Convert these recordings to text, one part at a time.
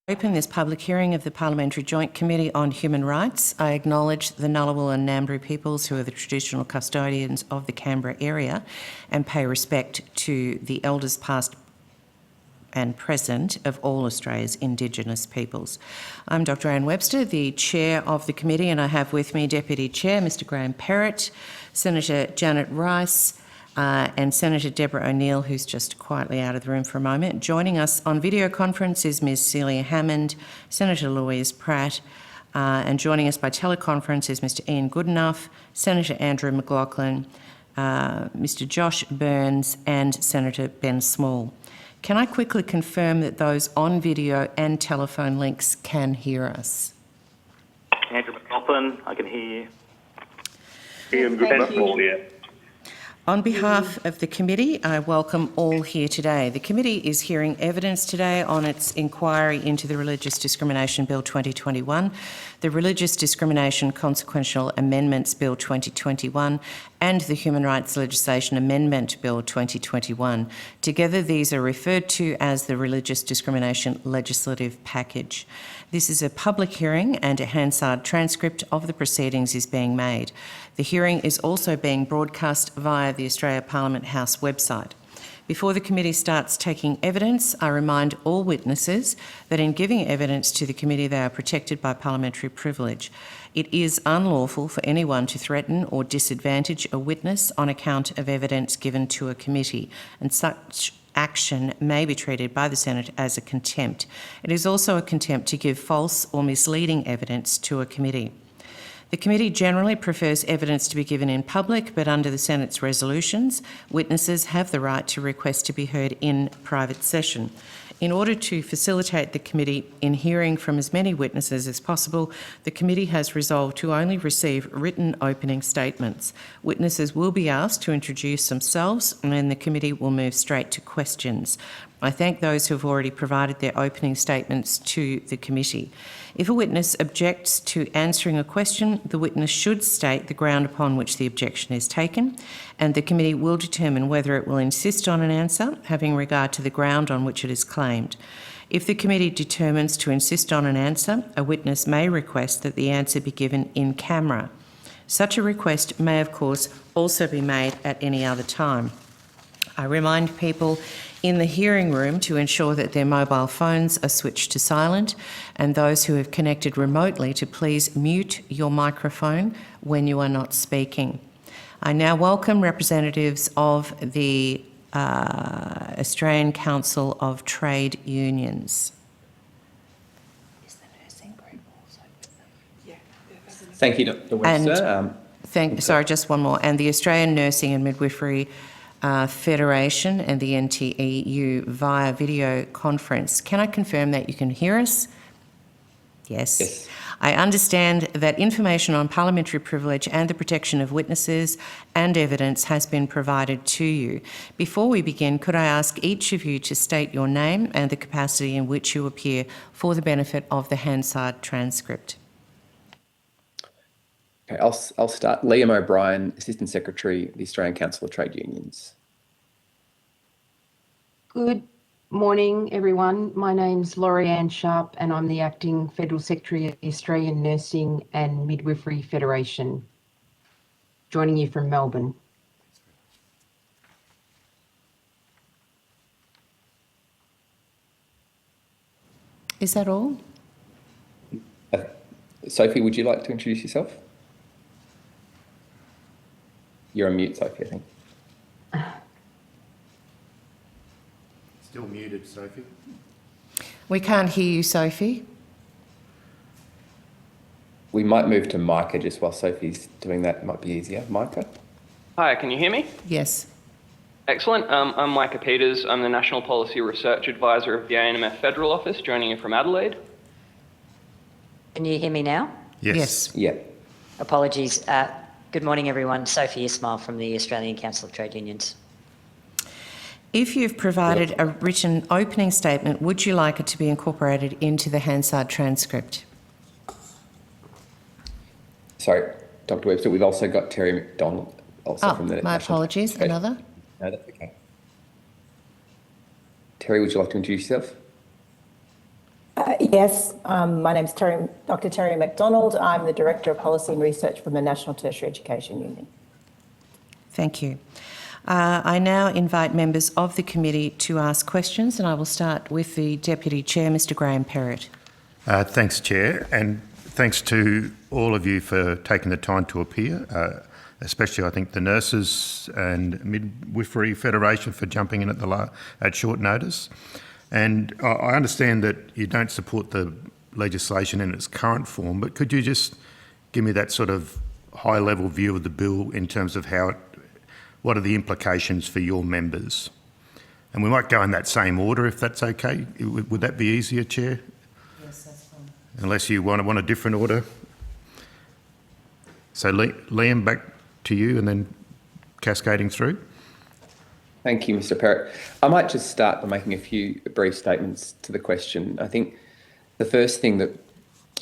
Open this public hearing of the Parliamentary Joint Committee on Human Rights. I acknowledge the Ngunnawal and Ngambri peoples who are the traditional custodians of the Canberra area and pay respect to the elders past and present of all Australia's Indigenous peoples. I'm Dr Anne Webster, the Chair of the committee, and I have with me Deputy Chair Mr Graham Perrott, Senator Janet Rice, and Senator Deborah O'Neill, who's just quietly out of the room for a moment. Joining us on video conference is Ms Celia Hammond, Senator Louise Pratt, and joining us by teleconference is Mr Ian Goodenough, Senator Andrew McLaughlin, Mr Josh Burns and Senator Ben Small. Can I quickly confirm that those on video and telephone links can hear us? Andrew McLaughlin, I can hear you. Ian Goodenough. On behalf of the committee, I welcome all here today. The committee is hearing evidence today on its inquiry into the Religious Discrimination Bill 2021, the Religious Discrimination Consequential Amendments Bill 2021 and the Human Rights Legislation Amendment Bill 2021. Together, these are referred to as the Religious Discrimination Legislative Package. This is a public hearing and a Hansard transcript of the proceedings is being made. The hearing is also being broadcast via the Australia Parliament House website. Before the committee starts taking evidence, I remind all witnesses that in giving evidence to the committee, they are protected by parliamentary privilege. It is unlawful for anyone to threaten or disadvantage a witness on account of evidence given to a committee, and such action may be treated by the Senate as a contempt. It is also a contempt to give false or misleading evidence to a committee. The committee generally prefers evidence to be given in public, but under the Senate's resolutions, witnesses have the right to request to be heard in private session. In order to facilitate the committee in hearing from as many witnesses as possible, the committee has resolved to only receive written opening statements. Witnesses will be asked to introduce themselves and then the committee will move straight to questions. I thank those who have already provided their opening statements to the committee. If a witness objects to answering a question, the witness should state the ground upon which the objection is taken, and the committee will determine whether it will insist on an answer, having regard to the ground on which it is claimed. If the committee determines to insist on an answer, a witness may request that the answer be given in camera. Such a request may, of course, also be made at any other time. I remind people in the hearing room to ensure that their mobile phones are switched to silent, and those who have connected remotely to please mute your microphone when you are not speaking. I now welcome representatives of the Australian Council of Trade Unions. Is the nursing group also with them? Yeah. Thank you, Dr Webster. Sorry, just one more. And the Australian Nursing and Midwifery Federation and the NTEU via video conference. Can I confirm that you can hear us? Yes. Yes. I understand that information on parliamentary privilege and the protection of witnesses and evidence has been provided to you. Before we begin, could I ask each of you to state your name and the capacity in which you appear for the benefit of the Hansard transcript? Okay, I'll start. Liam O'Brien, Assistant Secretary of the Australian Council of Trade Unions. Good morning, everyone. My name's Laurie Ann Sharp and I'm the Acting Federal Secretary of the Australian Nursing and Midwifery Federation, joining you from Melbourne. Is that all? Sophie, would you like to introduce yourself? You're on mute, Sophie, I think. Still muted, Sophie. We can't hear you, Sophie. We might move to Micah just while Sophie's doing that. It might be easier. Micah? Hi, can you hear me? Yes. Excellent. I'm Micah Peters. I'm the National Policy Research Advisor of the ANMF Federal Office, joining you from Adelaide. Can you hear me now? Yes. Yeah. Apologies. Good morning, everyone. Sophie Ismail from the Australian Council of Trade Unions. If you've provided a written opening statement, would you like it to be incorporated into the Hansard transcript? Sorry, Dr Webster, we've also got Terry McDonald also from the my National apologies. Education. Another? No, that's okay. Terry, would you like to introduce yourself? Yes, my name's Dr. Terry McDonald. I'm the Director of Policy and Research from the National Tertiary Education Union. Thank you. I now invite members of the committee to ask questions, and I will start with the Deputy Chair, Mr Graham Perrott. Thanks, Chair, and thanks to all of you for taking the time to appear, especially I think the Nurses and Midwifery Federation for jumping in at short notice. And I understand that you don't support the legislation in its current form, but could you just give me that sort of high-level view of the bill in terms of what are the implications for your members? And we might go in that same order if that's okay. Would that be easier, Chair? Yes, that's fine. Unless you want a different order. So Liam, back to you and then cascading through. Thank you, Mr. Perrott. I might just start by making a few brief statements to the question. I think the first thing that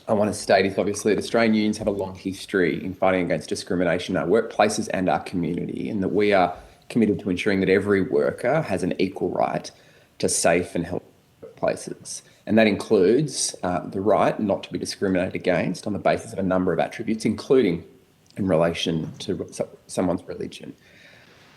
I want to state is obviously that Australian unions have a long history in fighting against discrimination in our workplaces and our community, and that we are committed to ensuring that every worker has an equal right to safe and healthy workplaces. And that includes the right not to be discriminated against on the basis of a number of attributes, including in relation to someone's religion.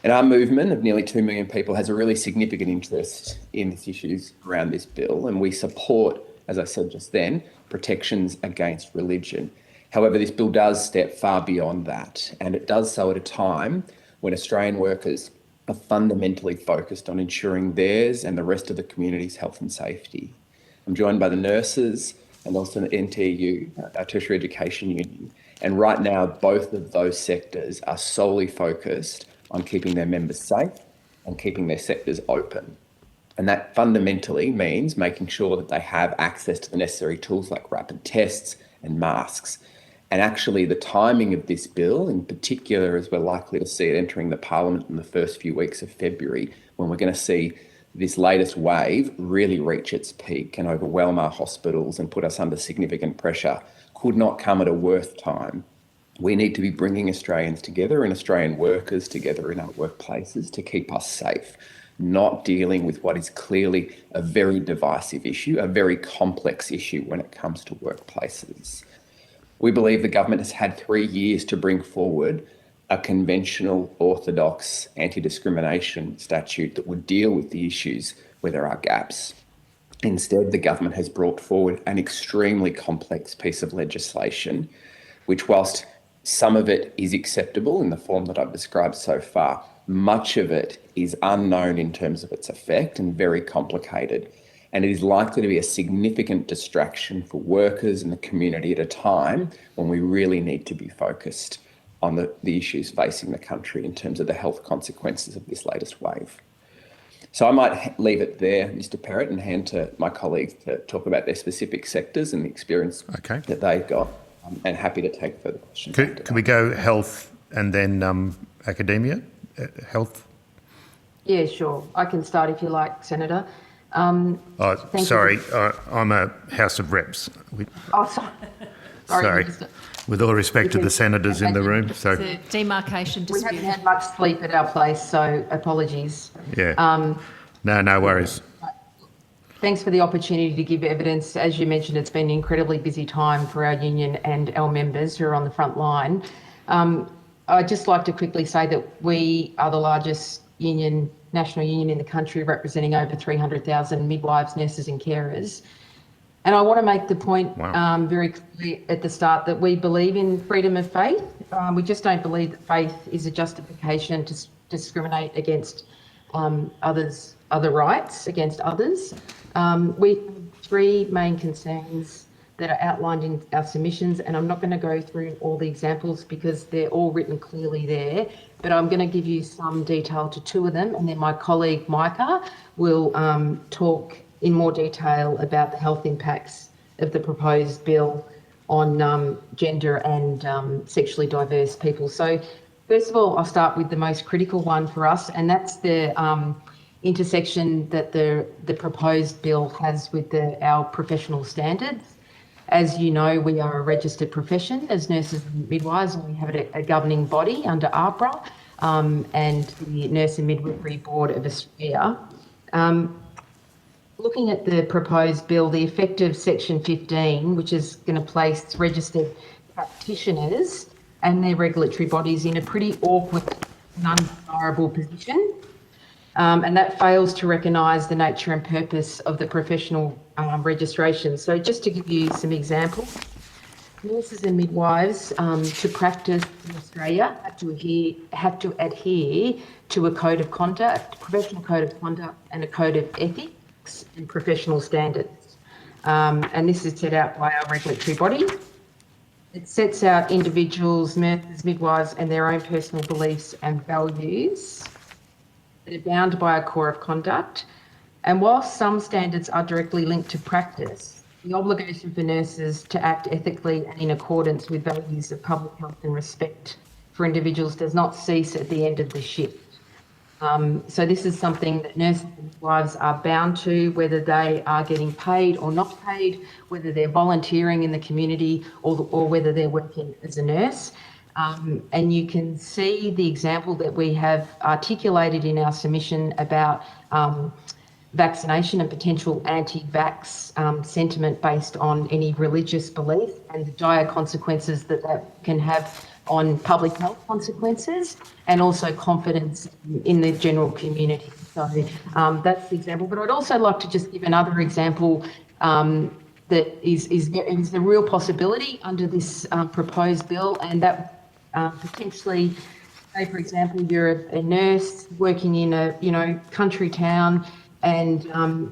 And our movement of nearly 2 million people has a really significant interest in these issues around this bill, and we support, as I said just then, protections against religion. However, this bill does step far beyond that, and it does so at a time when Australian workers are fundamentally focused on ensuring theirs and the rest of the community's health and safety. I'm joined by the nurses and also the NTEU, our Tertiary Education Union, and right now both of those sectors are solely focused on keeping their members safe and keeping their sectors open. And that fundamentally means making sure that they have access to the necessary tools like rapid tests and masks. And actually the timing of this bill in particular, as we're likely to see it entering the Parliament in the first few weeks of February, when we're going to see this latest wave really reach its peak and overwhelm our hospitals and put us under significant pressure, could not come at a worse time. We need to be bringing Australians together and Australian workers together in our workplaces to keep us safe, not dealing with what is clearly a very divisive issue, a very complex issue when it comes to workplaces. We believe the government has had 3 years to bring forward a conventional orthodox anti-discrimination statute that would deal with the issues where there are gaps. Instead, the government has brought forward an extremely complex piece of legislation, which whilst some of it is acceptable in the form that I've described so far, much of it is unknown in terms of its effect and very complicated. And it is likely to be a significant distraction for workers and the community at a time when we really need to be focused on the issues facing the country in terms of the health consequences of this latest wave. So I might leave it there, Mr. Perrott, and hand to my colleagues to talk about their specific sectors and the experience that they've got, and happy to take further questions. Can we go health and then academia? Health? Yeah, sure. I can start if you like, Senator. Sorry, I'm a House of Reps. Sorry. With all respect to the senators in the room. It's a demarcation dispute. We haven't had much sleep at our place, so apologies. Yeah. No worries. Thanks for the opportunity to give evidence. As you mentioned, it's been an incredibly busy time for our union and our members who are on the front line. I'd just like to quickly say that we are the largest union, national union in the country, representing over 300,000 midwives, nurses and carers. And I want to make the point very clearly at the start that we believe in freedom of faith. We just don't believe that faith is a justification to discriminate against other rights against others. We have 3 main concerns that are outlined in our submissions, and I'm not going to go through all the examples because they're all written clearly there, but I'm going to give you some detail to 2 of them, and then my colleague Micah will talk in more detail about the health impacts of the proposed bill on gender and sexually diverse people. So first of all, I'll start with the most critical one for us, and that's the intersection that the proposed bill has with our professional standards. As you know, we are a registered profession as nurses and midwives, and we have a governing body under AHPRA and the Nurse and Midwifery Board of Australia. looking at the proposed bill, the effective section 15, which is going to place registered practitioners and their regulatory bodies in a pretty awkward and undesirable position. And that fails to recognise the nature and purpose of the professional registration. So just to give you some examples, nurses and midwives to practice in Australia have to adhere to a code of conduct, professional code of conduct, and a code of ethics and professional standards. And this is set out by our regulatory body. It sets out individuals, nurses, midwives, and their own personal beliefs and values that are bound by a core of conduct. And whilst some standards are directly linked to practice, the obligation for nurses to act ethically and in accordance with values of public health and respect for individuals does not cease at the end of the shift. So this is something that nurses and midwives are bound to, whether they are getting paid or not paid, whether they're volunteering in the community or whether they're working as a nurse. And you can see the example that we have articulated in our submission about vaccination and potential anti-vax sentiment based on any religious belief and the dire consequences that can have on public health consequences and also confidence in the general community. So that's the example. But I'd also like to just give another example that is the real possibility under this proposed bill, and that potentially, say for example, you're a nurse working in a country town, and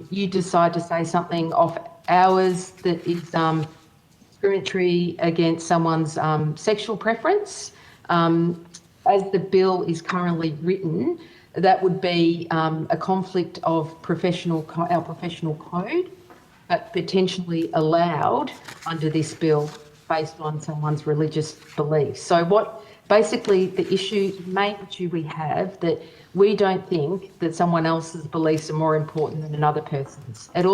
you decide to say something off hours that is discriminatory against someone's sexual preference. As the bill is currently written, that would be a conflict of our professional code, but potentially allowed under this bill based on someone's religious beliefs. So basically the main issue we have, that we don't think that someone else's beliefs are more important than another person's. It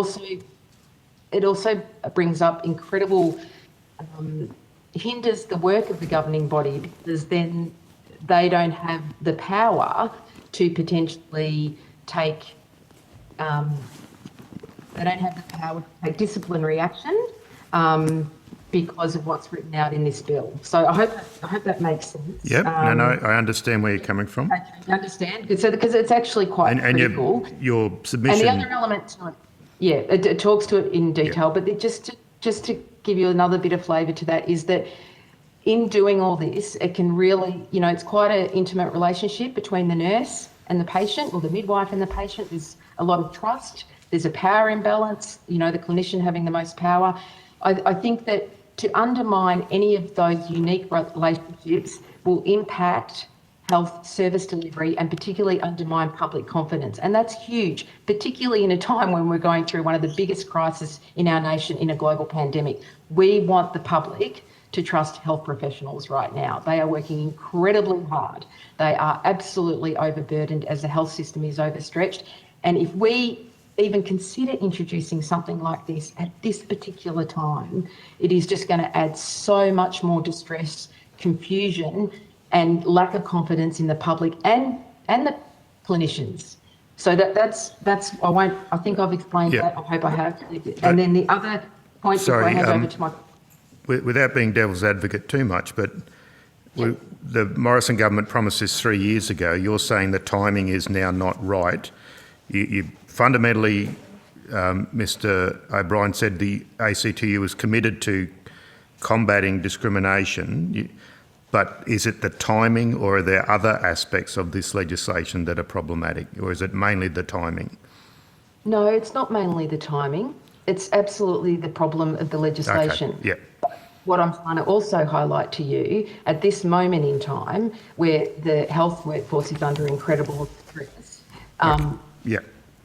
also brings up incredible, hinders the work of the governing body, because then they don't have the power to potentially take, disciplinary action because of what's written out in this bill. So I hope that makes sense. Yep, I understand where you're coming from. Okay, I understand. So because it's actually quite critical. And your submission... And the other element to it, it talks to it in detail, but just to give you another bit of flavour to that is that in doing all this, it can really, it's quite an intimate relationship between the nurse and the patient, or the midwife and the patient. There's a lot of trust. There's a power imbalance, the clinician having the most power. I think that to undermine any of those unique relationships will impact health service delivery and particularly undermine public confidence. And that's huge, particularly in a time when we're going through one of the biggest crises in our nation in a global pandemic. We want the public to trust health professionals right now. They are working incredibly hard. They are absolutely overburdened as the health system is overstretched. And if we even consider introducing something like this at this particular time, it is just going to add so much more distress, confusion, and lack of confidence in the public and the clinicians. So that's I think I've explained that. I hope I have. And then the other point before I hand over to my... Without being devil's advocate too much, but the Morrison government promised this 3 years ago. You're saying the timing is now not right. You fundamentally, Mr. O'Brien said the ACTU was committed to combating discrimination, but is it the timing, or are there other aspects of this legislation that are problematic, or is it mainly the timing? No, it's not mainly the timing. It's absolutely the problem of the legislation. Okay. Yeah. What I'm trying to also highlight to you, at this moment in time, where the health workforce is under incredible stress,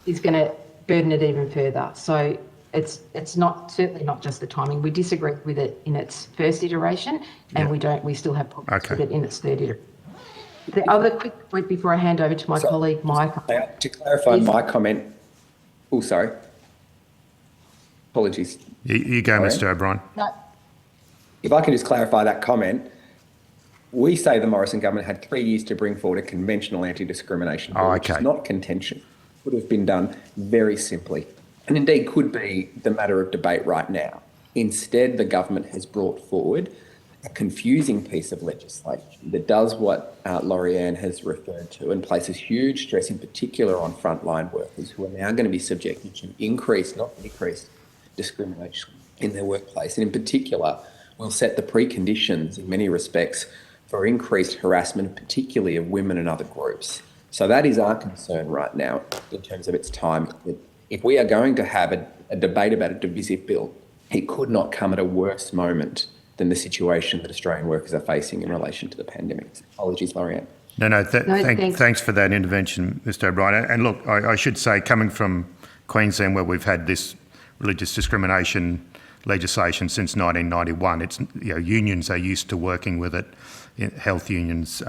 is going to burden it even further. So it's certainly not just the timing. We disagree with it in its first iteration, and we still have problems with it in its third iteration. The other quick point before I hand over to my colleague Mike. To clarify my comment. Oh, sorry. Apologies. You go, Mr. O'Brien. No. If I can just clarify that comment, we say the Morrison government had 3 years to bring forward a conventional anti-discrimination bill, which is not contention. Would have been done very simply. and indeed could be the matter of debate right now. Instead, the government has brought forward a confusing piece of legislation that does what Laurianne has referred to and places huge stress in particular on frontline workers who are now going to be subjected to increased, not decreased, discrimination in their workplace. And in particular, will set the preconditions in many respects for increased harassment, particularly of women and other groups. So that is our concern right now in terms of its time. If we are going to have a debate about a divisive bill, it could not come at a worse moment than the situation that Australian workers are facing in relation to the pandemic. Apologies, Laurianne. No, thanks. thanks for that intervention, Mr O'Brien. And look, I should say, coming from Queensland, where we've had this religious discrimination legislation since 1991, it's, unions are used to working with it, health unions,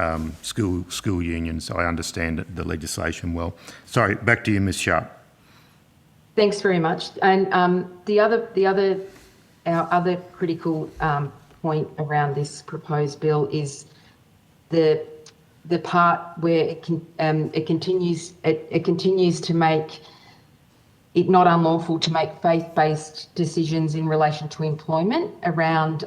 school unions. I understand the legislation well. Sorry, back to you, Ms Sharp. Thanks very much. And our other critical point around this proposed bill is the part where it continues to make it not unlawful to make faith-based decisions in relation to employment around,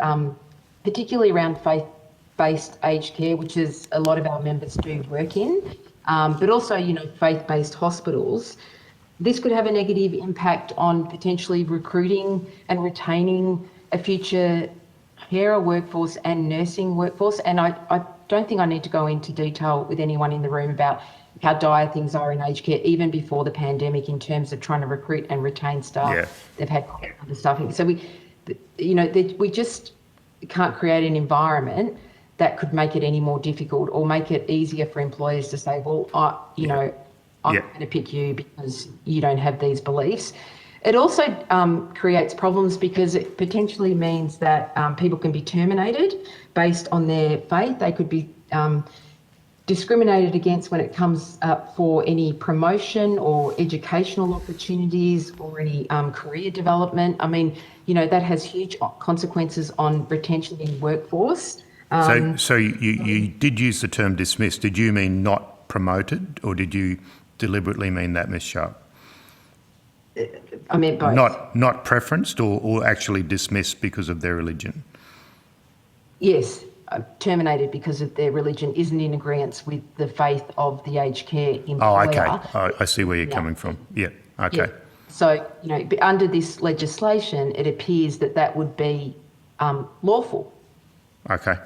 particularly around faith-based aged care, which is a lot of our members do work in, but also, faith-based hospitals. This could have a negative impact on potentially recruiting and retaining a future carer workforce and nursing workforce. And I don't think I need to go into detail with anyone in the room about how dire things are in aged care, even before the pandemic, in terms of trying to recruit and retain staff. Yeah. They've had understaffing. So we just can't create an environment that could make it any more difficult or make it easier for employers to say, well, I'm going to pick you because you don't have these beliefs. It also creates problems because it potentially means that people can be terminated based on their faith. They could be discriminated against when it comes up for any promotion or educational opportunities or any career development. I mean, that has huge consequences on retention in workforce. So you did use the term dismissed. Did you mean not promoted, or did you deliberately mean that, Ms Sharp? I meant both. Not preferenced or actually dismissed because of their religion? Yes, terminated because of their religion isn't in agreement with the faith of the aged care employer. Oh, okay. I see where you're coming from. Yeah, okay. Yeah. So, under this legislation, it appears that would be lawful. Okay.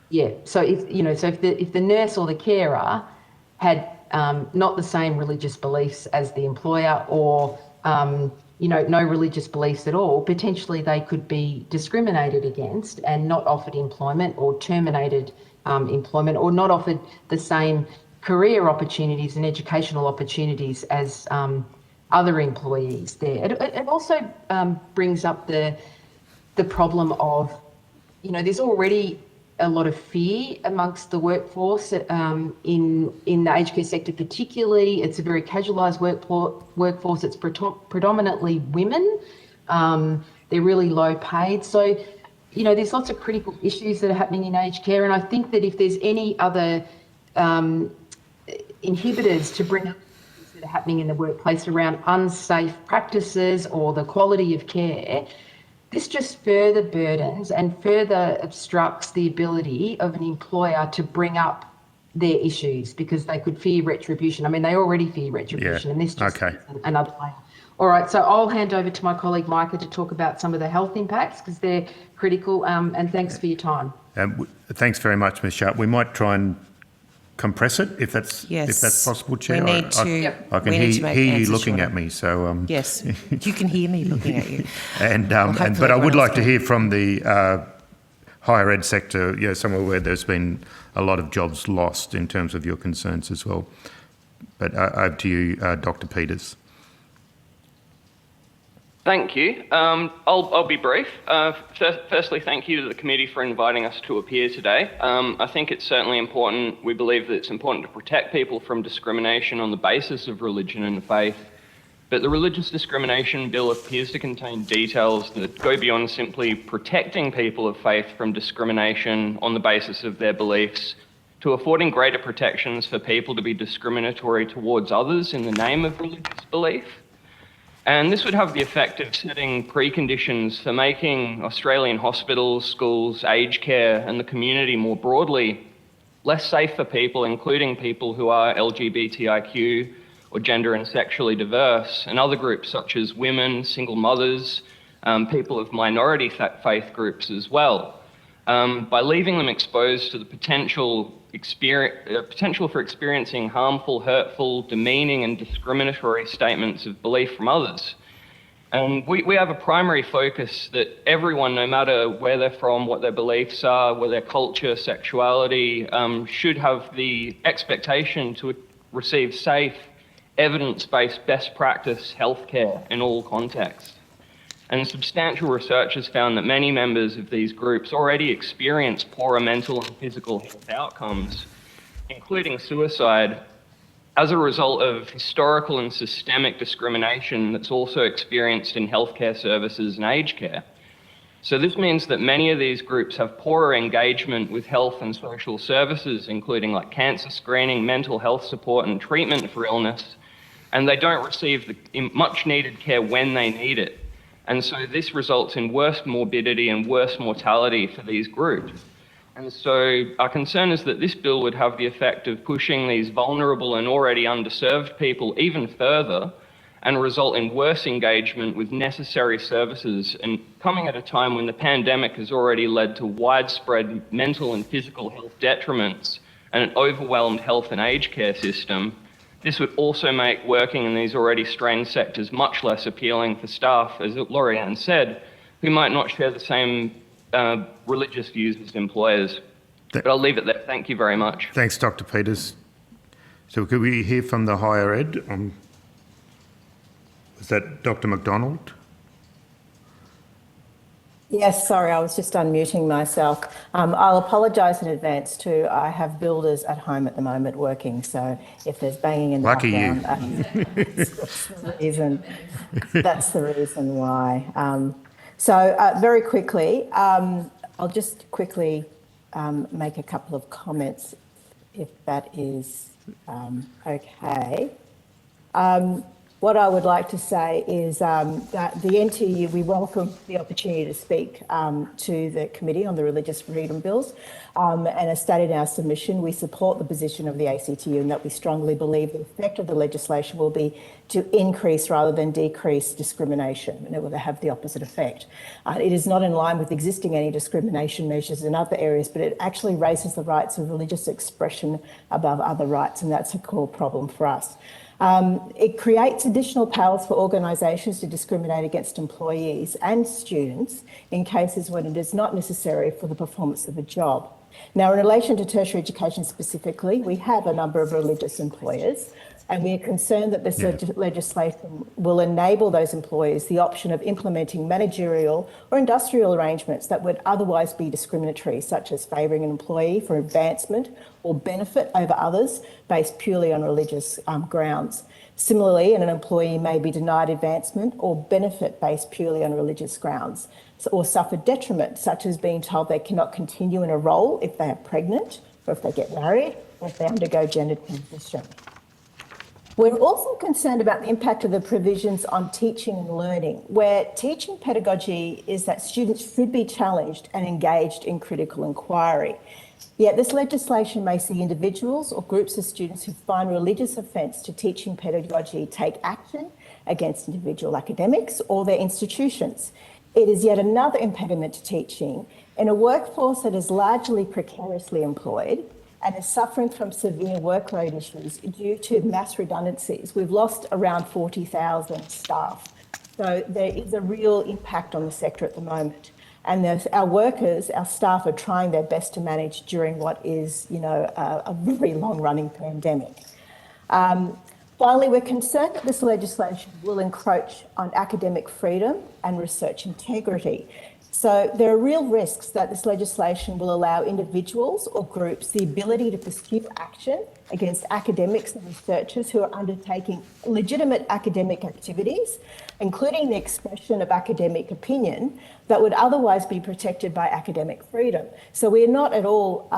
Yeah. So if the nurse or the carer had not the same religious beliefs as the employer, or no religious beliefs at all, potentially they could be discriminated against and not offered employment, or terminated employment, or not offered the same career opportunities and educational opportunities as other employees there. It also brings up the problem of, there's already a lot of fear amongst the workforce in the aged care sector particularly. It's a very casualised workforce. It's predominantly women. They're really low paid. So, there's lots of critical issues that are happening in aged care. And I think that if there's any other inhibitors to bring up that are happening in the workplace around unsafe practices or the quality of care, this just further burdens and further obstructs the ability of an employer to bring up their issues, because they could fear retribution. I mean, they already fear retribution, and this just is another layer. All right, so I'll hand over to my colleague Micah to talk about some of the health impacts, because they're critical, and thanks for your time. Thanks very much, Ms Sharp. We might try and compress it, if that's possible, Chair. We need to. I can hear you looking at me, so yes, you can hear me looking at you. But I would like to hear from the higher ed sector, somewhere where there's been a lot of jobs lost, in terms of your concerns as well. But over to you, Dr. Peters. Thank you. I'll be brief. Firstly, thank you to the committee for inviting us to appear today. I think it's certainly important. We believe that it's important to protect people from discrimination on the basis of religion and faith. But the Religious Discrimination Bill appears to contain details that go beyond simply protecting people of faith from discrimination on the basis of their beliefs, to affording greater protections for people to be discriminatory towards others in the name of religious belief. And this would have the effect of setting preconditions for making Australian hospitals, schools, aged care, and the community more broadly less safe for people, including people who are LGBTIQ or gender and sexually diverse, and other groups such as women, single mothers, people of minority faith groups as well, by leaving them exposed to the potential for experiencing harmful, hurtful, demeaning, and discriminatory statements of belief from others. And we have a primary focus that everyone, no matter where they're from, what their beliefs are, what their culture, sexuality, should have the expectation to receive safe, evidence-based, best practice healthcare in all contexts. And substantial research has found that many members of these groups already experience poorer mental and physical health outcomes, including suicide, as a result of historical and systemic discrimination that's also experienced in healthcare services and aged care. So this means that many of these groups have poorer engagement with health and social services, including like cancer screening, mental health support, and treatment for illness, and they don't receive the much needed care when they need it. And so this results in worse morbidity and worse mortality for these groups. And so our concern is that this bill would have the effect of pushing these vulnerable and already underserved people even further and result in worse engagement with necessary services, and coming at a time when the pandemic has already led to widespread mental and physical health detriments and an overwhelmed health and aged care system. This would also make working in these already strained sectors much less appealing for staff, as Laurianne said, who might not share the same religious views as employers. But I'll leave it there. Thank you very much. Thanks, Dr. Peters. So could we hear from the higher ed? Was that Dr. McDonald? Yes, sorry, I was just unmuting myself. I'll apologise in advance too. I have builders at home at the moment working, so if there's banging in the background, that's the reason why. Very quickly, I'll just quickly make a couple of comments, if that is okay. What I would like to say is that the NTU, we welcome the opportunity to speak to the Committee on the Religious Freedom Bills. And as stated in our submission, we support the position of the ACTU and that we strongly believe the effect of the legislation will be to increase rather than decrease discrimination, and it will have the opposite effect. It is not in line with existing anti-discrimination measures in other areas, but it actually raises the rights of religious expression above other rights, and that's a core problem for us. It creates additional powers for organisations to discriminate against employees and students in cases when it is not necessary for the performance of a job. Now, in relation to tertiary education specifically, we have a number of religious employers, and we are concerned that this legislation will enable those employers the option of implementing managerial or industrial arrangements that would otherwise be discriminatory, such as favouring an employee for advancement or benefit over others based purely on religious grounds. Similarly, an employee may be denied advancement or benefit based purely on religious grounds, or suffer detriment, such as being told they cannot continue in a role if they are pregnant, or if they get married, or if they undergo gender transition. We're also concerned about the impact of the provisions on teaching and learning, where teaching pedagogy is that students should be challenged and engaged in critical inquiry. Yet this legislation may see individuals or groups of students who find religious offence to teaching pedagogy take action against individual academics or their institutions. It is yet another impediment to teaching in a workforce that is largely precariously employed and is suffering from severe workload issues due to mass redundancies. We've lost around 40,000 staff. So there is a real impact on the sector at the moment. And our workers, our staff are trying their best to manage during what is, a very long-running pandemic. Finally, we're concerned that this legislation will encroach on academic freedom and research integrity. So there are real risks that this legislation will allow individuals or groups the ability to pursue action against academics and researchers who are undertaking legitimate academic activities, including the expression of academic opinion that would otherwise be protected by academic freedom. So we're not at all,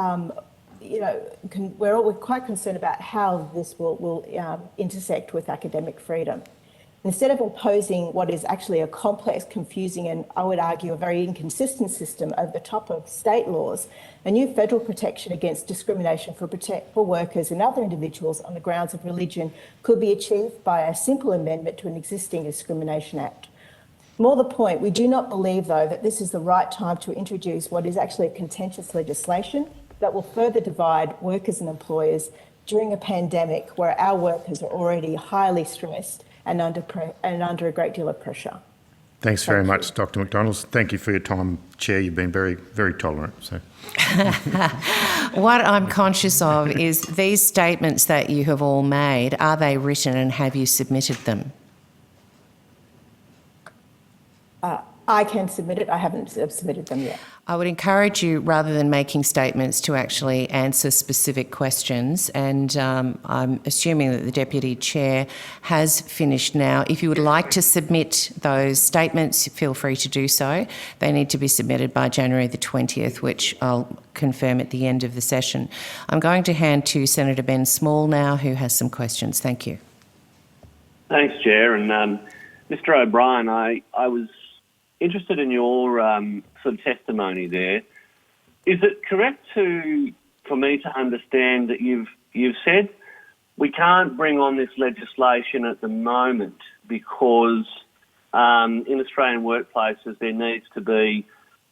we're quite concerned about how this will intersect with academic freedom. Instead of imposing what is actually a complex, confusing, and I would argue a very inconsistent system over the top of state laws, a new federal protection against discrimination for workers and other individuals on the grounds of religion could be achieved by a simple amendment to an existing Discrimination Act. More the point, we do not believe, though, that this is the right time to introduce what is actually a contentious legislation that will further divide workers and employers during a pandemic where our workers are already highly stressed and under a great deal of pressure. Thanks very much, Dr. McDonald. Thank you for your time, Chair. You've been very, very tolerant. So. What I'm conscious of is these statements that you have all made, are they written and have you submitted them? I can submit it. I haven't submitted them yet. I would encourage you, rather than making statements, to actually answer specific questions. And I'm assuming that the Deputy Chair has finished now. If you would like to submit those statements, feel free to do so. They need to be submitted by January the 20th, which I'll confirm at the end of the session. I'm going to hand to Senator Ben Small now, who has some questions. Thank you. Thanks, Chair. And Mr. O'Brien, I was interested in your sort of testimony there. Is it correct for me to understand that you've said we can't bring on this legislation at the moment because in Australian workplaces there needs to be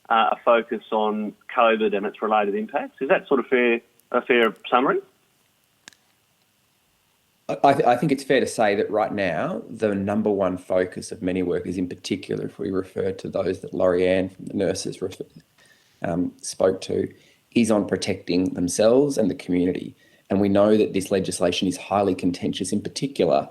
a focus on COVID and its related impacts? Is that sort of a fair summary? I think it's fair to say that right now, the number one focus of many workers, in particular, if we refer to those that Laurie-Anne from the nurses spoke to, is on protecting themselves and the community. And we know that this legislation is highly contentious, in particular,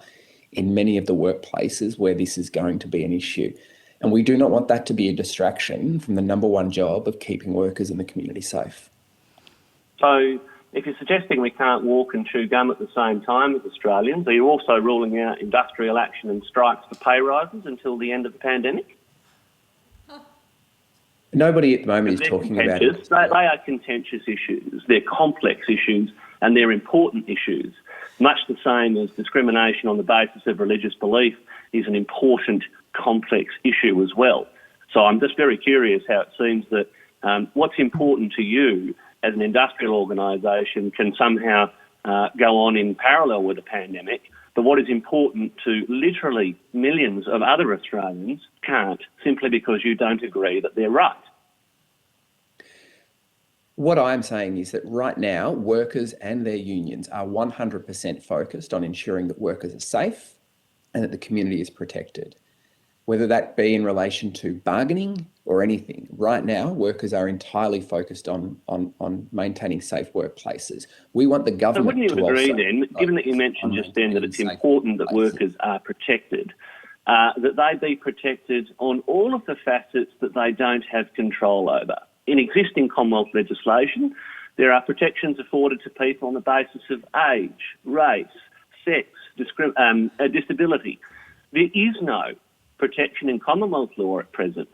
in many of the workplaces where this is going to be an issue. And we do not want that to be a distraction from the number one job of keeping workers and the community safe. So, if you're suggesting we can't walk and chew gum at the same time as Australians, are you also ruling out industrial action and strikes for pay rises until the end of the pandemic? Nobody at the moment is talking about it. They are contentious issues. They're complex issues and they're important issues, much the same as discrimination on the basis of religious belief is an important, complex issue as well. So I'm just very curious how it seems that what's important to you as an industrial organisation can somehow go on in parallel with the pandemic, but what is important to literally millions of other Australians can't, simply because you don't agree that they're right. What I'm saying is that right now, workers and their unions are 100% focused on ensuring that workers are safe and that the community is protected. Whether that be in relation to bargaining or anything, right now workers are entirely focused on maintaining safe workplaces. We want the government to So wouldn't you agree then, given that you mentioned just then that it's important that workers are protected, that they be protected on all of the facets that they don't have control over? In existing Commonwealth legislation, there are protections afforded to people on the basis of age, race, sex, disability. There is no protection in Commonwealth law at present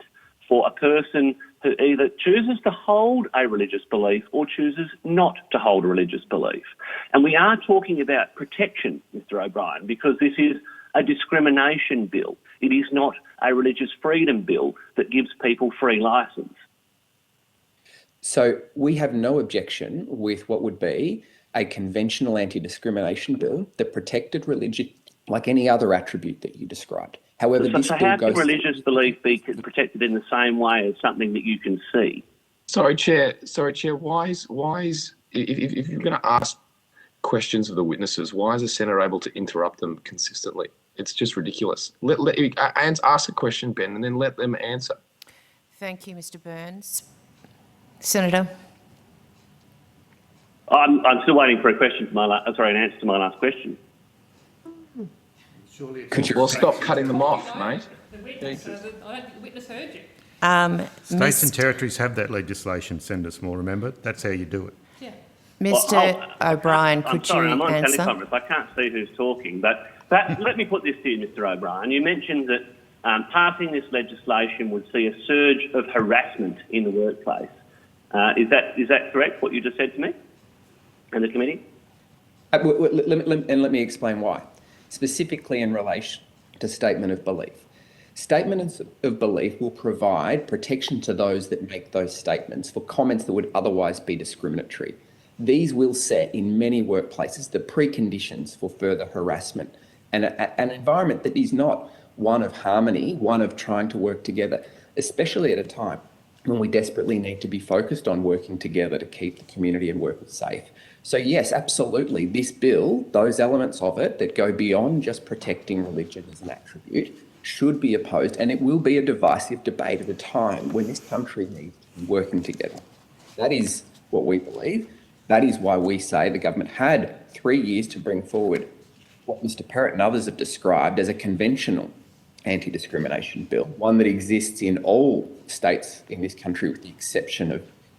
for a person who either chooses to hold a religious belief or chooses not to hold a religious belief. And we are talking about protection, Mr. O'Brien, because this is a discrimination bill. It is not a religious freedom bill that gives people free licence. So we have no objection with what would be a conventional anti-discrimination bill that protected religion like any other attribute that you described. However, so how can religious belief be protected in the same way as something that you can see? Sorry, Chair. Why is if you're going to ask questions of the witnesses, why is the Senator able to interrupt them consistently? It's just ridiculous. Ask a question, Ben, and then let them answer. Thank you, Mr. Burns. Senator. I'm still waiting for an answer to my last question. Well, stop cutting them off, mate. The witness heard you. States and territories have that legislation, Senator Small, remember? That's how you do it. Yeah. Mr. O'Brien, could you I'm on answer? teleconference. I can't see who's talking, but let me put this to you, Mr. O'Brien. You mentioned that passing this legislation would see a surge of harassment in the workplace. Is that correct, what you just said to me and the committee? Let me explain why. Specifically in relation to statement of belief. Statements of belief will provide protection to those that make those statements for comments that would otherwise be discriminatory. These will set in many workplaces the preconditions for further harassment and an environment that is not one of harmony, one of trying to work together, especially at a time when we desperately need to be focused on working together to keep the community and workers safe. So yes, absolutely, this bill, those elements of it that go beyond just protecting religion as an attribute, should be opposed, and it will be a divisive debate at a time when this country needs to be working together. That is what we believe. That is why we say the government had 3 years to bring forward what Mr. Perrott and others have described as a conventional anti-discrimination bill, one that exists in all states in this country with the exception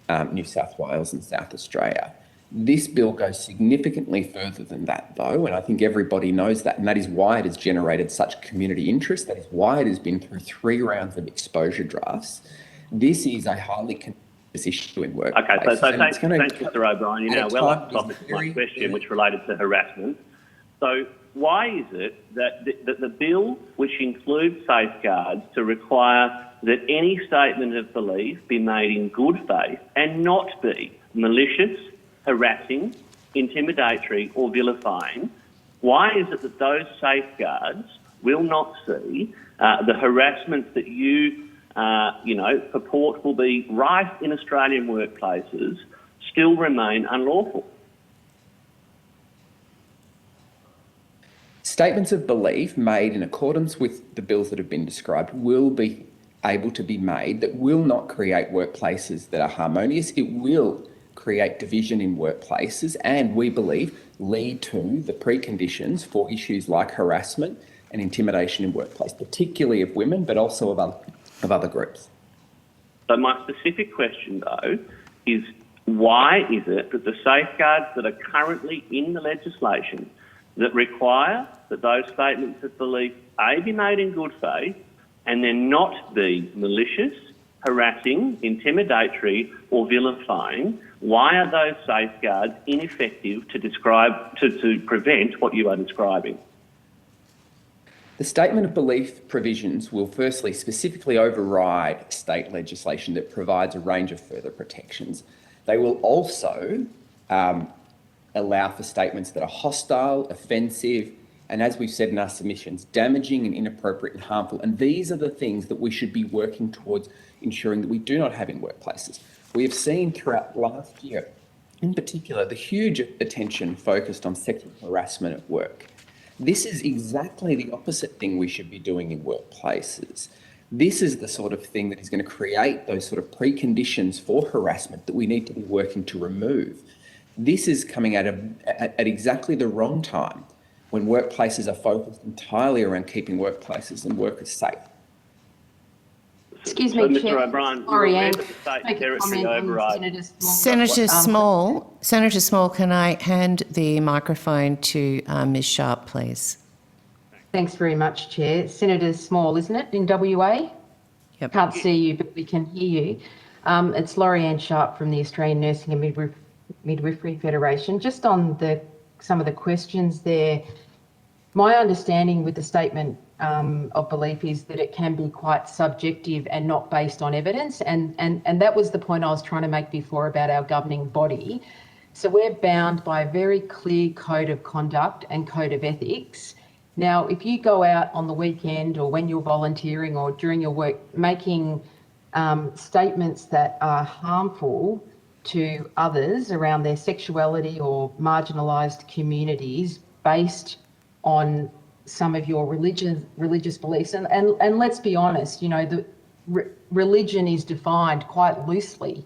of New South Wales and South Australia. This bill goes significantly further than that, though, and I think everybody knows that, and that is why it has generated such community interest. That is why it has been through 3 rounds of exposure drafts. This is a highly contentious issue in workplaces. Okay, so thanks, Mr. O'Brien. You're now well off the topic of my question, which related to harassment. So why is it that the bill, which includes safeguards to require that any statement of belief be made in good faith and not be malicious, harassing, intimidatory or vilifying, why is it that those safeguards will not see the harassment that you purport will be rife in Australian workplaces still remain unlawful? Statements of belief made in accordance with the bills that have been described will be able to be made that will not create workplaces that are harmonious. It will create division in workplaces and, we believe, lead to the preconditions for issues like harassment and intimidation in workplace, particularly of women, but also of other groups. So my specific question, though, is why is it that the safeguards that are currently in the legislation that require that those statements of belief, A, be made in good faith and then not be malicious, harassing, intimidatory or vilifying, why are those safeguards ineffective to prevent what you are describing? The statement of belief provisions will firstly specifically override state legislation that provides a range of further protections. They will also allow for statements that are hostile, offensive, and as we've said in our submissions, damaging and inappropriate and harmful. And these are the things that we should be working towards ensuring that we do not have in workplaces. We have seen throughout last year, in particular, the huge attention focused on sexual harassment at work. This is exactly the opposite thing we should be doing in workplaces. This is the sort of thing that is going to create those sort of preconditions for harassment that we need to be working to remove. This is coming at exactly the wrong time when workplaces are focused entirely around keeping workplaces and workers safe. Excuse me, so Chair. Mr. O'Brien, Sorry, you're Anne. aware that the state Make a territory comment on override. Senator Small, can I hand the microphone to Ms Sharp, please? Thanks very much, Chair. Senator Small, isn't it, in WA? Yep. Can't see you, but we can hear you. It's Laurie Ann Sharp from the Australian Nursing and Midwifery Federation. Just on some of the questions there, my understanding with the statement of belief is that it can be quite subjective and not based on evidence. And that was the point I was trying to make before about our governing body. So we're bound by a very clear code of conduct and code of ethics. Now, if you go out on the weekend or when you're volunteering or during your work making statements that are harmful to others around their sexuality or marginalised communities based on some of your religious beliefs, and let's be honest, the religion is defined quite loosely.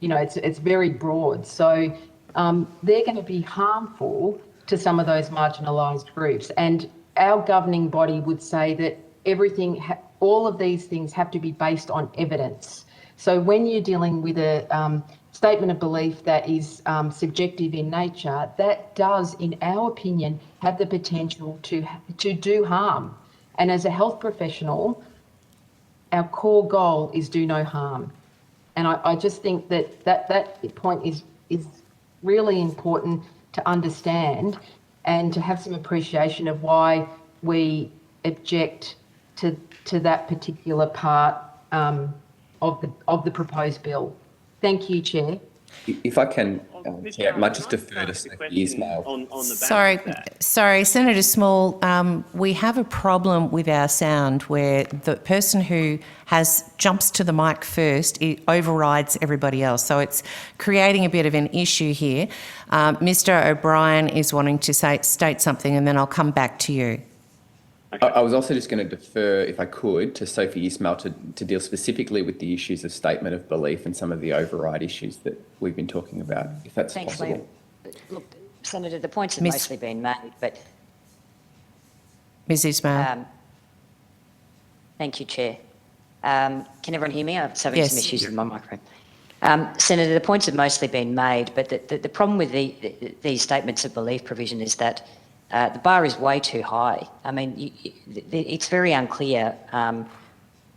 It's very broad. So they're going to be harmful to some of those marginalised groups. And our governing body would say that all of these things have to be based on evidence. So when you're dealing with a statement of belief that is subjective in nature, that does, in our opinion, have the potential to do harm. And as a health professional, our core goal is do no harm. And I just think that point is really important to understand and to have some appreciation of why we object to that particular part of the proposed bill. Thank you, Chair. If I can, Chair, I might just defer to Sophie Ismail. Sorry, Senator Small, we have a problem with our sound where the person who jumps to the mic first, it overrides everybody else. So it's creating a bit of an issue here. Mr. O'Brien is wanting to state something, and then I'll come back to you. I was also just going to defer, if I could, to Sophie Ismail to deal specifically with the issues of statement of belief and some of the override issues that we've been talking about, if that's possible. Thanks, Liam. Look, Senator, the points have mostly been made, but... Ms Ismail. Thank you, Chair. Can everyone hear me? I'm having some issues with my microphone. Senator, the points have mostly been made, but the problem with these statements of belief provision is that the bar is way too high. I mean, it's very unclear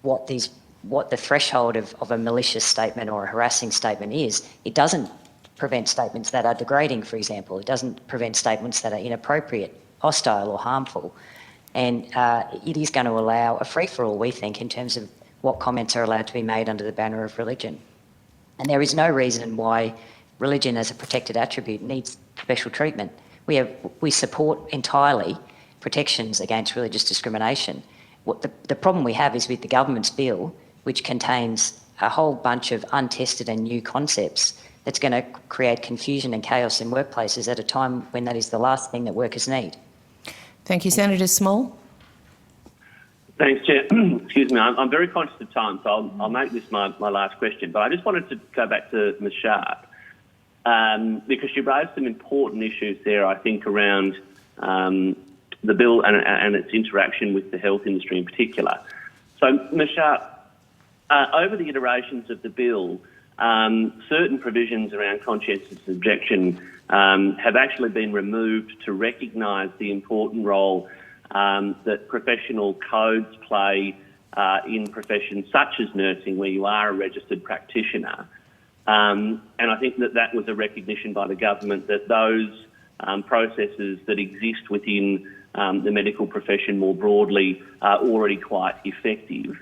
what the threshold of a malicious statement or a harassing statement is. It doesn't prevent statements that are degrading, for example. It doesn't prevent statements that are inappropriate, hostile or harmful. And it is going to allow a free-for-all, we think, in terms of what comments are allowed to be made under the banner of religion. And there is no reason why religion as a protected attribute needs special treatment. We support entirely protections against religious discrimination. The problem we have is with the government's bill, which contains a whole bunch of untested and new concepts that's going to create confusion and chaos in workplaces at a time when that is the last thing that workers need. Thank you, Senator Small. Thanks, Chair. Excuse me, I'm very conscious of time, so I'll make this my last question. But I just wanted to go back to Ms Sharp, because she raised some important issues there, I think, around the bill and its interaction with the health industry in particular. So, Ms Sharp, over the iterations of the bill, certain provisions around conscientious objection have actually been removed to recognise the important role that professional codes play in professions such as nursing, where you are a registered practitioner. And I think that was a recognition by the government that those processes that exist within the medical profession more broadly are already quite effective.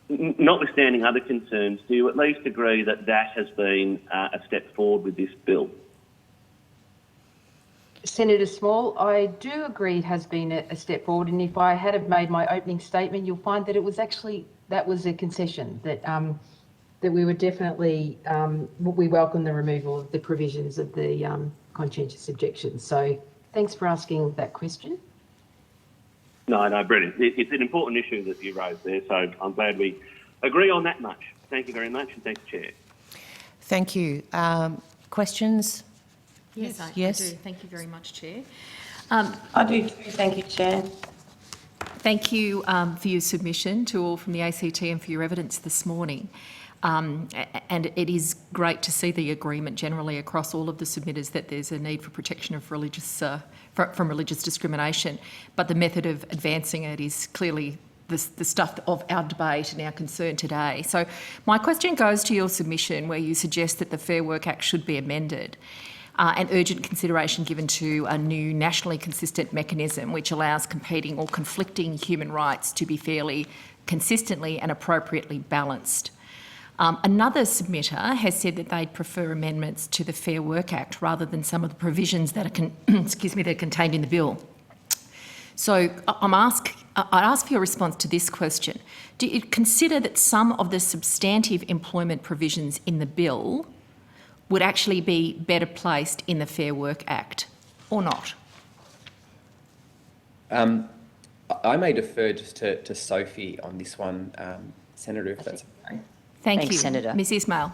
Notwithstanding other concerns, do you at least agree that has been a step forward with this bill? Senator Small, I do agree it has been a step forward, and if I had have made my opening statement, you'll find that that was a concession, that we were definitely, we welcome the removal of the provisions of the conscientious objection. So thanks for asking that question. No, brilliant. It's an important issue that you raised there, so I'm glad we agree on that much. Thank you very much, and thanks, Chair. Thank you. Questions? Yes, I do. Thank you very much, Chair. I do too. Thank you, Chair. Thank you for your submission to all from the ACT and for your evidence this morning. And it is great to see the agreement generally across all of the submitters that there's a need for protection of religious from religious discrimination, but the method of advancing it is clearly the stuff of our debate and our concern today. So my question goes to your submission where you suggest that the Fair Work Act should be amended and urgent consideration given to a new nationally consistent mechanism which allows competing or conflicting human rights to be fairly, consistently and appropriately balanced. Another submitter has said that they'd prefer amendments to the Fair Work Act rather than some of the provisions that are that are contained in the bill. So I'd ask for your response to this question. Do you consider that some of the substantive employment provisions in the bill would actually be better placed in the Fair Work Act or not? I may defer just to Sophie on this one, Senator, if that's okay. Thanks, you, Senator. Ms Ismail.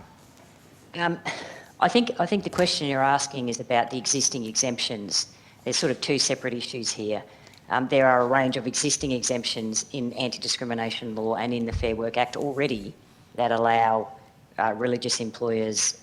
I think the question you're asking is about the existing exemptions. There's sort of two separate issues here. There are a range of existing exemptions in anti-discrimination law and in the Fair Work Act already that allow religious employers,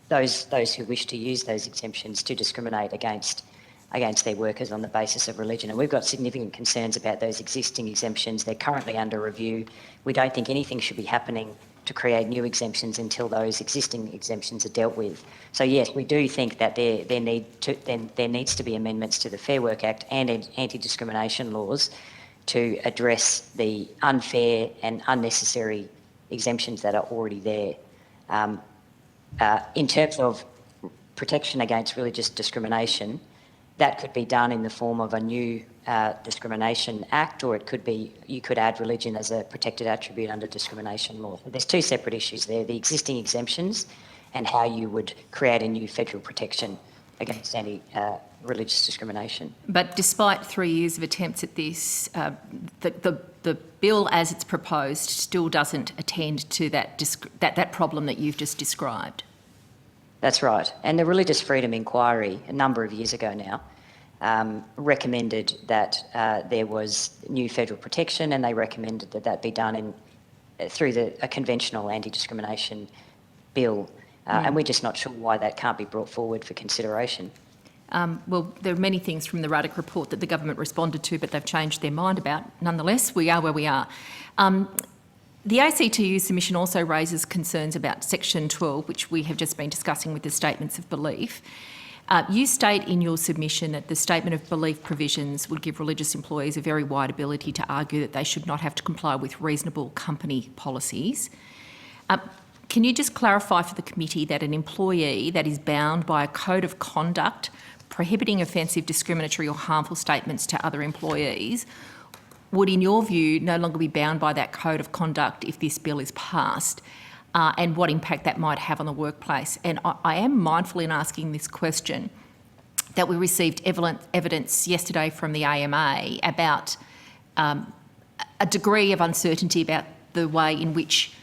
those who wish to use those exemptions, to discriminate against their workers on the basis of religion. And we've got significant concerns about those existing exemptions. They're currently under review. We don't think anything should be happening to create new exemptions until those existing exemptions are dealt with. So yes, we do think that there needs to be amendments to the Fair Work Act and anti-discrimination laws to address the unfair and unnecessary exemptions that are already there. In terms of protection against religious discrimination, that could be done in the form of a new discrimination act, or it could be, you could add religion as a protected attribute under discrimination law. There's two separate issues there, the existing exemptions and how you would create a new federal protection against any religious discrimination. But despite 3 years of attempts at this, the bill as it's proposed still doesn't attend to that problem that you've just described. That's right. And the Religious Freedom Inquiry, a number of years ago now, recommended that there was new federal protection, and they recommended that that be done through a conventional anti-discrimination bill. And we're just not sure why that can't be brought forward for consideration. Well, there are many things from the Ruddock report that the government responded to, but they've changed their mind about. Nonetheless, we are where we are. The ACTU submission also raises concerns about Section 12, which we have just been discussing with the statements of belief. You state in your submission that the statement of belief provisions would give religious employees a very wide ability to argue that they should not have to comply with reasonable company policies. Can you just clarify for the committee that an employee that is bound by a code of conduct prohibiting offensive, discriminatory or harmful statements to other employees would, in your view, no longer be bound by that code of conduct if this bill is passed, and what impact that might have on the workplace? And I am mindful in asking this question that we received evidence yesterday from the AMA about a degree of uncertainty about the way in which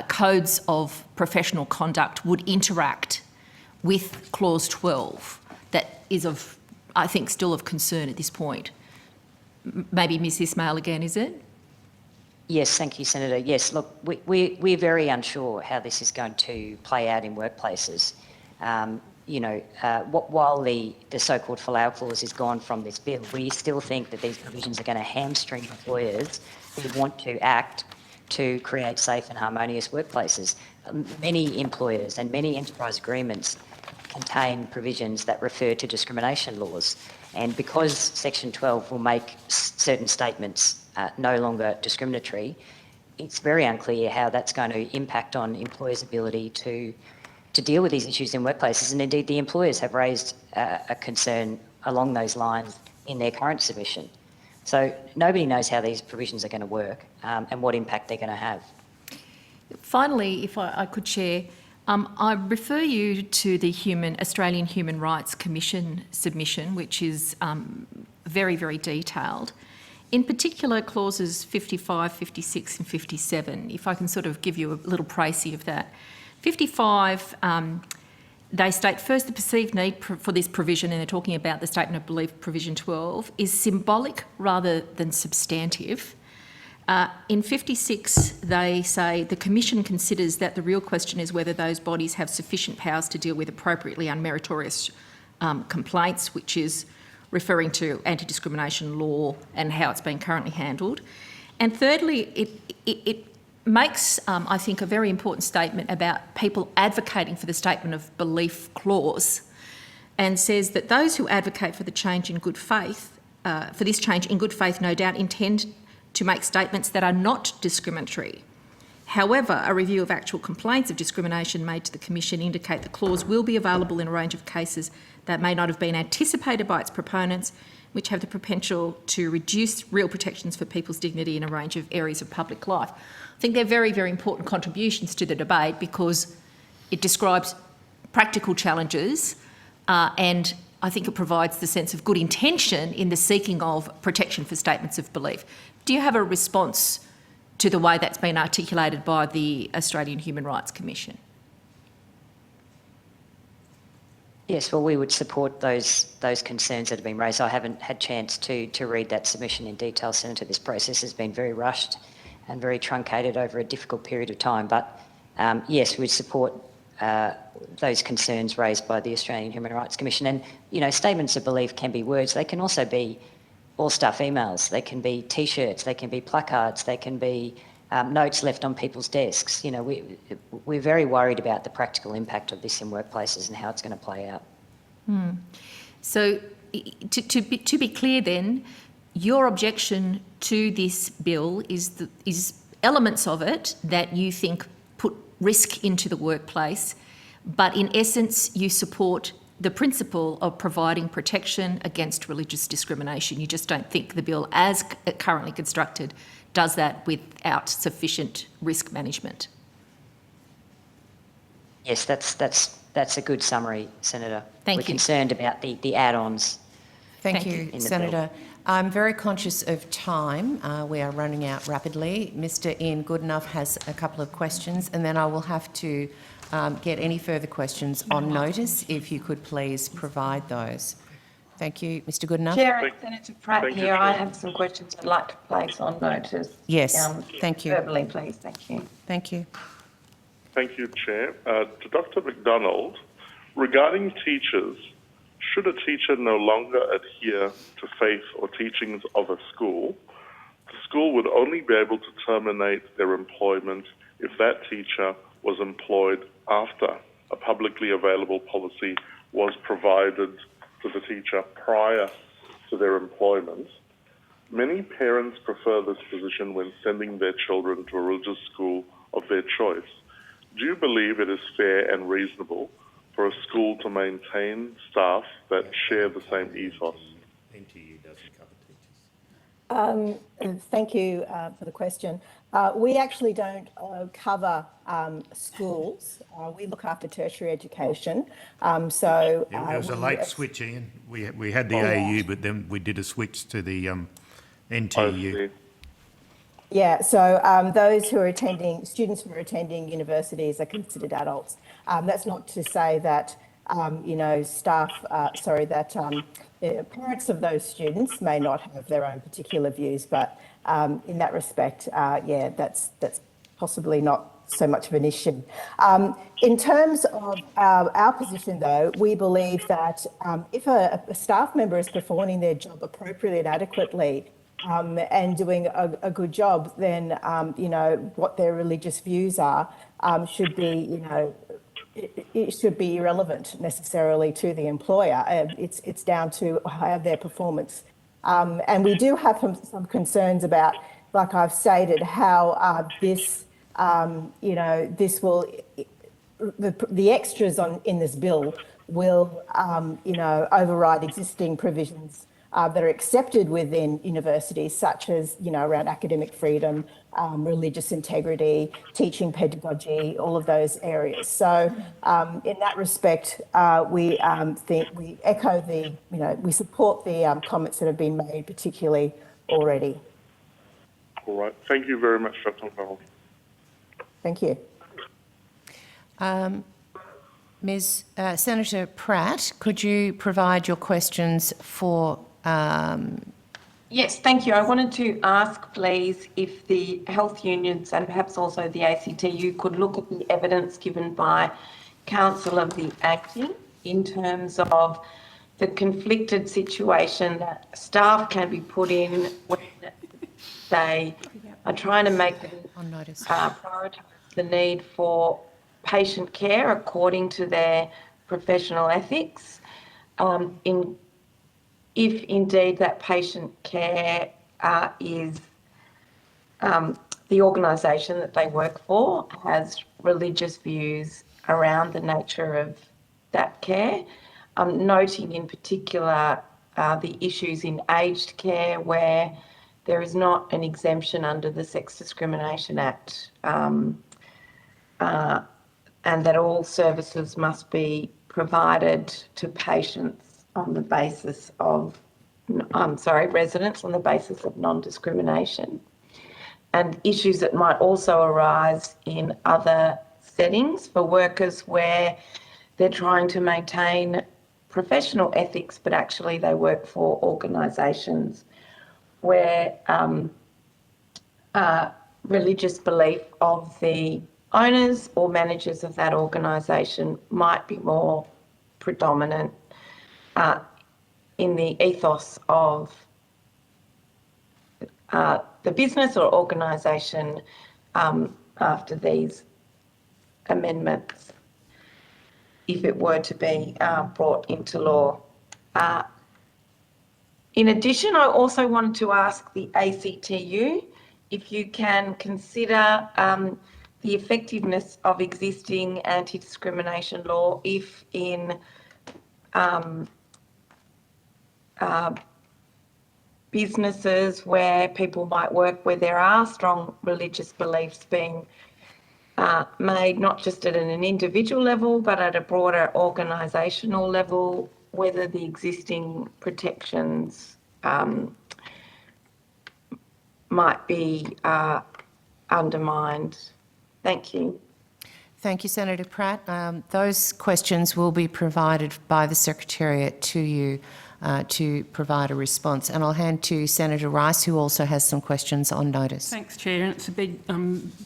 codes of professional conduct would interact with Clause 12 that is of, I think, still of concern at this point. Maybe Ms Ismail again, is it? Yes, thank you, Senator. Yes, look, we're very unsure how this is going to play out in workplaces. While the so-called Folau clause is gone from this bill, we still think that these provisions are going to hamstring employers who want to act to create safe and harmonious workplaces. Many employers and many enterprise agreements contain provisions that refer to discrimination laws. And because Section 12 will make certain statements no longer discriminatory, it's very unclear how that's going to impact on employers' ability to deal with these issues in workplaces. And indeed, the employers have raised a concern along those lines in their current submission. So nobody knows how these provisions are going to work and what impact they're going to have. Finally, if I could, Chair, I refer you to the Australian Human Rights Commission submission, which is very, very detailed. In particular, clauses 55, 56 and 57, if I can sort of give you a little précis of that. 55, they state, first, the perceived need for this provision, and they're talking about the Statement of Belief, Provision 12, is symbolic rather than substantive. In 56, they say the Commission considers that the real question is whether those bodies have sufficient powers to deal with appropriately unmeritorious complaints, which is referring to anti-discrimination law and how it's being currently handled. And thirdly, it makes, I think, a very important statement about people advocating for the Statement of Belief clause, and says that those who advocate for the change in good faith, for this change in good faith, no doubt intend to make statements that are not discriminatory. However, a review of actual complaints of discrimination made to the Commission indicate the clause will be available in a range of cases that may not have been anticipated by its proponents, which have the potential to reduce real protections for people's dignity in a range of areas of public life. I think they're very, very important contributions to the debate because it describes practical challenges and I think it provides the sense of good intention in the seeking of protection for statements of belief. Do you have a response to the way that's been articulated by the Australian Human Rights Commission? Yes, well, we would support those concerns that have been raised. I haven't had a chance to read that submission in detail, Senator. This process has been very rushed and very truncated over a difficult period of time. But yes, we'd support those concerns raised by the Australian Human Rights Commission. And, you know, statements of belief can be words. They can also be all-stuff emails. They can be T-shirts. They can be placards. They can be notes left on people's desks. You know, we're very worried about the practical impact of this in workplaces and how it's going to play out. So to be clear then, your objection to this bill is elements of it that you think put risk into the workplace, but in essence you support the principle of providing protection against religious discrimination. You just don't think the bill as currently constructed does that without sufficient risk management. Yes, that's a good summary, Senator. Thank We're you. concerned about the add-ons. Thank Thank you, in the Senator. I'm very conscious of time. We are running out rapidly. Mr Ian Goodenough has a couple of questions, and then I will have to get any further questions on notice, if you could please provide those. Thank you. Mr Goodenough? Chair, it's Senator Pratt here. I have some questions I'd like to place on notice. Yes, thank you. Verbally, please. Thank you. Thank you. Thank you, Chair. To Dr. McDonald, regarding teachers, should a teacher no longer adhere to faith or teachings of a school, the school would only be able to terminate their employment if that teacher was employed after a publicly available policy was provided to the teacher prior to their employment. Many parents prefer this position when sending their children to a religious school of their choice. Do you believe it is fair and reasonable for a school to maintain staff that share the same ethos? NTU doesn't cover teachers. Thank you for the question. We actually don't cover schools. We look after tertiary education. So There was a late switch, Ian. We had the AU, but then we did a switch to the NTU. Yeah, so those who are attending, students who are attending universities are considered adults. That's not to say that, parents of those students may not have their own particular views, but in that respect, that's possibly not so much of an issue. In terms of our position, though, we believe that if a staff member is performing their job appropriately and adequately, and doing a good job, then, what their religious views are should be, it should be irrelevant necessarily to the employer. It's down to how their performance. And we do have some concerns about, like I've stated, how this will, the extras in this bill will, override existing provisions that are accepted within universities, such as, around academic freedom, religious integrity, teaching pedagogy, all of those areas. So in that respect, we think we echo we support the comments that have been made, particularly already. All right. Thank you very much, Dr. McDonald. Thank you. Ms. Senator Pratt, could you provide your questions for... Yes, thank you. I wanted to ask, please, if the health unions and perhaps also the ACTU could look at the evidence given by Council of the Acting in terms of the conflicted situation that staff can be put in when they are trying to make them prioritise the need for patient care according to their professional ethics. If indeed that patient care is the organisation that they work for has religious views around the nature of that care, noting in particular the issues in aged care where there is not an exemption under the Sex Discrimination Act, and that all services must be provided to patients on the basis of, residents on the basis of non-discrimination, and issues that might also arise in other settings for workers where they're trying to maintain professional ethics, but actually they work for organisations where religious belief of the owners or managers of that organisation might be more predominant in the ethos of the business or organisation after these amendments, if it were to be brought into law. In addition, I also wanted to ask the ACTU if you can consider the effectiveness of existing anti-discrimination law if in businesses where people might work where there are strong religious beliefs being made, not just at an individual level, but at a broader organisational level, whether the existing protections might be undermined. Thank you. Thank you, Senator Pratt. Those questions will be provided by the Secretariat to you to provide a response. And I'll hand to Senator Rice, who also has some questions on notice. Thanks, Chair. And it's a big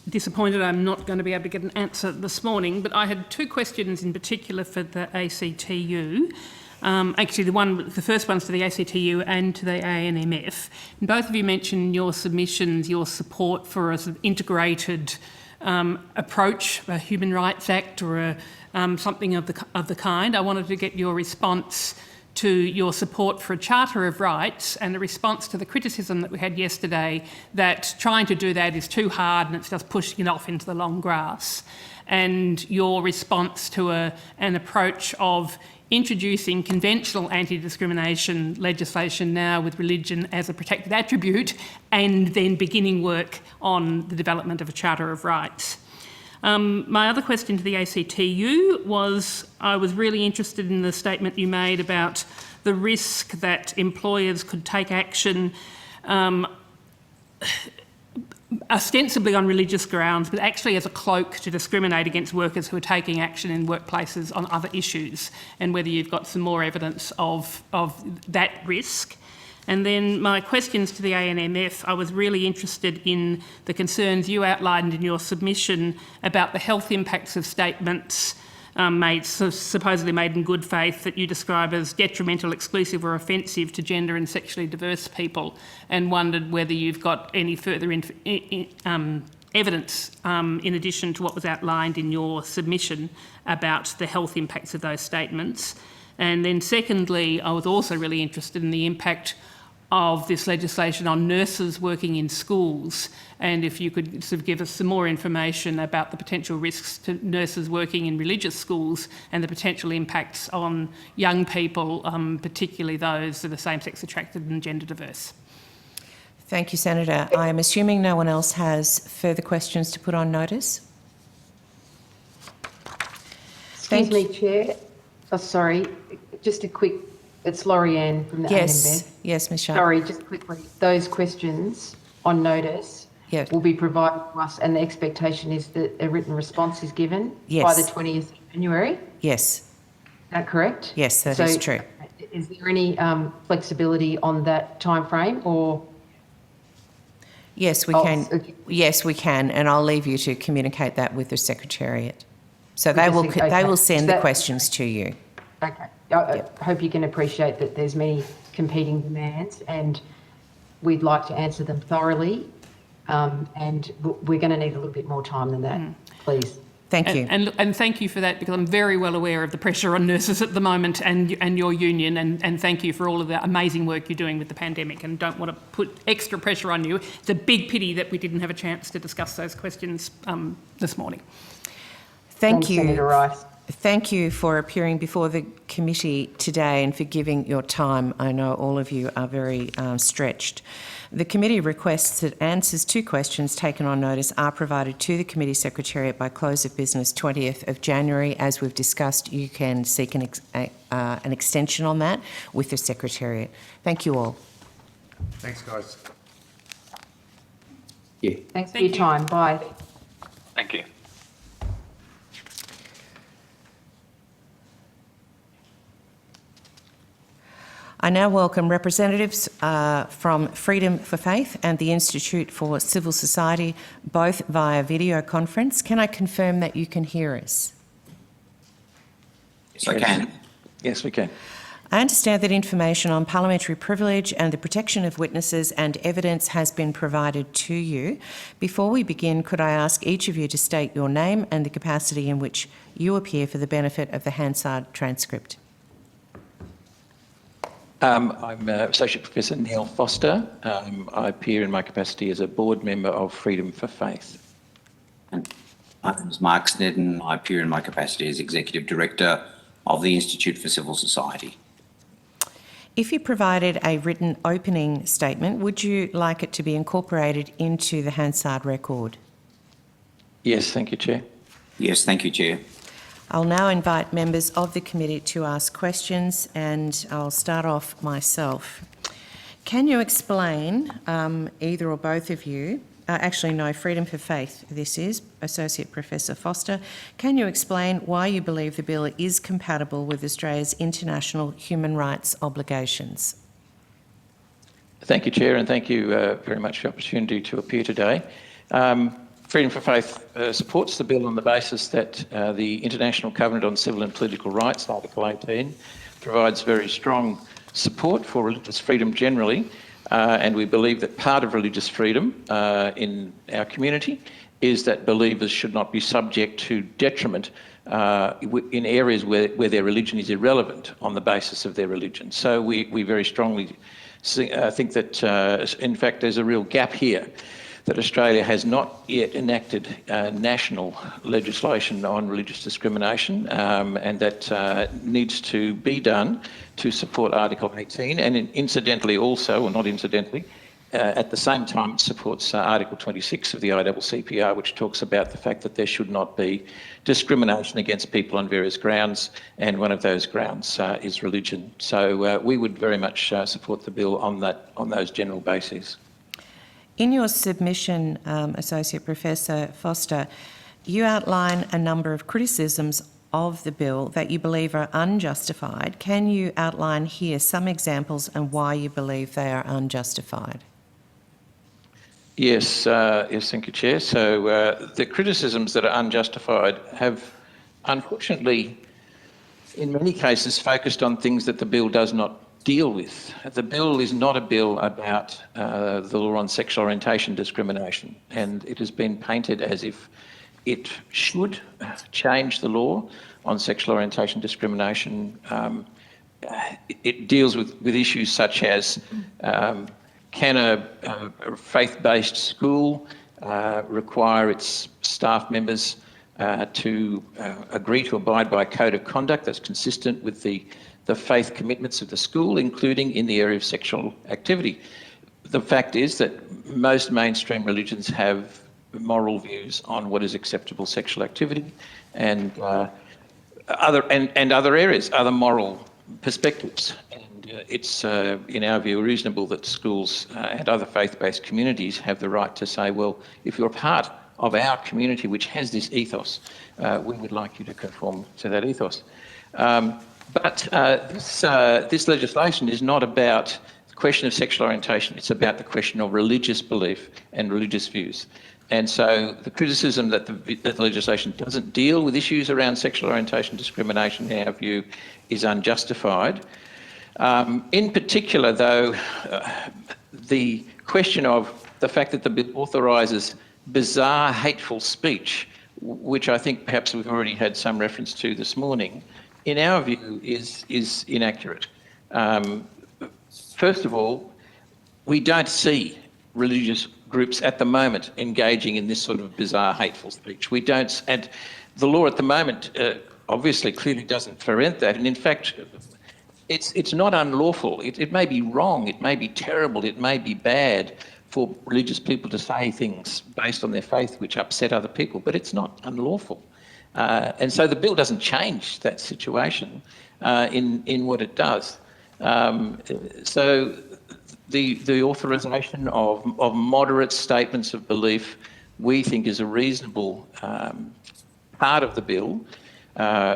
disappointed I'm not going to be able to get an answer this morning, but I had two questions in particular for the ACTU. Actually, the first one's to the ACTU and to the ANMF. And both of you mentioned in your submissions your support for a sort of integrated approach, a Human Rights Act or something of the kind. I wanted to get your response to your support for a Charter of Rights and the response to the criticism that we had yesterday that trying to do that is too hard and it's just pushing it off into the long grass. And your response to an approach of introducing conventional anti-discrimination legislation now with religion as a protected attribute and then beginning work on the development of a Charter of Rights. My other question to the ACTU was, I was really interested in the statement you made about the risk that employers could take action ostensibly on religious grounds, but actually as a cloak to discriminate against workers who are taking action in workplaces on other issues, and whether you've got some more evidence of that risk. And then my questions to the ANMF, I was really interested in the concerns you outlined in your submission about the health impacts of statements supposedly made in good faith that you describe as detrimental, exclusive or offensive to gender and sexually diverse people, and wondered whether you've got any further evidence in addition to what was outlined in your submission about the health impacts of those statements. And then secondly, I was also really interested in the impact of this legislation on nurses working in schools, and if you could sort of give us some more information about the potential risks to nurses working in religious schools and the potential impacts on young people, particularly those that are same-sex attracted and gender diverse. Thank you, Senator. I am assuming no one else has further questions to put on notice. Excuse me, Chair. Oh, sorry, just a quick. It's Laurie-Anne from the ANMF. Yes, Ms. Sharp. Sorry, just quickly. Those questions on notice will be provided to us, and the expectation is that a written response is given by the 20th of January. Yes. Is that correct? Yes, that is true. Is there any flexibility on that time frame, or? Yes, we can. Yes, we can, and I'll leave you to communicate that with the Secretariat. So they will send the questions to you. Okay. I hope you can appreciate that there's many competing demands, and we'd like to answer them thoroughly, and we're going to need a little bit more time than that, please. Thank you. And thank you for that, because I'm very well aware of the pressure on nurses at the moment and your union, and thank you for all of the amazing work you're doing with the pandemic, and don't want to put extra pressure on you. It's a big pity that we didn't have a chance to discuss those questions this morning. Thank you. Senator Rice. Thank you for appearing before the committee today and for giving your time. I know all of you are very stretched. The committee requests that answers to questions taken on notice are provided to the committee secretariat by close of business 20th of January. As we've discussed, you can seek an extension on that with the secretariat. Thank you all. Thanks, guys. Yeah. Thanks for your time. Bye. Thank you. I now welcome representatives from Freedom for Faith and the Institute for Civil Society, both via video conference. Can I confirm that you can hear us? Yes, I can. Yes, we can. I understand that information on parliamentary privilege and the protection of witnesses and evidence has been provided to you. Before we begin, could I ask each of you to state your name and the capacity in which you appear for the benefit of the Hansard transcript? I'm Associate Professor Neil Foster. I appear in my capacity as a board member of Freedom for Faith. And my name is Mark Snedden. I appear in my capacity as Executive Director of the Institute for Civil Society. If you provided a written opening statement, would you like it to be incorporated into the Hansard record? Yes, thank you, Chair. Yes, thank you, Chair. I'll now invite members of the committee to ask questions, and I'll start off myself. Can you explain, either or both of you, actually no, Freedom for Faith, this is, Associate Professor Foster, can you explain why you believe the bill is compatible with Australia's international human rights obligations? Thank you, Chair, and thank you very much for the opportunity to appear today. Freedom for Faith supports the bill on the basis that the International Covenant on Civil and Political Rights, Article 18, provides very strong support for religious freedom generally, and we believe that part of religious freedom in our community is that believers should not be subject to detriment in areas where their religion is irrelevant on the basis of their religion. So we very strongly think that, in fact, there's a real gap here, that Australia has not yet enacted national legislation on religious discrimination, and that needs to be done to support Article 18, and incidentally also, or not incidentally, at the same time it supports Article 26 of the ICCPR, which talks about the fact that there should not be discrimination against people on various grounds, and one of those grounds is religion. So we would very much support the bill on those general bases. In your submission, Associate Professor Foster, you outline a number of criticisms of the bill that you believe are unjustified. Can you outline here some examples and why you believe they are unjustified? Yes, thank you, Chair. So the criticisms that are unjustified have, unfortunately, in many cases focused on things that the bill does not deal with. The bill is not a bill about the law on sexual orientation discrimination, and it has been painted as if it should change the law on sexual orientation discrimination. It deals with issues such as can a faith-based school require its staff members to agree to abide by a code of conduct that's consistent with the faith commitments of the school, including in the area of sexual activity. The fact is that most mainstream religions have moral views on what is acceptable sexual activity and other areas, other moral perspectives. And it's, in our view, reasonable that schools and other faith-based communities have the right to say, well, if you're a part of our community which has this ethos, we would like you to conform to that ethos. But this legislation is not about the question of sexual orientation, it's about the question of religious belief and religious views. And so the criticism that the legislation doesn't deal with issues around sexual orientation discrimination, in our view, is unjustified. In particular, though, the question of the fact that the bill authorises bizarre, hateful speech, which I think perhaps we've already had some reference to this morning, in our view, is inaccurate. First of all, we don't see religious groups at the moment engaging in this sort of bizarre, hateful speech. We don't, and the law at the moment obviously clearly doesn't prevent that. And in fact, it's not unlawful. It may be wrong, it may be terrible, it may be bad for religious people to say things based on their faith which upset other people, but it's not unlawful. And so the bill doesn't change that situation in what it does. So the authorisation of moderate statements of belief, we think, is a reasonable part of the bill,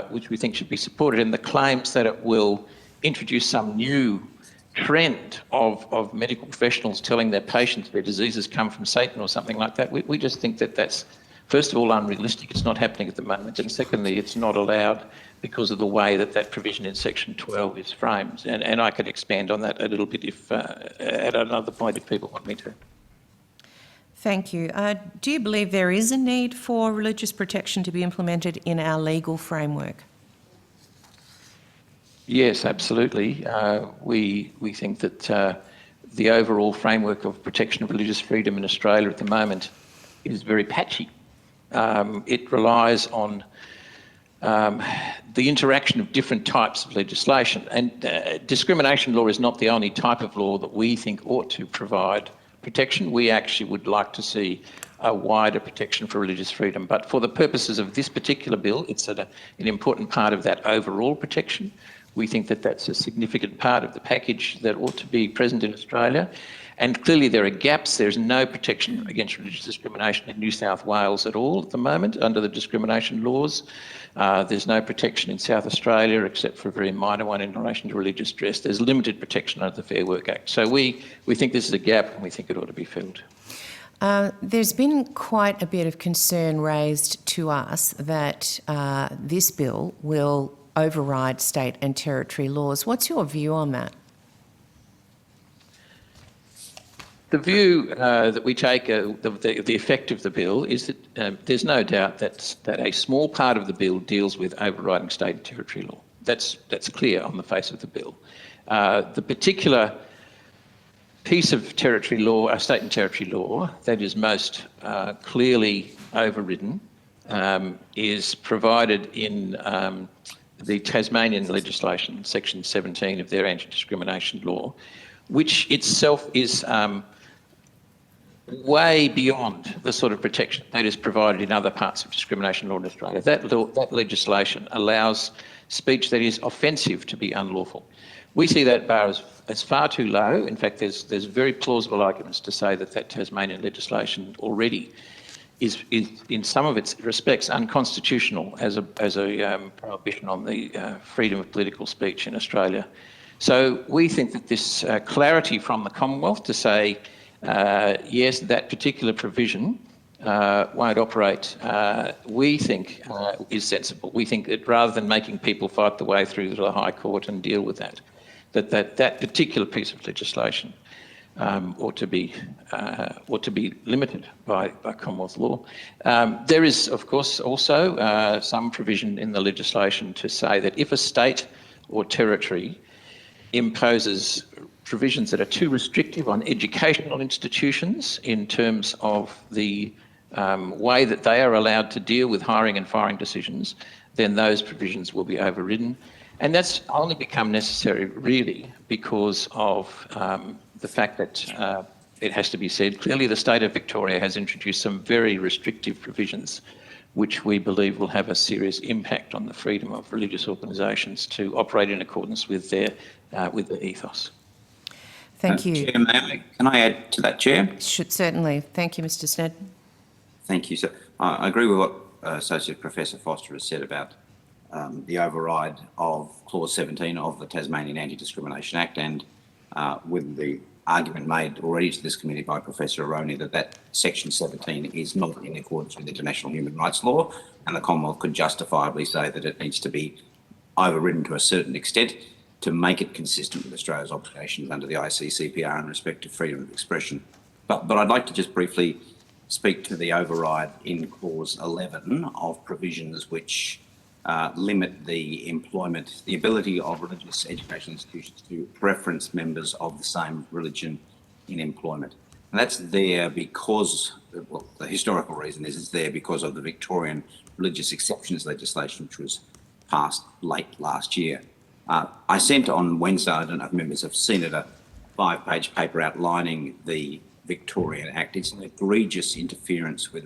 which we think should be supported. And the claims that it will introduce some new trend of medical professionals telling their patients their diseases come from Satan or something like that, we just think that that's first of all, unrealistic. It's not happening at the moment. And secondly, it's not allowed because of the way that that provision in Section 12 is framed. And I could expand on that a little bit if at another point if people want me to. Thank you. Do you believe there is a need for religious protection to be implemented in our legal framework? Yes, absolutely. We think that the overall framework of protection of religious freedom in Australia at the moment is very patchy. It relies on the interaction of different types of legislation, and discrimination law is not the only type of law that we think ought to provide protection. We actually would like to see a wider protection for religious freedom, but for the purposes of this particular bill, it's an important part of that overall protection. We think that that's a significant part of the package that ought to be present in Australia. And clearly there are gaps. There's no protection against religious discrimination in New South Wales at all at the moment under the discrimination laws. There's no protection in South Australia except for a very minor one in relation to religious dress. There's limited protection under the Fair Work Act. So we think this is a gap and we think it ought to be filled. There's been quite a bit of concern raised to us that this bill will override state and territory laws. What's your view on that? The view that we take, the effect of the bill, is that there's no doubt that a small part of the bill deals with overriding state and territory law. That's clear on the face of the bill. The particular piece of territory law, state and territory law, that is most clearly overridden is provided in the Tasmanian legislation, Section 17 of their anti-discrimination law, which itself is way beyond the sort of protection that is provided in other parts of discrimination law in Australia. That legislation allows speech that is offensive to be unlawful. We see that bar as far too low. In fact, there's very plausible arguments to say that Tasmanian legislation already is in some of its respects unconstitutional as a prohibition on the freedom of political speech in Australia. So we think that this clarity from the Commonwealth to say, yes, that particular provision won't operate, we think is sensible. We think that rather than making people fight the way through to the High Court and deal with that particular piece of legislation ought to be limited by Commonwealth law. There is, of course, also some provision in the legislation to say that if a state or territory imposes provisions that are too restrictive on educational institutions in terms of the way that they are allowed to deal with hiring and firing decisions, then those provisions will be overridden. And that's only become necessary really because of the fact that it has to be said, clearly the state of Victoria has introduced some very restrictive provisions which we believe will have a serious impact on the freedom of religious organisations to operate in accordance with their ethos. Thank you. Chair, can I add to that, Chair? Certainly. Thank you, Mr. Sned. Thank you, sir. I agree with what Associate Professor Foster has said about the override of Clause 17 of the Tasmanian Anti-Discrimination Act, and with the argument made already to this committee by Professor Aroney that Section 17 is not in accordance with international human rights law, and the Commonwealth could justifiably say that it needs to be overridden to a certain extent to make it consistent with Australia's obligations under the ICCPR in respect to freedom of expression. But I'd like to just briefly speak to the override in Clause 11 of provisions which limit the ability of religious education institutions to preference members of the same religion in employment. And that's there because, well, the historical reason is it's there because of the Victorian religious exceptions legislation, which was passed late last year. I sent on Wednesday, I don't know if members have seen it, a 5-page paper outlining the Victorian Act. It's an egregious interference with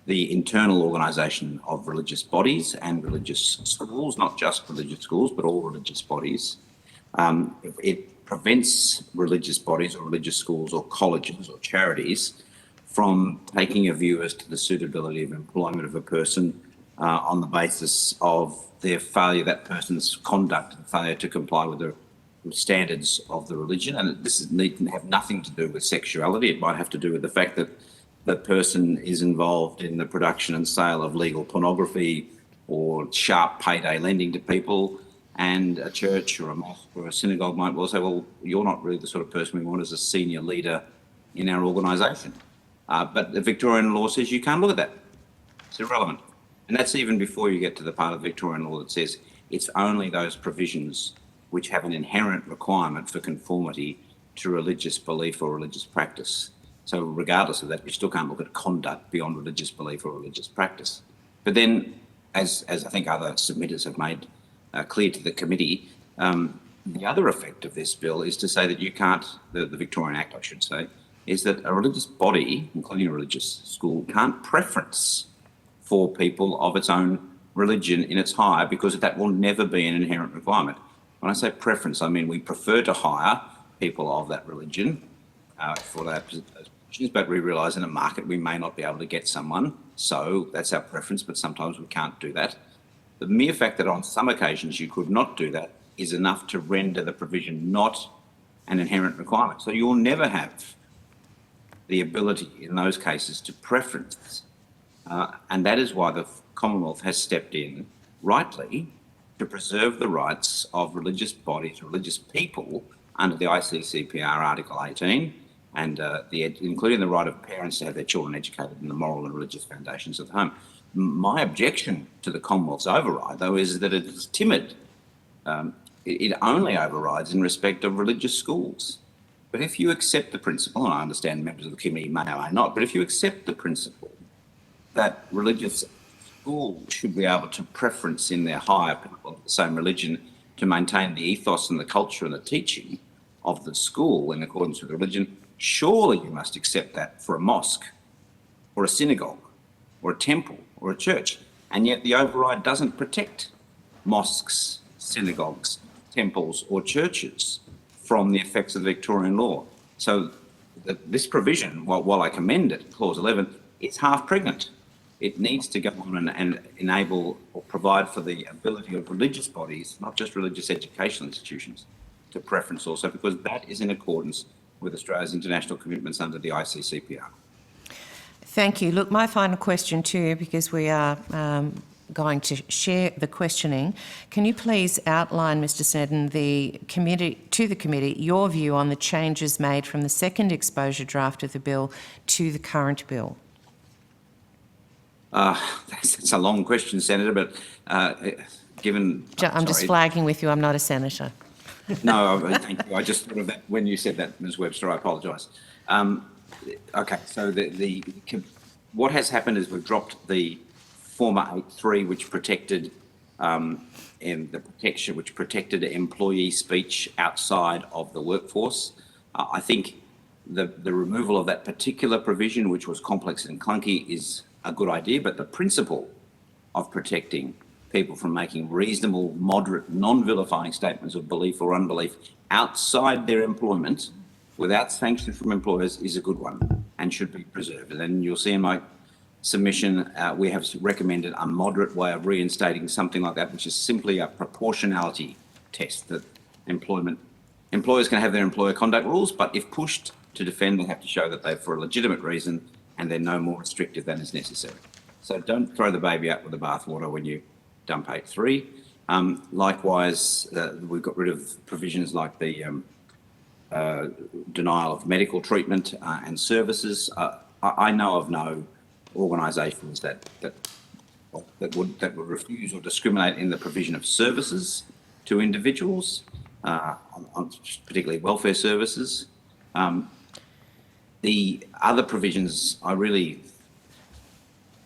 the internal organisation of religious bodies and religious schools, not just religious schools, but all religious bodies. It prevents religious bodies or religious schools or colleges or charities from taking a view as to the suitability of employment of a person on the basis of their failure, that person's conduct and failure to comply with the standards of the religion. And this need to have nothing to do with sexuality. It might have to do with the fact that the person is involved in the production and sale of legal pornography or sharp payday lending to people, and a church or a mosque or a synagogue might well say, well, you're not really the sort of person we want as a senior leader in our organisation. But the Victorian law says you can't look at that. It's irrelevant. And that's even before you get to the part of Victorian law that says it's only those provisions which have an inherent requirement for conformity to religious belief or religious practice. So regardless of that, we still can't look at conduct beyond religious belief or religious practice. But then, as I think other submitters have made clear to the committee, the other effect of this bill is to say that you can't, the Victorian Act, I should say, is that a religious body, including a religious school, can't preference for people of its own religion in its hire, because that will never be an inherent requirement. When I say preference, I mean we prefer to hire people of that religion for those positions, but we realise in a market we may not be able to get someone, so that's our preference, but sometimes we can't do that. The mere fact that on some occasions you could not do that is enough to render the provision not an inherent requirement. So you'll never have the ability in those cases to preference. And that is why the Commonwealth has stepped in, rightly, to preserve the rights of religious bodies, religious people, under the ICCPR Article 18, and including the right of parents to have their children educated in the moral and religious foundations of the home. My objection to the Commonwealth's override, though, is that it is timid. It only overrides in respect of religious schools. But if you accept the principle, and I understand members of the committee may or may not, but if you accept the principle that religious schools should be able to preference in their hire people of the same religion to maintain the ethos and the culture and the teaching of the school in accordance with religion, surely you must accept that for a mosque or a synagogue or a temple or a church. And yet the override doesn't protect mosques, synagogues, temples or churches from the effects of the Victorian law. So this provision, while I commend it, Clause 11, it's half pregnant. It needs to go on and enable or provide for the ability of religious bodies, not just religious educational institutions, to preference also, because that is in accordance with Australia's international commitments under the ICCPR. Thank you. Look, my final question too, because we are going to share the questioning. Can you please outline, Mr. Snedden, to the committee your view on the changes made from the second exposure draft of the bill to the current bill? That's a long question, Senator, but given... I'm just flagging with you, I'm not a senator. No, thank you. I just thought of that when you said that, Ms Webster. I apologise. Okay, so what has happened is we've dropped the former 8.3, which protected which protected employee speech outside of the workforce. I think the removal of that particular provision, which was complex and clunky, is a good idea, but the principle of protecting people from making reasonable, moderate, non-vilifying statements of belief or unbelief outside their employment without sanction from employers is a good one and should be preserved. And then you'll see in my submission, we have recommended a moderate way of reinstating something like that, which is simply a proportionality test that employers can have their employer conduct rules, but if pushed to defend, they have to show that they're for a legitimate reason and they're no more restrictive than is necessary. So don't throw the baby out with the bathwater when you dump 8.3. Likewise, we've got rid of provisions like the denial of medical treatment and services. I know of no organisations that would refuse or discriminate in the provision of services to individuals, on particularly welfare services. The other provisions, I really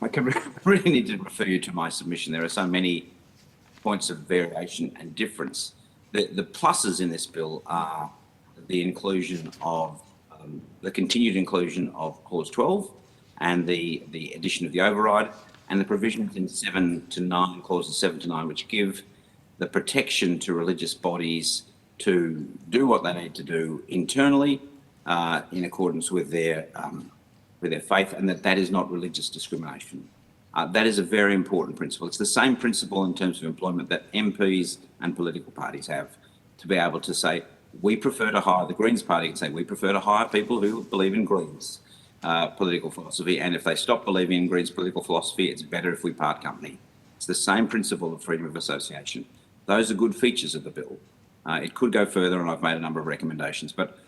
need to refer you to my submission. There are so many points of variation and difference. The pluses in this bill are the inclusion of the continued inclusion of Clause 12 and the addition of the override, and the provisions in 7 to 9, Clauses 7 to 9, which give the protection to religious bodies to do what they need to do internally in accordance with their faith, and that is not religious discrimination. That is a very important principle. It's the same principle in terms of employment that MPs and political parties have, to be able to say, we prefer to hire, the Greens Party can say, we prefer to hire people who believe in Greens. political philosophy, and if they stop believing in Green's political philosophy, it's better if we part company. It's the same principle of freedom of association. Those are good features of the bill. It could go further, and I've made a number of recommendations, but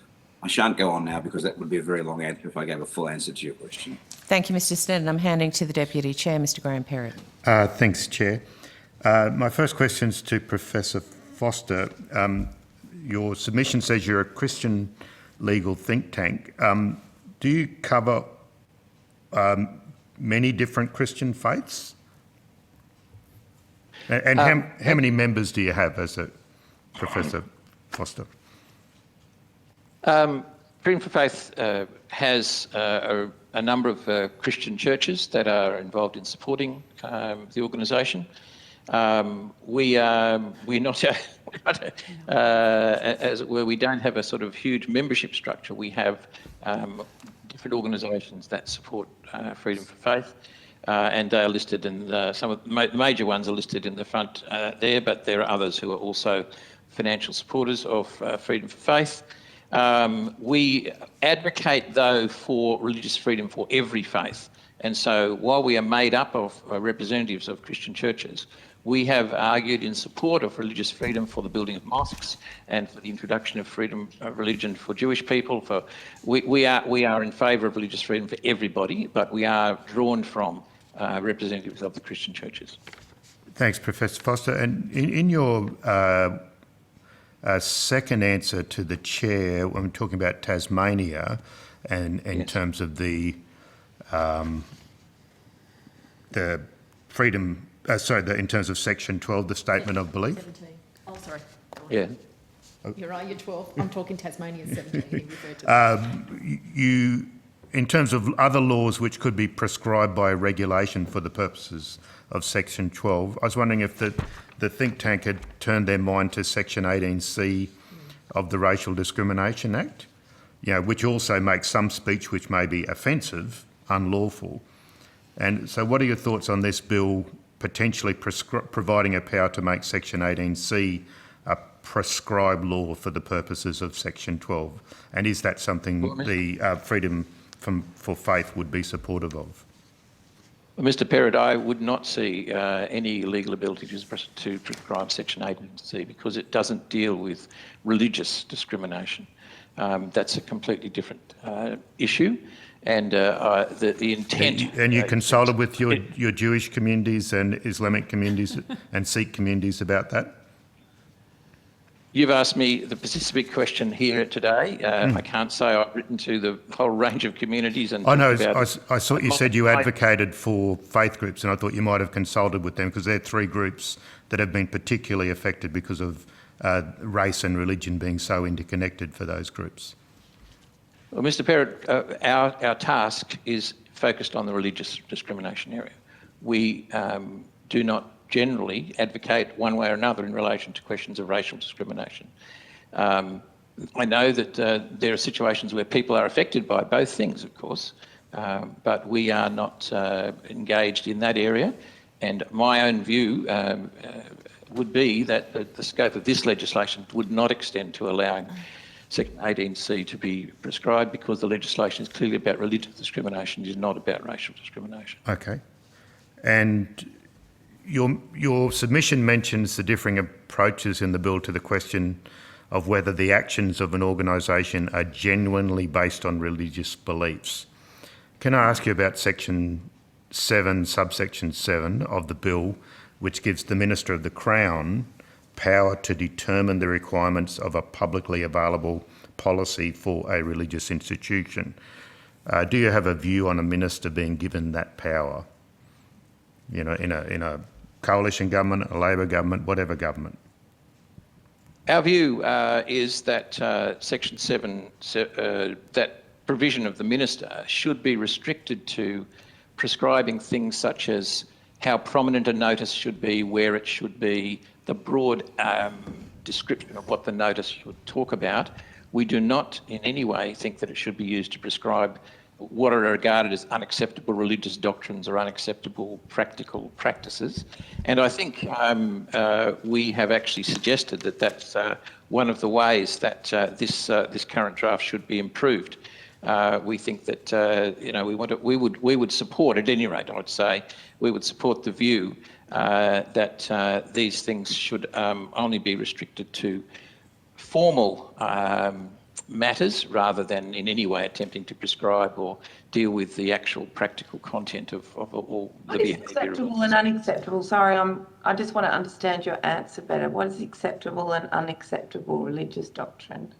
I shan't go on now because that would be a very long answer if I gave a full answer to your question. Thank you, Mr Snedden. I'm handing to the Deputy Chair, Mr Graham Perrott. Thanks, Chair. My first question is to Professor Foster. Your submission says you're a Christian legal think tank. Do you cover many different Christian faiths? And how many members do you have as a Professor Foster? Freedom for Faith has a number of Christian churches that are involved in supporting the organisation. We're not, as it were, we don't have a sort of huge membership structure. We have different organisations that support Freedom for Faith, and they are listed in some of the major ones are listed in the front there, but there are others who are also financial supporters of Freedom for Faith. We advocate, though, for religious freedom for every faith. And so while we are made up of representatives of Christian churches, we have argued in support of religious freedom for the building of mosques and for the introduction of freedom of religion for Jewish people. We are in favour of religious freedom for everybody, but we are drawn from representatives of the Christian churches. Thanks, Professor Foster. And in your second answer to the Chair, when we're talking about Tasmania and in terms of the freedom, in terms of Section 12, the Statement of Belief. 17. Oh, sorry. Yeah. You're right, you're 12. I'm talking Tasmania 17. You, in terms of other laws which could be prescribed by regulation for the purposes of Section 12, I was wondering if the think tank had turned their mind to Section 18C of the Racial Discrimination Act, which also makes some speech which may be offensive unlawful. And so what are your thoughts on this bill potentially providing a power to make Section 18C a prescribed law for the purposes of Section 12? And is that something the Freedom for Faith would be supportive of? Well, Mr Perrott, I would not see any legal ability to prescribe Section 18C because it doesn't deal with religious discrimination. That's a completely different issue. And the intent... And you consulted with your Jewish communities and Islamic communities and Sikh communities about that? You've asked me the specific question here today. I can't say I've written to the whole range of communities and... I know, I saw you said you advocated for faith groups, and I thought you might have consulted with them because they're three groups that have been particularly affected because of race and religion being so interconnected for those groups. Well, Mr Perrott, our task is focused on the religious discrimination area. We do not generally advocate one way or another in relation to questions of racial discrimination. I know that there are situations where people are affected by both things, of course, but we are not engaged in that area. And my own view would be that the scope of this legislation would not extend to allowing Section 18C to be prescribed because the legislation is clearly about religious discrimination, it is not about racial discrimination. Okay. And your submission mentions the differing approaches in the bill to the question of whether the actions of an organisation are genuinely based on religious beliefs. Can I ask you about Section 7, subsection 7 of the bill, which gives the Minister of the Crown power to determine the requirements of a publicly available policy for a religious institution. Do you have a view on a minister being given that power? In a coalition government, a Labor government, whatever government? Our view is that Section 7, that provision of the minister should be restricted to prescribing things such as how prominent a notice should be, where it should be, the broad description of what the notice should talk about. We do not in any way think that it should be used to prescribe what are regarded as unacceptable religious doctrines or unacceptable practical practices. And I think we have actually suggested that that's one of the ways that this current draft should be improved. we think that we would support, at any rate, I would say, we would support the view that these things should only be restricted to formal matters rather than in any way attempting to prescribe or deal with the actual practical content of all the What is behaviour. acceptable and unacceptable? Sorry, I just want to understand your answer better. What is acceptable and unacceptable religious doctrine?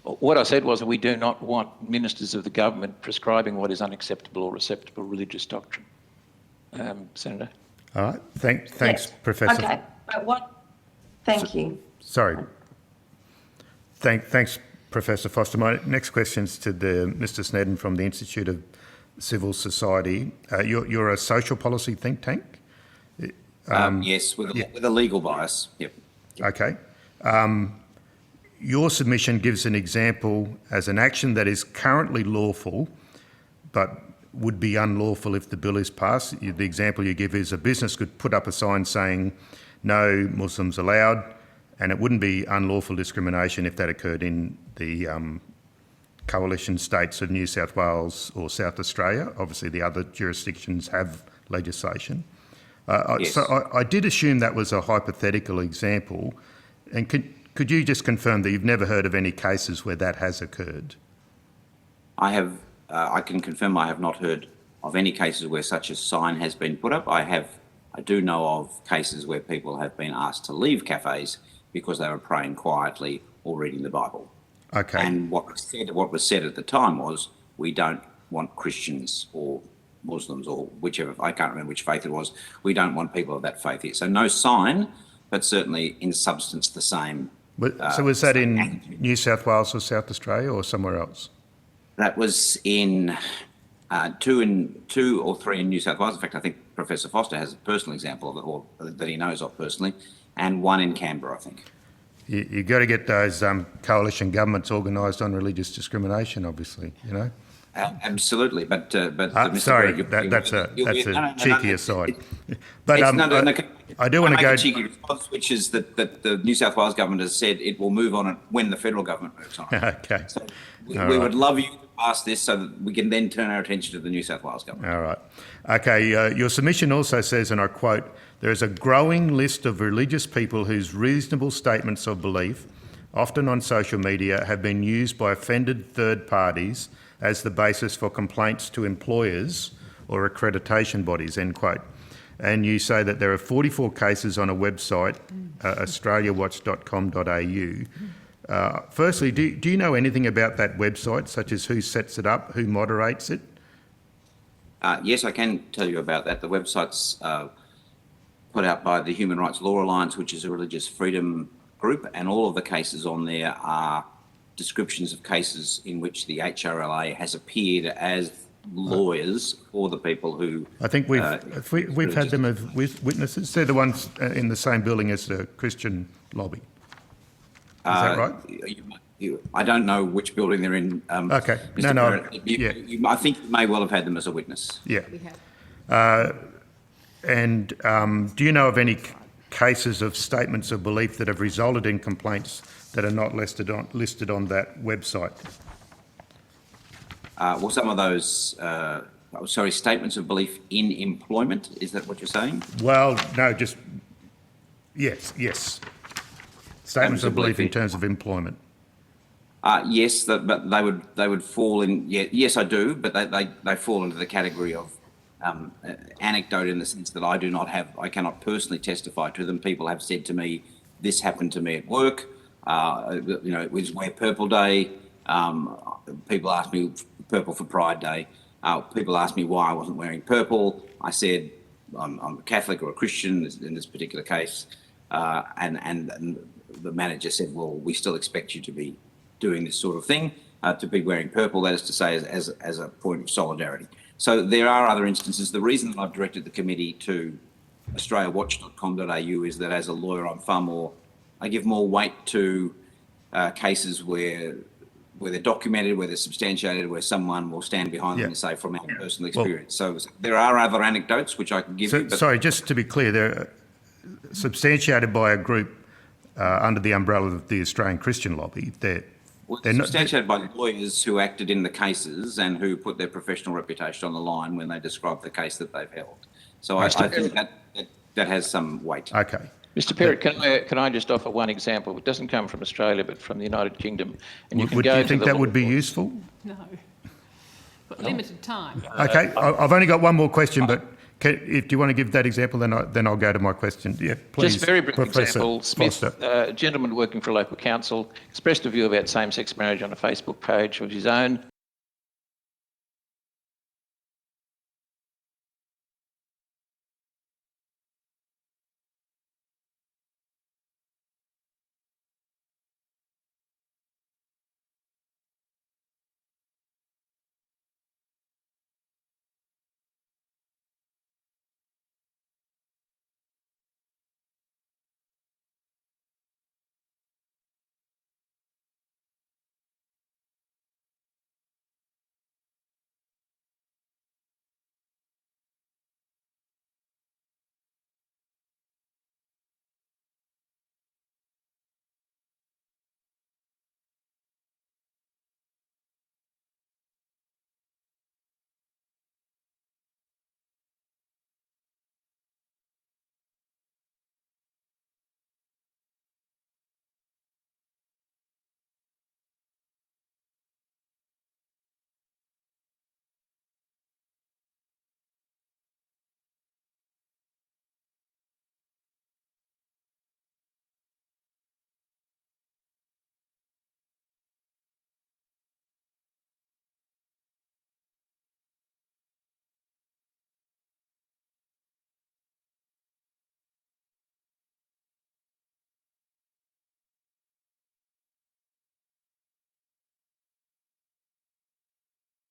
What I said was that we do not want ministers of the government prescribing what is unacceptable or acceptable religious doctrine. Senator. All right. Thanks, Yes. Professor. Okay, but what? Thank you. Sorry. Thanks, Professor Foster. My next question's to Mr. Snedden from the Institute of Civil Society. You're a social policy think tank? Yes, with a legal bias. Yep. Okay. Your submission gives an example as an action that is currently lawful, but would be unlawful if the bill is passed. The example you give is a business could put up a sign saying, no Muslims allowed, and it wouldn't be unlawful discrimination if that occurred in the coalition states of New South Wales or South Australia. Obviously, the other jurisdictions have legislation. Yes. So I did assume that was a hypothetical example. And could you just confirm that you've never heard of any cases where that has occurred? I have. I can confirm I have not heard of any cases where such a sign has been put up. I do know of cases where people have been asked to leave cafes because they were praying quietly or reading the Bible. Okay. And what was said at the time was, we don't want Christians or Muslims or whichever, I can't remember which faith it was, we don't want people of that faith here. So no sign, but certainly in substance the same. So was that in New South Wales or South Australia or somewhere else? That was in two or three in New South Wales. In fact, I think Professor Foster has a personal example of it, or that he knows of personally, and one in Canberra, I think. You've got to get those coalition governments organised on religious discrimination, obviously, you know. Absolutely, but Mr. sorry, Barrett, that's a cheeky aside. But I do want to go. A cheeky response, which is that the New South Wales government has said it will move on it when the federal government moves on it. Okay. So we would love you to pass this so that we can then turn our attention to the New South Wales government. All right. Okay. Your submission also says, and I quote, there is a growing list of religious people whose reasonable statements of belief, often on social media, have been used by offended third parties as the basis for complaints to employers or accreditation bodies, end quote. And you say that there are 44 cases on a website, australiawatch.com.au. Firstly, do you know anything about that website, such as who sets it up, who moderates it? Yes, I can tell you about that. The website's put out by the Human Rights Law Alliance, which is a religious freedom group, and all of the cases on there are descriptions of cases in which the HRLA has appeared as lawyers for the people who... I think we've had them as witnesses. They're the ones in the same building as the Christian lobby. Is that right? I don't know which building they're in. Okay. Mr. No. I think you may well have had them as a witness. Yeah. We have. And do you know of any cases of statements of belief that have resulted in complaints that are not listed on that website? Well, some of those, statements of belief in employment, is that what you're saying? Well, no, just, yes. Statements of belief in terms of employment. Yes, but they would fall in, yes, I do, but they fall into the category of anecdote in the sense that I cannot personally testify to them. People have said to me, this happened to me at work. It was Wear Purple Day. People asked me purple for Pride Day. People asked me why I wasn't wearing purple. I said I'm a Catholic or a Christian in this particular case, and the manager said, well, we still expect you to be doing this sort of thing, to be wearing purple. That is to say, as a point of solidarity. So there are other instances. The reason that I've directed the committee to australiawatch.com.au is that as a lawyer, I give more weight to cases where they're documented, where they're substantiated, where someone will stand behind them and say from our personal experience. So there are other anecdotes which I can give you. But sorry, just to be clear, they're substantiated by a group under the umbrella of the Australian Christian Lobby. They're not, substantiated by lawyers who acted in the cases and who put their professional reputation on the line when they described the case that they've held. So I think that has some weight. okay. Mr. Perrott, can I just offer one example? It doesn't come from Australia, but from the United Kingdom. And you can Do go you to think the that law would be report. useful? No. But limited time. Okay, I've only got one more question, but if you want to give that example, then I'll go to my question. Yeah, please. Just very brief Professor example. Smith, Foster. a gentleman working for a local council, expressed a view about same-sex marriage on a Facebook page of his own.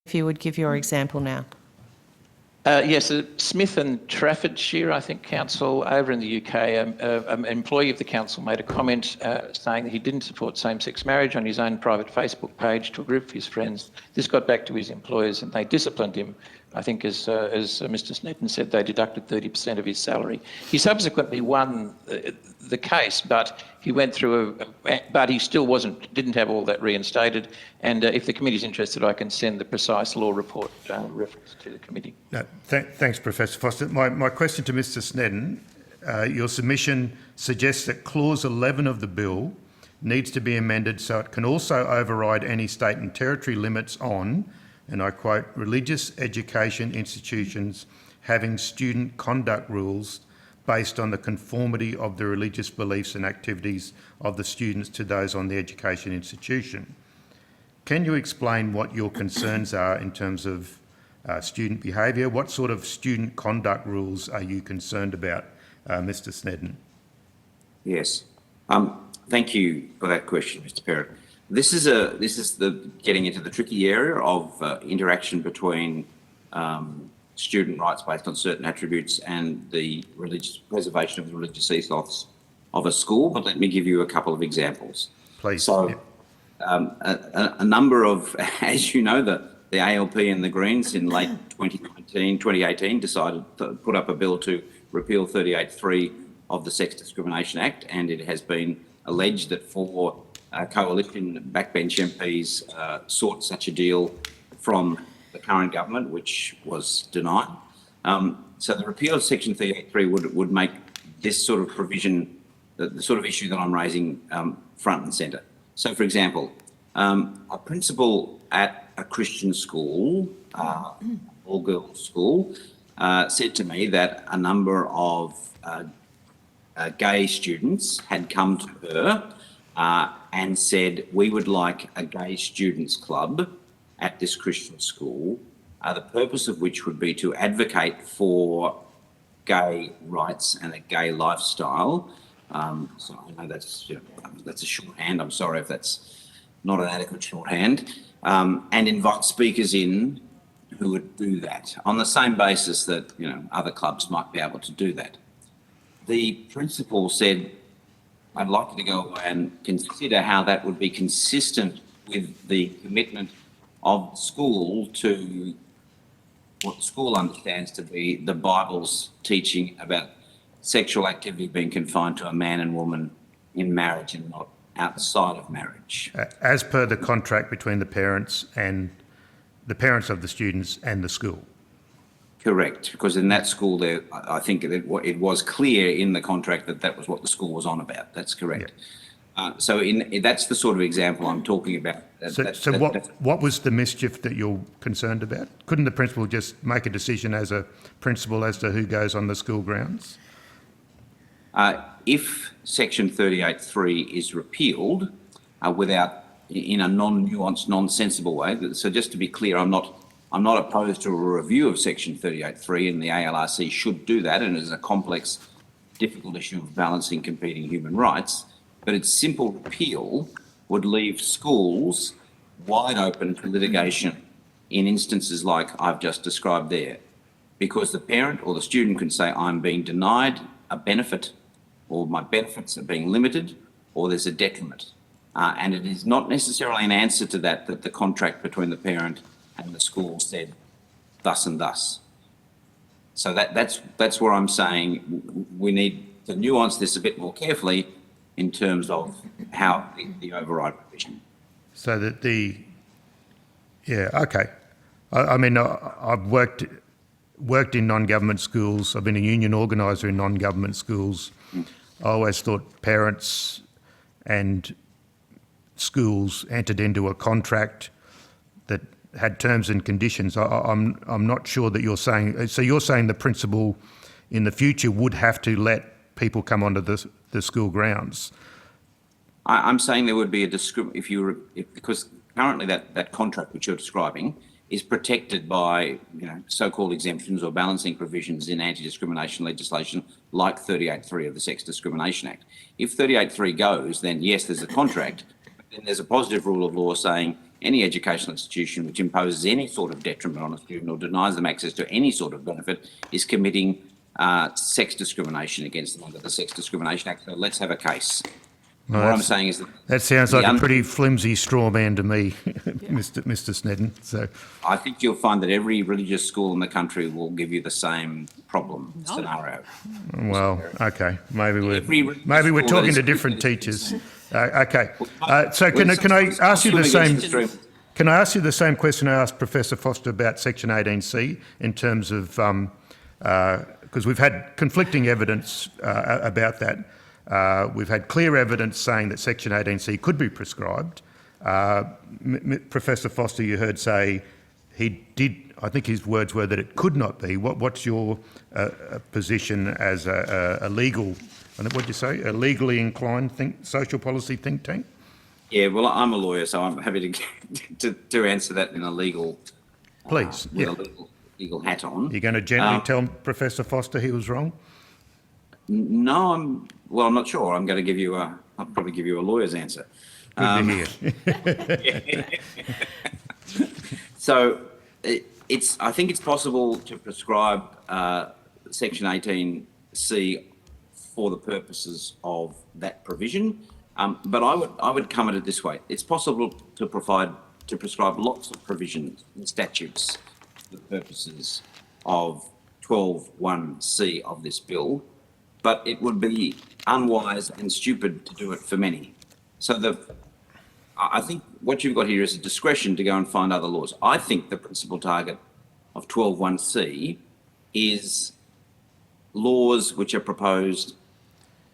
If you would give your example now. Yes, Smith and Traffordshire, I think, council over in the UK, an employee of the council made a comment saying that he didn't support same-sex marriage on his own private Facebook page to a group of his friends. This got back to his employers and they disciplined him. I think, as Mr. Snedden said, they deducted 30% of his salary. He subsequently won the case, but he went through but he still didn't have all that reinstated. And if the committee's interested, I can send the precise law report reference to the committee. No, thanks, Professor Foster. My question to Mr. Snedden, your submission suggests that Clause 11 of the bill needs to be amended so it can also override any state and territory limits on, and I quote, religious education institutions having student conduct rules based on the conformity of the religious beliefs and activities of the students to those on the education institution. Can you explain what your concerns are in terms of student behaviour? What sort of student conduct rules are you concerned about, Mr. Snedden? Yes. Thank you for that question, Mr. Perrott. This is the getting into the tricky area of interaction between student rights based on certain attributes and the preservation of the religious ethos of a school. But let me give you a couple of examples. Please. So, a number of, as you know, the ALP and the Greens in late 2018 decided to put up a bill to repeal 38(3) of the Sex Discrimination Act, and it has been alleged that four coalition backbench MPs sought such a deal from the current government, which was denied. So the repeal of Section 38(3) would make this sort of provision, the sort of issue that I'm raising, front and centre. So, for example, a principal at a Christian school, all-girls school, said to me that a number of gay students had come to her and said, we would like a gay students club at this Christian school, the purpose of which would be to advocate for gay rights and a gay lifestyle. So I know that's a shorthand. I'm sorry if that's not an adequate shorthand. And invite speakers in who would do that on the same basis that other clubs might be able to do that. The principal said, I'd like you to go away and consider how that would be consistent with the commitment of the school to what the school understands to be the Bible's teaching about sexual activity being confined to a man and woman in marriage and not outside of marriage. As per the contract between the parents of the students and the school. Correct, because in that school there, I think it was clear in the contract that that was what the school was on about. That's correct. So that's the sort of example I'm talking about. What was the mischief that you're concerned about? Couldn't the principal just make a decision as a principal as to who goes on the school grounds? If Section 38.3 is repealed in a non-nuanced, non-sensible way, so just to be clear, I'm not opposed to a review of Section 38.3, and the ALRC should do that, and it is a complex, difficult issue of balancing competing human rights. But its simple repeal would leave schools wide open to litigation in instances like I've just described there, because the parent or the student can say, I'm being denied a benefit, or my benefits are being limited, or there's a detriment. And it is not necessarily an answer to that the contract between the parent and the school said thus and thus. So that's where I'm saying we need to nuance this a bit more carefully in terms of how the override provision. So that okay. I mean, I've worked in non-government schools. I've been a union organiser in non-government schools. I always thought parents and schools entered into a contract that had terms and conditions. I'm not sure that you're saying. So you're saying the principal in the future would have to let people come onto the school grounds. I'm saying there would be a because currently that contract which you're describing is protected by so-called exemptions or balancing provisions in anti-discrimination legislation like 38.3 of the Sex Discrimination Act. If 38.3 goes, then yes, there's a contract, but then there's a positive rule of law saying any educational institution which imposes any sort of detriment on a student or denies them access to any sort of benefit is committing sex discrimination against them under the Sex Discrimination Act. So let's have a case. Well, what I'm saying is that sounds like a pretty flimsy straw man to me, Mr. Snedden. So I think you'll find that every religious school in the country will give you the same problem scenario. Well, okay, maybe we're talking to different teachers. Okay, so can I ask you the same? Can I ask you the same question I asked Professor Foster about Section 18C in terms of because we've had conflicting evidence about that. We've had clear evidence saying that Section 18C could be prescribed. Professor Foster, you heard say he did, I think his words were that it could not be. What's your position as a legal, what'd you say, a legally inclined social policy think tank? Yeah, well, I'm a lawyer, so I'm happy to answer that in a legal... Please, with a legal hat on. You're going to gently tell Professor Foster he was wrong? No, I'm not sure. I'll probably give you a lawyer's answer. Good to hear. So I think it's possible to prescribe Section 18C for the purposes of that provision. But I would come at it this way. It's possible to prescribe lots of provisions in statutes for the purposes of 12(1)(c) of this bill, but it would be unwise and stupid to do it for many. So I think what you've got here is a discretion to go and find other laws. I think the principal target of 12(1)(c) is laws which are proposed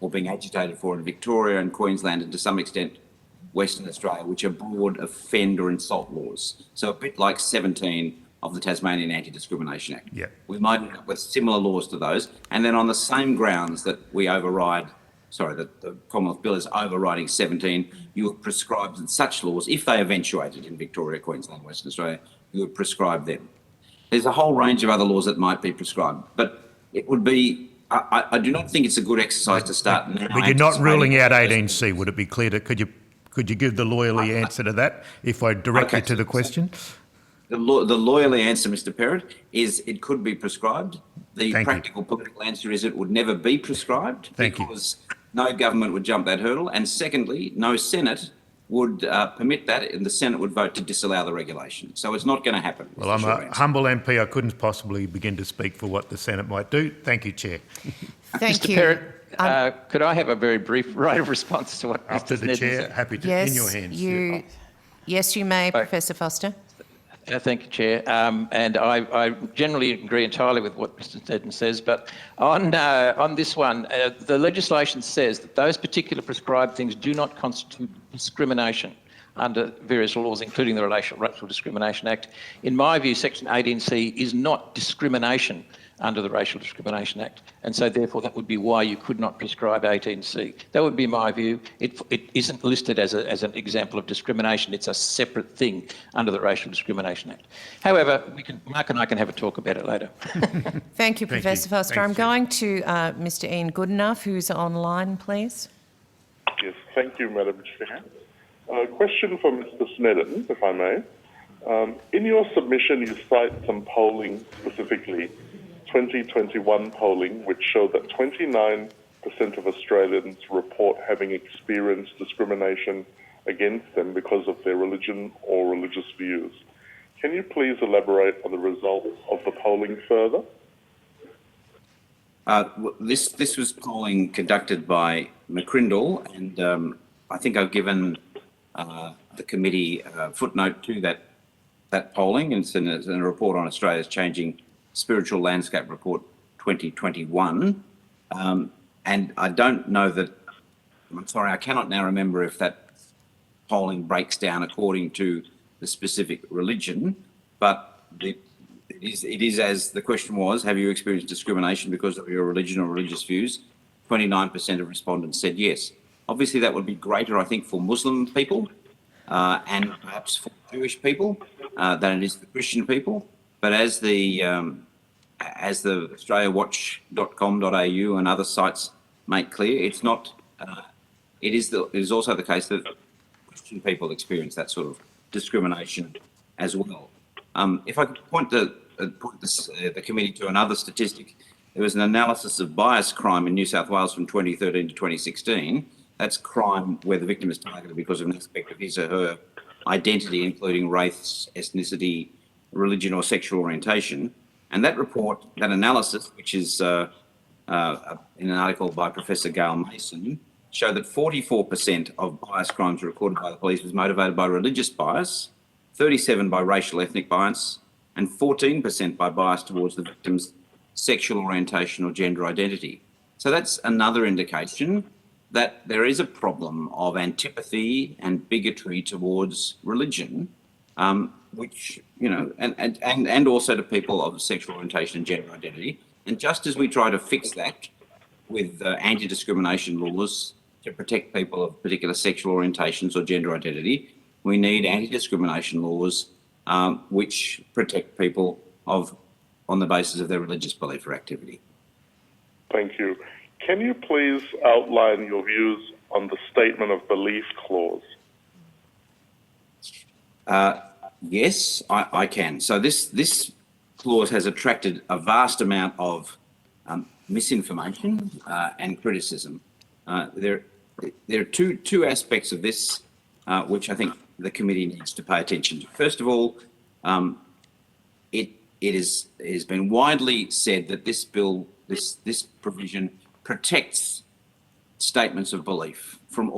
or being agitated for in Victoria and Queensland and to some extent Western Australia, which are broad offend or insult laws. So a bit like 17 of the Tasmanian Anti-Discrimination Act. Yeah. We might end up with similar laws to those, and then on the same grounds that the Commonwealth Bill is overriding 17, you would prescribe such laws, if they eventuated in Victoria, Queensland, Western Australia, you would prescribe them. There's a whole range of other laws that might be prescribed, but it would be, I do not think it's a good exercise to start now. But you're not ruling out 18C. Would it be clear could you give the lawyerly answer to that if I direct you to the question? The lawyerly answer, Mr. Perrott, is it could be prescribed. The practical political answer is it would never be prescribed because no government would jump that hurdle. And secondly, no Senate would permit that, and the Senate would vote to disallow the regulation. So it's not going to happen. Well, I'm a humble MP. I couldn't possibly begin to speak for what the Senate might do. Thank you, Chair. Thank Mr. you. Perrott, Could I have a very brief right of response to what After Mr. the Snedden chair, said? happy to, Yes, in your hands. yes, you may, Professor Foster. Thank you, Chair. And I generally agree entirely with what Mr. Snedden says, but on this one, the legislation says that those particular prescribed things do not constitute discrimination under various laws, including the Racial Discrimination Act. In my view, Section 18C is not discrimination under the Racial Discrimination Act, and so therefore that would be why you could not prescribe 18C. That would be my view. It isn't listed as an example of discrimination. It's a separate thing under the Racial Discrimination Act. However, Mark and I can have a talk about it later. Thank you, Professor Foster. Thanks, I'm going to Mr. Ian Goodenough, who's online, please. Yes, thank you, Madam Chair. A question for Mr. Snedden, if I may. In your submission, you cite some polling, specifically 2021 polling, which showed that 29% of Australians report having experienced discrimination against them because of their religion or religious views. Can you please elaborate on the results of the polling further? This was polling conducted by McCrindle, and I think I've given the committee a footnote to that polling, and it's in a report on Australia's Changing Spiritual Landscape Report 2021. And I don't know that, I'm sorry, I cannot now remember if that polling breaks down according to the specific religion, but it is as the question was, have you experienced discrimination because of your religion or religious views? 29% of respondents said yes. Obviously, that would be greater, I think, for Muslim people and perhaps for Jewish people than it is for Christian people. But as the AustraliaWatch.com.au and other sites make clear, it's not. It is also the case that Christian people experience that sort of discrimination as well. If I could point the committee to another statistic, there was an analysis of bias crime in New South Wales from 2013 to 2016. That's crime where the victim is targeted because of an aspect of his or her identity, including race, ethnicity, religion or sexual orientation. And that report, that analysis, which is in an article by Professor Gail Mason, showed that 44% of bias crimes recorded by the police was motivated by religious bias, 37% by racial ethnic bias, and 14% by bias towards the victim's sexual orientation or gender identity. So that's another indication that there is a problem of antipathy and bigotry towards religion, which, you know, and also to people of sexual orientation and gender identity. And just as we try to fix that with anti-discrimination laws to protect people of particular sexual orientations or gender identity, we need anti-discrimination laws which protect people on the basis of their religious belief or activity. Thank you. Can you please outline your views on the Statement of Belief clause? Yes, I can. So this clause has attracted a vast amount of misinformation and criticism. There are two aspects of this which I think the committee needs to pay attention to. First of all, it has been widely said that this bill, this provision, protects statements of belief from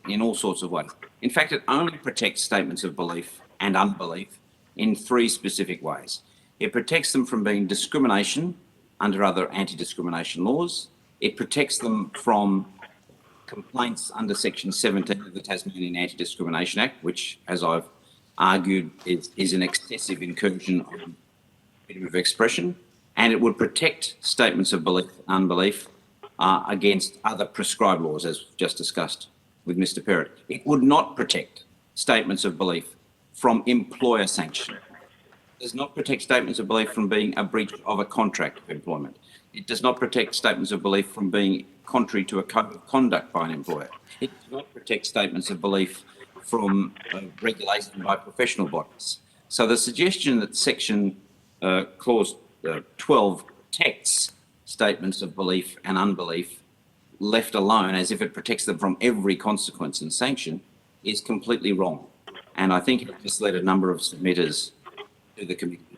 in all sorts of ways. In fact, it only protects statements of belief and unbelief in three specific ways. It protects them from being discrimination under other anti-discrimination laws. It protects them from complaints under Section 17 of the Tasmanian Anti-Discrimination Act, which, as I've argued, is an excessive incursion on freedom of expression. And it would protect statements of belief and unbelief against other prescribed laws, as just discussed with Mr. Perrott. It would not protect statements of belief from employer sanction. It does not protect statements of belief from being a breach of a contract of employment. It does not protect statements of belief from being contrary to a code of conduct by an employer. It does not protect statements of belief from regulation by professional bodies. So the suggestion that Section Clause 12 protects statements of belief and unbelief left alone as if it protects them from every consequence and sanction is completely wrong. And I think it misled a number of submitters to the committee.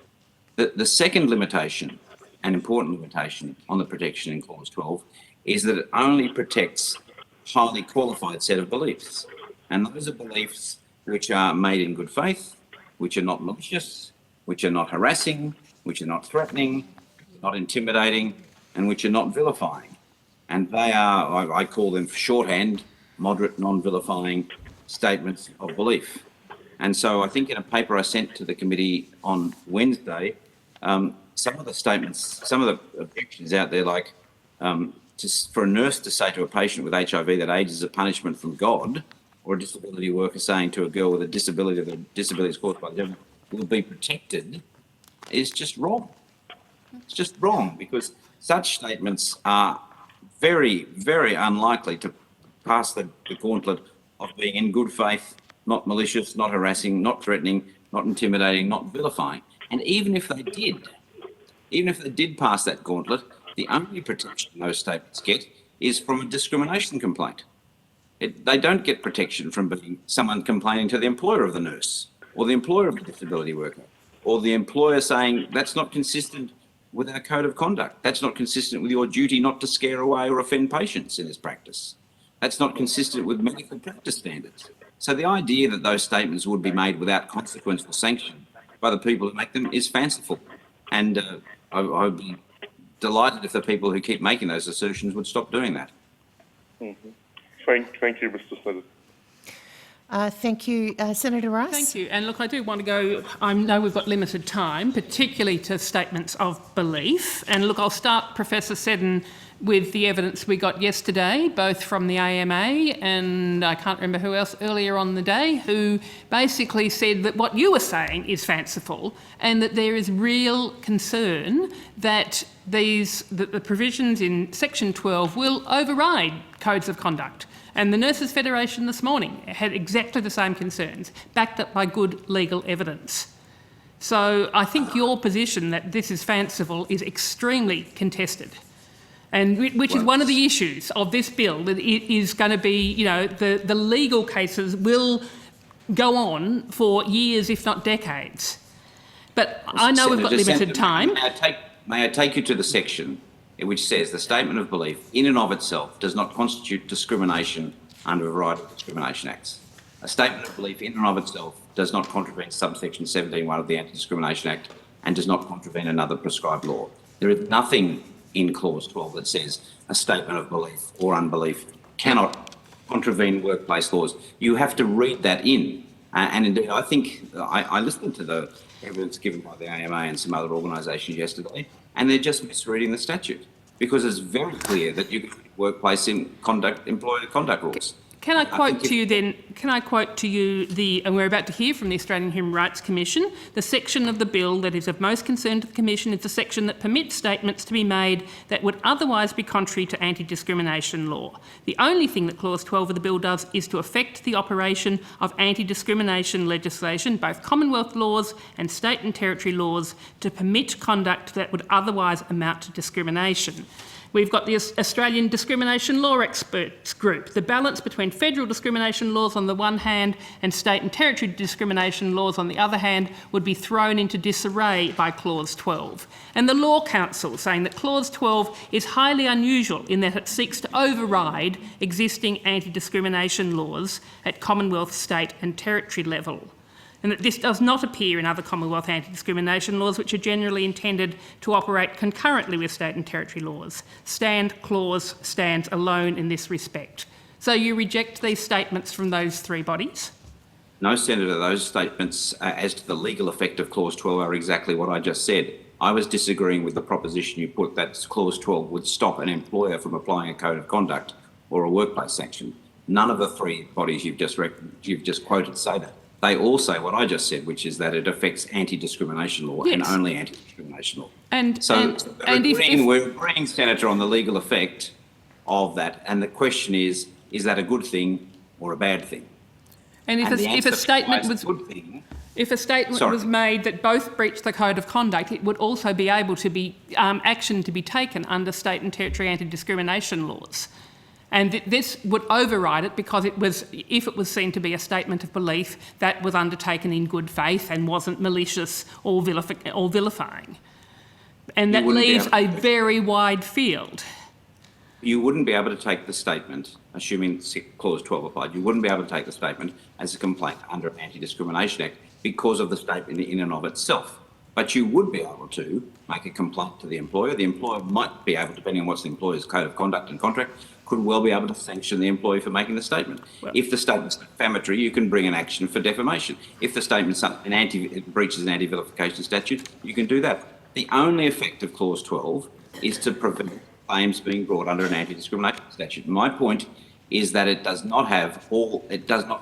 The second limitation, an important limitation on the protection in Clause 12, is that it only protects a highly qualified set of beliefs. And those are beliefs which are made in good faith, which are not malicious, which are not harassing, which are not threatening, not intimidating, and which are not vilifying. And they are, I call them for shorthand, moderate non-vilifying statements of belief. And so I think in a paper I sent to the committee on Wednesday, some of the statements, some of the objections out there, like for a nurse to say to a patient with HIV that AIDS is a punishment from God, or a disability worker saying to a girl with a disability that the disability is caused by the government will be protected, is just wrong. It's just wrong, because such statements are very, very unlikely to pass the gauntlet of being in good faith, not malicious, not harassing, not threatening, not intimidating, not vilifying. And even if they did pass that gauntlet, the only protection those statements get is from a discrimination complaint. They don't get protection from being someone complaining to the employer of the nurse, or the employer of the disability worker, or the employer saying that's not consistent with our code of conduct. That's not consistent with your duty not to scare away or offend patients in this practice. That's not consistent with medical practice standards. So the idea that those statements would be made without consequence or sanction by the people who make them is fanciful. And I would be delighted if the people who keep making those assertions would stop doing that. Mm-hmm. Thank you, Mr. Senator. Thank you, Senator Rice. Thank you. And look, I do want to go, I know we've got limited time, particularly to statements of belief. And look, I'll start, Professor Seddon, with the evidence we got yesterday, both from the AMA and I can't remember who else earlier on the day, who basically said that what you were saying is fanciful and that there is real concern that the provisions in Section 12 will override codes of conduct. And the Nurses Federation this morning had exactly the same concerns, backed up by good legal evidence. So I think your position that this is fanciful is extremely contested. And which is one of the issues of this bill, that it is going to be, you know, the legal cases will go on for years, if not decades. But I know we've got limited time. May I take you to the section which says the statement of belief in and of itself does not constitute discrimination under a variety of discrimination acts. A statement of belief in and of itself does not contravene subsection 17(1) of the Anti-Discrimination Act and does not contravene another prescribed law. There is nothing in clause 12 that says a statement of belief or unbelief cannot contravene workplace laws. You have to read that in. And indeed, I think I listened to the evidence given by the AMA and some other organisations yesterday, and they're just misreading the statute, because it's very clear that you can workplace in employer conduct rules. Can I quote to you then, and we're about to hear from the Australian Human Rights Commission, the section of the bill that is of most concern to the Commission is the section that permits statements to be made that would otherwise be contrary to anti-discrimination law. The only thing that clause 12 of the bill does is to affect the operation of anti-discrimination legislation, both Commonwealth laws and state and territory laws, to permit conduct that would otherwise amount to discrimination. We've got the Australian Discrimination Law Experts Group. The balance between federal discrimination laws on the one hand and state and territory discrimination laws on the other hand would be thrown into disarray by Clause 12. And the Law Council saying that Clause 12 is highly unusual in that it seeks to override existing anti-discrimination laws at Commonwealth, state and territory level, and that this does not appear in other Commonwealth anti-discrimination laws, which are generally intended to operate concurrently with state and territory laws. Stand clause stands alone in this respect. So you reject these statements from those three bodies? No, Senator, those statements as to the legal effect of Clause 12 are exactly what I just said. I was disagreeing with the proposition you put that Clause 12 would stop an employer from applying a code of conduct or a workplace sanction. None of the three bodies you've just quoted say that. They all say what I just said, which is that it affects anti-discrimination law and only anti-discrimination law. We're agreeing, Senator, on the legal effect of that. And the question is that a good thing or a bad thing? And if a statement was made that both breach the code of conduct, it would also be able to be action to be taken under state and territory anti-discrimination laws. And this would override it because if it was seen to be a statement of belief that was undertaken in good faith and wasn't malicious or vilifying. And that leaves a very wide field. you wouldn't be able to take the statement, assuming Clause 12 applied, you wouldn't be able to take the statement as a complaint under an Anti-Discrimination Act because of the statement in and of itself. But you would be able to make a complaint to the employer. The employer might be able, depending on what's the employer's code of conduct and contract, could well be able to sanction the employee for making the statement. Well, if the statement's defamatory, you can bring an action for defamation. If the statement it breaches an anti-vilification statute, you can do that. The only effect of Clause 12 is to prevent claims being brought under an anti-discrimination statute. My point is that it does not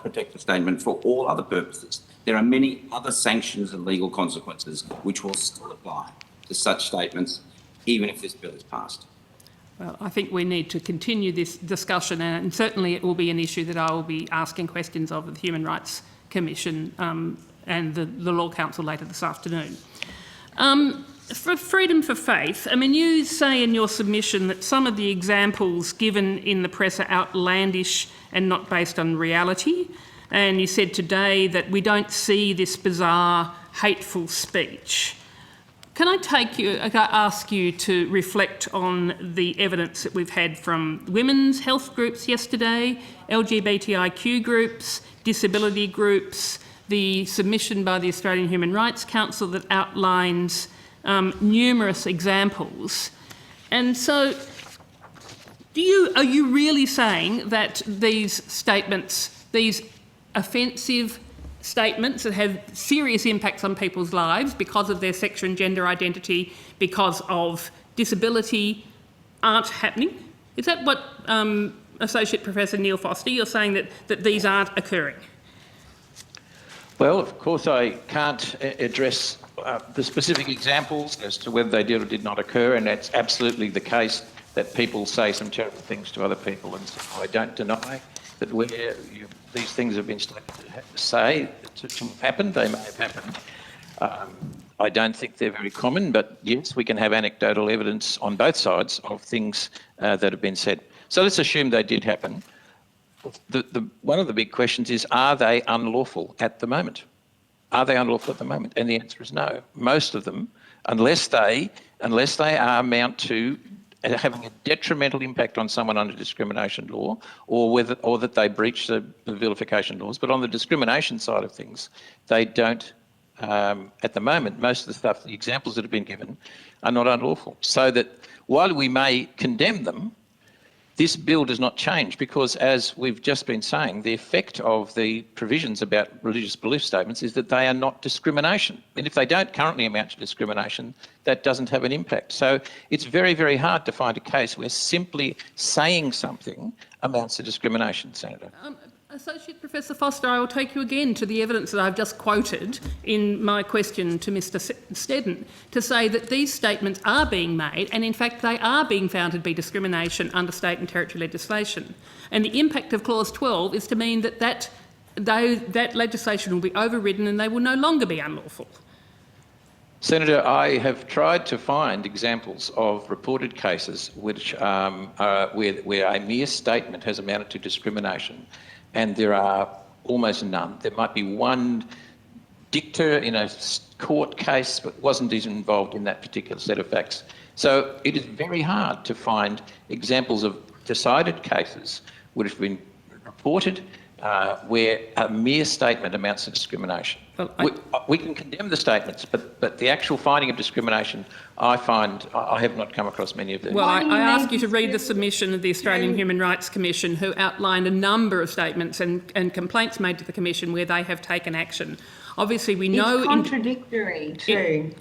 protect the statement for all other purposes. There are many other sanctions and legal consequences which will still apply to such statements, even if this bill is passed. Well, I think we need to continue this discussion, and certainly it will be an issue that I will be asking questions of the Human Rights Commission and the Law Council later this afternoon. For freedom for faith, I mean, you say in your submission that some of the examples given in the press are outlandish and not based on reality, and you said today that we don't see this bizarre, hateful speech. Can I ask you to reflect on the evidence that we've had from women's health groups yesterday, LGBTIQ groups, disability groups, the submission by the Australian Human Rights Council that outlines numerous examples. And so are you really saying that these statements, these offensive statements that have serious impacts on people's lives because of their sexual and gender identity, because of disability, aren't happening? Is that what Associate Professor Neil Foster, you're saying that these aren't occurring? Well, of course, I can't address the specific examples as to whether they did or did not occur, and that's absolutely the case that people say some terrible things to other people, and so I don't deny that where these things have been say to have happened, they may have happened. I don't think they're very common, but yes, we can have anecdotal evidence on both sides of things that have been said. So let's assume they did happen. One of the big questions is, are they unlawful at the moment? Are they unlawful at the moment? And the answer is no. Most of them, unless they amount to having a detrimental impact on someone under discrimination law, or that they breach the vilification laws. But on the discrimination side of things, they don't. At the moment, most of the stuff, the examples that have been given, are not unlawful. So that while we may condemn them, this bill does not change, because, as we've just been saying, the effect of the provisions about religious belief statements is that they are not discrimination. And if they don't currently amount to discrimination, that doesn't have an impact. So it's very, very hard to find a case where simply saying something amounts to discrimination, Senator. Associate Professor Foster, I will take you again to the evidence that I've just quoted in my question to Mr Snedden to say that these statements are being made, and in fact they are being found to be discrimination under state and territory legislation. And the impact of Clause 12 is to mean that legislation will be overridden and they will no longer be unlawful. Senator, I have tried to find examples of reported cases which where a mere statement has amounted to discrimination, and there are almost none. There might be one dicta in a court case, but wasn't even involved in that particular set of facts. So it is very hard to find examples of decided cases which have been reported where a mere statement amounts to discrimination. Well, we can condemn the statements, but the actual finding of discrimination, I find I have not come across many of them. Well, I ask you to read the submission of the Australian Human Rights Commission, who outlined a number of statements and complaints made to the Commission where they have taken action. Obviously, we know it's contradictory too.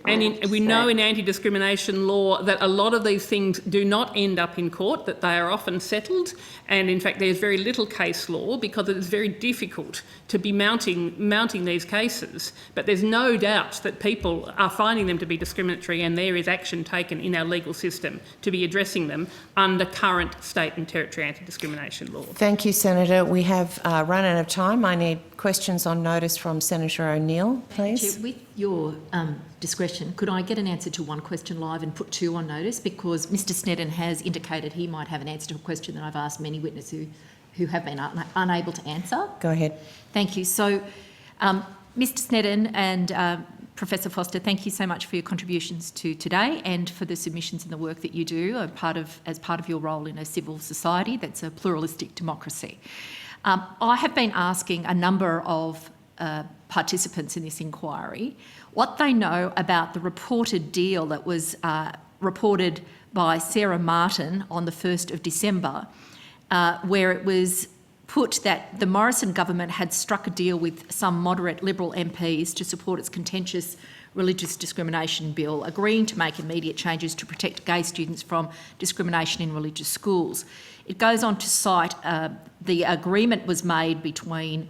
We know in anti-discrimination law that a lot of these things do not end up in court, that they are often settled, and in fact there's very little case law because it is very difficult to be mounting these cases. But there's no doubt that people are finding them to be discriminatory, and there is action taken in our legal system to be addressing them under current state and territory anti-discrimination law. Thank you, Senator. We have run out of time. I need questions on notice from Senator O'Neill, please. Chair, with your discretion, could I get an answer to one question live and put two on notice? Because Mr Snedden has indicated he might have an answer to a question that I've asked many witnesses who have been unable to answer. Go ahead. Thank you. So, Mr Snedden and Professor Foster, thank you so much for your contributions to today and for the submissions and the work that you do as part of your role in a civil society that's a pluralistic democracy. I have been asking a number of participants in this inquiry what they know about the reported deal that was reported by Sarah Martin on the 1st of December, where it was put that the Morrison government had struck a deal with some moderate Liberal MPs to support its contentious religious discrimination bill, agreeing to make immediate changes to protect gay students from discrimination in religious schools. It goes on to cite the agreement was made between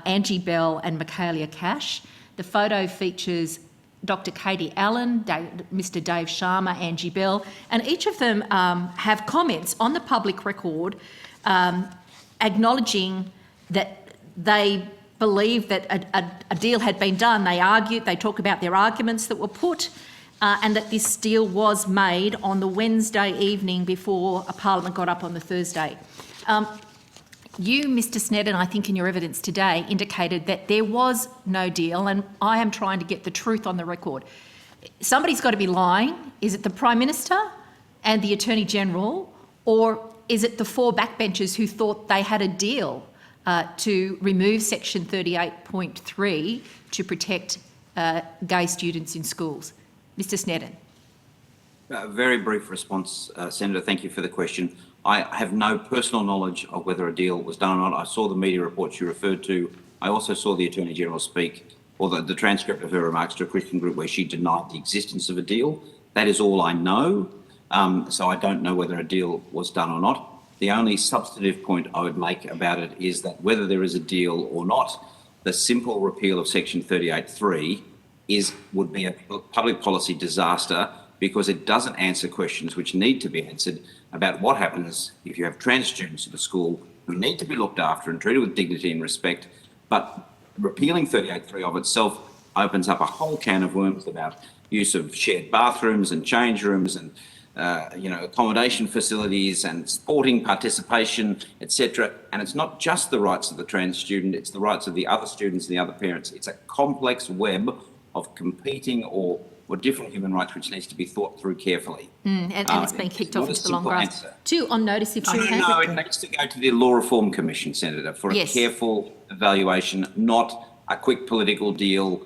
Angie Bell and Michaelia Cash. The photo features Dr. Katie Allen, Mr. Dave Sharma, Angie Bell, and each of them have comments on the public record acknowledging that they believe that a deal had been done. They talk about their arguments that were put and that this deal was made on the Wednesday evening before a Parliament got up on the Thursday. You, Mr. Snedden, I think in your evidence today indicated that there was no deal, and I am trying to get the truth on the record. Somebody's got to be lying. Is it the Prime Minister and the Attorney General, or is it the four backbenchers who thought they had a deal to remove Section 38.3 to protect gay students in schools? Mr. Snedden. Very brief response, Senator. Thank you for the question. I have no personal knowledge of whether a deal was done or not. I saw the media reports you referred to. I also saw the Attorney General speak, or the transcript of her remarks to a Christian group where she denied the existence of a deal. That is all I know. So I don't know whether a deal was done or not. The only substantive point I would make about it is that whether there is a deal or not, the simple repeal of Section 38.3 would be a public policy disaster because it doesn't answer questions which need to be answered about what happens if you have trans students at the school who need to be looked after and treated with dignity and respect. But repealing 38.3 of itself opens up a whole can of worms about use of shared bathrooms and change rooms and accommodation facilities and sporting participation, etc. And it's not just the rights of the trans student, it's the rights of the other students and the other parents. It's a complex web of competing or different human rights which needs to be thought through carefully. And it's been kicked off into the long grass. Two, on notice if I can. No, it needs to go to the Law Reform Commission, Senator, for a careful evaluation, not a quick political deal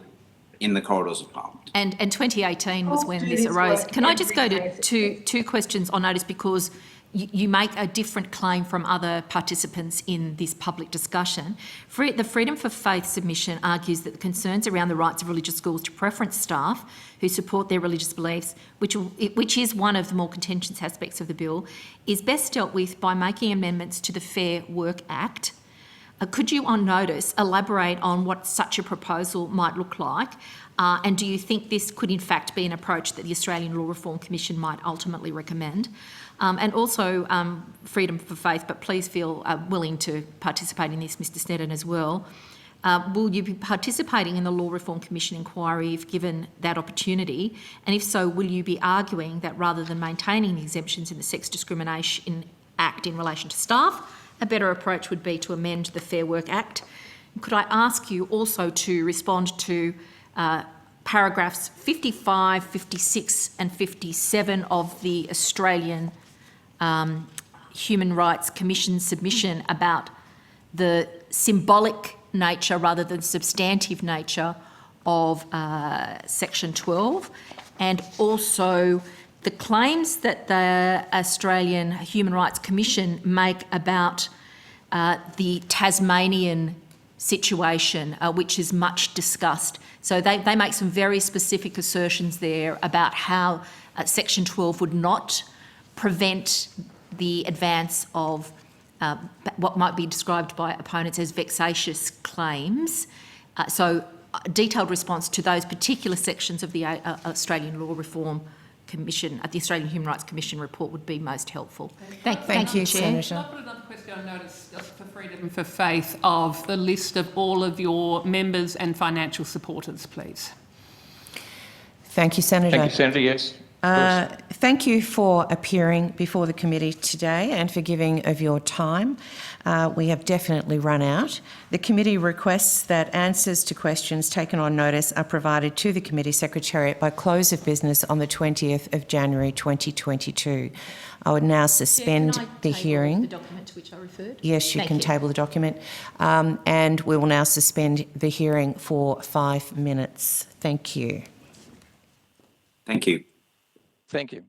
in the corridors of Parliament. And 2018 was when this arose. Can I just go to two questions on notice, because you make a different claim from other participants in this public discussion. The Freedom for Faith submission argues that the concerns around the rights of religious schools to preference staff who support their religious beliefs, which is one of the more contentious aspects of the bill, is best dealt with by making amendments to the Fair Work Act. Could you, on notice, elaborate on what such a proposal might look like? And do you think this could in fact be an approach that the Australian Law Reform Commission might ultimately recommend? And also Freedom for Faith, but please feel willing to participate in this, Mr. Snedden, as well. Will you be participating in the Law Reform Commission inquiry if given that opportunity? And if so, will you be arguing that rather than maintaining the exemptions in the Sex Discrimination Act in relation to staff, a better approach would be to amend the Fair Work Act? Could I ask you also to respond to paragraphs 55, 56 and 57 of the Australian Human Rights Commission submission about the symbolic nature rather than substantive nature of Section 12, and also the claims that the Australian Human Rights Commission make about the Tasmanian situation, which is much discussed. So they make some very specific assertions there about how Section 12 would not prevent the advance of what might be described by opponents as vexatious claims. So a detailed response to those particular sections of the Australian Law Reform Commission, the Australian Human Rights Commission report would be most helpful. Thank you, Chair. Can I put another question on notice just for Freedom for Faith of the list of all of your members and financial supporters, please? Thank you, Senator. Thank you, Senator. Yes. Thank you for appearing before the committee today and for giving of your time. We have definitely run out. The committee requests that answers to questions taken on notice are provided to the committee secretariat by close of business on the 20th of January 2022. I would now suspend the hearing. The document to which I referred? Yes, you can table the document. And we will now suspend the hearing for 5 minutes. Thank you. Thank you. Thank you.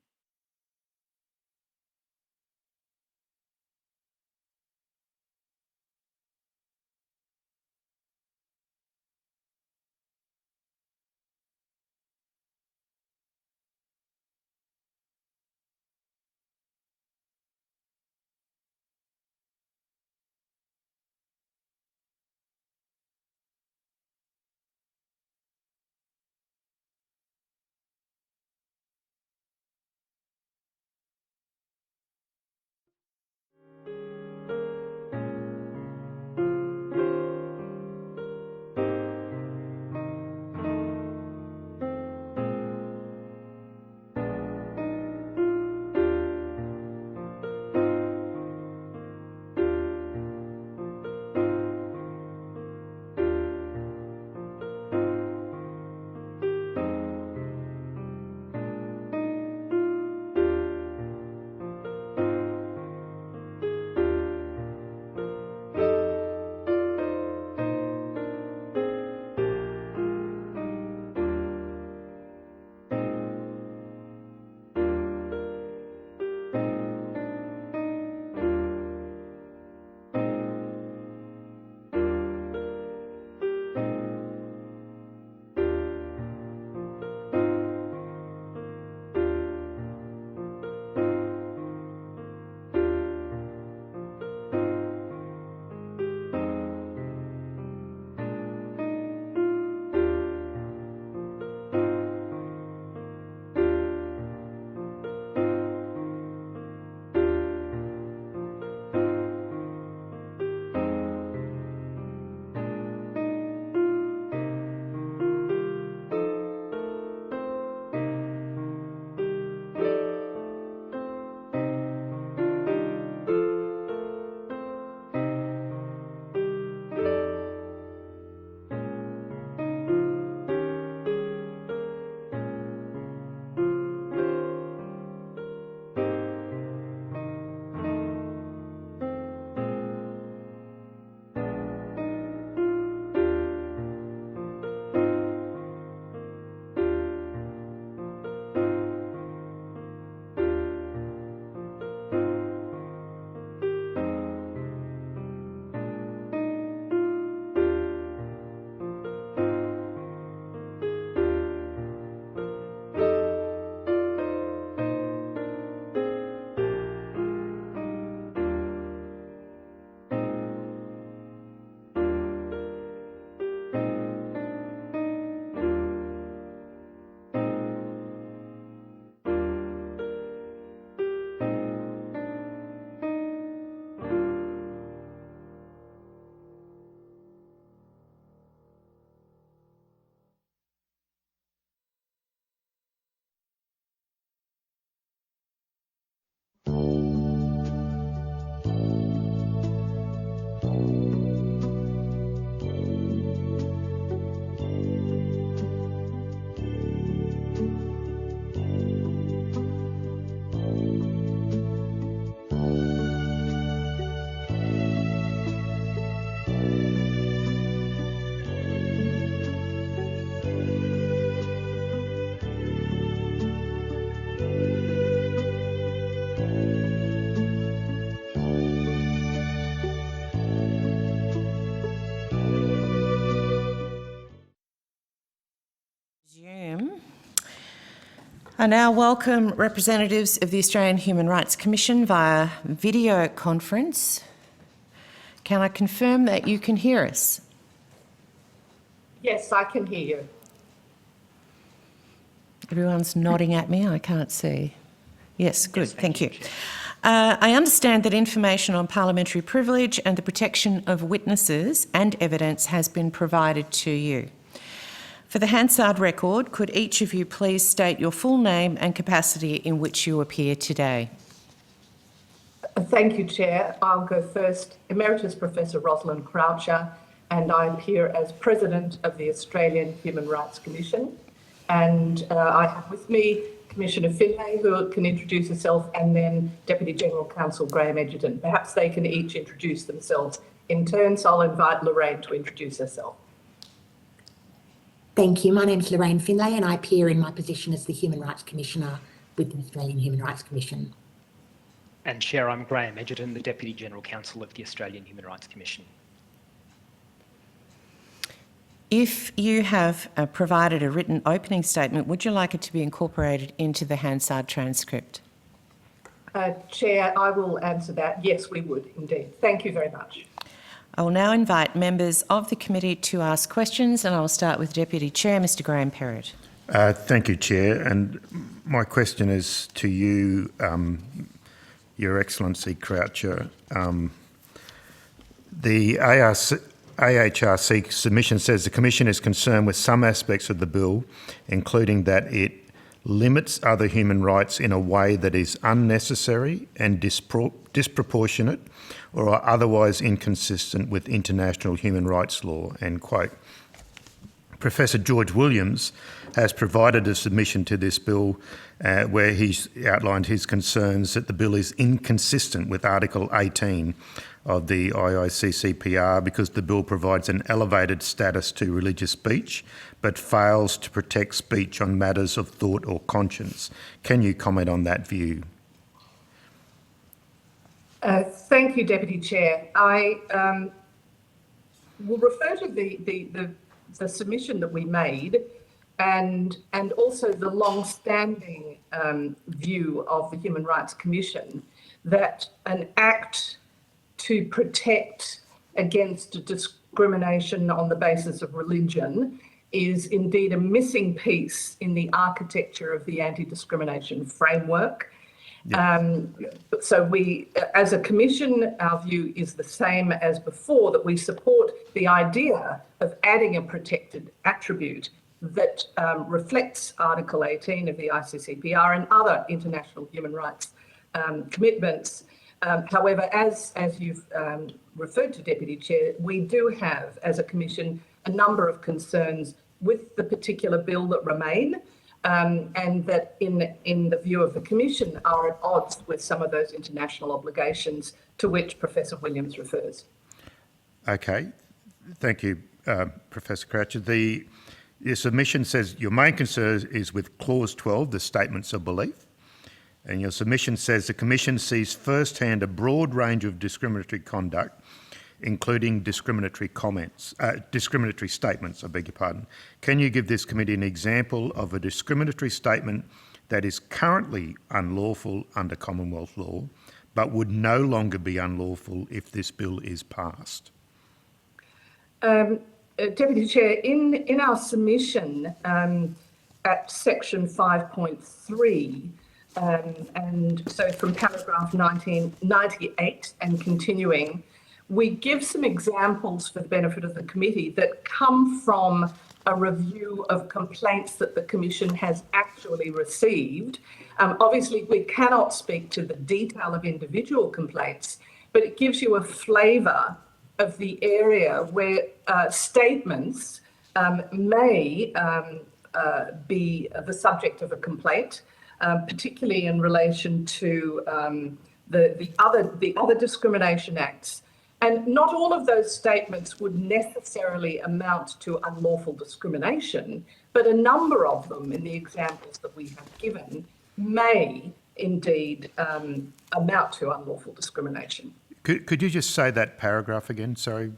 I now welcome representatives of the Australian Human Rights Commission via video conference. Can I confirm that you can hear us? Yes, I can hear you. Everyone's nodding at me, I can't see. Yes, good, thank you. I understand that information on parliamentary privilege and the protection of witnesses and evidence has been provided to you. For the Hansard record, could each of you please state your full name and capacity in which you appear today? Thank you, Chair. I'll go first. Emeritus Professor Rosalind Croucher, and I appear as President of the Australian Human Rights Commission. And I have with me Commissioner Finlay, who can introduce herself, and then Deputy General Counsel Graham Edgerton. Perhaps they can each introduce themselves in turn, so I'll invite Lorraine to introduce herself. Thank you. My name is Lorraine Finlay and I appear in my position as the Human Rights Commissioner with the Australian Human Rights Commission. And Chair, I'm Graham Edgerton, the Deputy General Counsel of the Australian Human Rights Commission. If you have provided a written opening statement, would you like it to be incorporated into the Hansard transcript? Chair, I will answer that. Yes, we would indeed. Thank you very much. I will now invite members of the committee to ask questions, and I will start with Deputy Chair, Mr Graham Perrott. Thank you, Chair. And my question is to you, Your Excellency Croucher. The AHRC submission says the Commission is concerned with some aspects of the bill, including that it limits other human rights in a way that is unnecessary and disproportionate or are otherwise inconsistent with international human rights law, end quote. Professor George Williams has provided a submission to this bill where he's outlined his concerns that the bill is inconsistent with Article 18 of the IICCPR because the bill provides an elevated status to religious speech but fails to protect speech on matters of thought or conscience. Can you comment on that view? Thank you, Deputy Chair. I will refer to the submission that we made and also the long-standing view of the Human Rights Commission that an act to protect against discrimination on the basis of religion is indeed a missing piece in the architecture of the anti-discrimination framework. So we, as a commission, our view is the same as before, that we support the idea of adding a protected attribute that reflects Article 18 of the ICCPR and other international human rights commitments. However, as you've referred to, Deputy Chair, we do have, as a commission, a number of concerns with the particular bill that remain, and that in the view of the Commission are at odds with some of those international obligations to which Professor Williams refers. Okay, thank you, Professor Croucher. Your submission says your main concern is with Clause 12, the statements of belief, and your submission says the Commission sees firsthand a broad range of discriminatory conduct, including discriminatory statements, I beg your pardon. Can you give this committee an example of a discriminatory statement that is currently unlawful under Commonwealth law, but would no longer be unlawful if this bill is passed? Deputy Chair, in our submission at section 5.3, and so from paragraph 1998 and continuing, we give some examples for the benefit of the committee that come from a review of complaints that the Commission has actually received. Obviously, we cannot speak to the detail of individual complaints, but it gives you a flavour of the area where statements may be the subject of a complaint, particularly in relation to the other discrimination acts. And not all of those statements would necessarily amount to unlawful discrimination, but a number of them, in the examples that we have given, may indeed amount to unlawful discrimination. Could you just say that paragraph again? Sorry,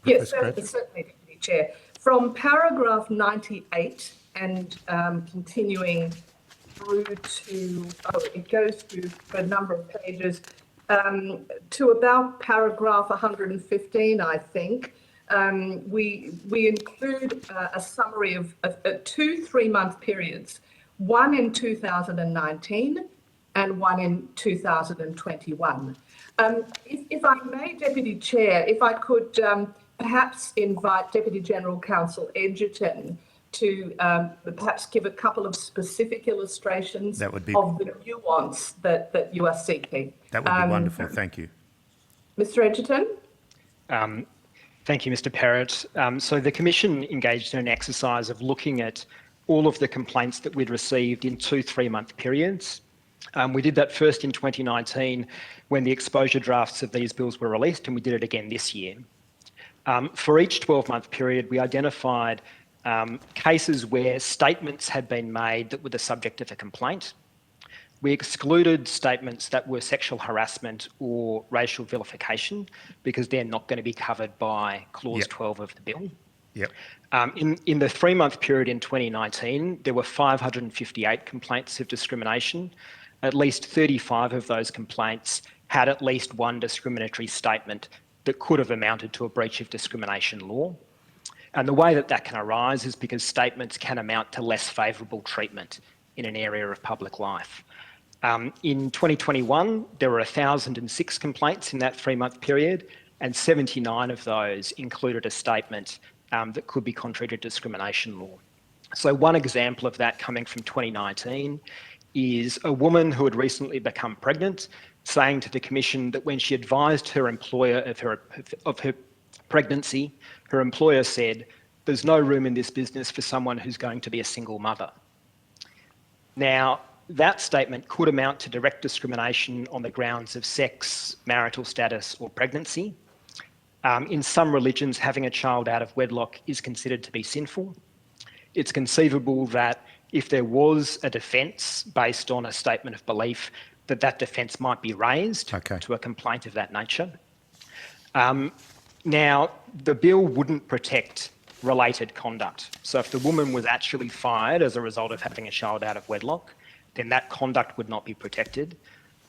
Yes, certainly, Deputy Chair. From paragraph 98 and continuing through to, it goes through a number of pages, to about paragraph 115, I think. We include a summary of 2 3-month periods, one in 2019 and one in 2021. If I may, Deputy Chair, if I could perhaps invite Deputy General Counsel Edgerton to perhaps give a couple of specific illustrations That would be- of the nuance that you are seeking. That would be wonderful. Thank you. Mr. Edgerton? Thank you, Mr. Perrott. So the Commission engaged in an exercise of looking at all of the complaints that we'd received in 2 3-month periods. We did that first in 2019 when the exposure drafts of these bills were released, and we did it again this year. For each 12-month period, we identified cases where statements had been made that were the subject of a complaint. We excluded statements that were sexual harassment or racial vilification because they're not going to be covered by Clause 12 of the bill. Yep. In the 3-month period in 2019, there were 558 complaints of discrimination. At least 35 of those complaints had at least one discriminatory statement that could have amounted to a breach of discrimination law. And the way that that can arise is because statements can amount to less favourable treatment in an area of public life. In 2021, there were 1,006 complaints in that 3-month period, and 79 of those included a statement that could be contrary to discrimination law. So one example of that coming from 2019 is a woman who had recently become pregnant saying to the Commission that when she advised her employer of her pregnancy, her employer said, "There's no room in this business for someone who's going to be a single mother." Now, that statement could amount to direct discrimination on the grounds of sex, marital status, or pregnancy. In some religions, having a child out of wedlock is considered to be sinful. It's conceivable that if there was a defence based on a statement of belief, that defence might be raised to a complaint of that nature. Now, the bill wouldn't protect related conduct. So if the woman was actually fired as a result of having a child out of wedlock, then that conduct would not be protected.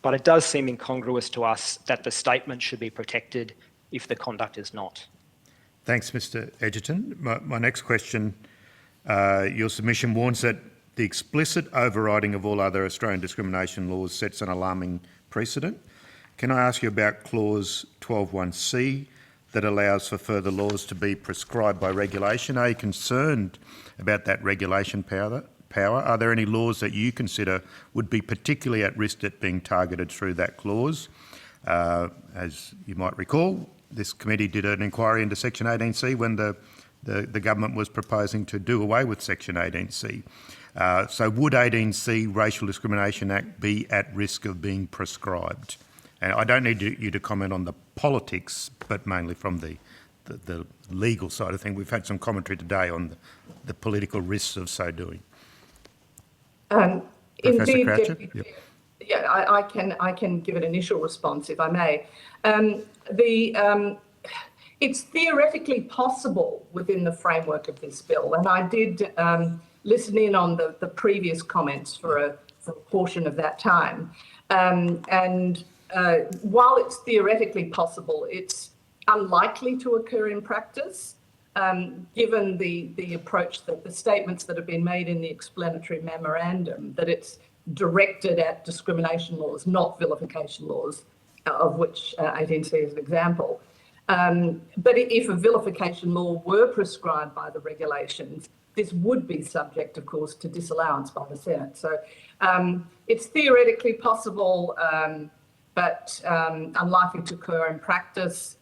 But it does seem incongruous to us that the statement should be protected if the conduct is not. Thanks, Mr. Edgerton. My next question, your submission warns that the explicit overriding of all other Australian discrimination laws sets an alarming precedent. Can I ask you about Clause 12(1)(c) that allows for further laws to be prescribed by regulation? Are you concerned about that regulation power? Are there any laws that you consider would be particularly at risk at being targeted through that clause? As you might recall, this committee did an inquiry into Section 18C when the government was proposing to do away with Section 18C. So would 18C Racial Discrimination Act be at risk of being prescribed? And I don't need you to comment on the politics, but mainly from the legal side of things. We've had some commentary today on the political risks of so doing. Professor Indeed, Croucher? Deputy Yep. Yeah, I can give an initial response if I may. It's theoretically possible within the framework of this bill, and I did listen in on the previous comments for a portion of that time. While it's theoretically possible, it's unlikely to occur in practice, given the approach that the statements that have been made in the explanatory memorandum, that it's directed at discrimination laws, not vilification laws, of which 18C is an example. But if a vilification law were prescribed by the regulations, this would be subject, of course, to disallowance by the Senate. So it's theoretically possible, but unlikely to occur in practice.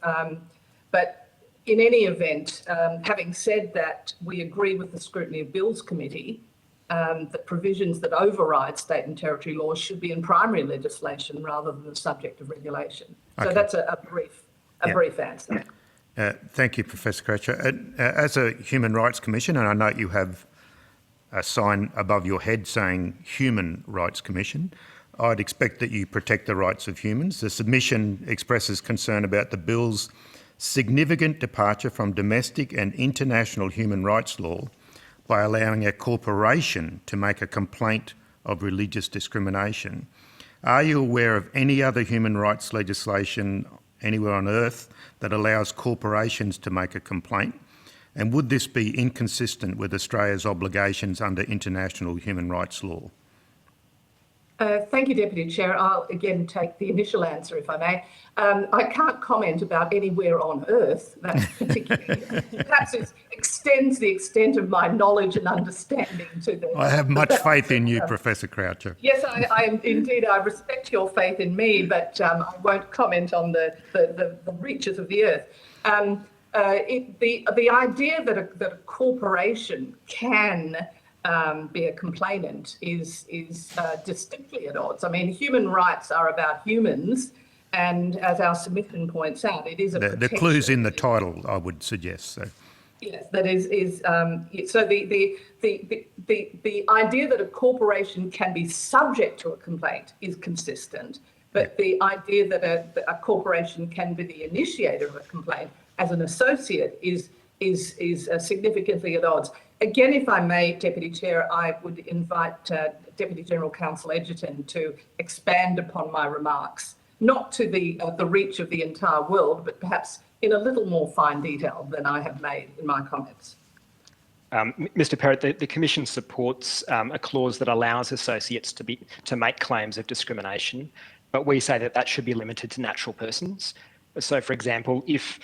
But in any event, having said that, we agree with the Scrutiny of Bills Committee that provisions that override state and territory laws should be in primary legislation rather than the subject of regulation. So that's a brief answer. Thank you, Professor Croucher. As a Human Rights Commission, and I note you have a sign above your head saying Human Rights Commission, I'd expect that you protect the rights of humans. The submission expresses concern about the bill's significant departure from domestic and international human rights law by allowing a corporation to make a complaint of religious discrimination. Are you aware of any other human rights legislation anywhere on earth that allows corporations to make a complaint? And would this be inconsistent with Australia's obligations under international human rights law? Thank you, Deputy Chair. I'll again take the initial answer, if I may. I can't comment about anywhere on Earth. That particularly perhaps extends the extent of my knowledge and understanding to the. I have much faith in you, Professor Croucher. Yes, I respect your faith in me, but I won't comment on the reaches of the Earth. The idea that a corporation can be a complainant is distinctly at odds. I mean, human rights are about humans, and as our submission points out, it is a The clue's in the title, I would suggest. So. Yes, that is so the idea that a corporation can be subject to a complaint is consistent, but the idea that a corporation can be the initiator of a complaint as an associate is significantly at odds. Again, if I may, Deputy Chair, I would invite Deputy General Counsel Edgerton to expand upon my remarks, not to the reach of the entire world, but perhaps in a little more fine detail than I have made in my comments. Mr. Perrott, the Commission supports a clause that allows associates to make claims of discrimination, but we say that should be limited to natural persons. So, for example, if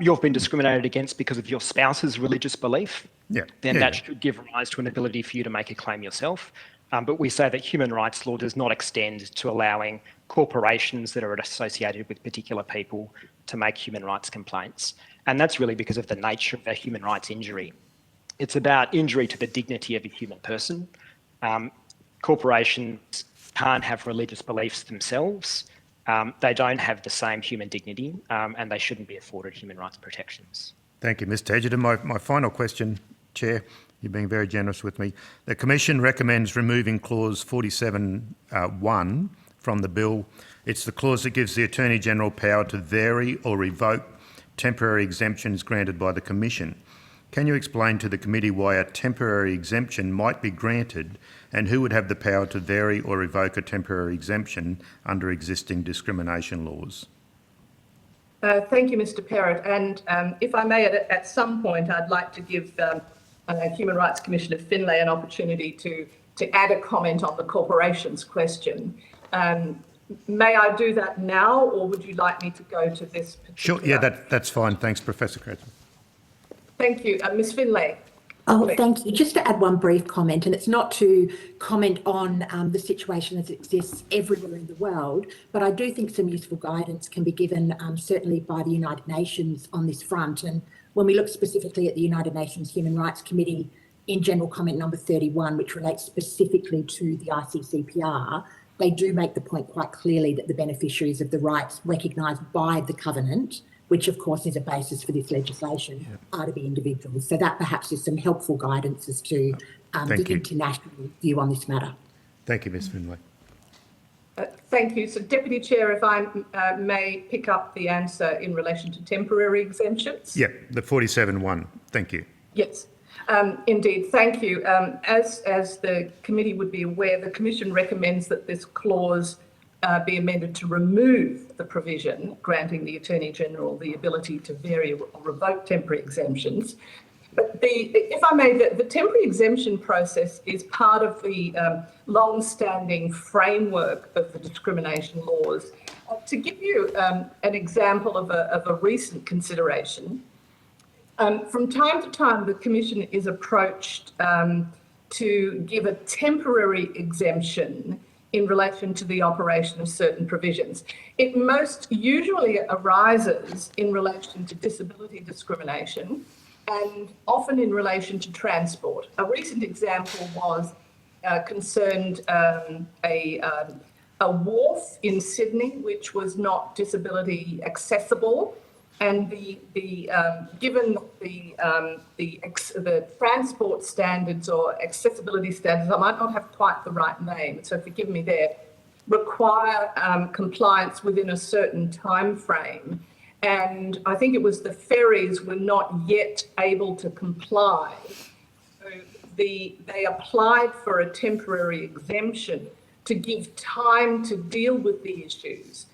you've been discriminated against because of your spouse's religious belief, then that should give rise to an ability for you to make a claim yourself. But we say that human rights law does not extend to allowing corporations that are associated with particular people to make human rights complaints. And that's really because of the nature of a human rights injury. It's about injury to the dignity of a human person. Corporations can't have religious beliefs themselves. They don't have the same human dignity, and they shouldn't be afforded human rights protections. Thank you, Mr. Edgerton. My final question, Chair, you're being very generous with me. The Commission recommends removing clause 47(1) from the bill. It's the clause that gives the Attorney-General power to vary or revoke temporary exemptions granted by the Commission. Can you explain to the committee why a temporary exemption might be granted and who would have the power to vary or revoke a temporary exemption under existing discrimination laws? Thank you, Mr. Perrott. And if I may, at some point, I'd like to give Human Rights Commissioner Finlay an opportunity to add a comment on the corporations question. May I do that now, or would you like me to go to this particular? Sure, yeah, that's fine. Thanks, Professor Croucher. Thank you. Ms. Finlay. Oh, thank you. Just to add one brief comment, and it's not to comment on the situation as it exists everywhere in the world, but I do think some useful guidance can be given certainly by the United Nations on this front. And when we look specifically at the United Nations Human Rights Committee in General Comment number 31, which relates specifically to the ICCPR, they do make the point quite clearly that the beneficiaries of the rights recognised by the Covenant, which of course is a basis for this legislation, are to be individuals. So that perhaps is some helpful guidance as to the international view on this matter. Thank you, Ms. Finlay. Thank you. So, Deputy Chair, if I may pick up the answer in relation to temporary exemptions. Yeah, the 47(1). Thank you. Yes, indeed. Thank you. As the committee would be aware, the Commission recommends that this clause be amended to remove the provision granting the Attorney-General the ability to vary or revoke temporary exemptions. But if I may, the temporary exemption process is part of the long-standing framework of the discrimination laws. To give you an example of a recent consideration, from time to time the Commission is approached to give a temporary exemption in relation to the operation of certain provisions. It most usually arises in relation to disability discrimination and often in relation to transport. A recent example was concerned a wharf in Sydney which was not disability accessible, and given the transport standards or accessibility standards, I might not have quite the right name, so forgive me there, require compliance within a certain time frame. And I think it was the ferries were not yet able to comply. So they applied for a temporary exemption to give time to deal with the issues.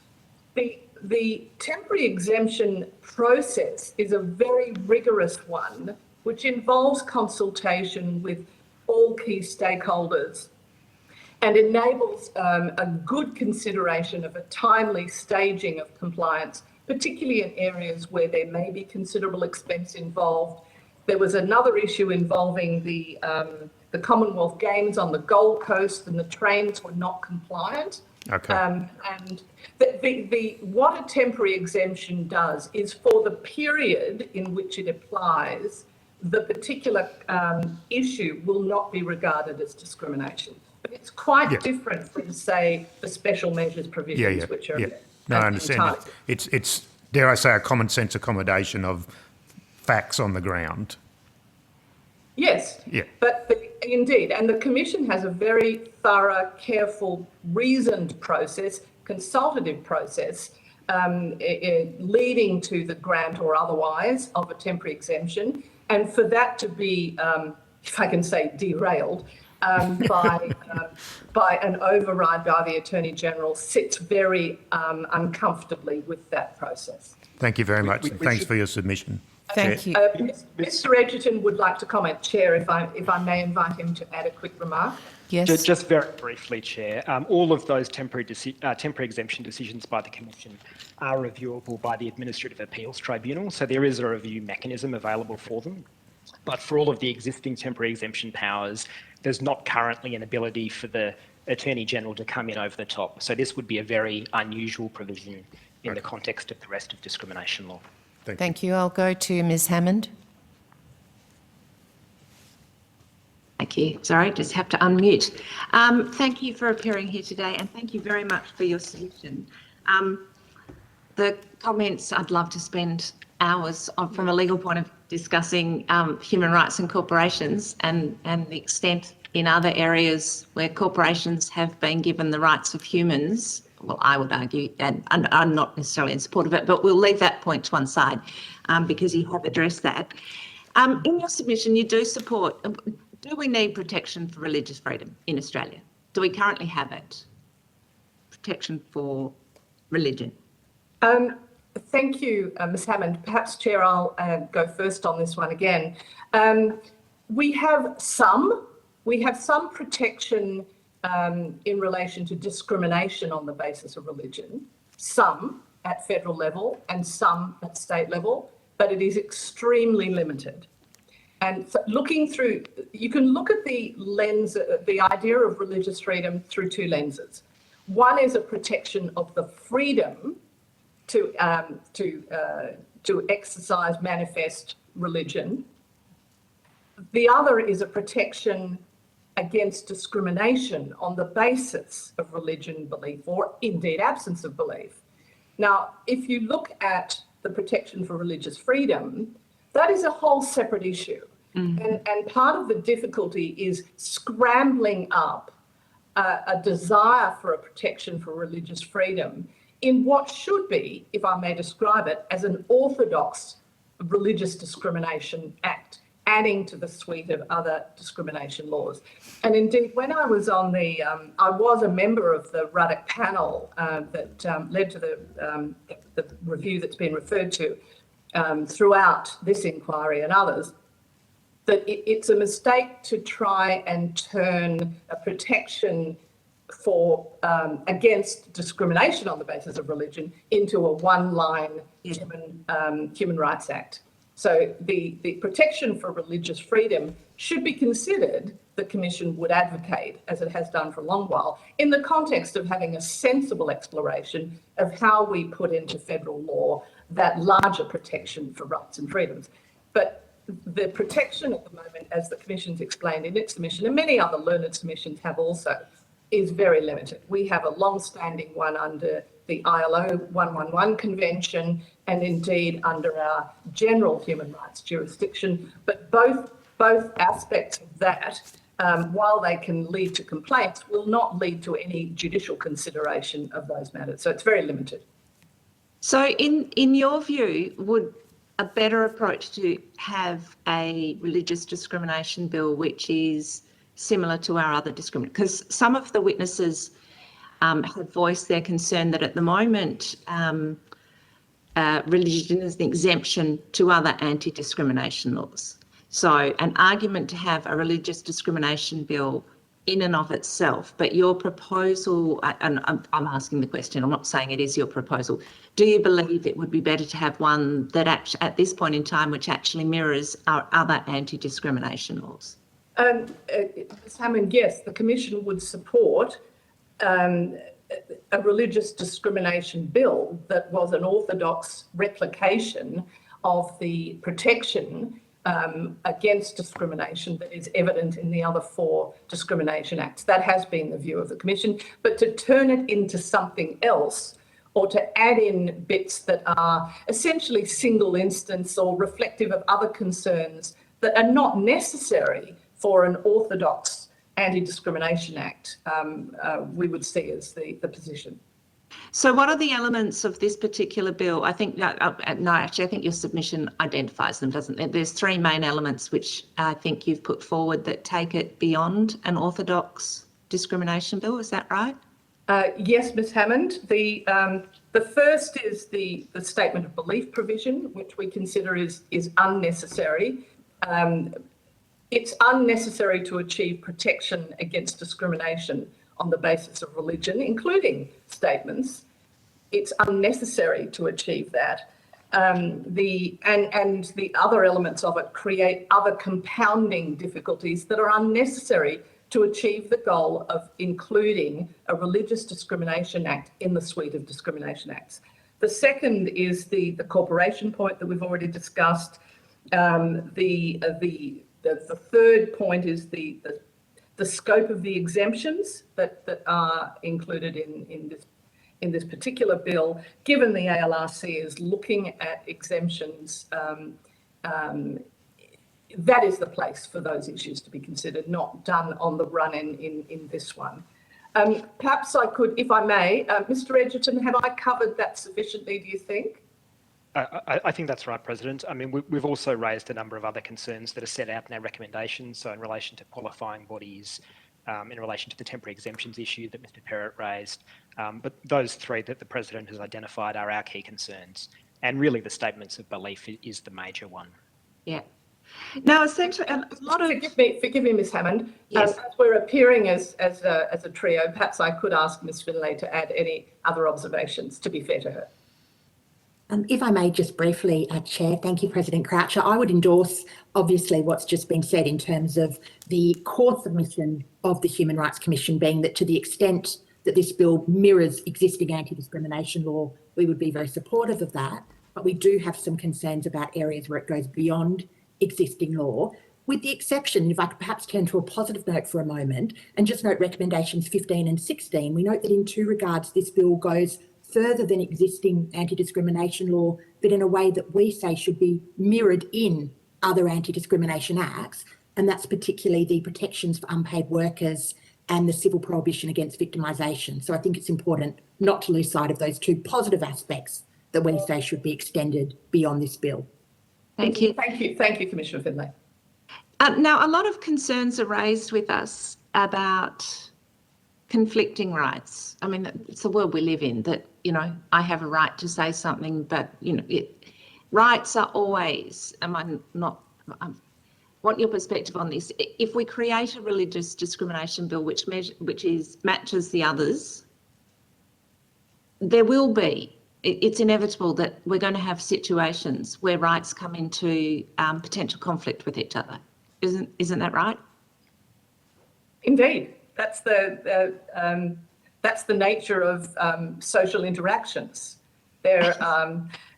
The temporary exemption process is a very rigorous one, which involves consultation with all key stakeholders. and enables a good consideration of a timely staging of compliance, particularly in areas where there may be considerable expense involved. There was another issue involving the Commonwealth Games on the Gold Coast, and the trains were not compliant. Okay. And what a temporary exemption does is, for the period in which it applies, the particular issue will not be regarded as discrimination. But it's quite different from, say, the special measures provisions, which are No, I understand. entirely It's dare I say, a common sense accommodation of facts on the ground. Yes, Yeah. but indeed, and the Commission has a very thorough, careful, reasoned process, consultative process, leading to the grant or otherwise of a temporary exemption. And for that to be, if I can say, derailed by an override by the Attorney General sits very uncomfortably with that process. Thank you very much. Thanks for your submission. Thank you. Mr. Edgerton would like to comment, Chair, if I may invite him to add a quick remark. Yes. Just very briefly, Chair. All of those temporary exemption decisions by the Commission are reviewable by the Administrative Appeals Tribunal, so there is a review mechanism available for them. But for all of the existing temporary exemption powers, there's not currently an ability for the Attorney General to come in over the top. So this would be a very unusual provision in the context of the rest of discrimination law. Thank you. I'll go to Ms Hammond. Thank you. Sorry, just have to unmute. Thank you for appearing here today, and thank you very much for your submission. The comments, I'd love to spend hours on, from a legal point of discussing human rights and corporations, and the extent in other areas where corporations have been given the rights of humans. Well, I would argue, and I'm not necessarily in support of it, but we'll leave that point to one side because you have addressed that. In your submission, you do support, do we need protection for religious freedom in Australia? Do we currently have it? Protection for religion? Thank you, Ms Hammond. Perhaps, Chair, I'll go first on this one again. We have some protection in relation to discrimination on the basis of religion, some at federal level and some at state level, but it is extremely limited. And so looking through, you can look at the lens, the idea of religious freedom through two lenses. One is a protection of the freedom to exercise, manifest religion. The other is a protection against discrimination on the basis of religion, belief, or indeed absence of belief. Now, if you look at the protection for religious freedom, that is a whole separate issue. And part of the difficulty is scrambling up a desire for a protection for religious freedom in what should be, if I may describe it, as an orthodox religious discrimination act, adding to the suite of other discrimination laws. And indeed, when I was on the, I was a member of the Ruddock panel that led to the review that's been referred to throughout this inquiry and others, that it's a mistake to try and turn a protection for against discrimination on the basis of religion into a one-line Human Rights Act. So the protection for religious freedom should be considered, the Commission would advocate, as it has done for a long while, in the context of having a sensible exploration of how we put into federal law that larger protection for rights and freedoms. But the protection at the moment, as the Commission's explained in its submission, and many other learned submissions have also, is very limited. We have a long-standing one under the ILO 111 Convention and indeed under our general human rights jurisdiction. But both aspects of that, while they can lead to complaints, will not lead to any judicial consideration of those matters. So it's very limited. So in your view, would a better approach to have a religious discrimination bill which is similar to our other discrimination? Because some of the witnesses have voiced their concern that at the moment religion is an exemption to other anti-discrimination laws. So an argument to have a religious discrimination bill in and of itself, but your proposal, and I'm asking the question, I'm not saying it is your proposal, do you believe it would be better to have one that at this point in time which actually mirrors our other anti-discrimination laws? Ms Hammond, yes, the Commission would support a religious discrimination bill that was an orthodox replication of the protection against discrimination that is evident in the other 4 discrimination acts. That has been the view of the Commission, but to turn it into something else or to add in bits that are essentially single instance or reflective of other concerns that are not necessary for an orthodox anti-discrimination act, we would see as the position. So what are the elements of this particular bill? I think, no, actually, I think your submission identifies them, doesn't it? There's 3 main elements which I think you've put forward that take it beyond an orthodox discrimination bill. Is that right? Yes, Ms Hammond. The first is the statement of belief provision, which we consider is unnecessary. It's unnecessary to achieve protection against discrimination on the basis of religion, including statements. It's unnecessary to achieve that. And the other elements of it create other compounding difficulties that are unnecessary to achieve the goal of including a religious discrimination act in the suite of discrimination acts. The second is the corporation point that we've already discussed. The third point is the scope of the exemptions that are included in this particular bill. Given the ALRC is looking at exemptions, that is the place for those issues to be considered, not done on the run in this one. Perhaps I could, if I may, Mr Edgerton, have I covered that sufficiently, do you think? I think that's right, President. I mean, we've also raised a number of other concerns that are set out in our recommendations. So in relation to qualifying bodies, in relation to the temporary exemptions issue that Mr Perrott raised. But those 3 that the President has identified are our key concerns. And really the statements of belief is the major one. Yeah. Now, essentially, a lot of... Forgive me, Ms Hammond. Yes. As we're appearing as a trio, perhaps I could ask Ms Finlay to add any other observations, to be fair to her. If I may just briefly, Chair, thank you, President Croucher. I would endorse, obviously, what's just been said in terms of the core submission of the Human Rights Commission being that to the extent that this bill mirrors existing anti-discrimination law, we would be very supportive of that. But we do have some concerns about areas where it goes beyond existing law, with the exception, if I could perhaps turn to a positive note for a moment and just note recommendations 15 and 16. We note that in 2 regards, this bill goes further than existing anti-discrimination law, but in a way that we say should be mirrored in other anti-discrimination acts, and that's particularly the protections for unpaid workers and the civil prohibition against victimisation. So I think it's important not to lose sight of those 2 positive aspects that we say should be extended beyond this bill. Thank you. Thank you, Commissioner Finlay. Now, a lot of concerns are raised with us about conflicting rights. I mean, it's the world we live in, that, I have a right to say something, but, rights are always, I want your perspective on this. If we create a religious discrimination bill which matches the others, there will be, it's inevitable that we're going to have situations where rights come into potential conflict with each other. Isn't that right? Indeed, that's the nature of social interactions.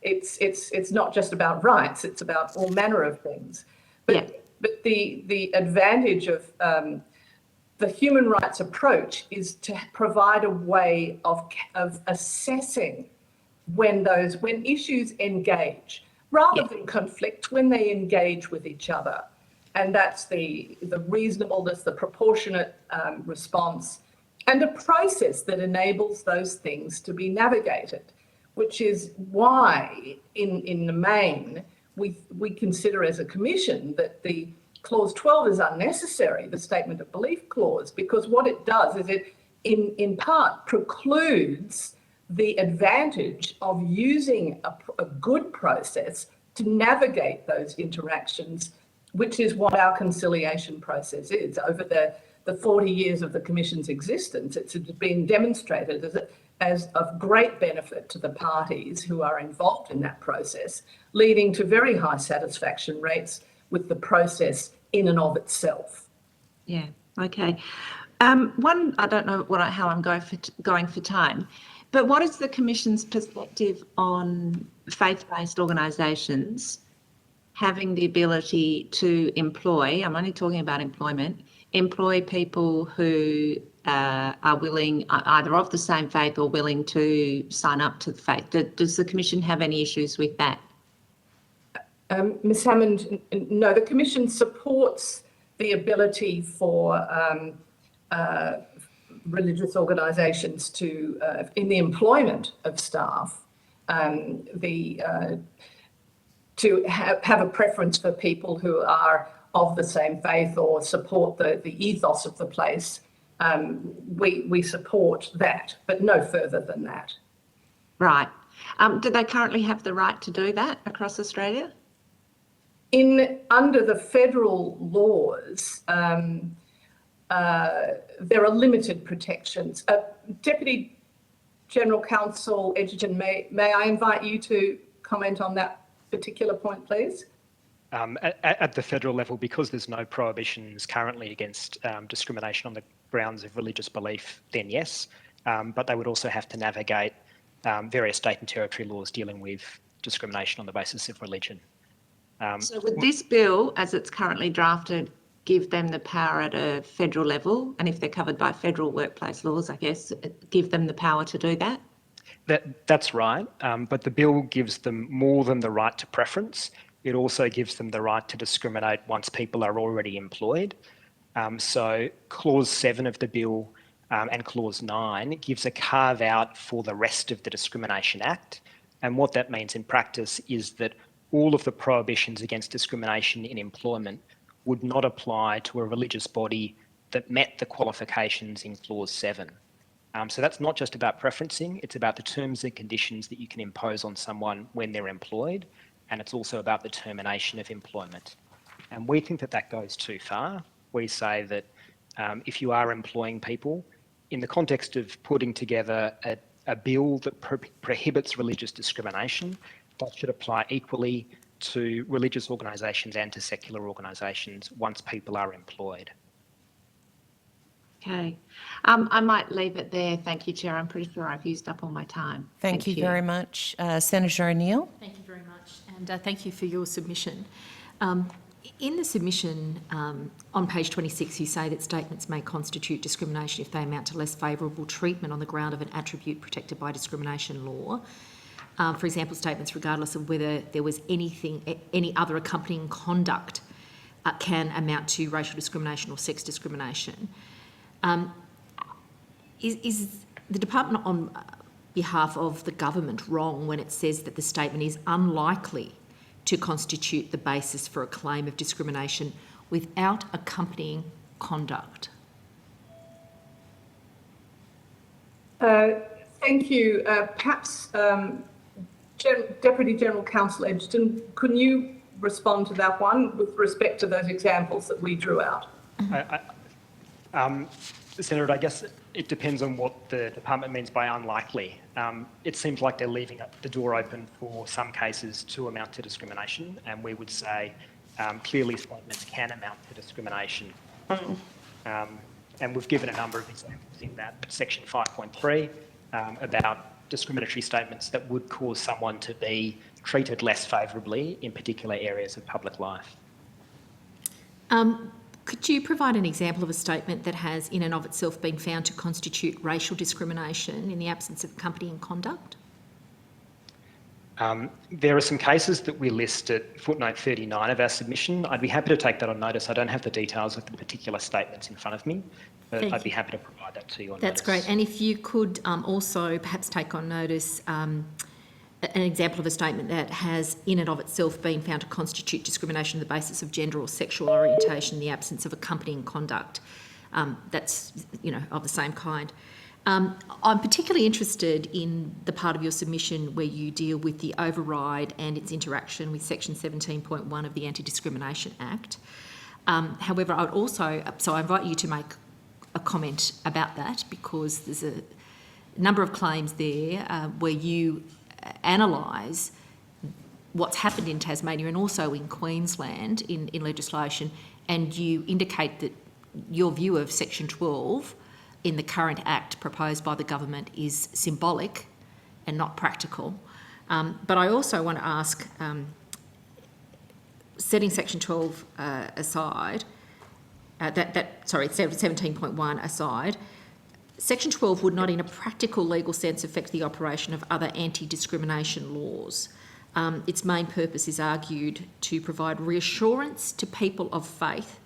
It's not just about rights; it's about all manner of things. But the advantage of the human rights approach is to provide a way of assessing when issues engage, rather than conflict, when they engage with each other. And that's the reasonableness, the proportionate response, and a process that enables those things to be navigated, which is why, in the main, we consider as a commission that the clause 12 is unnecessary, the statement of belief clause, because what it does is it, in part, precludes the advantage of using a good process to navigate those interactions, which is what our conciliation process is over the 40 years of the Commission's existence, it's been demonstrated as of great benefit to the parties who are involved in that process, leading to very high satisfaction rates with the process in and of itself. Yeah, okay. I don't know how I'm going for time, but what is the Commission's perspective on faith-based organisations having the ability to employ, I'm only talking about employ people who are willing, either of the same faith or willing to sign up to the faith? Does the Commission have any issues with that? Ms Hammond, no, the Commission supports the ability for religious organisations to, in the employment of staff, to have a preference for people who are of the same faith or support the ethos of the place. We support that, but no further than that. Right. Do they currently have the right to do that across Australia? Under the federal laws, there are limited protections. Deputy General Counsel Edgerton, may I invite you to comment on that particular point, please? At the federal level, because there's no prohibitions currently against discrimination on the grounds of religious belief, then yes, but they would also have to navigate various state and territory laws dealing with discrimination on the basis of religion. So would this bill, as it's currently drafted, give them the power at a federal level, and if they're covered by federal workplace laws, I guess, give them the power to do that? That's right, but the bill gives them more than the right to preference. It also gives them the right to discriminate once people are already employed. So Clause 7 of the bill and Clause 9 gives a carve out for the rest of the Discrimination Act. And what that means in practice is that all of the prohibitions against discrimination in employment would not apply to a religious body that met the qualifications in Clause 7. So that's not just about preferencing, it's about the terms and conditions that you can impose on someone when they're employed, and it's also about the termination of employment. And we think that that goes too far. We say that if you are employing people, in the context of putting together a bill that prohibits religious discrimination, that should apply equally to religious organisations and to secular organisations once people are employed. Okay. I might leave it there. Thank you, Chair. I'm pretty sure I've used up all my time. Thank you very much. Senator O'Neill. Thank you very much, and thank you for your submission. In the submission, on page 26, you say that statements may constitute discrimination if they amount to less favourable treatment on the ground of an attribute protected by discrimination law. For example, statements regardless of whether there was any other accompanying conduct can amount to racial discrimination or sex discrimination. Is the department on behalf of the government wrong when it says that the statement is unlikely to constitute the basis for a claim of discrimination without accompanying conduct? Thank you. Perhaps Deputy General Counsel Edgerton, can you respond to that one with respect to those examples that we drew out? Senator, I guess it depends on what the department means by unlikely. It seems like they're leaving the door open for some cases to amount to discrimination, and we would say clearly statements can amount to discrimination. And we've given a number of examples in that section 5.3 about discriminatory statements that would cause someone to be treated less favourably in particular areas of public life. Could you provide an example of a statement that has in and of itself been found to constitute racial discrimination in the absence of accompanying conduct? There are some cases that we list at footnote 39 of our submission. I'd be happy to take that on notice. I don't have the details of the particular statements in front of me, but I'd be happy to provide that to you on notice. That's great. And if you could also perhaps take on notice an example of a statement that has in and of itself been found to constitute discrimination on the basis of gender or sexual orientation in the absence of accompanying conduct that's, of the same kind. I'm particularly interested in the part of your submission where you deal with the override and its interaction with section 17.1 of the Anti-Discrimination Act. However, I invite you to make a comment about that, because there's a number of claims there where you analyse what's happened in Tasmania and also in Queensland in legislation, and you indicate that your view of Section 12 in the current Act proposed by the government is symbolic and not practical. But I also want to ask, setting Section 12 aside, 17.1 aside, Section 12 would not in a practical legal sense affect the operation of other anti-discrimination laws. Its main purpose is argued to provide reassurance to people of faith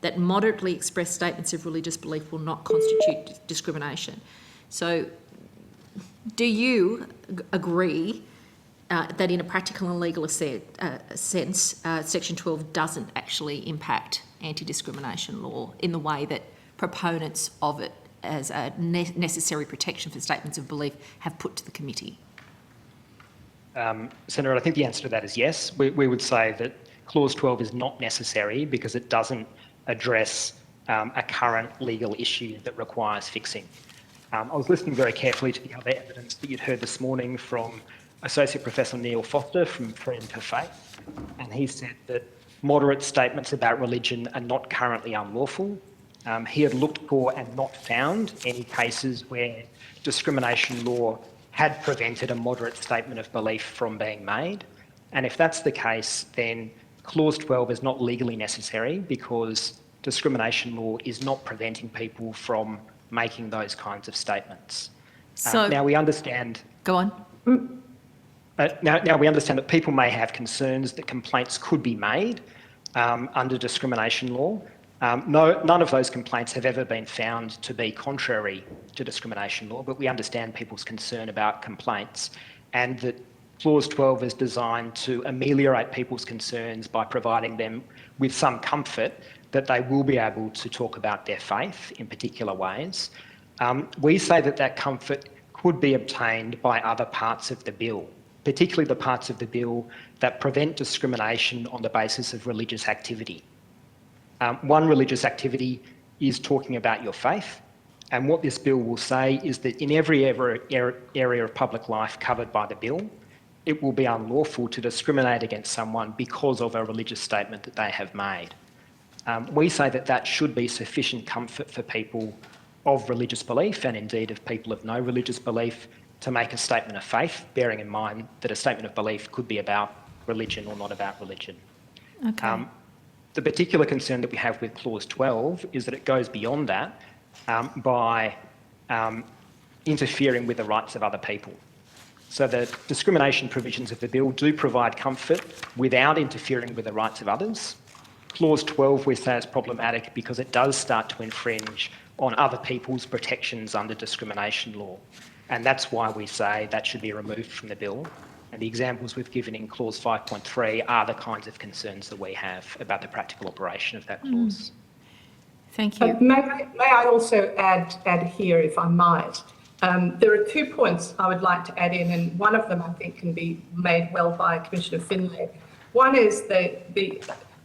that moderately expressed statements of religious belief will not constitute discrimination. So do you agree that in a practical and legal sense, Section 12 doesn't actually impact anti-discrimination law in the way that proponents of it as a necessary protection for statements of belief have put to the committee? Senator, I think the answer to that is yes. We would say that Clause 12 is not necessary because it doesn't address a current legal issue that requires fixing. I was listening very carefully to the other evidence that you'd heard this morning from Associate Professor Neil Foster from Friends for Faith, and he said that moderate statements about religion are not currently unlawful. He had looked for and not found any cases where discrimination law had prevented a moderate statement of belief from being made. And if that's the case, then Clause 12 is not legally necessary because discrimination law is not preventing people from making those kinds of statements. So now we understand. Go on. Now we understand that people may have concerns that complaints could be made under discrimination law. None of those complaints have ever been found to be contrary to discrimination law, but we understand people's concern about complaints, and that Clause 12 is designed to ameliorate people's concerns by providing them with some comfort that they will be able to talk about their faith in particular ways. We say that that comfort could be obtained by other parts of the bill, particularly the parts of the bill that prevent discrimination on the basis of religious activity. One religious activity is talking about your faith, and what this bill will say is that in every area of public life covered by the bill, it will be unlawful to discriminate against someone because of a religious statement that they have made. We say that that should be sufficient comfort for people of religious belief, and indeed of people of no religious belief, to make a statement of faith, bearing in mind that a statement of belief could be about religion or not about religion. Okay. The particular concern that we have with Clause 12 is that it goes beyond that by interfering with the rights of other people. So the discrimination provisions of the bill do provide comfort without interfering with the rights of others. Clause 12 we say is problematic because it does start to infringe on other people's protections under discrimination law. And that's why we say that should be removed from the bill. And the examples we've given in Clause 5.3 are the kinds of concerns that we have about the practical operation of that clause. Thank you. May I also add here, if I might? There are 2 points I would like to add in, and one of them I think can be made well by Commissioner Finlay. One is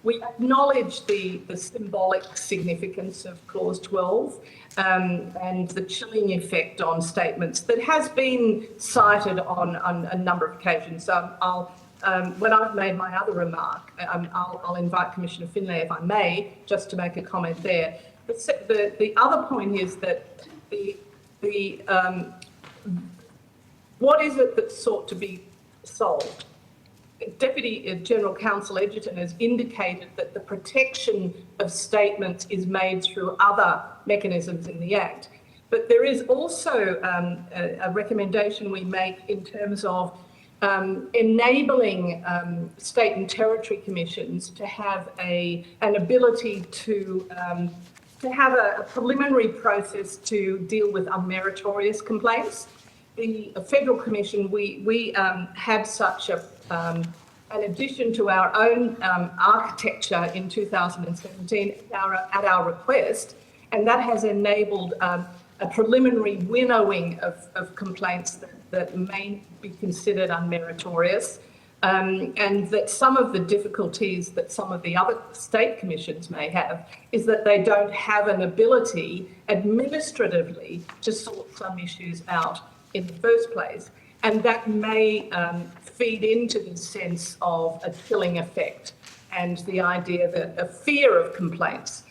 we acknowledge the symbolic significance of Clause 12 and the chilling effect on statements that has been cited on a number of occasions. When I've made my other remark, I'll invite Commissioner Finlay, if I may, just to make a comment there. The other point is that what is it that's sought to be solved? Deputy General Counsel Edgerton has indicated that the protection of statements is made through other mechanisms in the Act. But there is also a recommendation we make in terms of enabling state and territory commissions to have an ability to have a preliminary process to deal with unmeritorious complaints. The Federal Commission, we had such an addition to our own architecture in 2017 at our request, and that has enabled a preliminary winnowing of complaints that may be considered unmeritorious. And that some of the difficulties that some of the other state commissions may have is that they don't have an ability administratively to sort some issues out in the first place. And that may feed into the sense of a chilling effect and the idea that a fear of complaints.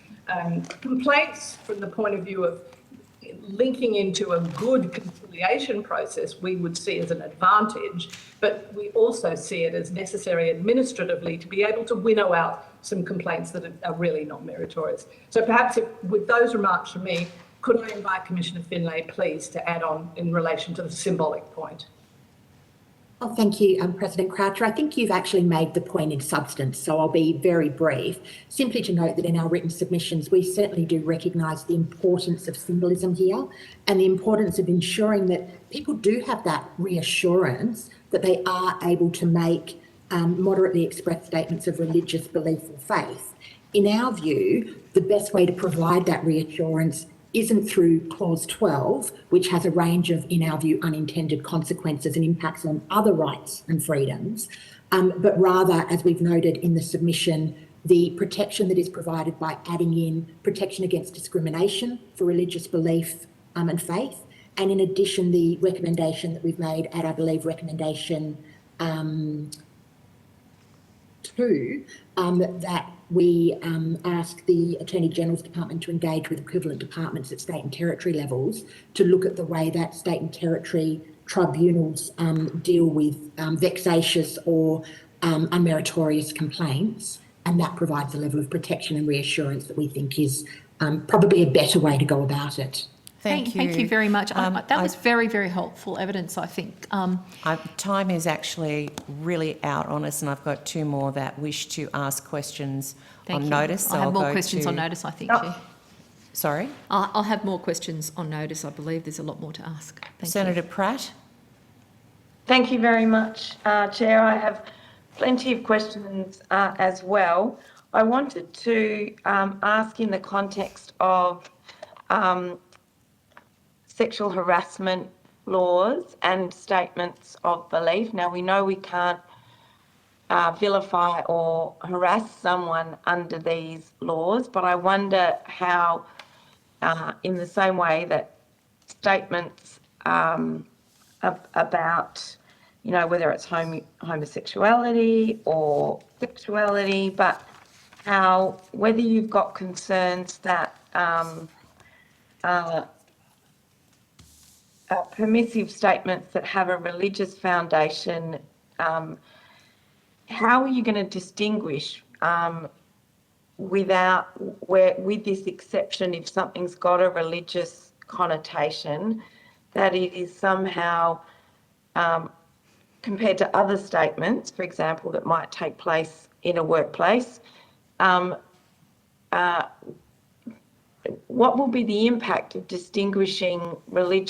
Complaints from the point of view of linking into a good conciliation process we would see as an advantage, but we also see it as necessary administratively to be able to winnow out some complaints that are really not meritorious. So perhaps with those remarks from me, could I invite Commissioner Finlay, please, to add on in relation to the symbolic point? Oh, thank you, President Croucher. I think you've actually made the point in substance, so I'll be very brief. Simply to note that in our written submissions, we certainly do recognise the importance of symbolism here and the importance of ensuring that people do have that reassurance that they are able to make moderately expressed statements of religious belief or faith. In our view, the best way to provide that reassurance isn't through clause 12, which has a range of, in our view, unintended consequences and impacts on other rights and freedoms, but rather, as we've noted in the submission, the protection that is provided by adding in protection against discrimination for religious belief and faith, and in addition, the recommendation that we've made at, I believe, recommendation 2, that we ask the Attorney General's Department to engage with equivalent departments at state and territory levels to look at the way that state and territory tribunals deal with vexatious or unmeritorious complaints, and that provides a level of protection and reassurance that we think is probably a better way to go about it. Thank you very much. That was very, very helpful evidence, I think. Time is actually really out on us, and I've got two more that wish to ask questions on notice. So I have I'll more go questions to- on notice, I think, Chair. Sorry? I'll have more questions on notice. I believe there's a lot more to ask. Thank Senator you. Pratt? Thank you very much, Chair. I have plenty of questions as well. I wanted to ask in the context of sexual harassment laws and statements of belief. Now, we know we can't vilify or harass someone under these laws, but I wonder how, in the same way that statements about, you know, whether it's homosexuality or sexuality, but how, whether you've got concerns that permissive statements that have a religious foundation, how are you going to distinguish with this exception if something's got a religious connotation, that it is somehow, compared to other statements, for example, that might take place in a workplace, what will be the impact of distinguishing when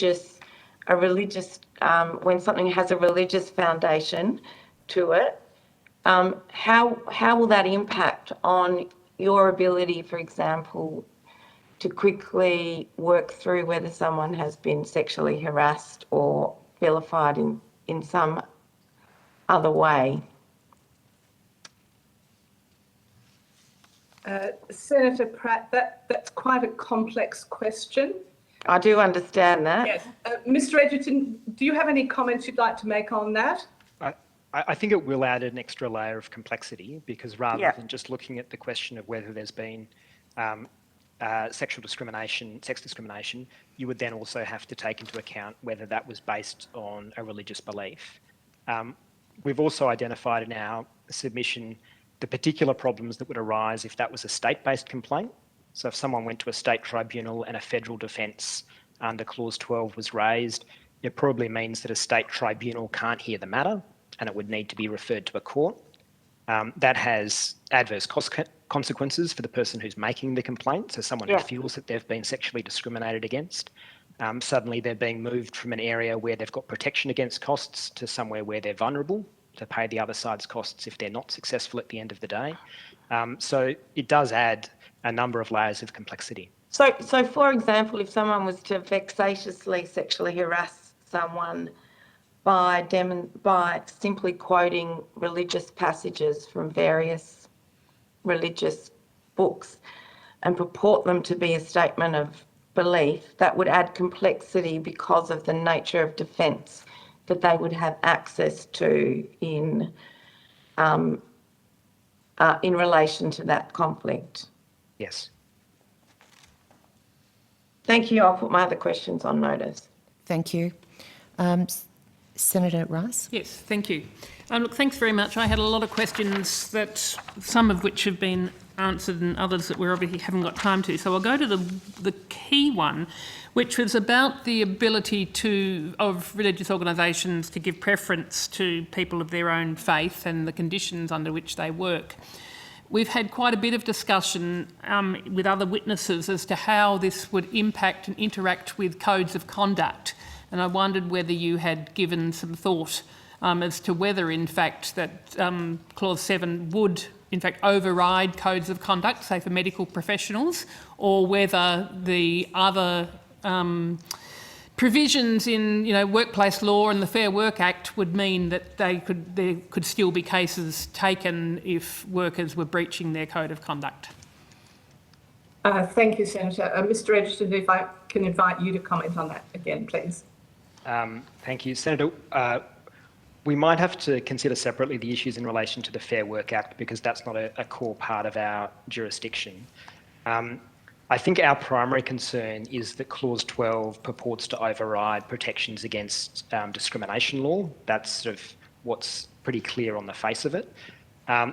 something has a religious foundation to it? How will that impact on your ability, for example, to quickly work through whether someone has been sexually harassed or vilified in some other way? Senator Pratt, that's quite a complex question. I do understand that. Yes. Mr. Edgerton, do you have any comments you'd like to make on that? I think it will add an extra layer of complexity, because rather than just looking at the question of whether there's been sex discrimination, you would then also have to take into account whether that was based on a religious belief. We've also identified in our submission the particular problems that would arise if that was a state-based complaint. So if someone went to a state tribunal and a federal defence under clause 12 was raised, it probably means that a state tribunal can't hear the matter and it would need to be referred to a court. That has adverse consequences for the person who's making the complaint. So someone who feels that they've been sexually discriminated against, suddenly they're being moved from an area where they've got protection against costs to somewhere where they're vulnerable to pay the other side's costs if they're not successful at the end of the day. So it does add a number of layers of complexity. So for example, if someone was to vexatiously sexually harass someone by simply quoting religious passages from various religious books and purport them to be a statement of belief, that would add complexity because of the nature of defence that they would have access to in relation to that conflict. Yes. Thank you. I'll put my other questions on notice. Thank you. Senator Rice? Yes, thank you. Look, thanks very much. I had a lot of questions, that some of which have been answered and others that we obviously haven't got time to. So I'll go to the key one, which was about the ability of religious organisations to give preference to people of their own faith and the conditions under which they work. We've had quite a bit of discussion with other witnesses as to how this would impact and interact with codes of conduct. And I wondered whether you had given some thought as to whether, in fact, that Clause 7 would, in fact, override codes of conduct, say for medical professionals, or whether the other provisions in, workplace law and the Fair Work Act would mean that there could still be cases taken if workers were breaching their code of conduct. Thank you, Senator. Mr. Edgerton, if I can invite you to comment on that again, please. Thank you, Senator. We might have to consider separately the issues in relation to the Fair Work Act, because that's not a core part of our jurisdiction. I think our primary concern is that Clause 12 purports to override protections against discrimination law. That's sort of what's pretty clear on the face of it.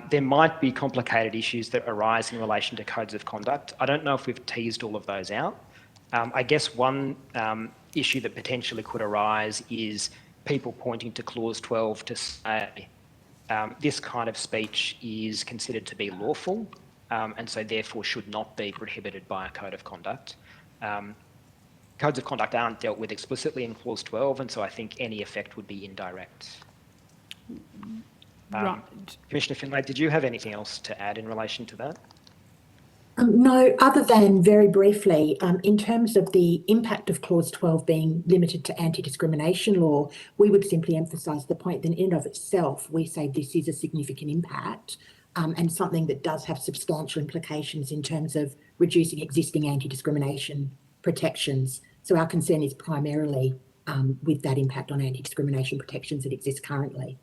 There might be complicated issues that arise in relation to codes of conduct. I don't know if we've teased all of those out. I guess one issue that potentially could arise is people pointing to Clause 12 to say this kind of speech is considered to be lawful, and so therefore should not be prohibited by a code of conduct. Codes of conduct aren't dealt with explicitly in Clause 12, and so I think any effect would be indirect. Right. Commissioner Finlay, did you have anything else to add in relation to that? No, other than very briefly, in terms of the impact of Clause 12 being limited to anti-discrimination law, we would simply emphasise the point that in and of itself, we say this is a significant impact and something that does have substantial implications in terms of reducing existing anti-discrimination protections. So our concern is primarily with that impact on anti-discrimination protections that exist currently.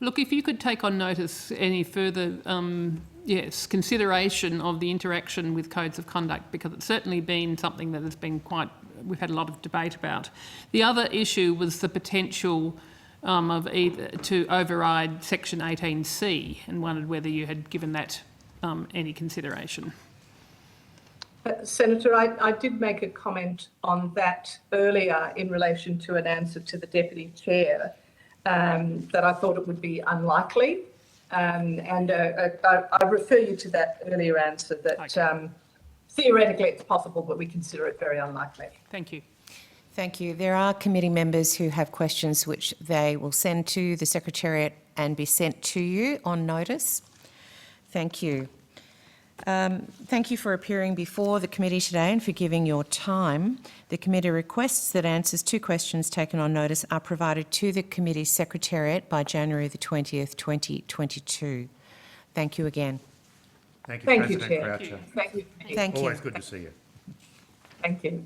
Look, if you could take on notice any further consideration of the interaction with codes of conduct, because it's certainly been something that has been we've had a lot of debate about. The other issue was the potential of either to override Section 18C, and wondered whether you had given that any consideration. Senator, I did make a comment on that earlier in relation to an answer to the Deputy Chair, that I thought it would be unlikely. I refer you to that earlier answer that theoretically it's possible, but we consider it very unlikely. Thank you. Thank you. There are committee members who have questions which they will send to the Secretariat and be sent to you on notice. Thank you. Thank you for appearing before the committee today and for giving your time. The committee requests that answers to questions taken on notice are provided to the committee secretariat by January the 20th, 2022. Thank you again. Thank you, Thank you, President Chair. Croucher. Thank you. Thank you. Always good to see you. Thank you.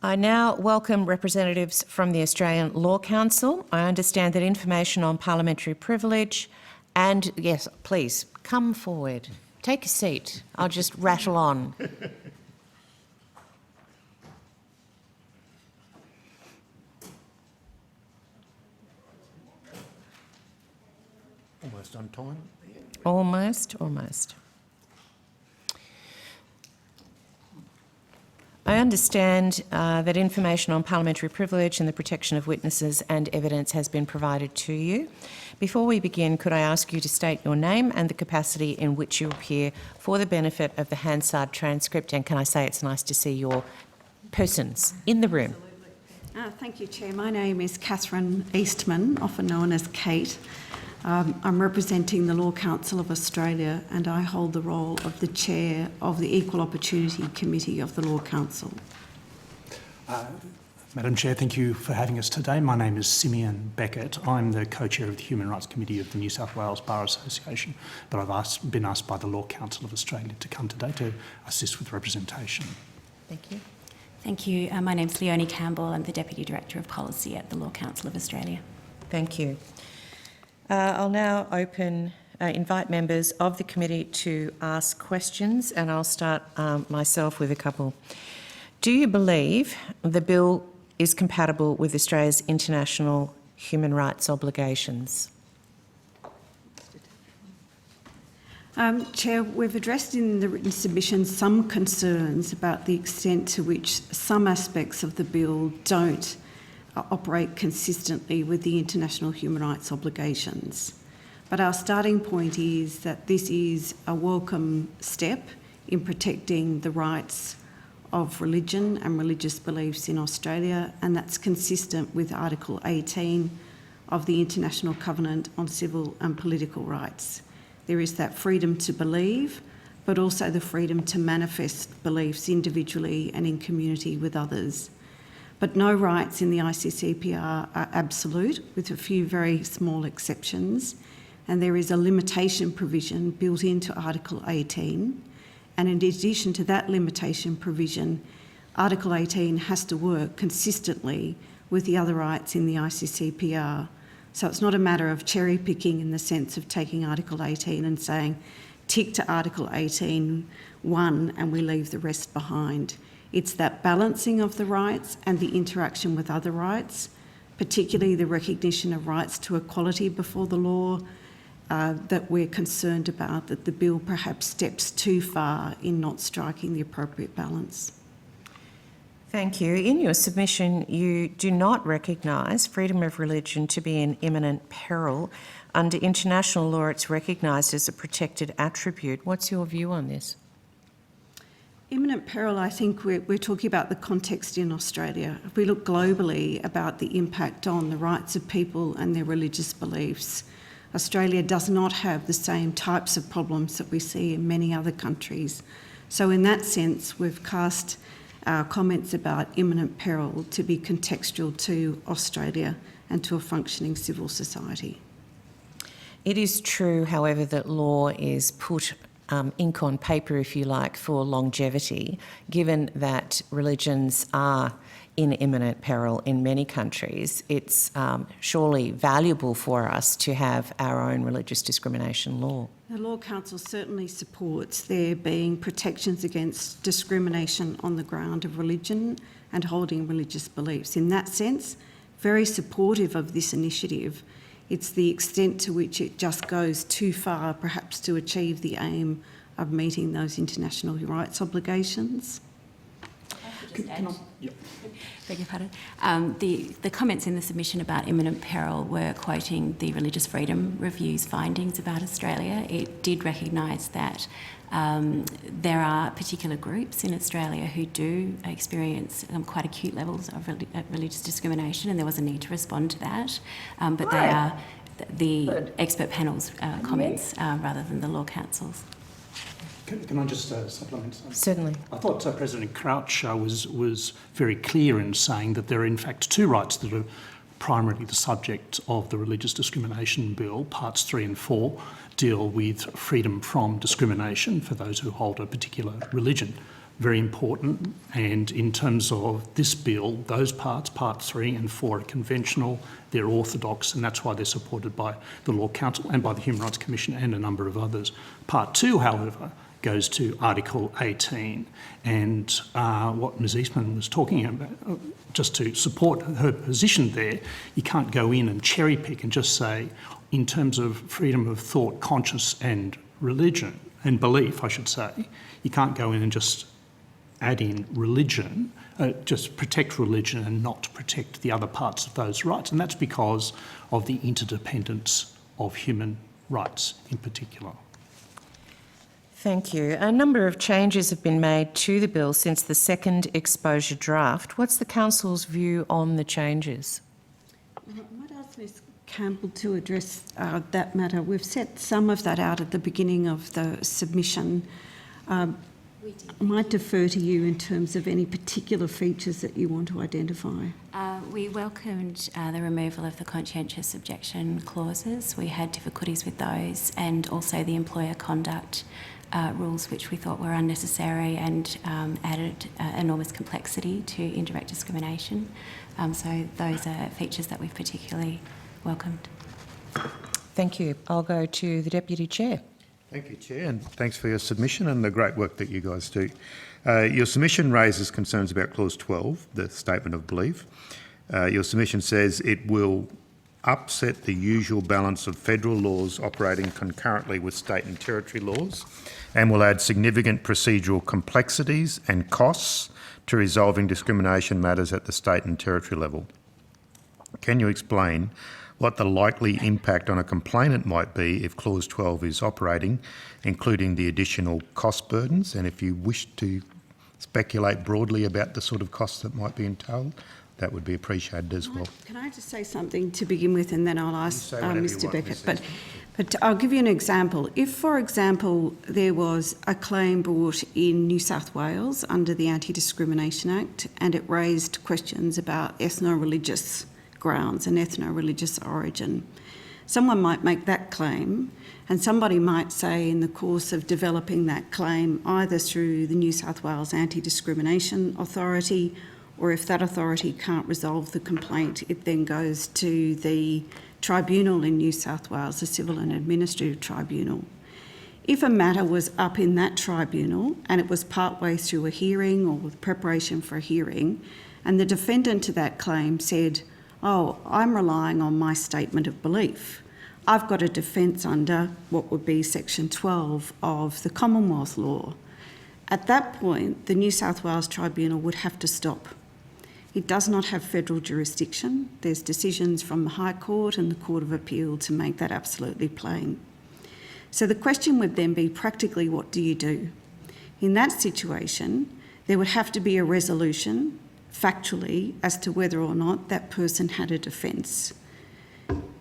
I now welcome representatives from the Australian Law Council. I understand that information on parliamentary privilege and, yes, please, come forward. Take a seat. I'll just rattle on. Almost on time. Almost. I understand that information on parliamentary privilege and the protection of witnesses and evidence has been provided to you. Before we begin, could I ask you to state your name and the capacity in which you appear for the benefit of the Hansard transcript? And can I say it's nice to see your persons in the room? Thank you, Chair. My name is Catherine Eastman, often known as Kate. I'm representing the Law Council of Australia, and I hold the role of the Chair of the Equal Opportunity Committee of the Law Council. Madam Chair, thank you for having us today. My name is Simeon Beckett. I'm the co-chair of the Human Rights Committee of the New South Wales Bar Association, but I've been asked by the Law Council of Australia to come today to assist with representation. Thank you. Thank you. My name's Leonie Campbell. I'm the Deputy Director of Policy at the Law Council of Australia. Thank you. I'll now invite members of the committee to ask questions, and I'll start myself with a couple. Do you believe the bill is compatible with Australia's international human rights obligations? Chair, we've addressed in the written submission some concerns about the extent to which some aspects of the bill don't operate consistently with the international human rights obligations. But our starting point is that this is a welcome step in protecting the rights of religion and religious beliefs in Australia, and that's consistent with Article 18 of the International Covenant on Civil and Political Rights. There is that freedom to believe, but also the freedom to manifest beliefs individually and in community with others. But no rights in the ICCPR are absolute, with a few very small exceptions, and there is a limitation provision built into Article 18. And in addition to that limitation provision, Article 18 has to work consistently with the other rights in the ICCPR. So it's not a matter of cherry picking in the sense of taking Article 18 and saying, tick to Article 18(1) and we leave the rest behind. It's that balancing of the rights and the interaction with other rights, particularly the recognition of rights to equality before the law, that we're concerned about, that the bill perhaps steps too far in not striking the appropriate balance. Thank you. In your submission, you do not recognise freedom of religion to be in imminent peril. Under international law, it's recognised as a protected attribute. What's your view on this? Imminent peril, I think we're talking about the context in Australia. If we look globally about the impact on the rights of people and their religious beliefs, Australia does not have the same types of problems that we see in many other countries. So in that sense, we've cast our comments about imminent peril to be contextual to Australia and to a functioning civil society. It is true, however, that law is put ink on paper, if you like, for longevity, given that religions are in imminent peril in many countries. It's surely valuable for us to have our own religious discrimination law. The Law Council certainly supports there being protections against discrimination on the ground of religion and holding religious beliefs. In that sense, very supportive of this initiative. It's the extent to which it just goes too far, perhaps, to achieve the aim of meeting those international rights obligations. Beg your pardon. The comments in the submission about imminent peril were quoting the Religious Freedom Review's findings about Australia. It did recognise that there are particular groups in Australia who do experience quite acute levels of religious discrimination, and there was a need to respond to that. But they are the expert panel's comments rather than the Law Council's. Can I just supplement something? Certainly. I thought President Crouch was very clear in saying that there are in fact two rights that are primarily the subject of the Religious Discrimination Bill. Parts 3 and 4 deal with freedom from discrimination for those who hold a particular religion. Very important. And in terms of this bill, those parts, Part 3 and 4, are conventional, they're orthodox, and that's why they're supported by the Law Council and by the Human Rights Commission and a number of others. Part 2, however, goes to Article 18, and what Ms Eastman was talking about, just to support her position there, you can't go in and cherry pick and just say, in terms of freedom of thought, conscience and religion, and belief, I should say, you can't go in and just add in religion, just protect religion and not protect the other parts of those rights, and that's because of the interdependence of human rights in particular. Thank you. A number of changes have been made to the bill since the second exposure draft. What's the Council's view on the changes? I might ask Ms Campbell to address that matter. We've set some of that out at the beginning of the submission. I might defer to you in terms of any particular features that you want to identify. We welcomed the removal of the conscientious objection clauses. We had difficulties with those, and also the employer conduct rules, which we thought were unnecessary and added enormous complexity to indirect discrimination. So those are features that we've particularly welcomed. Thank you. I'll go to the Deputy Chair. Thank you, Chair, and thanks for your submission and the great work that you guys do. Your submission raises concerns about Clause 12, the statement of belief. Your submission says it will upset the usual balance of federal laws operating concurrently with state and territory laws, and will add significant procedural complexities and costs to resolving discrimination matters at the state and territory level. Can you explain what the likely impact on a complainant might be if Clause 12 is operating, including the additional cost burdens, and if you wish to speculate broadly about the sort of costs that might be entailed, that would be appreciated as well. Can I just say something to begin with, and then I'll ask Mr. Beckett. But But I'll give you an example. If, for example, there was a claim brought in New South Wales under the Anti-Discrimination Act and it raised questions about ethno-religious grounds and ethno-religious origin, someone might make that claim, and somebody might say in the course of developing that claim, either through the New South Wales Anti-Discrimination Authority, or if that authority can't resolve the complaint, it then goes to the tribunal in New South Wales, the Civil and Administrative Tribunal. If a matter was up in that tribunal and it was partway through a hearing or with preparation for a hearing, and the defendant to that claim said, "Oh, I'm relying on my statement of belief. I've got a defence under what would be Section 12 of the Commonwealth law." At that point, the New South Wales Tribunal would have to stop. It does not have federal jurisdiction. There's decisions from the High Court and the Court of Appeal to make that absolutely plain. So the question would then be, practically, what do you do? In that situation, there would have to be a resolution, factually, as to whether or not that person had a defence.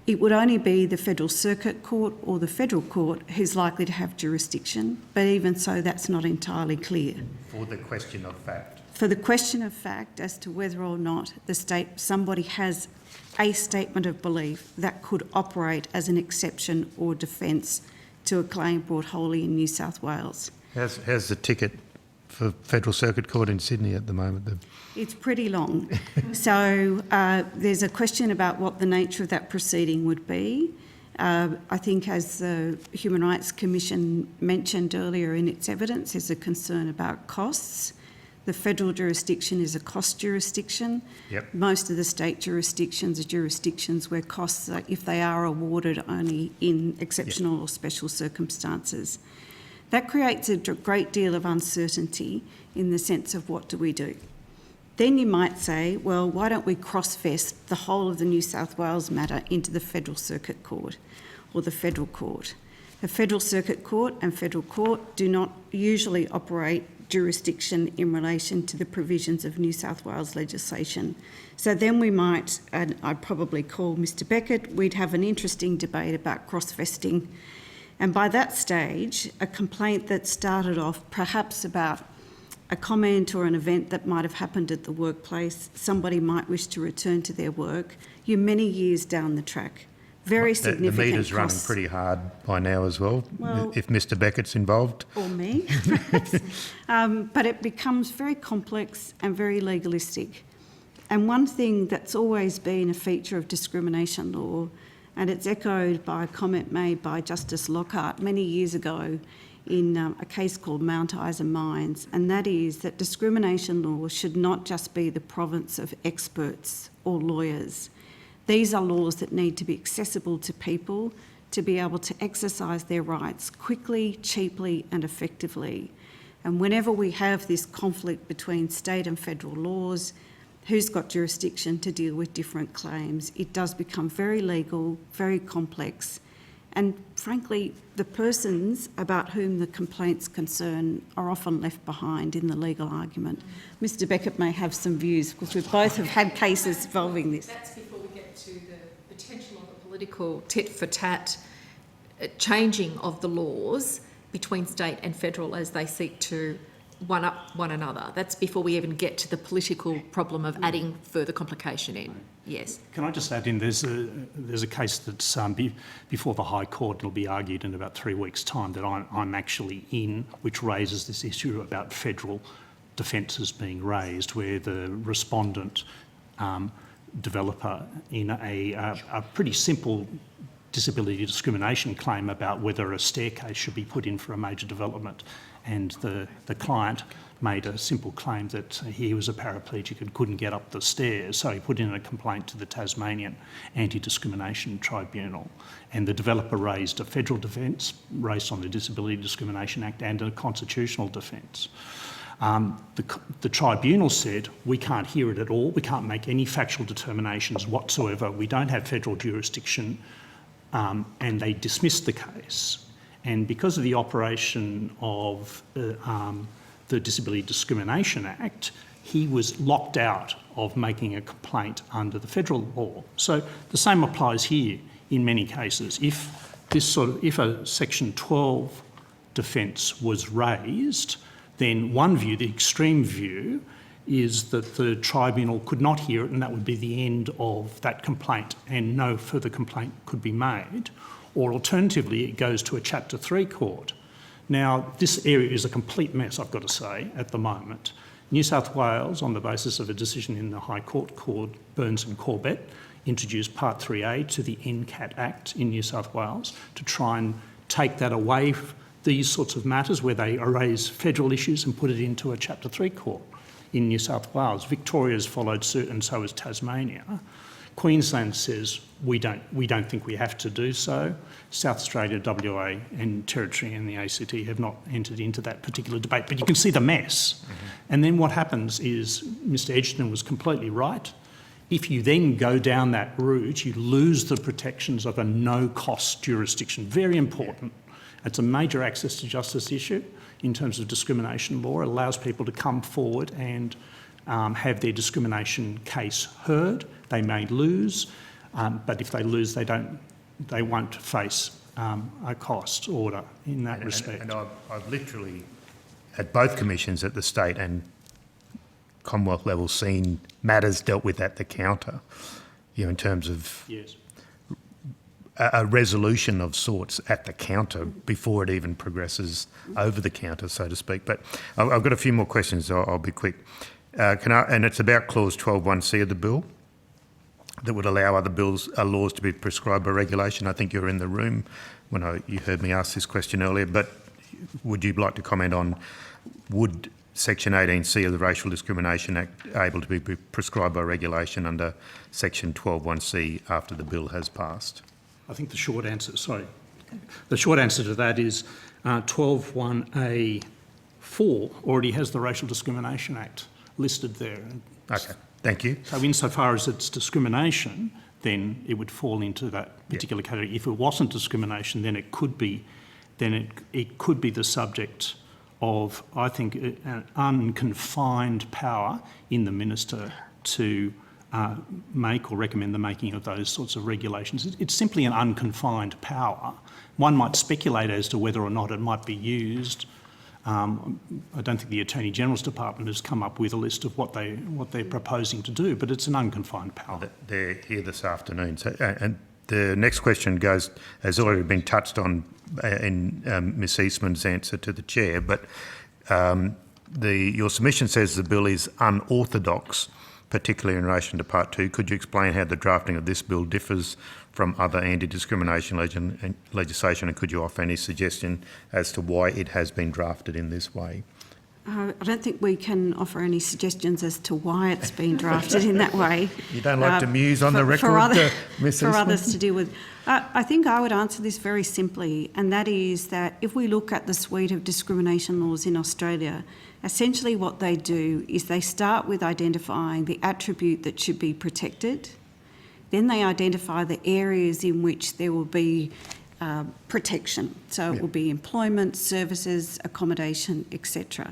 It would only be the Federal Circuit Court or the Federal Court who's likely to have jurisdiction, but even so, that's not entirely clear. For the question of fact. For the question of fact as to whether or not somebody has a statement of belief that could operate as an exception or defence to a claim brought wholly in New South Wales. How's the ticket for Federal Circuit Court in Sydney at the moment? It's pretty long. So there's a question about what the nature of that proceeding would be. I think, as the Human Rights Commission mentioned earlier in its evidence, there's a concern about costs. The federal jurisdiction is a cost jurisdiction. Yep. Most of the state jurisdictions are jurisdictions where costs, if they are awarded, only in exceptional or special circumstances. That creates a great deal of uncertainty in the sense of what do we do. Then you might say, well, why don't we cross-vest the whole of the New South Wales matter into the Federal Circuit Court or the Federal Court? The Federal Circuit Court and Federal Court do not usually operate jurisdiction in relation to the provisions of New South Wales legislation. So then we might, and I'd probably call Mr. Beckett, we'd have an interesting debate about cross-vesting. And by that stage, a complaint that started off perhaps about a comment or an event that might have happened at the workplace, somebody might wish to return to their work, you're many years down the track. Very significant The meter's running costs. pretty hard by now as well, if Mr. Beckett's involved. Or me, perhaps. But it becomes very complex and very legalistic. And one thing that's always been a feature of discrimination law, and it's echoed by a comment made by Justice Lockhart many years ago in a case called Mount Isa Mines, and that is that discrimination law should not just be the province of experts or lawyers. These are laws that need to be accessible to people to be able to exercise their rights quickly, cheaply and effectively. And whenever we have this conflict between state and federal laws, who's got jurisdiction to deal with different claims, it does become very legal, very complex. And frankly, the persons about whom the complaints concern are often left behind in the legal argument. Mr. Beckett may have some views because we both have had cases involving this. That's before we get to the potential of a political tit-for-tat changing of the laws between state and federal as they seek to one-up one another. That's before we even get to the political problem of adding further complication in. Yes. Can I just add in, there's a case that's before the High Court, it'll be argued in about 3 weeks' time, that I'm actually in, which raises this issue about federal defences being raised, where the respondent developer in a pretty simple disability discrimination claim about whether a staircase should be put in for a major development, and the client made a simple claim that he was a paraplegic and couldn't get up the stairs, so he put in a complaint to the Tasmanian Anti-Discrimination Tribunal, and the developer raised a federal defence based on the Disability Discrimination Act and a constitutional defence. The tribunal said, we can't hear it at all, we can't make any factual determinations whatsoever, we don't have federal jurisdiction, and they dismissed the case. And because of the operation of the Disability Discrimination Act, he was locked out of making a complaint under the federal law. So the same applies here in many cases. If a Section 12 defence was raised, then one view, the extreme view, is that the tribunal could not hear it and that would be the end of that complaint and no further complaint could be made. Or alternatively, it goes to a Chapter 3 court. Now, this area is a complete mess, I've got to say, at the moment. New South Wales, on the basis of a decision in the High Court called Burns and Corbett, introduced Part 3A to the NCAT Act in New South Wales to try and take that away, these sorts of matters where they raise federal issues, and put it into a Chapter 3 court in New South Wales. Victoria's followed suit and so has Tasmania. Queensland says we don't think we have to do so. South Australia, WA and Territory and the ACT have not entered into that particular debate, but you can see the mess. Mm-hmm. And then what happens is, Mr Edgerton was completely right. If you then go down that route, you lose the protections of a no-cost jurisdiction. Very important. It's a major access to justice issue in terms of discrimination law. It allows people to come forward and have their discrimination case heard. They may lose, but if they lose, they won't face a cost order in that respect. And I've literally, at both commissions, at the state and Commonwealth level, seen matters dealt with at the counter, in terms of yes. a resolution of sorts at the counter before it even progresses over the counter, so to speak. But I've got a few more questions, so I'll be quick. And it's about Clause 12(1)(c) of the bill, that would allow other laws to be prescribed by regulation. I think you were in the room when you heard me ask this question earlier, but would you like to comment on, would Section 18(c) of the Racial Discrimination Act able to be prescribed by regulation under Section 12(1)(c) after the bill has passed? I think the short answer to that is 12(1)(a)(4) already has the Racial Discrimination Act listed there. Okay, thank you. So insofar as it's discrimination, then it would fall into that particular category. If it wasn't discrimination, then it could be the subject of, I think, an unconfined power in the minister to make or recommend the making of those sorts of regulations. It's simply an unconfined power. One might speculate as to whether or not it might be used. I don't think the Attorney General's Department has come up with a list of what they're proposing to do, but it's an unconfined power. They're here this afternoon. So, and the next question has already been touched on in Ms Eastman's answer to the chair, but your submission says the bill is unorthodox, particularly in relation to Part 2. Could you explain how the drafting of this bill differs from other anti-discrimination legislation, and could you offer any suggestion as to why it has been drafted in this way? I don't think we can offer any suggestions as to why it's been drafted in that way. You don't like to muse on the record, Ms For Eastman? others to deal with. I think I would answer this very simply, and that is that if we look at the suite of discrimination laws in Australia, essentially what they do is they start with identifying the attribute that should be protected. Then they identify the areas in which there will be protection. So it will be employment, services, accommodation, etc.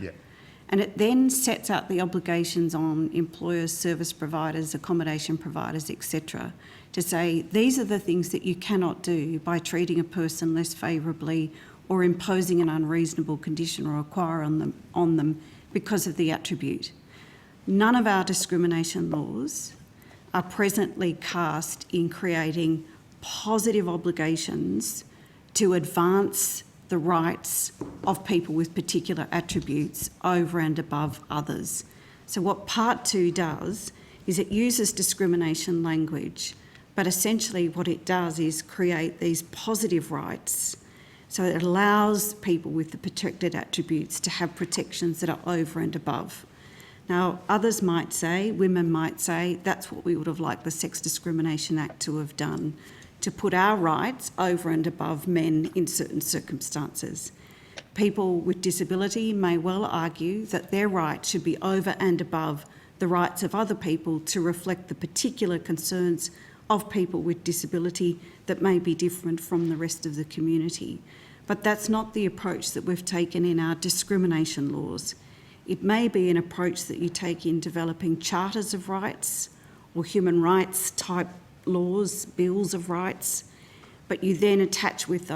And it then sets out the obligations on employers, service providers, accommodation providers, etc., to say these are the things that you cannot do by treating a person less favourably or imposing an unreasonable condition or require on them because of the attribute. None of our discrimination laws are presently cast in creating positive obligations to advance the rights of people with particular attributes over and above others. So what Part 2 does is it uses discrimination language, but essentially what it does is create these positive rights. So it allows people with the protected attributes to have protections that are over and above. Now, others might say, women might say, that's what we would have liked the Sex Discrimination Act to have done, to put our rights over and above men in certain circumstances. People with disability may well argue that their rights should be over and above the rights of other people to reflect the particular concerns of people with disability that may be different from the rest of the community. But that's not the approach that we've taken in our discrimination laws. It may be an approach that you take in developing charters of rights or human rights type laws, bills of rights, but you then attach with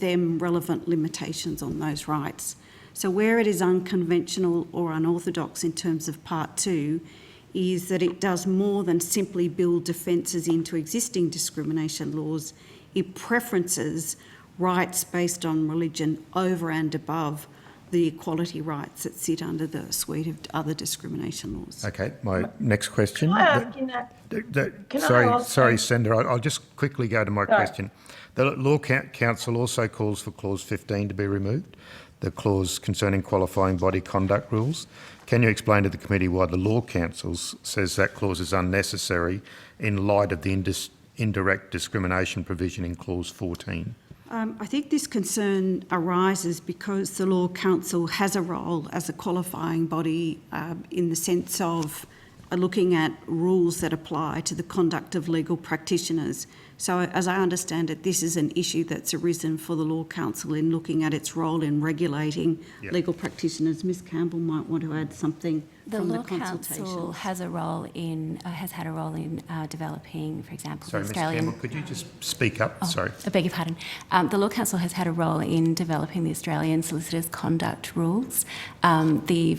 them relevant limitations on those rights. So where it is unconventional or unorthodox in terms of Part 2 is that it does more than simply build defences into existing discrimination laws. It preferences rights based on religion over and above the equality rights that sit under the suite of other discrimination laws. Okay, my next question. Can I ask in that? Sorry, Senator, I'll just quickly go to my question. The Law Council also calls for Clause 15 to be removed, the clause concerning qualifying body conduct rules. Can you explain to the committee why the Law Council says that clause is unnecessary in light of the indirect discrimination provision in Clause 14? I think this concern arises because the Law Council has a role as a qualifying body in the sense of looking at rules that apply to the conduct of legal practitioners. So as I understand it, this is an issue that's arisen for the Law Council in looking at its role in regulating legal practitioners. Ms Campbell might want to add something from the consultation. The Law Council has a role in, has had a role in developing, for example, Sorry, the Ms Australian... Campbell, could you just speak up? Oh, Sorry. I beg your pardon. The Law Council has had a role in developing the Australian Solicitors' Conduct Rules. The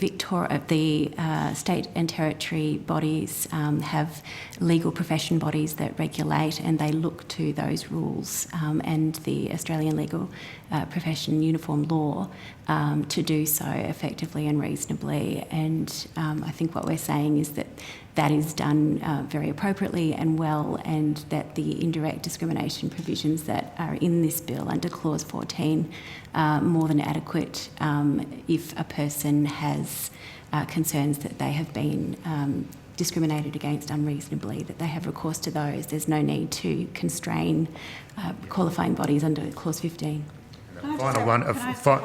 state and territory bodies have legal profession bodies that regulate, and they look to those rules and the Australian legal profession uniform law to do so effectively and reasonably. And I think what we're saying is that that is done very appropriately and well, and that the indirect discrimination provisions that are in this bill under Clause 14 are more than adequate if a person has concerns that they have been discriminated against unreasonably, that they have recourse to those. There's no need to constrain qualifying bodies under Clause 15. A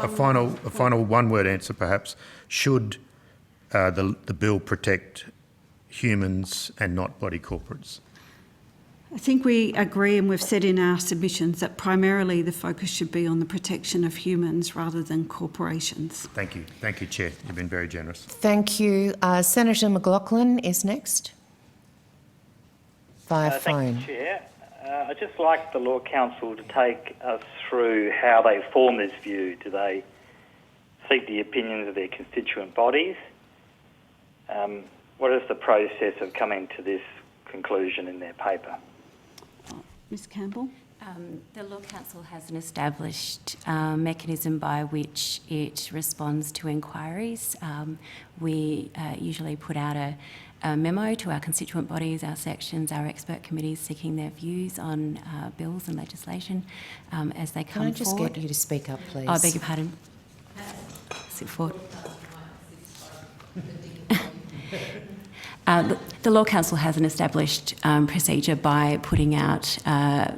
final one-word answer, perhaps. Should the bill protect humans and not body corporates? I think we agree, and we've said in our submissions, that primarily the focus should be on the protection of humans rather than corporations. Thank you. Thank you, Chair. You've been very generous. Thank you. Senator McLaughlin is next via phone. Thank you, Chair. I'd just like the Law Council to take us through how they form this view. Do they seek the opinions of their constituent bodies? What is the process of coming to this conclusion in their paper? Ms Campbell? The Law Council has an established mechanism by which it responds to inquiries. We usually put out a memo to our constituent bodies, our sections, our expert committees, seeking their views on bills and legislation as they come forward. Can I just get you to speak up, please? Oh, I beg your pardon. Sit forward. The Law Council has an established procedure by putting out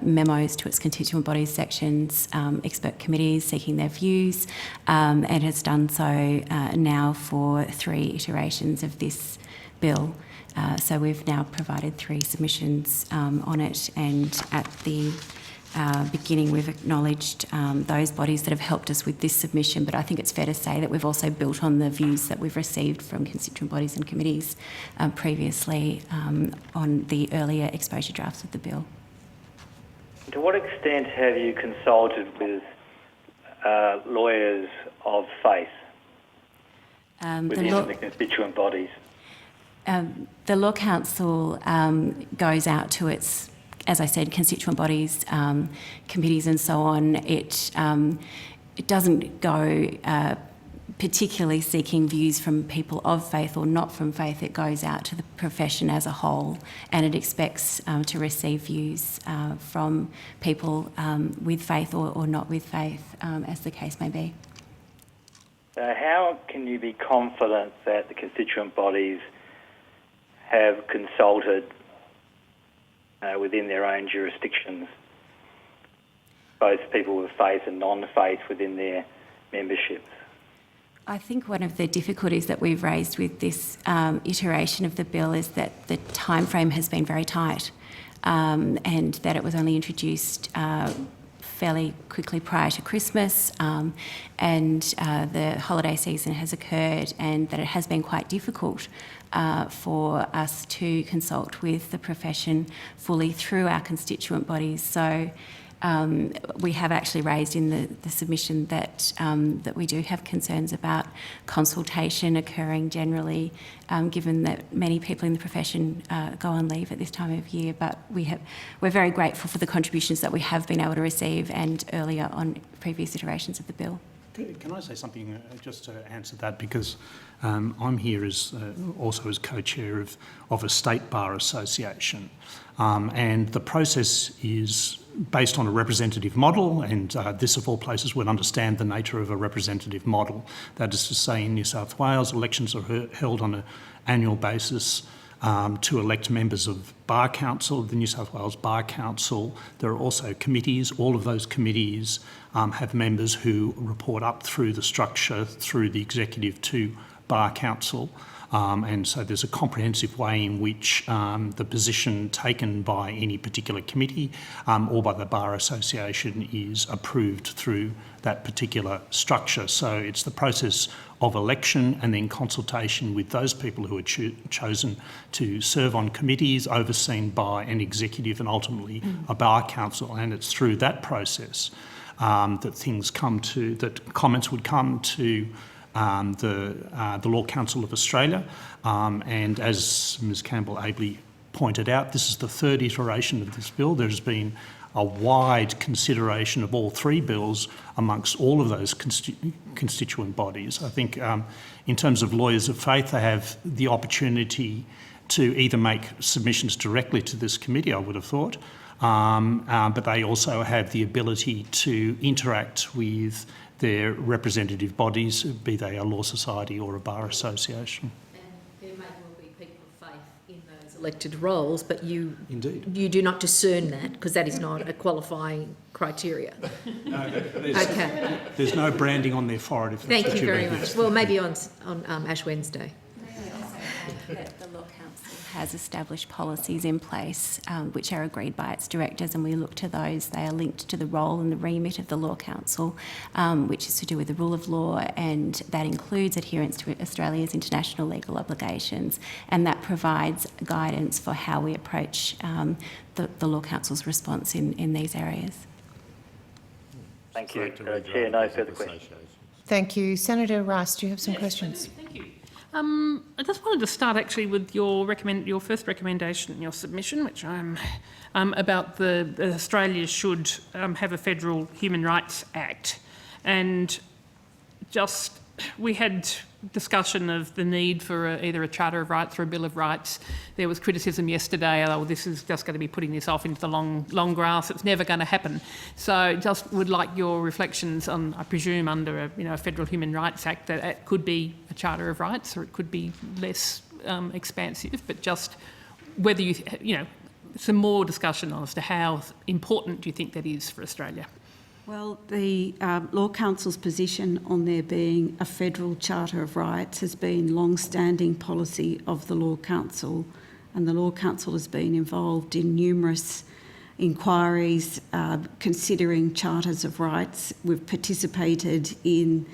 memos to its constituent bodies, sections, expert committees, seeking their views, and has done so now for 3 iterations of this bill. So we've now provided 3 submissions on it, and at the beginning, we've acknowledged those bodies that have helped us with this submission, but I think it's fair to say that we've also built on the views that we've received from constituent bodies and committees previously on the earlier exposure drafts of the bill. To what extent have you consulted with lawyers of faith within the constituent bodies? The Law Council goes out to its, as I said, constituent bodies, committees and so on. It doesn't go particularly seeking views from people of faith or not from faith. It goes out to the profession as a whole, and it expects to receive views from people with faith or not with faith, as the case may be. How can you be confident that the constituent bodies have consulted within their own jurisdictions, both people with faith and non-faith within their memberships? I think one of the difficulties that we've raised with this iteration of the bill is that the timeframe has been very tight, and that it was only introduced fairly quickly prior to Christmas, and the holiday season has occurred, and that it has been quite difficult for us to consult with the profession fully through our constituent bodies. So we have actually raised in the submission that that we do have concerns about consultation occurring generally, given that many people in the profession go on leave at this time of year. But we're very grateful for the contributions that we have been able to receive, and earlier on previous iterations of the bill. Can I say something just to answer that? Because I'm here as also as co-chair of a state bar association, and the process is based on a representative model, and this of all places would understand the nature of a representative model. That is to say, in New South Wales, elections are held on an annual basis to elect members of Bar Council, the New South Wales Bar Council. There are also committees. All of those committees have members who report up through the structure, through the executive to Bar Council. And so there's a comprehensive way in which the position taken by any particular committee or by the Bar Association is approved through that particular structure. So it's the process of election and then consultation with those people who are chosen to serve on committees overseen by an executive and ultimately a Bar Council. And it's through that process that comments would come to the Law Council of Australia, and as Ms Campbell ably pointed out, this is the third iteration of this bill. There's been a wide consideration of all three bills amongst all of those constituent bodies. I think in terms of lawyers of faith, they have the opportunity to either make submissions directly to this committee, I would have thought, but they also have the ability to interact with their representative bodies, be they a law society or a bar association. And there may well be people of faith in those elected roles, but you do not discern that, because that is not a qualifying criteria. No, Okay. There's no branding on their forehead. If Thank that's you what very mean. much. Well, maybe on Ash Wednesday. That the Law Council has established policies in place which are agreed by its directors, and we look to those. They are linked to the role and the remit of the Law Council, which is to do with the rule of law, and that includes adherence to Australia's international legal obligations, and that provides guidance for how we approach the Law Council's response in these areas. Thank you. Chair, no further questions. Thank you. Senator Rice, do you have some questions? Thank you. I just wanted to start actually with your first recommendation in your submission, which I'm about Australia should have a federal Human Rights Act, and just we had discussion of the need for either a Charter of Rights or a Bill of Rights. There was criticism yesterday, oh, this is just going to be putting this off into the long grass. It's never going to happen. So just would like your reflections on, I presume, under a Federal Human Rights Act, that it could be a Charter of Rights or it could be less expansive, but just whether some more discussion as to how important do you think that is for Australia? Well, the Law Council's position on there being a federal Charter of Rights has been long-standing policy of the Law Council, and the Law Council has been involved in numerous inquiries considering charters of rights. We've participated in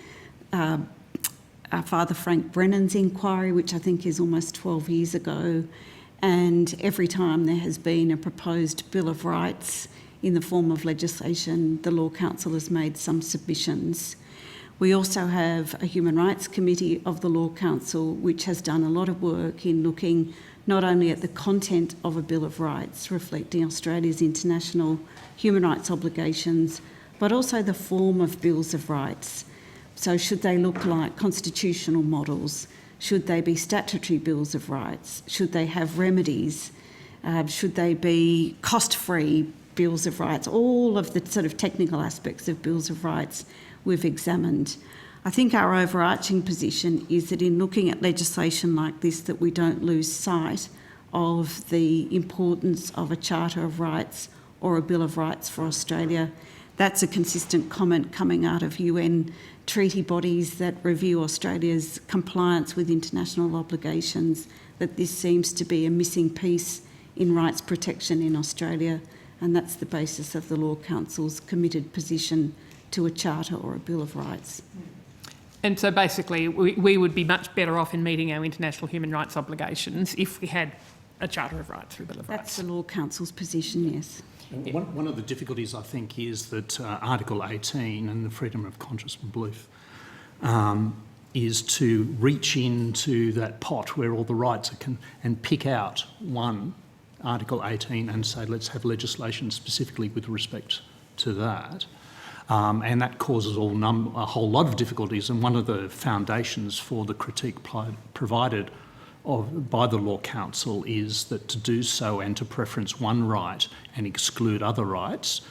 Father Frank Brennan's inquiry, which I think is almost 12 years ago. And every time there has been a proposed Bill of Rights in the form of legislation, the Law Council has made some submissions. We also have a Human Rights Committee of the Law Council, which has done a lot of work in looking not only at the content of a Bill of Rights, reflecting Australia's international human rights obligations, but also the form of Bills of Rights. So should they look like constitutional models? Should they be statutory Bills of Rights? Should they have remedies? Should they be cost-free Bills of Rights? All of the sort of technical aspects of Bills of Rights we've examined. I think our overarching position is that in looking at legislation like this, that we don't lose sight of the importance of a Charter of Rights or a Bill of Rights for Australia. That's a consistent comment coming out of UN treaty bodies that review Australia's compliance with international obligations, that this seems to be a missing piece in rights protection in Australia, and that's the basis of the Law Council's committed position to a Charter or a Bill of Rights. And so basically we would be much better off in meeting our international human rights obligations if we had a Charter of Rights or a Bill of Rights. That's the Law Council's position, yes. One of the difficulties, I think, is that Article 18 and the freedom of conscience and belief is to reach into that pot where all the rights are and pick out one, Article 18, and say, let's have legislation specifically with respect to that. And that causes a whole lot of difficulties. And one of the foundations for the critique provided by the Law Council is that to do so and to preference one right and exclude other rights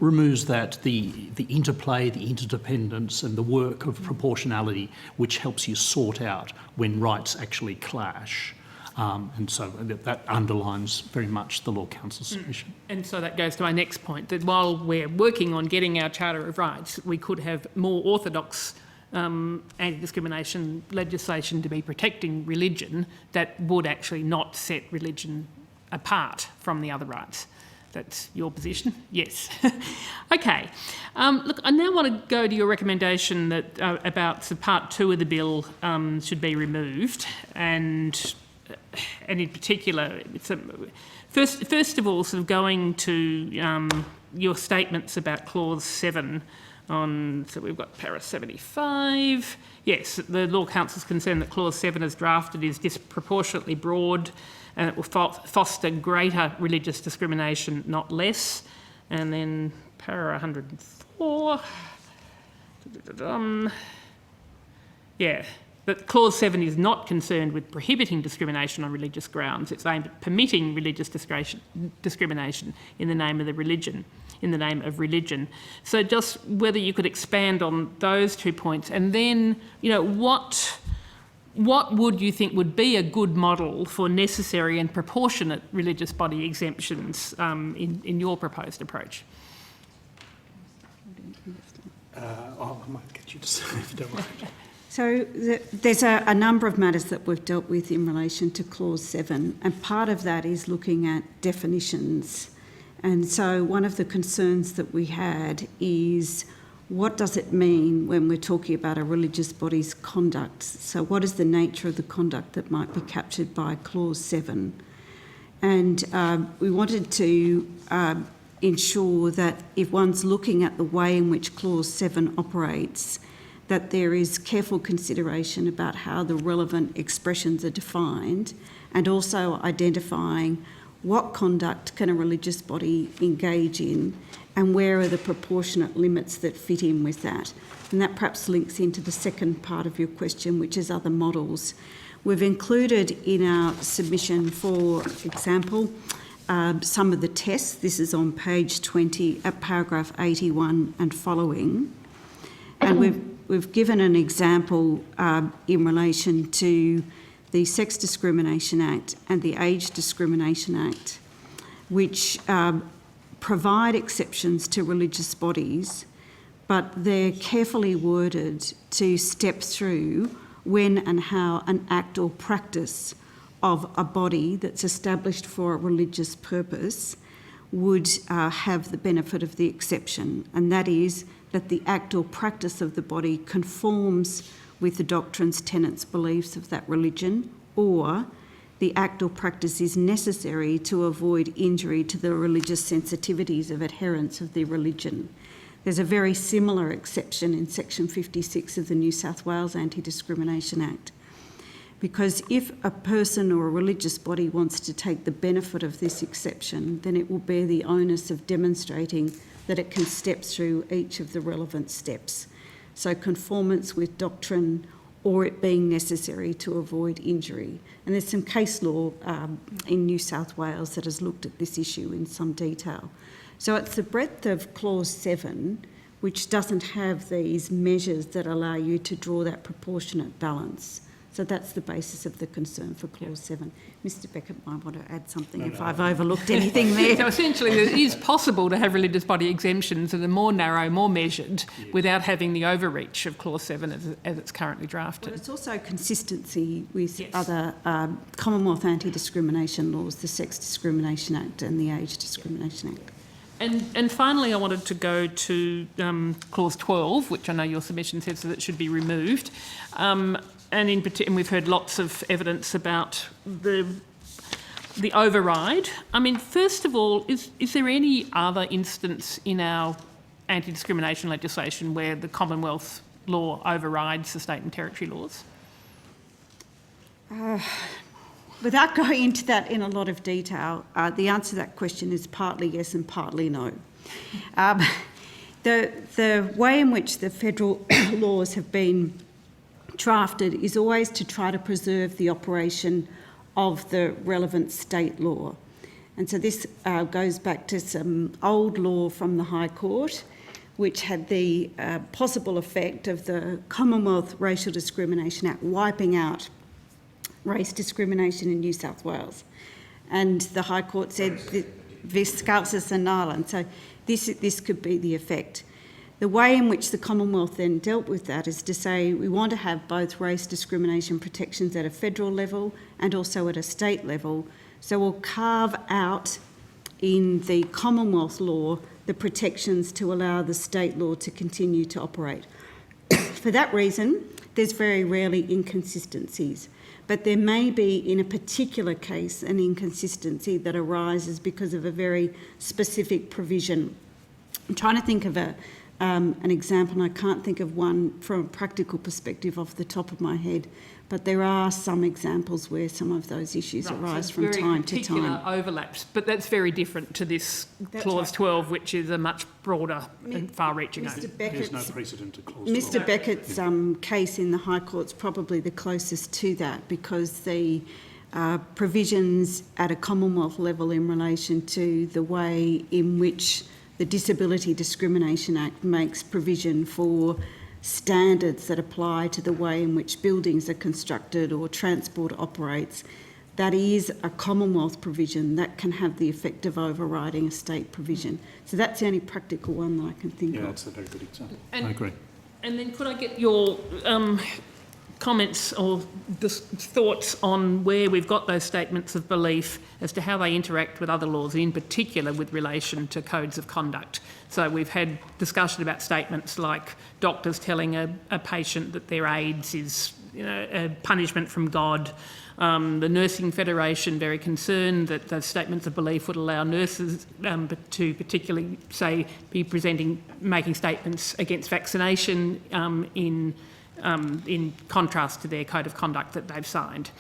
removes the interplay, the interdependence and the work of proportionality, which helps you sort out when rights actually clash. And so that underlines very much the Law Council's submission. And so that goes to my next point, that while we're working on getting our Charter of Rights, we could have more orthodox anti-discrimination legislation to be protecting religion that would actually not set religion apart from the other rights. That's your position? Yes. Okay. Look, I now want to go to your recommendation that about Part 2 of the bill should be removed, and in particular, first of all, sort of going to your statements about Clause 7 on, so we've got para 75. Yes, the Law Council's concerned that Clause 7 as drafted is disproportionately broad and it will foster greater religious discrimination, not less. And then para 104. Yeah. But Clause 7 is not concerned with prohibiting discrimination on religious grounds. It's aimed at permitting religious discrimination in the name of religion. So just whether you could expand on those 2 points, and then, what would you think would be a good model for necessary and proportionate religious body exemptions in your proposed approach? I might get you to say if you don't mind. So there's a number of matters that we've dealt with in relation to Clause 7, and part of that is looking at definitions. And so one of the concerns that we had is, what does it mean when we're talking about a religious body's conduct? So what is the nature of the conduct that might be captured by Clause 7? And we wanted to ensure that if one's looking at the way in which Clause 7 operates, that there is careful consideration about how the relevant expressions are defined, and also identifying what conduct can a religious body engage in and where are the proportionate limits that fit in with that. And that perhaps links into the second part of your question, which is other models. We've included in our submission, for example, some of the tests. This is on page 20 at paragraph 81 and following. And we've given an example in relation to the Sex Discrimination Act and the Age Discrimination Act, which provide exceptions to religious bodies, but they're carefully worded to step through when and how an act or practice of a body that's established for a religious purpose would have the benefit of the exception, and that is that the act or practice of the body conforms with the doctrines, tenets, beliefs of that religion, or the act or practice is necessary to avoid injury to the religious sensitivities of adherents of the religion. There's a very similar exception in Section 56 of the New South Wales Anti-Discrimination Act. Because if a person or a religious body wants to take the benefit of this exception, then it will bear the onus of demonstrating that it can step through each of the relevant steps. So conformance with doctrine or it being necessary to avoid injury. And there's some case law in New South Wales that has looked at this issue in some detail. So it's the breadth of Clause 7 which doesn't have these measures that allow you to draw that proportionate balance. So that's the basis of the concern for Clause 7. Mr Beckett might want to add something if I've overlooked anything there. So essentially it is possible to have religious body exemptions that are more narrow, more measured, without having the overreach of Clause 7 as it's currently drafted. But it's also consistency with other Commonwealth anti-discrimination laws, the Sex Discrimination Act and the Age Discrimination Act. And finally, I wanted to go to Clause 12, which I know your submission says that it should be removed. And we've heard lots of evidence about the override. I mean, first of all, is there any other instance in our anti-discrimination legislation where the Commonwealth law overrides the state and territory laws? Without going into that in a lot of detail, the answer to that question is partly yes and partly no. The way in which the federal laws have been drafted is always to try to preserve the operation of the relevant state law. And so this goes back to some old law from the High Court, which had the possible effect of the Commonwealth Racial Discrimination Act wiping out race discrimination in New South Wales. And the High Court said vis causa non. So this could be the effect. The way in which the Commonwealth then dealt with that is to say we want to have both race discrimination protections at a federal level and also at a state level. So we'll carve out in the Commonwealth law the protections to allow the state law to continue to operate. For that reason, there's very rarely inconsistencies. But there may be, in a particular case, an inconsistency that arises because of a very specific provision. I'm trying to think of an example, and I can't think of one from a practical perspective off the top of my head, but there are some examples where some of those issues arise from time to time. Particular overlaps, but that's very different to this Clause 12, which is a much broader and far-reaching. There's no precedent to Clause 12. Mr Beckett's case in the High Court's probably the closest to that, because the provisions at a Commonwealth level in relation to the way in which the Disability Discrimination Act makes provision for standards that apply to the way in which buildings are constructed or transport operates, that is a Commonwealth provision that can have the effect of overriding a state provision. So that's the only practical one that I can think of. Yeah, that's a very good example. I agree. And then could I get your comments or thoughts on where we've got those statements of belief as to how they interact with other laws, in particular with relation to codes of conduct. So we've had discussion about statements like doctors telling a patient that their AIDS is a punishment from God. The Nursing Federation very concerned that those statements of belief would allow nurses to particularly, say, be making statements against vaccination in contrast to their code of conduct that they've signed.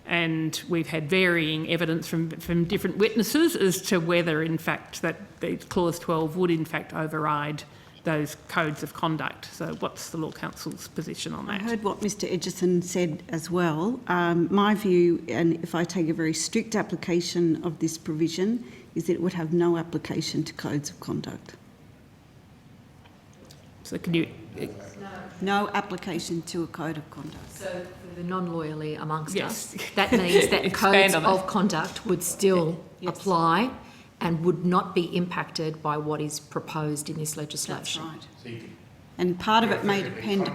And we've had varying evidence from different witnesses as to whether, in fact, that the Clause 12 would, in fact, override those codes of conduct. So what's the Law Council's position on that? I heard what Mr Edgerton said as well. My view, and if I take a very strict application of this provision, is that it would have no application to codes of conduct. So can you... No application to a code of conduct. So for the non-lawyerly amongst us, that means that codes of conduct would still apply and would not be impacted by what is proposed in this legislation. That's right. And part of it may depend...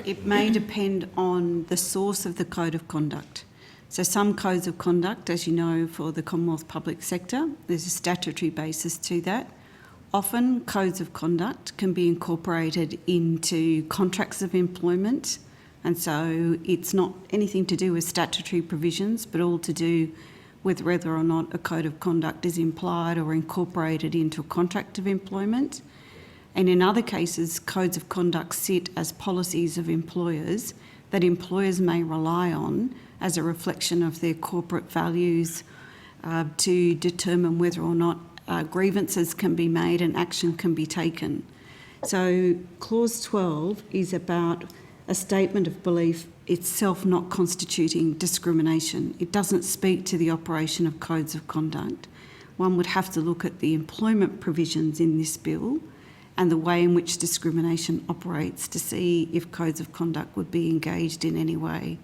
It may depend on the source of the code of conduct. So some codes of conduct, as you know, for the Commonwealth public sector, there's a statutory basis to that. Often codes of conduct can be incorporated into contracts of employment, and so it's not anything to do with statutory provisions, but all to do with whether or not a code of conduct is implied or incorporated into a contract of employment. And in other cases, codes of conduct sit as policies of employers that employers may rely on as a reflection of their corporate values to determine whether or not grievances can be made and action can be taken. So clause 12 is about a statement of belief itself not constituting discrimination. It doesn't speak to the operation of codes of conduct. One would have to look at the employment provisions in this bill and the way in which discrimination operates to see if codes of conduct would be engaged in any way.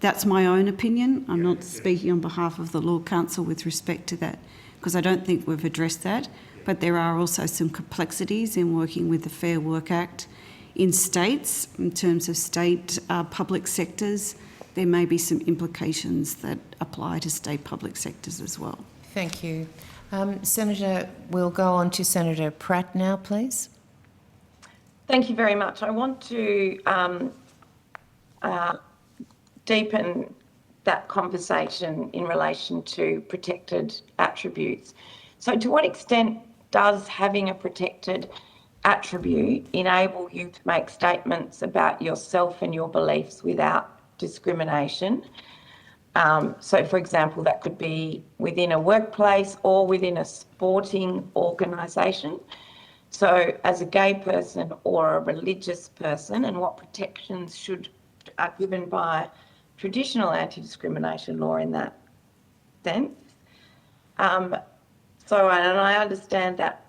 That's my own opinion. I'm not speaking on behalf of the Law Council with respect to that, because I don't think we've addressed that. But there are also some complexities in working with the Fair Work Act in states, in terms of state public sectors. There may be some implications that apply to state public sectors as well. Thank you. Senator, we'll go on to Senator Pratt now, please. Thank you very much. I want to deepen that conversation in relation to protected attributes. So to what extent does having a protected attribute enable you to make statements about yourself and your beliefs without discrimination? So, for example, that could be within a workplace or within a sporting organisation. So as a gay person or a religious person, and what protections are given by traditional anti-discrimination law in that sense. And I understand that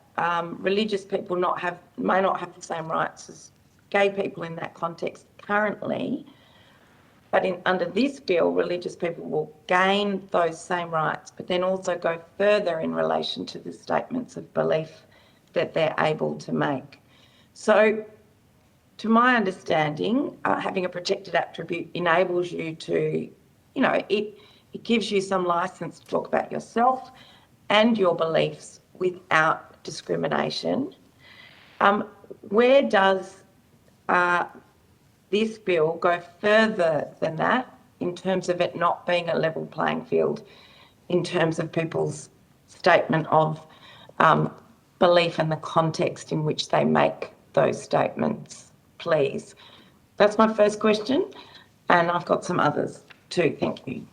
religious people may not have the same rights as gay people in that context currently, but under this bill, religious people will gain those same rights, but then also go further in relation to the statements of belief that they're able to make. So, to my understanding, having a protected attribute enables you to, it gives you some license to talk about yourself and your beliefs without discrimination. Where does this bill go further than that in terms of it not being a level playing field in terms of people's statement of belief and the context in which they make those statements, please? That's my first question, and I've got some others too. Thank you.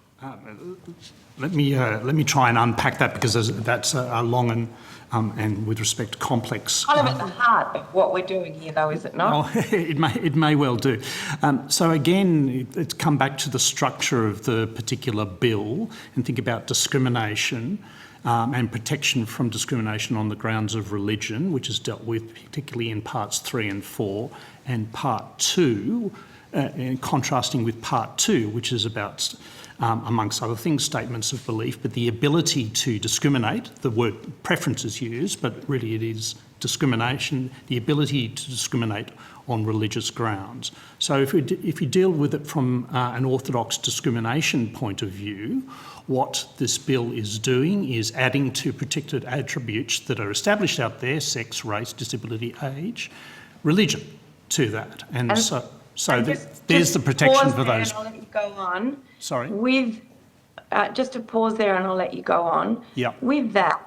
Let me try and unpack that, because that's a long and with respect to complex. Kind of at the heart of what we're doing here, though, is it not? Oh, it may well do. So again, it's come back to the structure of the particular bill and think about discrimination and protection from discrimination on the grounds of religion, which is dealt with particularly in parts 3 and 4, and part 2, and contrasting with part 2, which is about, amongst other things, statements of belief, but the ability to discriminate. The word preference is used, but really it is discrimination, the ability to discriminate on religious grounds. So if you deal with it from an orthodox discrimination point of view, what this bill is doing is adding to protected attributes that are established out there: sex, race, disability, age, religion, to that. And so there's the protection for those. I'll let you go on. Sorry? With, just to pause there and I'll let you go on. Yeah. With that,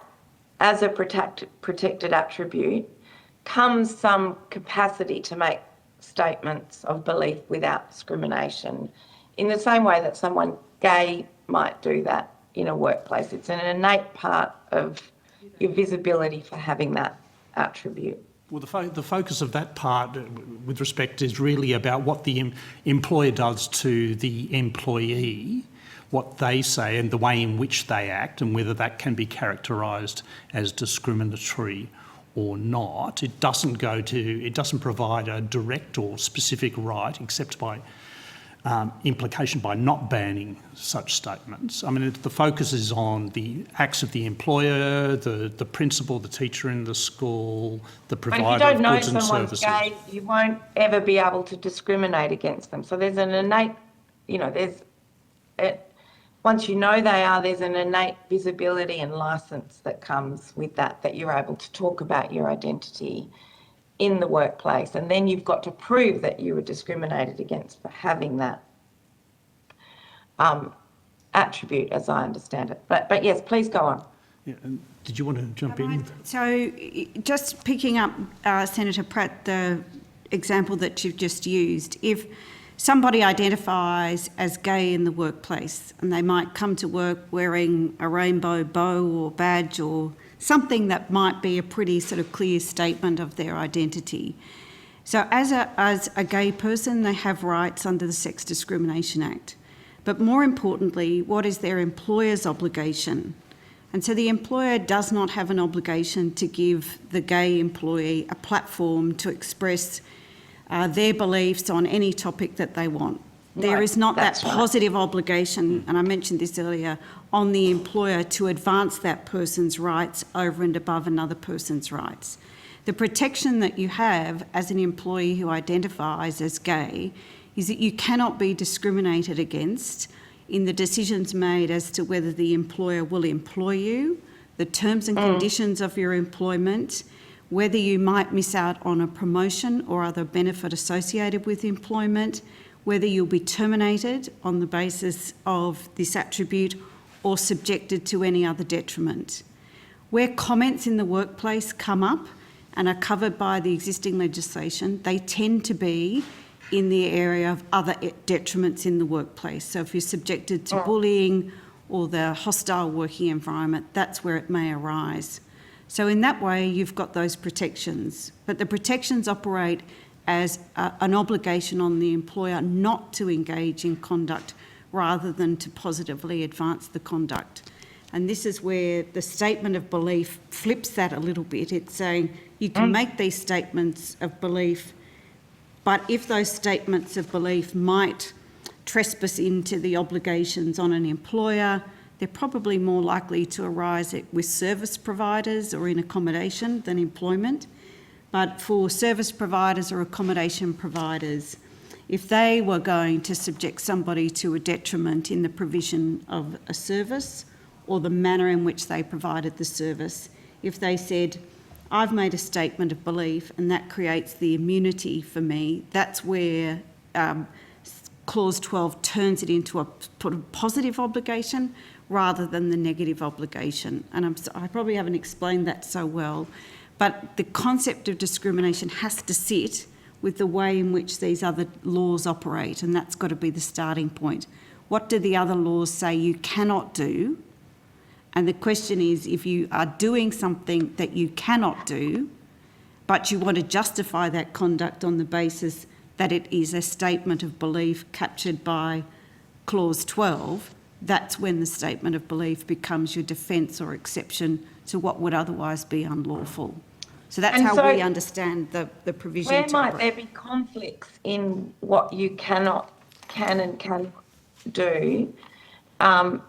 as a protected attribute, comes some capacity to make statements of belief without discrimination, in the same way that someone gay might do that in a workplace. It's an innate part of your visibility for having that attribute. Well, the focus of that part, with respect, is really about what the employer does to the employee, what they say and the way in which they act, and whether that can be characterised as discriminatory or not. It doesn't provide a direct or specific right, except by implication, by not banning such statements. I mean, the focus is on the acts of the employer, the principal, the teacher in the school, the provider of goods and services. But if you don't know someone's gay, you won't ever be able to discriminate against them. So there's an innate, once you know they are, there's an innate visibility and license that comes with that you're able to talk about your identity in the workplace. And then you've got to prove that you were discriminated against for having that attribute, as I understand it. But yes, please go on. Yeah, and did you want to jump in? So just picking up, Senator Pratt, the example that you've just used, if somebody identifies as gay in the workplace and they might come to work wearing a rainbow bow or badge or something that might be a pretty sort of clear statement of their identity. So as a gay person, they have rights under the Sex Discrimination Act. But more importantly, what is their employer's obligation? And so the employer does not have an obligation to give the gay employee a platform to express their beliefs on any topic that they want. There is not that positive obligation, and I mentioned this earlier, on the employer to advance that person's rights over and above another person's rights. The protection that you have as an employee who identifies as gay is that you cannot be discriminated against in the decisions made as to whether the employer will employ you, the terms and conditions of your employment, whether you might miss out on a promotion or other benefit associated with employment, whether you'll be terminated on the basis of this attribute or subjected to any other detriment. Where comments in the workplace come up and are covered by the existing legislation, they tend to be in the area of other detriments in the workplace. So if you're subjected to bullying or the hostile working environment, that's where it may arise. So in that way, you've got those protections. But the protections operate as an obligation on the employer not to engage in conduct rather than to positively advance the conduct. And this is where the statement of belief flips that a little bit. It's saying you can make these statements of belief, but if those statements of belief might trespass into the obligations on an employer, they're probably more likely to arise with service providers or in accommodation than employment. But for service providers or accommodation providers, if they were going to subject somebody to a detriment in the provision of a service or the manner in which they provided the service, if they said, I've made a statement of belief and that creates the immunity for me, that's where Clause 12 turns it into a positive obligation rather than the negative obligation. And I probably haven't explained that so well, but the concept of discrimination has to sit with the way in which these other laws operate, and that's got to be the starting point. What do the other laws say you cannot do? And the question is, if you are doing something that you cannot do, but you want to justify that conduct on the basis that it is a statement of belief captured by Clause 12, that's when the statement of belief becomes your defence or exception to what would otherwise be unlawful. So that's how we understand the provision. Where might there be conflicts in what you can and cannot do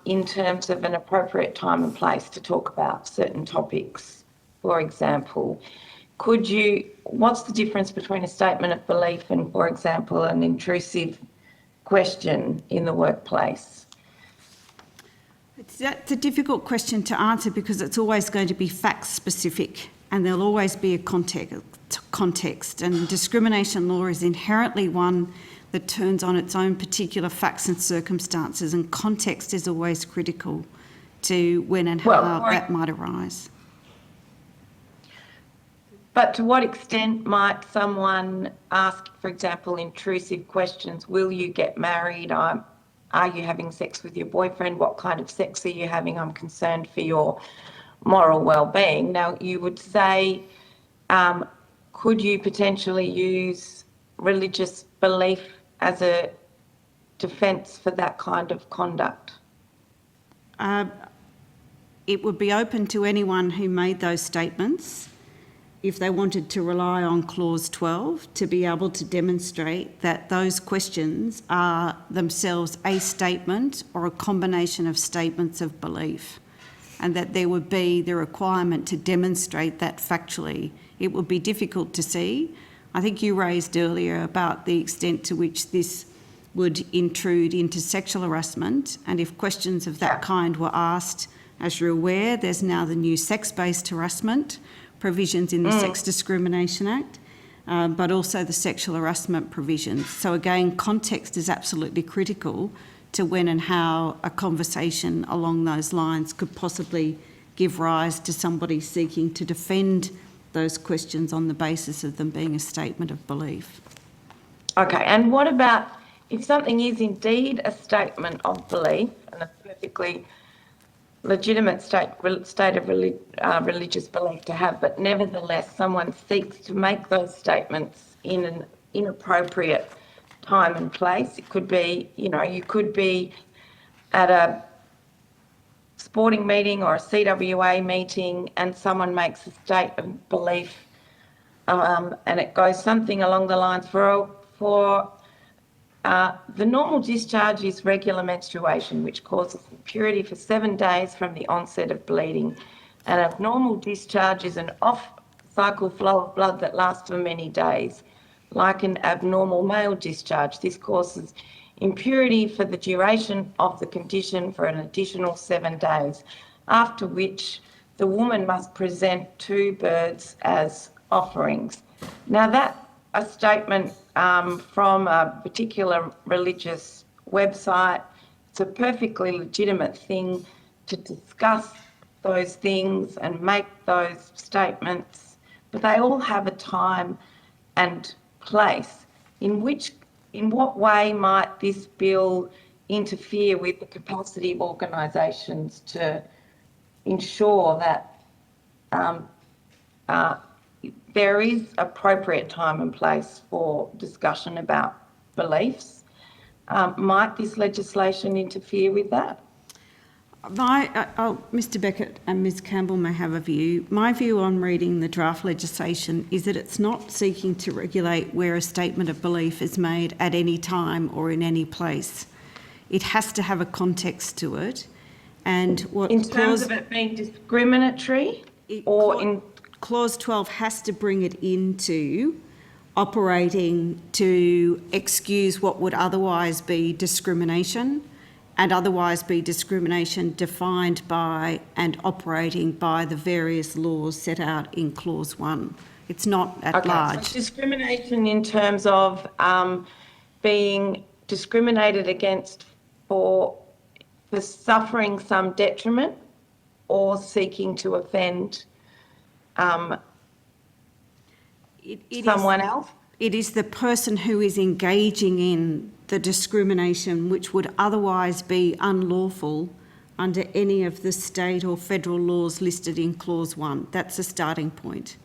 in terms of an appropriate time and place to talk about certain topics? For example, what's the difference between a statement of belief and, for example, an intrusive question in the workplace? That's a difficult question to answer because it's always going to be fact specific and there'll always be a context, and discrimination law is inherently one that turns on its own particular facts and circumstances, and context is always critical to when and how that might arise. But to what extent might someone ask, for example, intrusive questions? Will you get married? Are you having sex with your boyfriend? What kind of sex are you having? I'm concerned for your moral well-being. Now, you would say, could you potentially use religious belief as a defence for that kind of conduct? It would be open to anyone who made those statements, if they wanted to rely on Clause 12, to be able to demonstrate that those questions are themselves a statement or a combination of statements of belief, and that there would be the requirement to demonstrate that factually. It would be difficult to see. I think you raised earlier about the extent to which this would intrude into sexual harassment, and if questions of that kind were asked, as you're aware, there's now the new sex-based harassment provisions in the Sex Discrimination Act, but also the sexual harassment provisions. So again, context is absolutely critical to when and how a conversation along those lines could possibly give rise to somebody seeking to defend those questions on the basis of them being a statement of belief. Okay, and what about if something is indeed a statement of belief and a perfectly legitimate state of religious belief to have, but nevertheless someone seeks to make those statements in an inappropriate time and place? It could be, you could be at a sporting meeting or a CWA meeting and someone makes a state of belief and it goes something along the lines the normal discharge is regular menstruation, which causes impurity for 7 days from the onset of bleeding. An abnormal discharge is an off-cycle flow of blood that lasts for many days. Like an abnormal male discharge, this causes impurity for the duration of the condition for an additional 7 days, after which the woman must present 2 birds as offerings. Now that's a statement from a particular religious website. It's a perfectly legitimate thing to discuss those things and make those statements, but they all have a time and place. In what way might this bill interfere with the capacity of organisations to ensure that there is appropriate time and place for discussion about beliefs? Might this legislation interfere with that? Mr Beckett and Ms Campbell may have a view. My view on reading the draft legislation is that it's not seeking to regulate where a statement of belief is made at any time or in any place. It has to have a context to it. And what in terms of it being discriminatory Clause 12 has to bring it into operating to excuse what would otherwise be discrimination, and otherwise be discrimination defined by and operating by the various laws set out in Clause 1. It's not at large. So discrimination in terms of being discriminated against for suffering some detriment or seeking to offend someone else? It is the person who is engaging in the discrimination which would otherwise be unlawful under any of the state or federal laws listed in Clause 1. That's a starting point.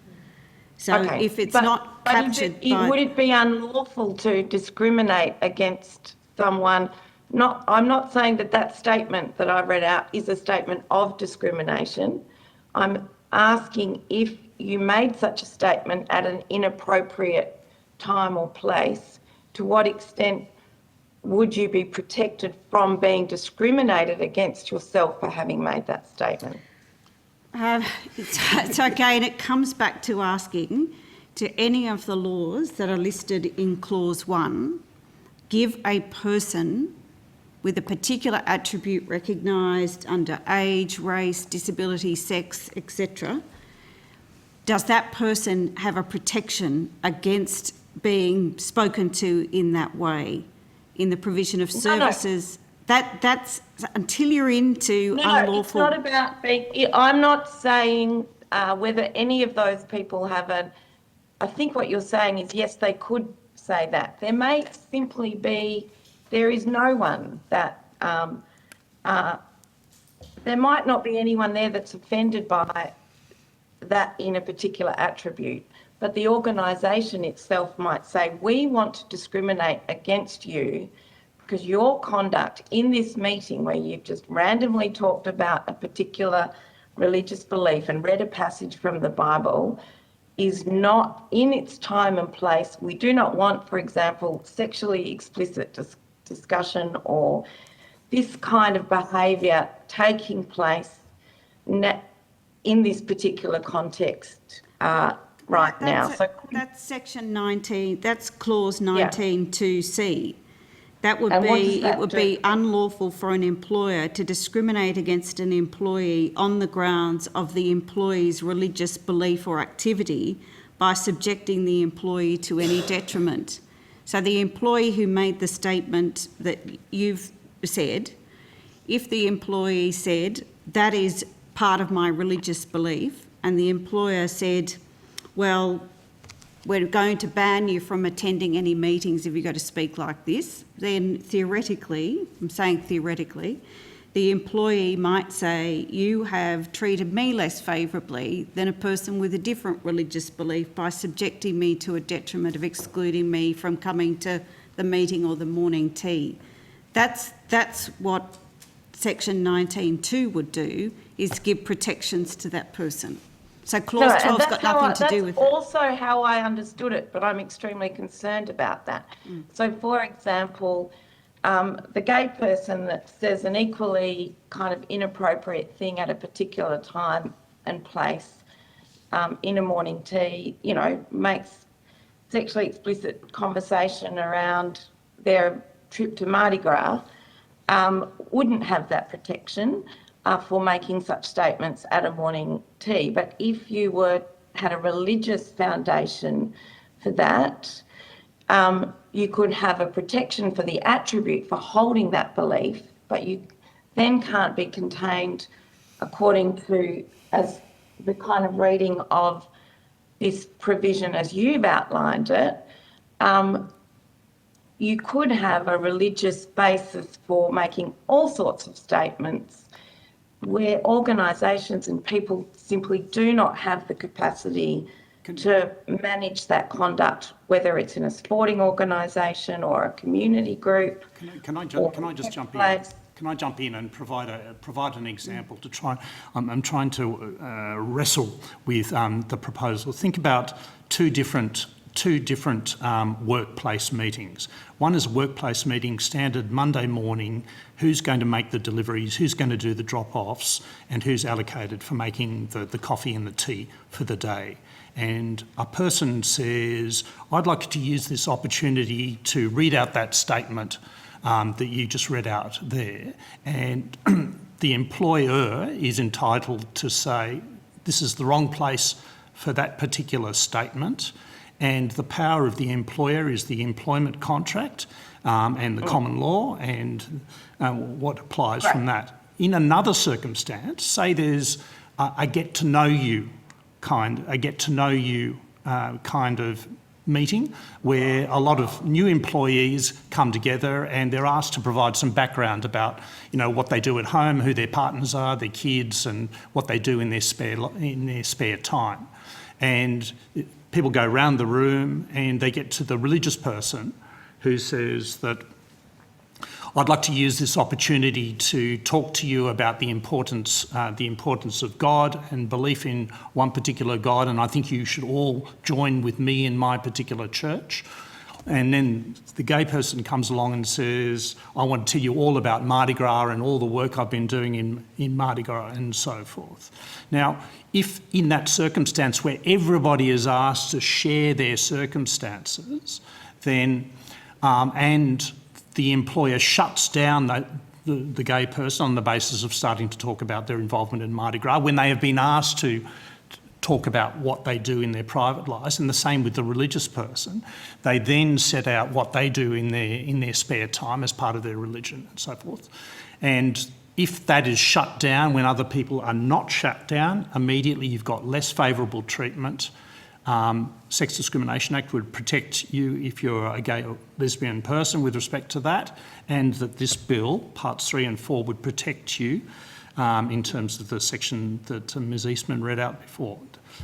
So if it's not captured by... Would it be unlawful to discriminate against someone? I'm not saying that statement that I read out is a statement of discrimination. I'm asking if you made such a statement at an inappropriate time or place, to what extent would you be protected from being discriminated against yourself for having made that statement? So again, it comes back to asking, to any of the laws that are listed in Clause 1, give a person with a particular attribute recognised under age, race, disability, sex, etc., does that person have a protection against being spoken to in that way in the provision of services? No. That's until you're into unlawful... It's not about being... I'm not saying whether any of those people have I think what you're saying is, yes, they could say that. There may simply be... There is no one that... there might not be anyone there that's offended by that in a particular attribute, but the organisation itself might say, we want to discriminate against you because your conduct in this meeting where you've just randomly talked about a particular religious belief and read a passage from the Bible is not in its time and place. We do not want, for example, sexually explicit discussion or this kind of behaviour taking place in this particular context right now. That's section 19, that's clause 19 2C. That would And what does be, that it would do? be unlawful for an employer to discriminate against an employee on the grounds of the employee's religious belief or activity by subjecting the employee to any detriment. So the employee who made the statement that you've said, if the employee said, that is part of my religious belief, and the employer said, well, we're going to ban you from attending any meetings if you go to speak like this, then theoretically, I'm saying theoretically, the employee might say, you have treated me less favourably than a person with a different religious belief by subjecting me to a detriment of excluding me from coming to the meeting or the morning tea. That's what Section 19.2 would do, is give protections to that person. So Clause 12's got nothing to do with That's it. also how I understood it, but I'm extremely concerned about that. So, for example, the gay person that says an equally kind of inappropriate thing at a particular time and place in a morning tea, you know, makes sexually explicit conversation around their trip to Mardi Gras, wouldn't have that protection for making such statements at a morning tea. But if you had a religious foundation for that, you could have a protection for the attribute for holding that belief, but you then can't be contained according to, as the kind of reading of this provision as you've outlined it, you could have a religious basis for making all sorts of statements where organisations and people simply do not have the capacity to manage that conduct, whether it's in a sporting organisation or a community group. Can I just jump in? Can I jump in and provide an example to try? I'm trying to wrestle with the proposal. Think about two different workplace meetings. One is a workplace meeting, standard Monday morning, who's going to make the deliveries, who's going to do the drop-offs, and who's allocated for making the coffee and the tea for the day. And a person says, I'd like to use this opportunity to read out that statement that you just read out there. And the employer is entitled to say, this is the wrong place for that particular statement. And the power of the employer is the employment contract and the common law and what applies from that. In another circumstance, say there's a get to know you kind of meeting where a lot of new employees come together and they're asked to provide some background about, you know, what they do at home, who their partners are, their kids, and what they do in their spare time. And people go round the room and they get to the religious person who says that, I'd like to use this opportunity to talk to you about the importance of God and belief in one particular God, and I think you should all join with me in my particular church. And then the gay person comes along and says, I want to tell you all about Mardi Gras and all the work I've been doing in Mardi Gras and so forth. Now, if in that circumstance where everybody is asked to share their circumstances, then and the employer shuts down the gay person on the basis of starting to talk about their involvement in Mardi Gras when they have been asked to talk about what they do in their private lives, and the same with the religious person. They then set out what they do in their spare time as part of their religion and so forth. And if that is shut down when other people are not shut down, immediately you've got less favourable treatment. Sex Discrimination Act would protect you if you're a gay or lesbian person with respect to that, and that this bill, parts 3 and 4, would protect you in terms of the section that Ms Eastman read out before.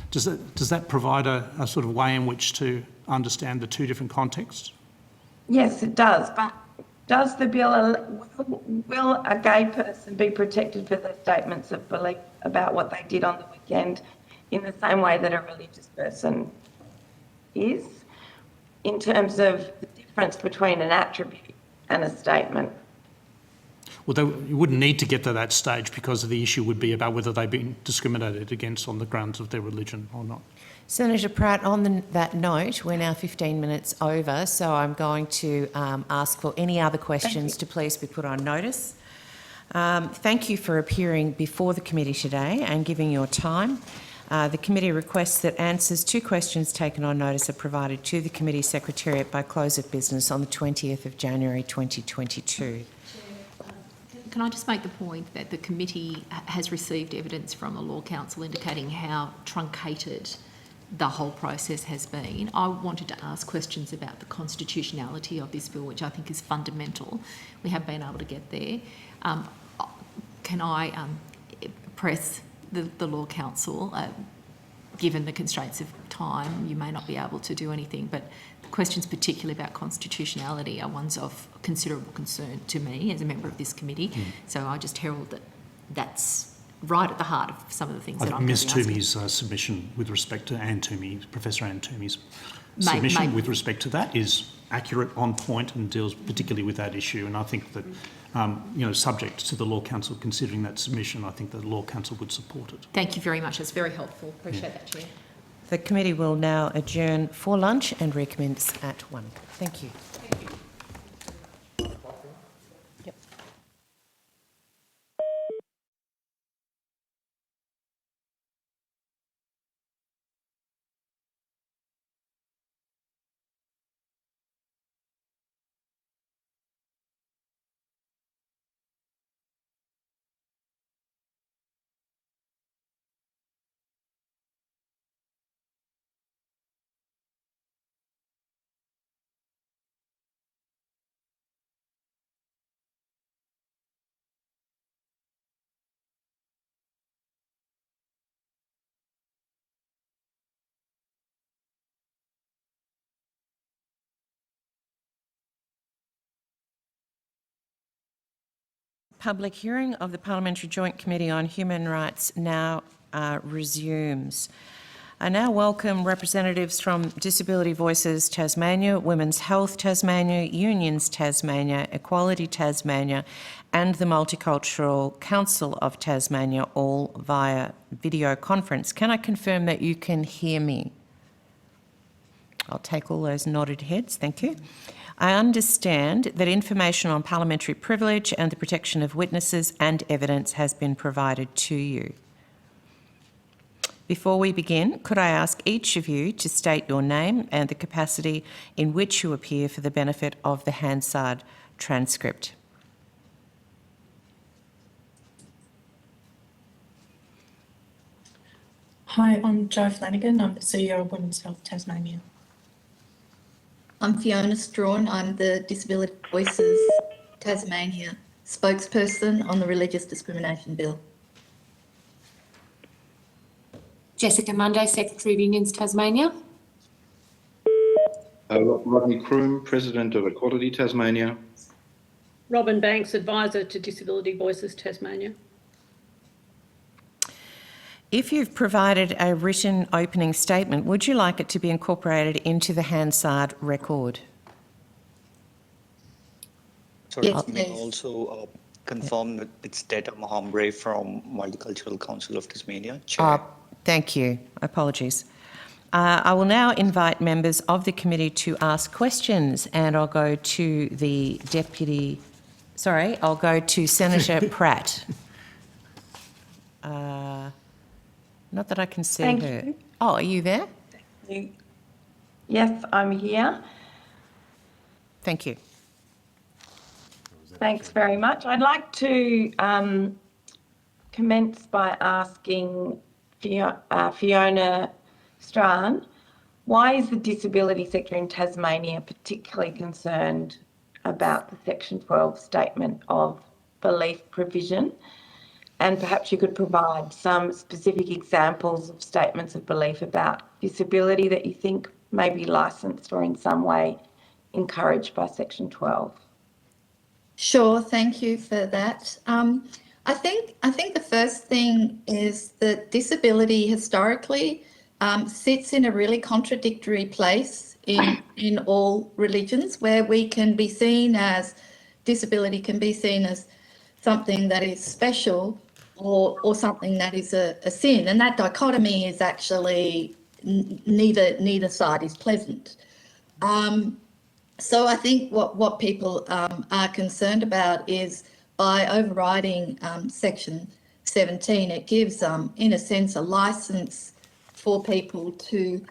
Does that provide a sort of way in which to understand the two different contexts? Yes, it does. But does the bill, will a gay person be protected for their statements of belief about what they did on the weekend in the same way that a religious person is, in terms of the difference between an attribute and a statement? you wouldn't need to get to that stage because the issue would be about whether they've been discriminated against on the grounds of their religion or not. Senator Pratt, on that note, we're now 15 minutes over, so I'm going to ask for any other questions to please be put on notice. Thank you for appearing before the committee today and giving your time. The committee requests that answers to questions taken on notice are provided to the committee secretariat by close of business on the 20th of January 2022. Can I just make the point that the committee has received evidence from the Law Council indicating how truncated the whole process has been. I wanted to ask questions about the constitutionality of this bill, which I think is fundamental. We have been able to get there. Can I press the Law Council, given the constraints of time, you may not be able to do anything, but the questions particularly about constitutionality are ones of considerable concern to me as a member of this committee. So I just herald that that's right at the heart of some of the things that I'm Ms going to be Toomey's submission with respect to Anne Toomey, Professor Anne Toomey's submission with respect to that is accurate, on point, and deals particularly with that issue. And I think that, subject to the Law Council considering that submission, I think the Law Council would support it. Thank you very much. That's very helpful. Appreciate that, Chair. The committee will now adjourn for lunch and recommence at 1. Thank you. Public hearing of the Parliamentary Joint Committee on Human Rights now resumes. I now welcome representatives from Disability Voices Tasmania, Women's Health Tasmania, Unions Tasmania, Equality Tasmania and the Multicultural Council of Tasmania, all via video conference. Can I confirm that you can hear me? I'll take all those nodded heads, thank you. I understand that information on parliamentary privilege and the protection of witnesses and evidence has been provided to you. Before we begin, could I ask each of you to state your name and the capacity in which you appear for the benefit of the Hansard transcript? Hi, I'm Jo Flanagan. I'm the CEO of Women's Health Tasmania. I'm Fiona Strawn. I'm the Disability Voices Tasmania spokesperson on the Religious Discrimination Bill. Jessica Munday, Secretary of Unions Tasmania. Rodney Kroom, President of Equality Tasmania. Robin Banks, Advisor to Disability Voices Tasmania. If you've provided a written opening statement, would you like it to be incorporated into the Hansard record? Sorry, Yes, may please. also confirm that it's Data Mahambre from Multicultural Council of Tasmania. Chair. Thank you. Apologies. I will now invite members of the committee to ask questions, and I'll go to the I'll go to Senator Pratt. Not that I can see Thank her. you. Oh, are you there? Yes, I'm here. Thank you. Thanks very much. I'd like to commence by asking Fiona Strawn, why is the disability sector in Tasmania particularly concerned about the Section 12 statement of belief provision? And perhaps you could provide some specific examples of statements of belief about disability that you think may be licensed or in some way encouraged by Section 12. Sure, thank you for that. I think the first thing is that disability historically sits in a really contradictory place in all religions, where we can be seen as, disability can be seen as something that is special or something that is a sin. And that dichotomy is actually neither side is pleasant. So I think what people are concerned about is by overriding Section 17, it gives, in a sense, a license for people to,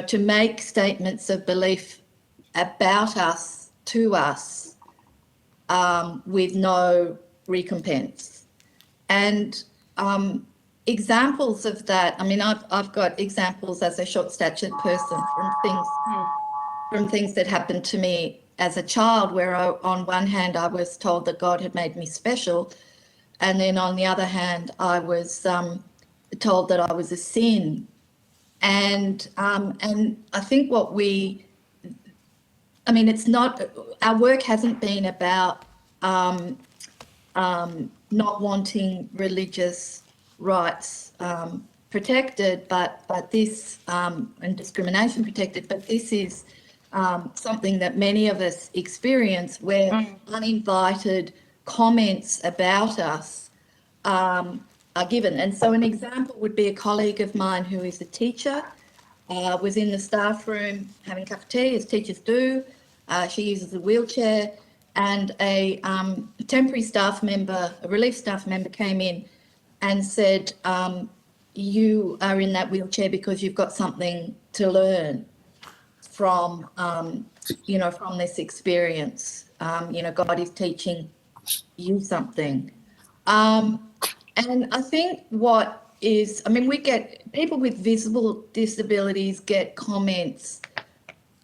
to make statements of belief about us, to us, with no recompense. And examples of that, I mean, I've got examples as a short-statured person from things that happened to me as a child, where on one hand I was told that God had made me special, and then on the other hand I was told that I was a sin. And I think it's not, our work hasn't been about not wanting religious rights protected, but this, and discrimination protected, but this is something that many of us experience, where uninvited comments about us are given. And so an example would be a colleague of mine who is a teacher, was in the staff room having a cup of tea, as teachers do. She uses a wheelchair, and a temporary staff member, a relief staff member, came in and said, you are in that wheelchair because you've got something to learn from, from this experience. God is teaching you something. And I think we get, people with visible disabilities get comments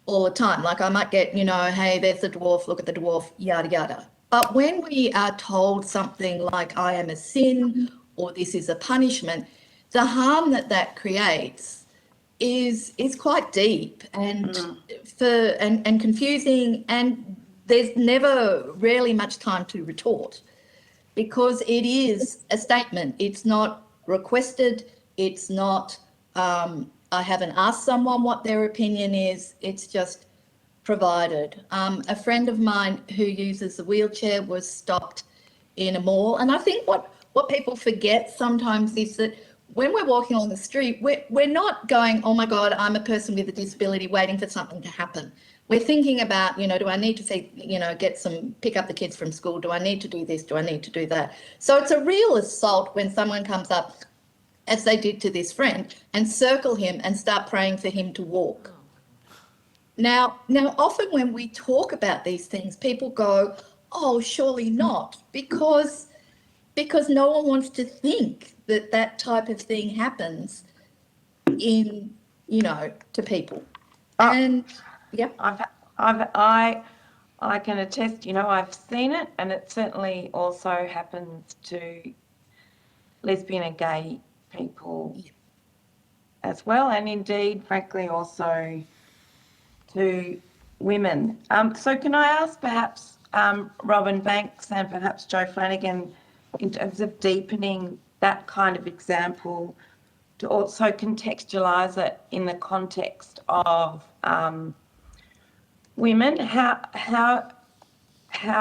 all the time. Like I might get, hey, there's the dwarf, look at the dwarf, yada, yada. But when we are told something like I am a sin or this is a punishment, the harm that creates is quite deep and and confusing, and there's rarely much time to retort, because it is a statement. It's not requested. It's not, I haven't asked someone what their opinion is. It's just provided. A friend of mine who uses a wheelchair was stopped in a mall. And I think what people forget sometimes is that when we're walking on the street, we're not going, oh my God, I'm a person with a disability waiting for something to happen. We're thinking about, do I need to pick up the kids from school? Do I need to do this? Do I need to do that? So it's a real assault when someone comes up, as they did to this friend, and circle him and start praying for him to walk. Now, often when we talk about these things, people go, oh, surely not, because no one wants to think that type of thing happens to people. And yeah, I can attest, I've seen it, and it certainly also happens to lesbian and gay people as well, and indeed, frankly, also to women. So can I ask perhaps Robin Banks and perhaps Jo Flanagan, in terms of deepening that kind of example, to also contextualise it in the context of women, how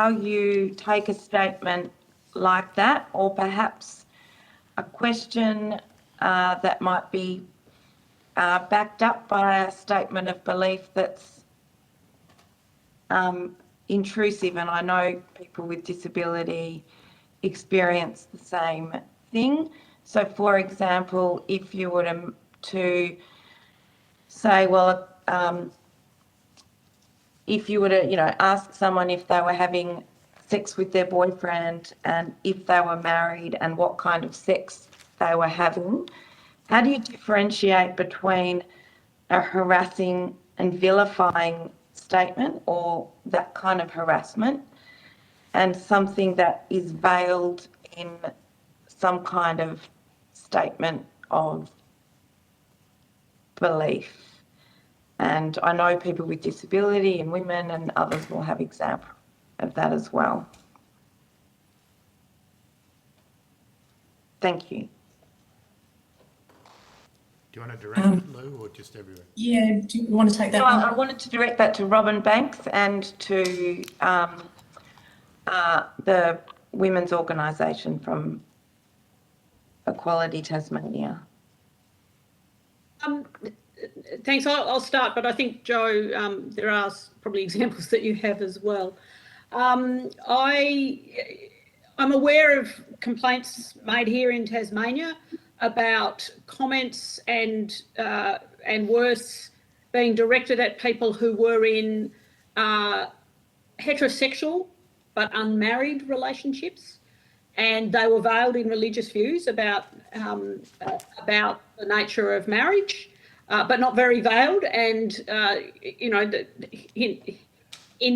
you take a statement like that, or perhaps a question that might be backed up by a statement of belief that's intrusive. And I know people with disability experience the same thing. So, for example, if you were to say, well, if you were to, ask someone if they were having sex with their boyfriend and if they were married and what kind of sex they were having, how do you differentiate between a harassing and vilifying statement, or that kind of harassment, and something that is veiled in some kind of statement of belief? And I know people with disability and women and others will have example of that as well. Thank you. Do you want to direct it, Lou, or just everywhere? Yeah, do you want to take that? So I wanted to direct that to Robin Banks and to the women's organisation from Equality Tasmania. Thanks. I'll start, but I think, Joe, there are probably examples that you have as well. I'm aware of complaints made here in Tasmania about comments and worse being directed at people who were in heterosexual but unmarried relationships, and they were veiled in religious views about the nature of marriage, but not very veiled. And in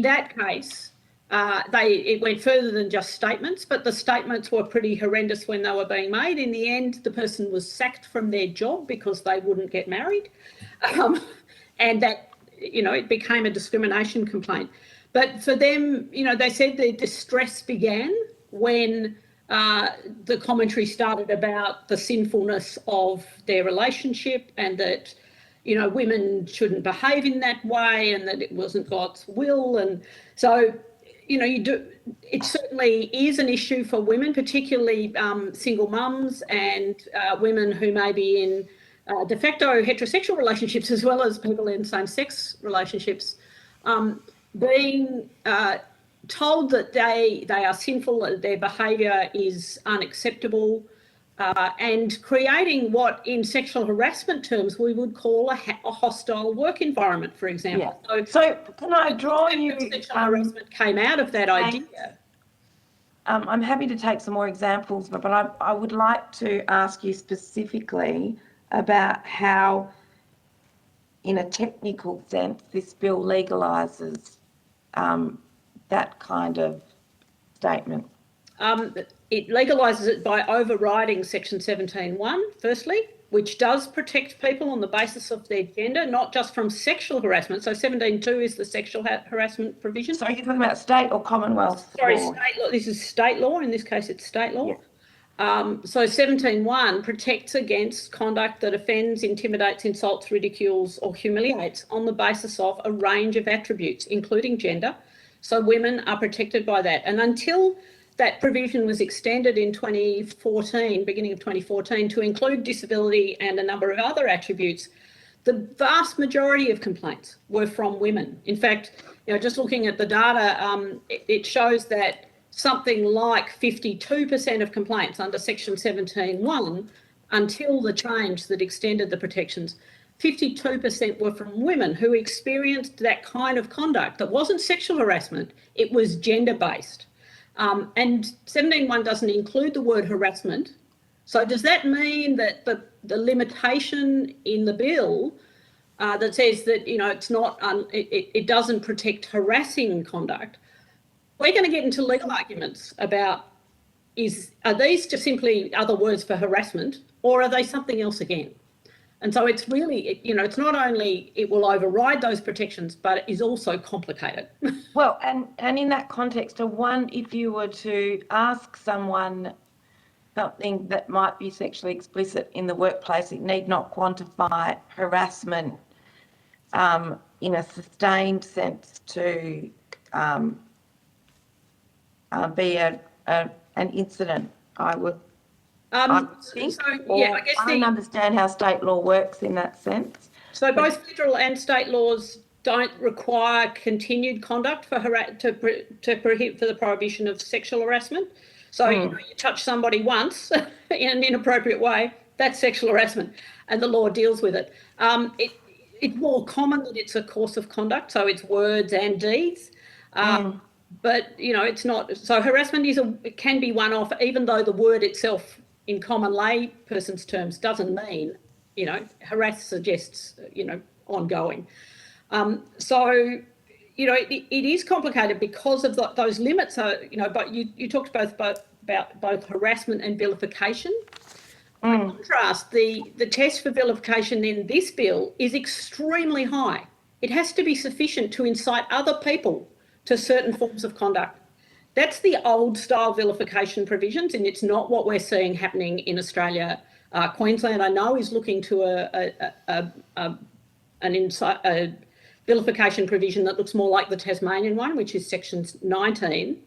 that case, it went further than just statements, but the statements were pretty horrendous when they were being made. In the end, the person was sacked from their job because they wouldn't get married, and that it became a discrimination complaint. But for them, they said their distress began when the commentary started about the sinfulness of their relationship, and that women shouldn't behave in that way, and that it wasn't God's will. And so it certainly is an issue for women, particularly single mums and women who may be in de facto heterosexual relationships, as well as people in same-sex relationships, being told that they are sinful, that their behaviour is unacceptable, and creating what in sexual harassment terms we would call a hostile work environment, for example. Yeah. So can I draw you... Sexual harassment came out of that idea. I'm happy to take some more examples, but I would like to ask you specifically about how, in a technical sense, this bill legalises that kind of statement. It legalises it by overriding Section 17(1), firstly, which does protect people on the basis of their gender, not just from sexual harassment. So 17(2) is the sexual harassment provision. So are you talking about state or Commonwealth Sorry, law? state law. This is state law. In this case, it's state law. Yeah. So 17(1) protects against conduct that offends, intimidates, insults, ridicules or humiliates on the basis of a range of attributes, including gender. So women are protected by that. And until that provision was extended in 2014, beginning of 2014, to include disability and a number of other attributes, the vast majority of complaints were from women. In fact, just looking at the data, it shows that something like 52% of complaints under Section 17(1), until the change that extended the protections, 52% were from women who experienced that kind of conduct that wasn't sexual harassment, it was gender-based. And 17(1) doesn't include the word harassment. So does that mean that the limitation in the bill that says that it's not it doesn't protect harassing conduct? We're going to get into legal arguments about are these just simply other words for harassment, or are they something else again? And so it's really, it's not only it will override those protections, but it is also complicated. Well, and in that context, if you were to ask someone something that might be sexually explicit in the workplace, it need not quantify harassment in a sustained sense to be an incident, I would I think. I don't understand how state law works in that sense. So both federal and state laws don't require continued conduct for the prohibition of sexual harassment. So you touch somebody once in an inappropriate way, that's sexual harassment, and the law deals with it. It's more common that it's a course of conduct, so it's words and deeds. But it's not. So harassment it can be one-off, even though the word itself, in common lay person's terms, doesn't mean, harass suggests, ongoing. So, it is complicated because of those limits. But you talked about both harassment and vilification. By contrast, the test for vilification in this bill is extremely high. It has to be sufficient to incite other people to certain forms of conduct. That's the old style vilification provisions, and it's not what we're seeing happening in Australia. Queensland, I know, is looking to a vilification provision that looks more like the Tasmanian one, which is Section 19.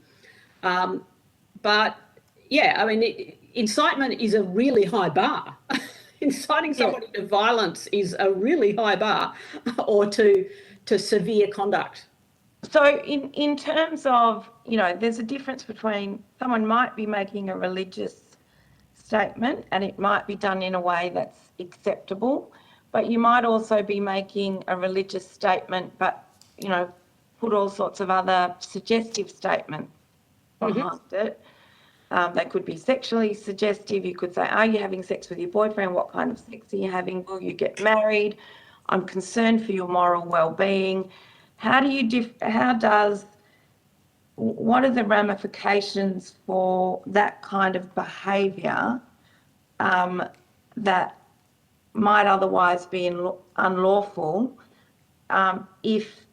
But yeah, I mean, incitement is a really high bar. Inciting somebody to violence is a really high bar, or to severe conduct. So in terms of, there's a difference between someone might be making a religious statement and it might be done in a way that's acceptable, but you might also be making a religious statement but, put all sorts of other suggestive statements behind it. They could be sexually suggestive. You could say, are you having sex with your boyfriend? What kind of sex are you having? Will you get married? I'm concerned for your moral well-being. What are the ramifications for that kind of behaviour that might otherwise be unlawful if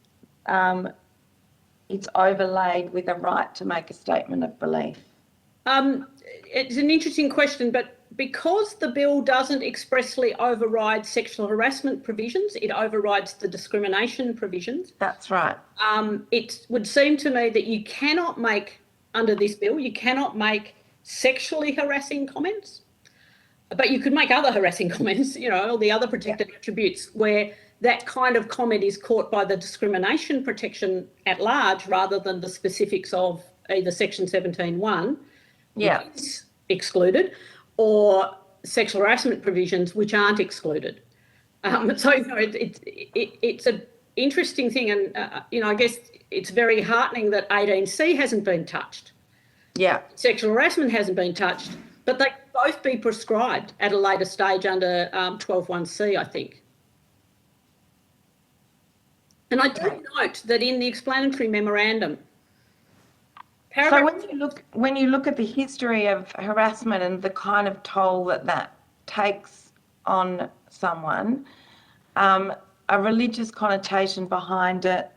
it's overlaid with a right to make a statement of belief? It's an interesting question, but because the bill doesn't expressly override sexual harassment provisions, it overrides the discrimination provisions. That's right. It would seem to me that you cannot make, under this bill, you cannot make sexually harassing comments, but you could make other harassing comments, all the other protected attributes where that kind of comment is caught by the discrimination protection at large rather than the specifics of either Section 17(1), which is excluded, or sexual harassment provisions which aren't excluded. So it's an interesting thing, and I guess it's very heartening that 18C hasn't been touched. Yeah. Sexual harassment hasn't been touched, but they can both be prescribed at a later stage under 12(1)C, I think. And I do note that in the explanatory memorandum, so when you look at the history of harassment and the kind of toll that takes on someone, a religious connotation behind it,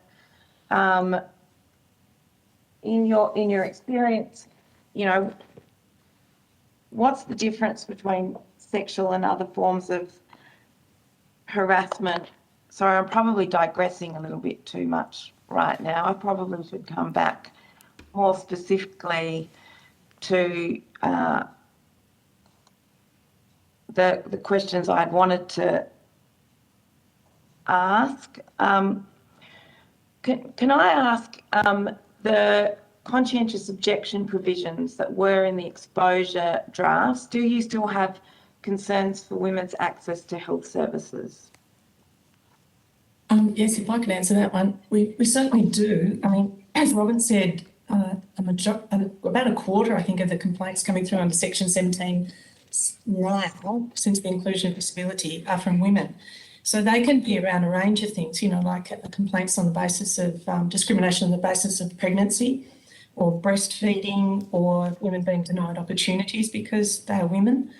in your experience, what's the difference between sexual and other forms of harassment? Sorry, I'm probably digressing a little bit too much right now. I probably should come back more specifically to the questions I'd wanted to ask. Can I ask the conscientious objection provisions that were in the exposure drafts, do you still have concerns for women's access to health services? Yes, if I could answer that one. We certainly do. I mean, as Robin said, about a quarter, I think, of the complaints coming through under Section 17 now, since the inclusion of disability, are from women. So they can be around a range of things, like complaints on the basis of discrimination on the basis of pregnancy or breastfeeding, or women being denied opportunities because they are women.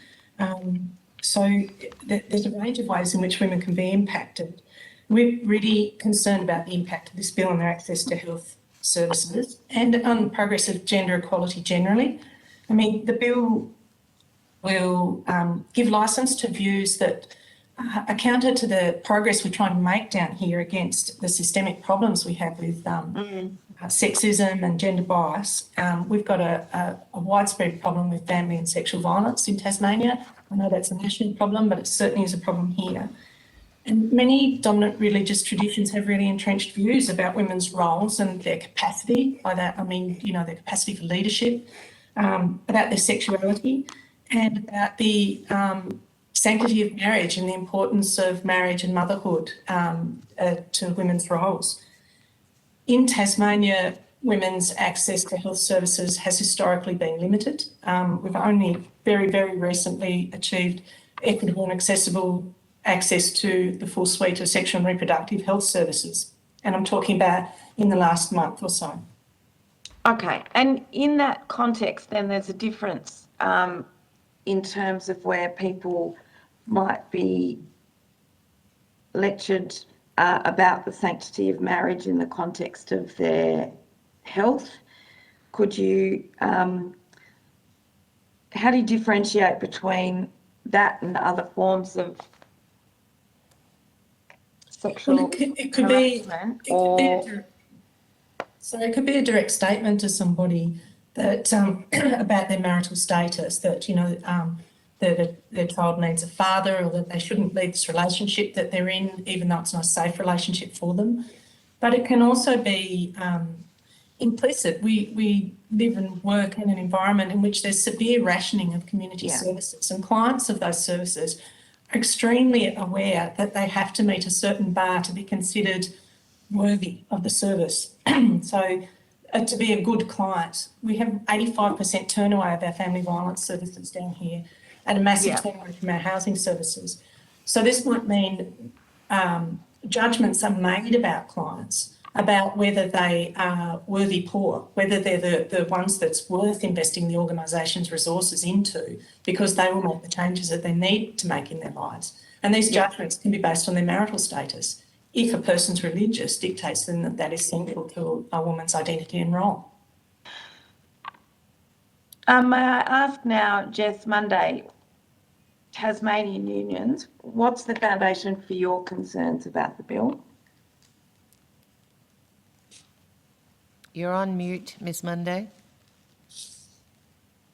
So there's a range of ways in which women can be impacted. We're really concerned about the impact of this bill on their access to health services and on progress of gender equality generally. I mean, the bill will give licence to views that are counter to the progress we're trying to make down here against the systemic problems we have with sexism and gender bias. We've got a widespread problem with family and sexual violence in Tasmania. I know that's a national problem, but it certainly is a problem here. And many dominant religious traditions have really entrenched views about women's roles and their capacity. By that, I mean, their capacity for leadership, about their sexuality, and about the sanctity of marriage and the importance of marriage and motherhood to women's roles. In Tasmania, women's access to health services has historically been limited. We've only very, very recently achieved equitable and accessible access to the full suite of sexual and reproductive health services. And I'm talking about in the last month or so. Okay, and in that context, then there's a difference in terms of where people might be lectured about the sanctity of marriage in the context of their health. Could you, how do you differentiate between that and other forms of sexual harassment? So it could be a direct statement to somebody that about their marital status, that, you know, that their child needs a father, or that they shouldn't leave this relationship that they're in, even though it's not a safe relationship for them. But it can also be implicit. We live and work in an environment in which there's severe rationing of community services, and clients of those services are extremely aware that they have to meet a certain bar to be considered worthy of the service. So to be a good client, we have 85% turnover of our family violence services down here, and a massive turnover from our housing services. So this might mean judgments are made about clients, about whether they are worthy poor, whether they're the ones that's worth investing the organisation's resources into, because they will make the changes that they need to make in their lives. And these judgments can be based on their marital status. If a person's religious dictates then that that is central to a woman's identity and role. May I ask now, Jess Monday, Tasmanian unions, what's the foundation for your concerns about the bill? You're on mute, Ms Monday.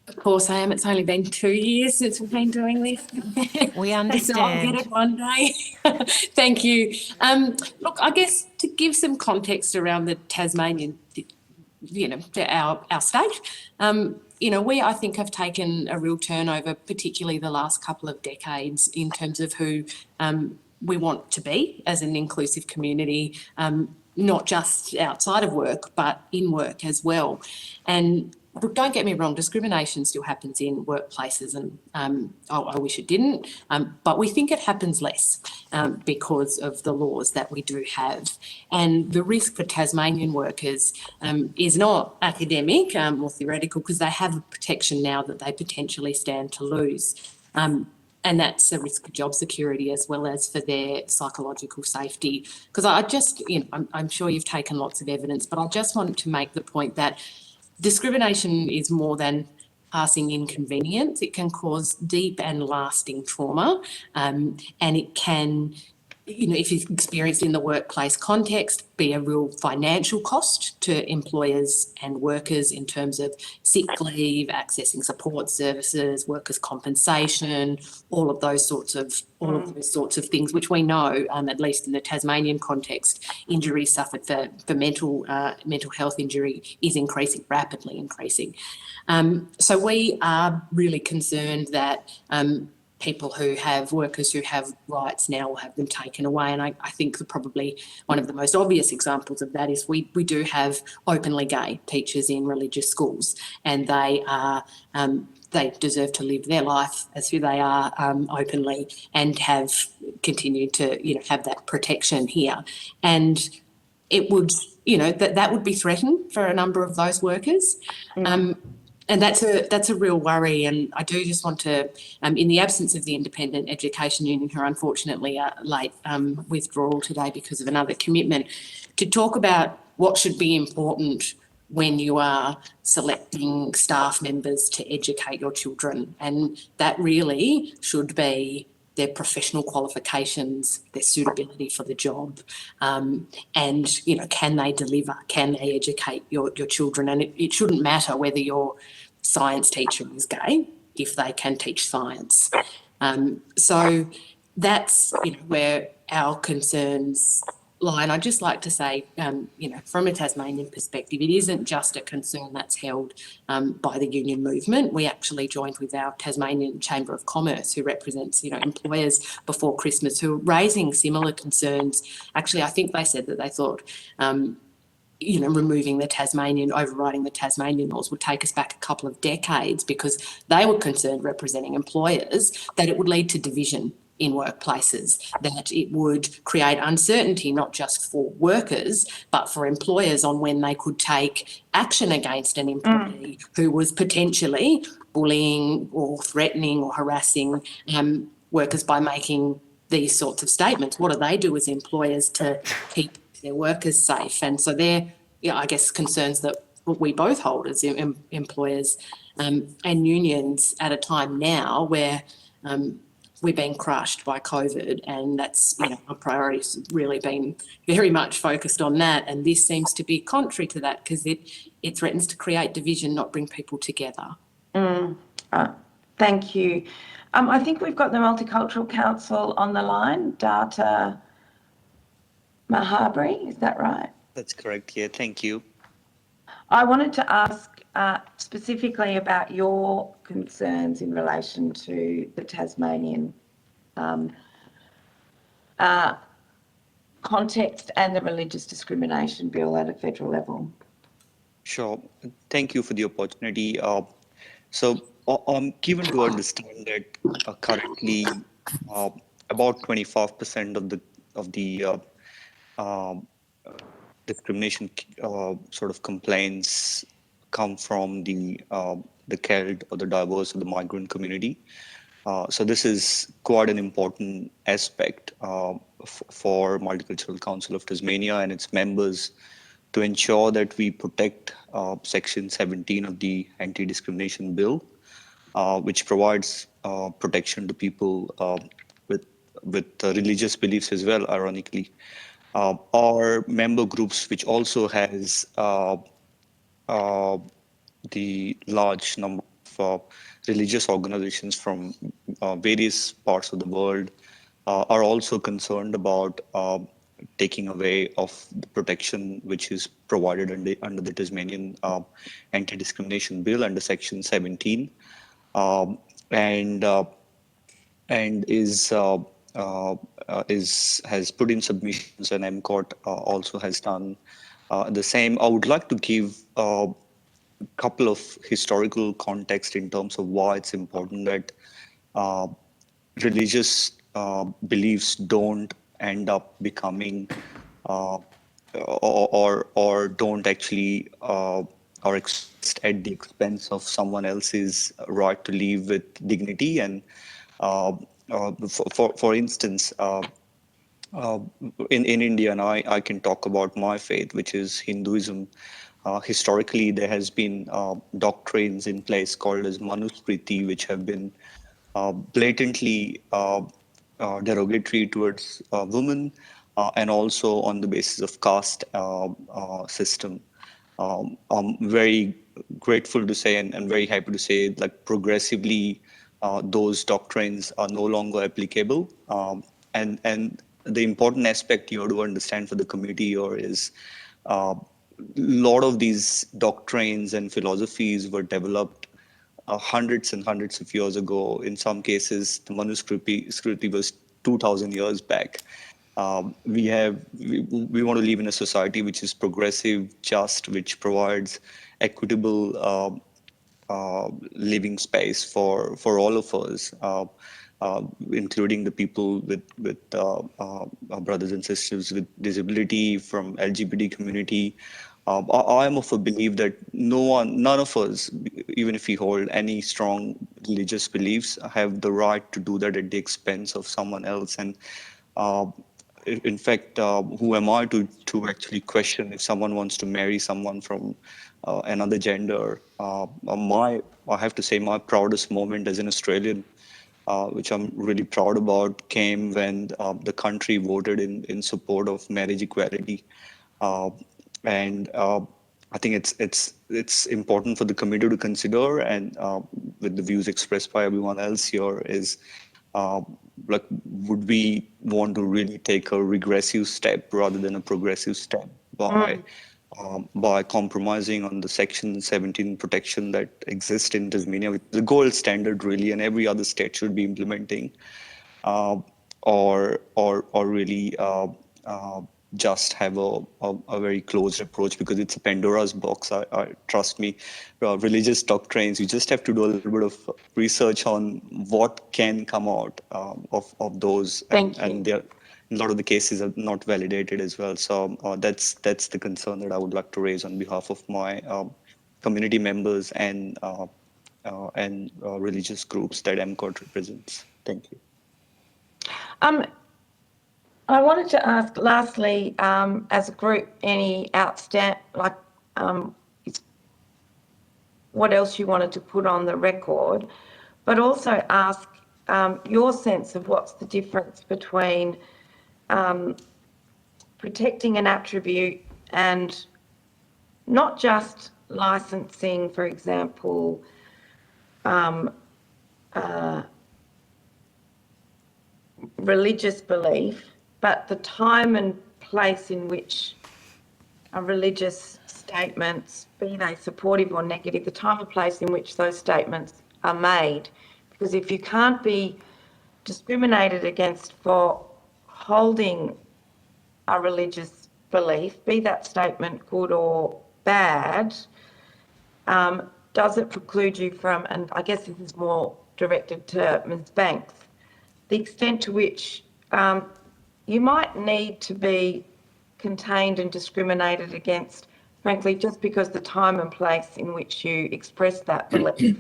Of course I am. It's only been 2 years since we've been doing this. We understand. So I'll get it one day. Thank you. Look, I guess to give some context around the Tasmanian, you know, our state, you know, we, I think, have taken a real turnover, particularly the last couple of decades, in terms of who we want to be as an inclusive community, not just outside of work, but in work as well. And look, don't get me wrong, discrimination still happens in workplaces, and I wish it didn't, but we think it happens less because of the laws that we do have. And the risk for Tasmanian workers is not academic or theoretical, because they have a protection now that they potentially stand to lose. And that's a risk of job security as well as for their psychological safety. Because I just, you know, I'm sure you've taken lots of evidence, but I just want to make the point that discrimination is more than passing inconvenience. It can cause deep and lasting trauma, and it can, you know, if it's experienced in the workplace context, be a real financial cost to employers and workers in terms of sick leave, accessing support services, workers' compensation, all of those sorts of things, which we know, at least in the Tasmanian context, injuries suffered for mental health injury is rapidly increasing. So we are really concerned that people workers who have rights now will have them taken away. And I think probably one of the most obvious examples of that is we do have openly gay teachers in religious schools, and they deserve to live their life as who they are openly, and have continued to, you know, have that protection here. And it would, you know, that would be threatened for a number of those workers. And that's a real worry. And I do just want to, in the absence of the Independent Education Union, who are unfortunately late withdrawal today because of another commitment, to talk about what should be important when you are selecting staff members to educate your children. And that really should be their professional qualifications, their suitability for the job, and, you know, can they deliver? Can they educate your children? And it shouldn't matter whether your science teacher is gay if they can teach science. So that's, you know, where our concerns lie. And I'd just like to say, you know, from a Tasmanian perspective, it isn't just a concern that's held by the union movement. We actually joined with our Tasmanian Chamber of Commerce, who represents, you know, employers before Christmas, who are raising similar concerns. Actually, I think they said that they thought, you know, overriding the Tasmanian laws would take us back a couple of decades, because they were concerned, representing employers, that it would lead to division in workplaces, that it would create uncertainty not just for workers but for employers on when they could take action against an employee who was potentially bullying or threatening or harassing workers by making these sorts of statements. What do they do as employers to keep their workers safe? And so they're, you know, I guess, concerns that we both hold as employers and unions at a time now where we're being crushed by COVID, and that's, our priorities have really been very much focused on that. And this seems to be contrary to that, because it threatens to create division, not bring people together. Thank you. I think we've got the Multicultural Council on the line, Data Mahabri, is that right? That's correct. Yeah, thank you. I wanted to ask specifically about your concerns in relation to the Tasmanian context and the Religious Discrimination Bill at a federal level. Sure. Thank you for the opportunity. So I'm given to understand that currently about 25% of the discrimination sort of complaints come from the CALD or the diverse or the migrant community. So this is quite an important aspect for Multicultural Council of Tasmania and its members to ensure that we protect Section 17 of the Anti-Discrimination Bill, which provides protection to people with religious beliefs as well, ironically. Our member groups, which also has the large number of religious organizations from various parts of the world, are also concerned about taking away of the protection which is provided under the Tasmanian Anti-Discrimination Bill under Section 17, and has put in submissions, and MCOT also has done the same. I would like to give a couple of historical context in terms of why it's important that religious beliefs don't end up becoming or don't actually are expressed at the expense of someone else's right to live with dignity. And for instance, in India, and I can talk about my faith, which is Hinduism. Historically, there has been doctrines in place called as Manusmriti, which have been blatantly derogatory towards women, and also on the basis of caste system. I'm very grateful to say and very happy to say, like, progressively those doctrines are no longer applicable. And the important aspect you have to understand for the community here is a lot of these doctrines and philosophies were developed hundreds and hundreds of years ago. In some cases, the Manusmriti was 2,000 years back. We want to live in a society which is progressive, just, which provides equitable living space for all of us, including the people with brothers and sisters with disability, from LGBT community. I am of a belief that none of us, even if we hold any strong religious beliefs, have the right to do that at the expense of someone else. And in fact, who am I to actually question if someone wants to marry someone from another gender? I have to say, my proudest moment as an Australian, which I'm really proud about, came when the country voted in support of marriage equality. And I think it's important for the committee to consider, and with the views expressed by everyone else here, is like, would we want to really take a regressive step rather than a progressive step by compromising on the Section 17 protection that exists in Tasmania, with the gold standard really, and every other state should be implementing, or really just have a very closed approach, because it's a Pandora's box. I trust me, religious doctrines, you just have to do a little bit of research on what can come out of those. And a lot of the cases are not validated as well. So that's the concern that I would like to raise on behalf of my community members and religious groups that MCOT represents. Thank you. I wanted to ask, lastly, as a group, any outstanding, what else you wanted to put on the record, but also ask your sense of what's the difference between protecting an attribute and not just licensing, for example, religious belief, but the time and place in which a religious statements, be they supportive or negative, the time and place in which those statements are made. Because if you can't be discriminated against for holding a religious belief, be that statement good or bad, does it preclude you from, and I guess this is more directed to Ms. Banks, the extent to which you might need to be contained and discriminated against, frankly, just because the time and place in which you express that belief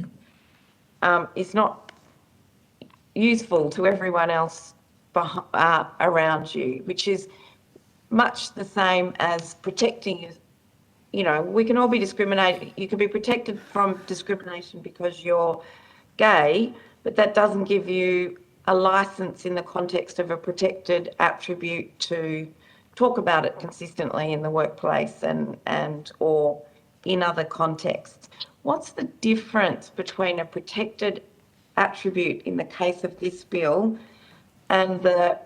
is not useful to everyone else around you, which is much the same as protecting. You know, we can all be discriminated. You can be protected from discrimination because you're gay, but that doesn't give you a license in the context of a protected attribute to talk about it consistently in the workplace and or in other contexts. What's the difference between a protected attribute in the case of this bill and the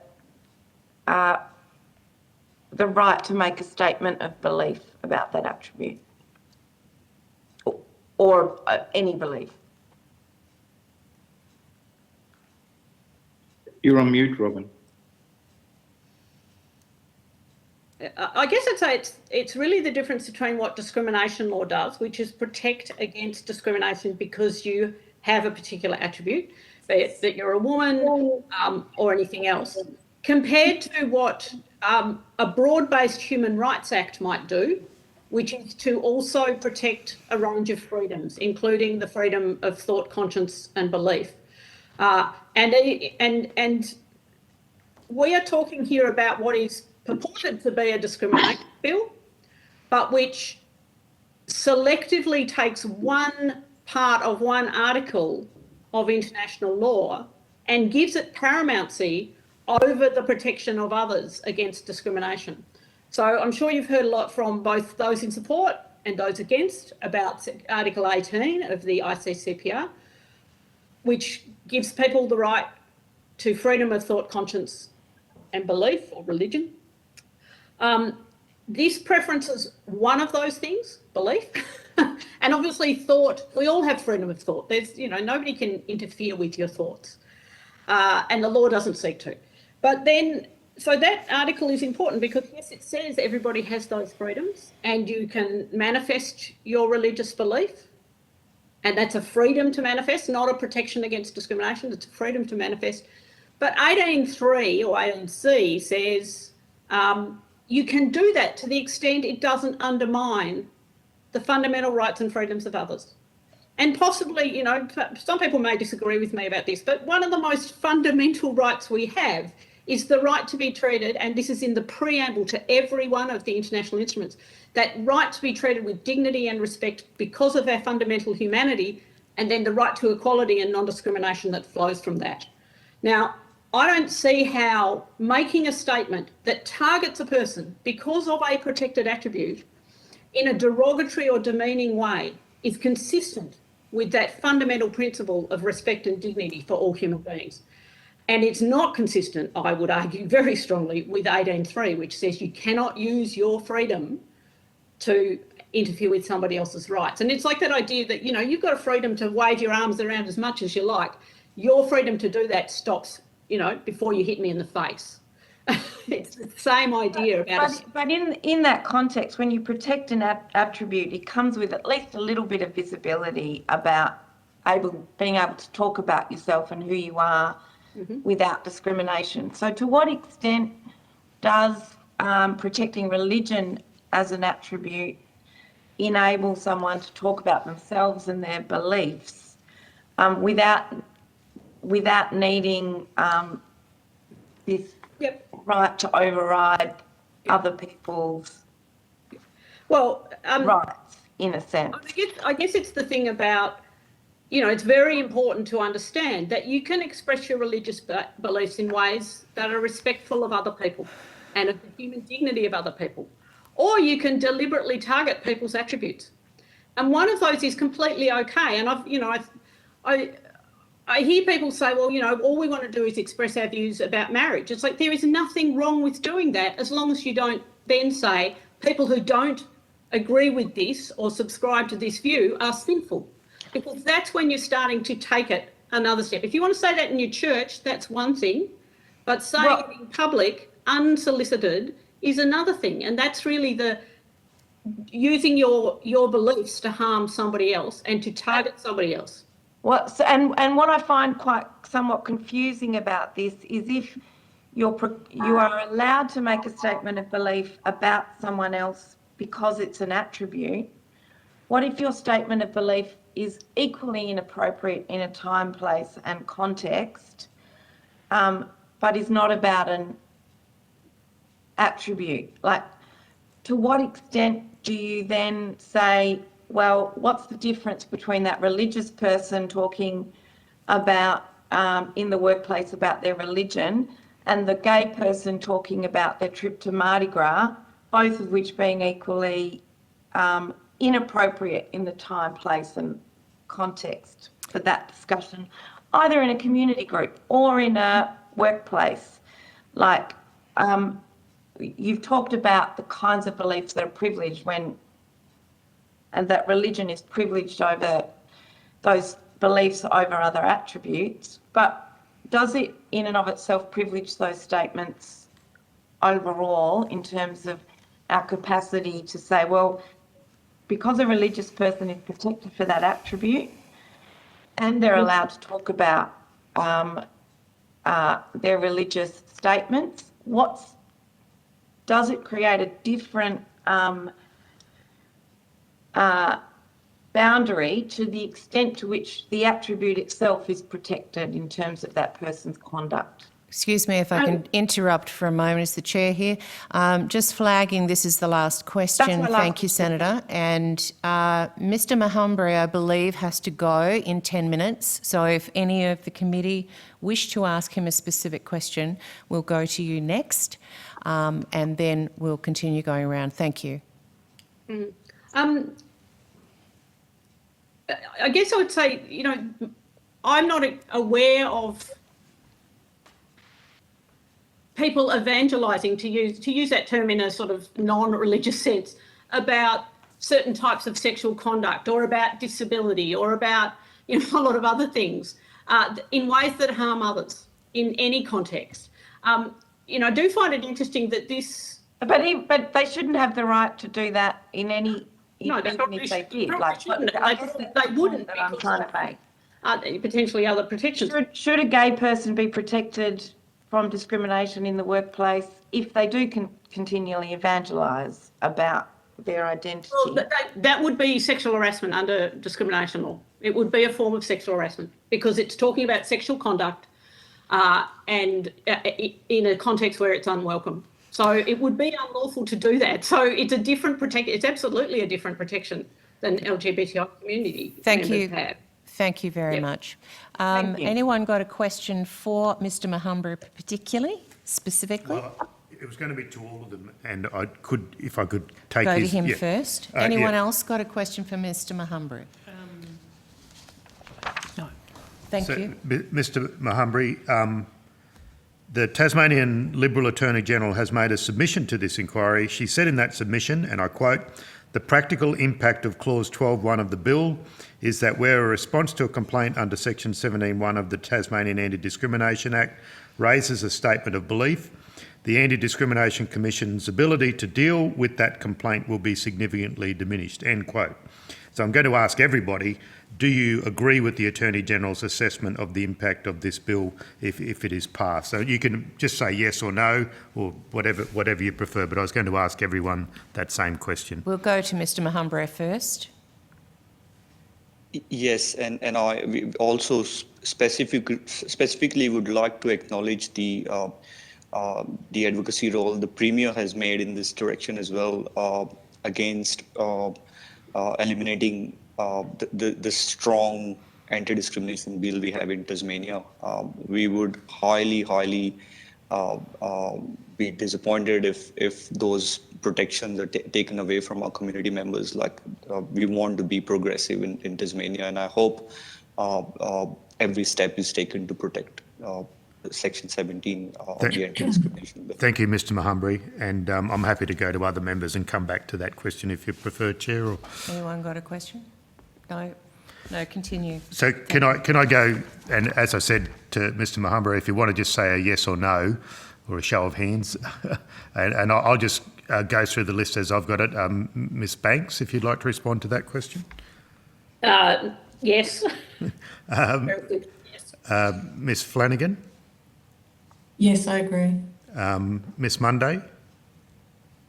right to make a statement of belief about that attribute or any belief? You're on mute, Robin. I guess I'd say it's really the difference between what discrimination law does, which is protect against discrimination because you have a particular attribute, be it that you're a woman or anything else, compared to what a broad-based Human Rights Act might do, which is to also protect a range of freedoms, including the freedom of thought, conscience and belief. And we are talking here about what is purported to be a discrimination bill, but which selectively takes one part of one article of international law and gives it paramountcy over the protection of others against discrimination. So I'm sure you've heard a lot from both those in support and those against about Article 18 of the ICCPR, which gives people the right to freedom of thought, conscience and belief or religion. This preferences one of those things, belief, and obviously thought. We all have freedom of thought. There's, you know, nobody can interfere with your thoughts, and the law doesn't seek to. But then, so that article is important because, yes, it says everybody has those freedoms and you can manifest your religious belief, and that's a freedom to manifest, not a protection against discrimination. It's a freedom to manifest. But 18.3 or 18C says you can do that to the extent it doesn't undermine the fundamental rights and freedoms of others. And possibly, you know, some people may disagree with me about this, but one of the most fundamental rights we have is the right to be treated, and this is in the preamble to every one of the international instruments, that right to be treated with dignity and respect because of our fundamental humanity, and then the right to equality and non-discrimination that flows from that. Now, I don't see how making a statement that targets a person because of a protected attribute in a derogatory or demeaning way is consistent with that fundamental principle of respect and dignity for all human beings. And it's not consistent, I would argue very strongly, with 18.3, which says you cannot use your freedom to interfere with somebody else's rights. And it's like that idea that, you know, you've got a freedom to wave your arms around as much as you like. Your freedom to do that stops, you know, before you hit me in the face. It's the same idea about But in that context, when you protect an attribute, it comes with at least a little bit of visibility about being able to talk about yourself and who you are without discrimination. So to what extent does protecting religion as an attribute enable someone to talk about themselves and their beliefs without needing this right to override other people's rights, in a sense? I guess it's the thing about you know, it's very important to understand that you can express your religious beliefs in ways that are respectful of other people and of the human dignity of other people, or you can deliberately target people's attributes. And one of those is completely okay. And I hear people say, well, you know, all we want to do is express our views about marriage. It's like there is nothing wrong with doing that as long as you don't then say people who don't agree with this or subscribe to this view are sinful, because that's when you're starting to take it another step. If you want to say that in your church, that's one thing, but saying it in public, unsolicited, is another thing. And that's really the using your beliefs to harm somebody else and to target somebody else. And what I find quite somewhat confusing about this is if you are allowed to make a statement of belief about someone else because it's an attribute, what if your statement of belief is equally inappropriate in a time, place and context, but is not about an attribute? Like, to what extent do you then say, well, what's the difference between that religious person talking about in the workplace about their religion and the gay person talking about their trip to Mardi Gras, both of which being equally inappropriate in the time, place and context for that discussion, either in a community group or in a workplace? Like, you've talked about the kinds of beliefs that are privileged and that religion is privileged over those beliefs over other attributes, but does it in and of itself privilege those statements overall in terms of our capacity to say, well, because a religious person is protected for that attribute and they're allowed to talk about their religious statements, does it create a different boundary to the extent to which the attribute itself is protected in terms of that person's conduct? Excuse me if I can interrupt for a moment as the chair here. Just flagging this is the last question. Thank you, Senator. And Mr Mahumbry, I believe, has to go in 10 minutes. So if any of the committee wish to ask him a specific question, we'll go to you next and then we'll continue going around. Thank you. I guess I would say, you know, I'm not aware of people evangelising, to use that term in a sort of non-religious sense, about certain types of sexual conduct or about disability or about, you know, a lot of other things in ways that harm others in any context. You know, I do find it interesting that this... But they shouldn't have the right to do that in any... No, even if they did. They wouldn't. That I'm trying to make. Potentially other protections. Should a gay person be protected from discrimination in the workplace if they do continually evangelise about their identity? Well, that would be sexual harassment under discrimination law. It would be a form of sexual harassment because it's talking about sexual conduct and in a context where it's unwelcome. So it would be unlawful to do that. So it's a different protection. It's absolutely a different protection than LGBTI community members have. Thank you very much. Anyone got a question for Mr Mahumbry particularly, specifically? Well, it was going to be to all of them, and I could, if I could take go to him first. Anyone else got a question for Mr Mahumbry? No. Thank you. Mr Mahumbry, the Tasmanian Liberal Attorney-General has made a submission to this inquiry. She said in that submission, and I quote, "The practical impact of Clause 12.1 of the bill is that where a response to a complaint under Section 17.1 of the Tasmanian Anti-Discrimination Act raises a statement of belief, the Anti-Discrimination Commission's ability to deal with that complaint will be significantly diminished," end quote. So I'm going to ask everybody, do you agree with the Attorney-General's assessment of the impact of this bill if it is passed? So you can just say yes or no or whatever you prefer, but I was going to ask everyone that same question. We'll go to Mr Mahumbry first. Yes, and I also specifically would like to acknowledge the advocacy role the Premier has made in this direction as well against eliminating the strong anti-discrimination bill we have in Tasmania. We would highly be disappointed if those protections are taken away from our community members. Like we want to be progressive in Tasmania, and I hope every step is taken to protect Section 17 of the anti-discrimination bill. Thank you, Mr Mahumbury, and I'm happy to go to other members and come back to that question if you prefer, Chair. Or Anyone got a question? No? No, continue. so can I go, and as I said to Mr Mahumbury, if you want to just say a yes or no, or a show of hands, and I'll just go through the list as I've got it. Ms Banks, if you'd like to respond to that question. Yes. Very good. Yes. Ms Flanagan. Yes, I agree. Ms Monday.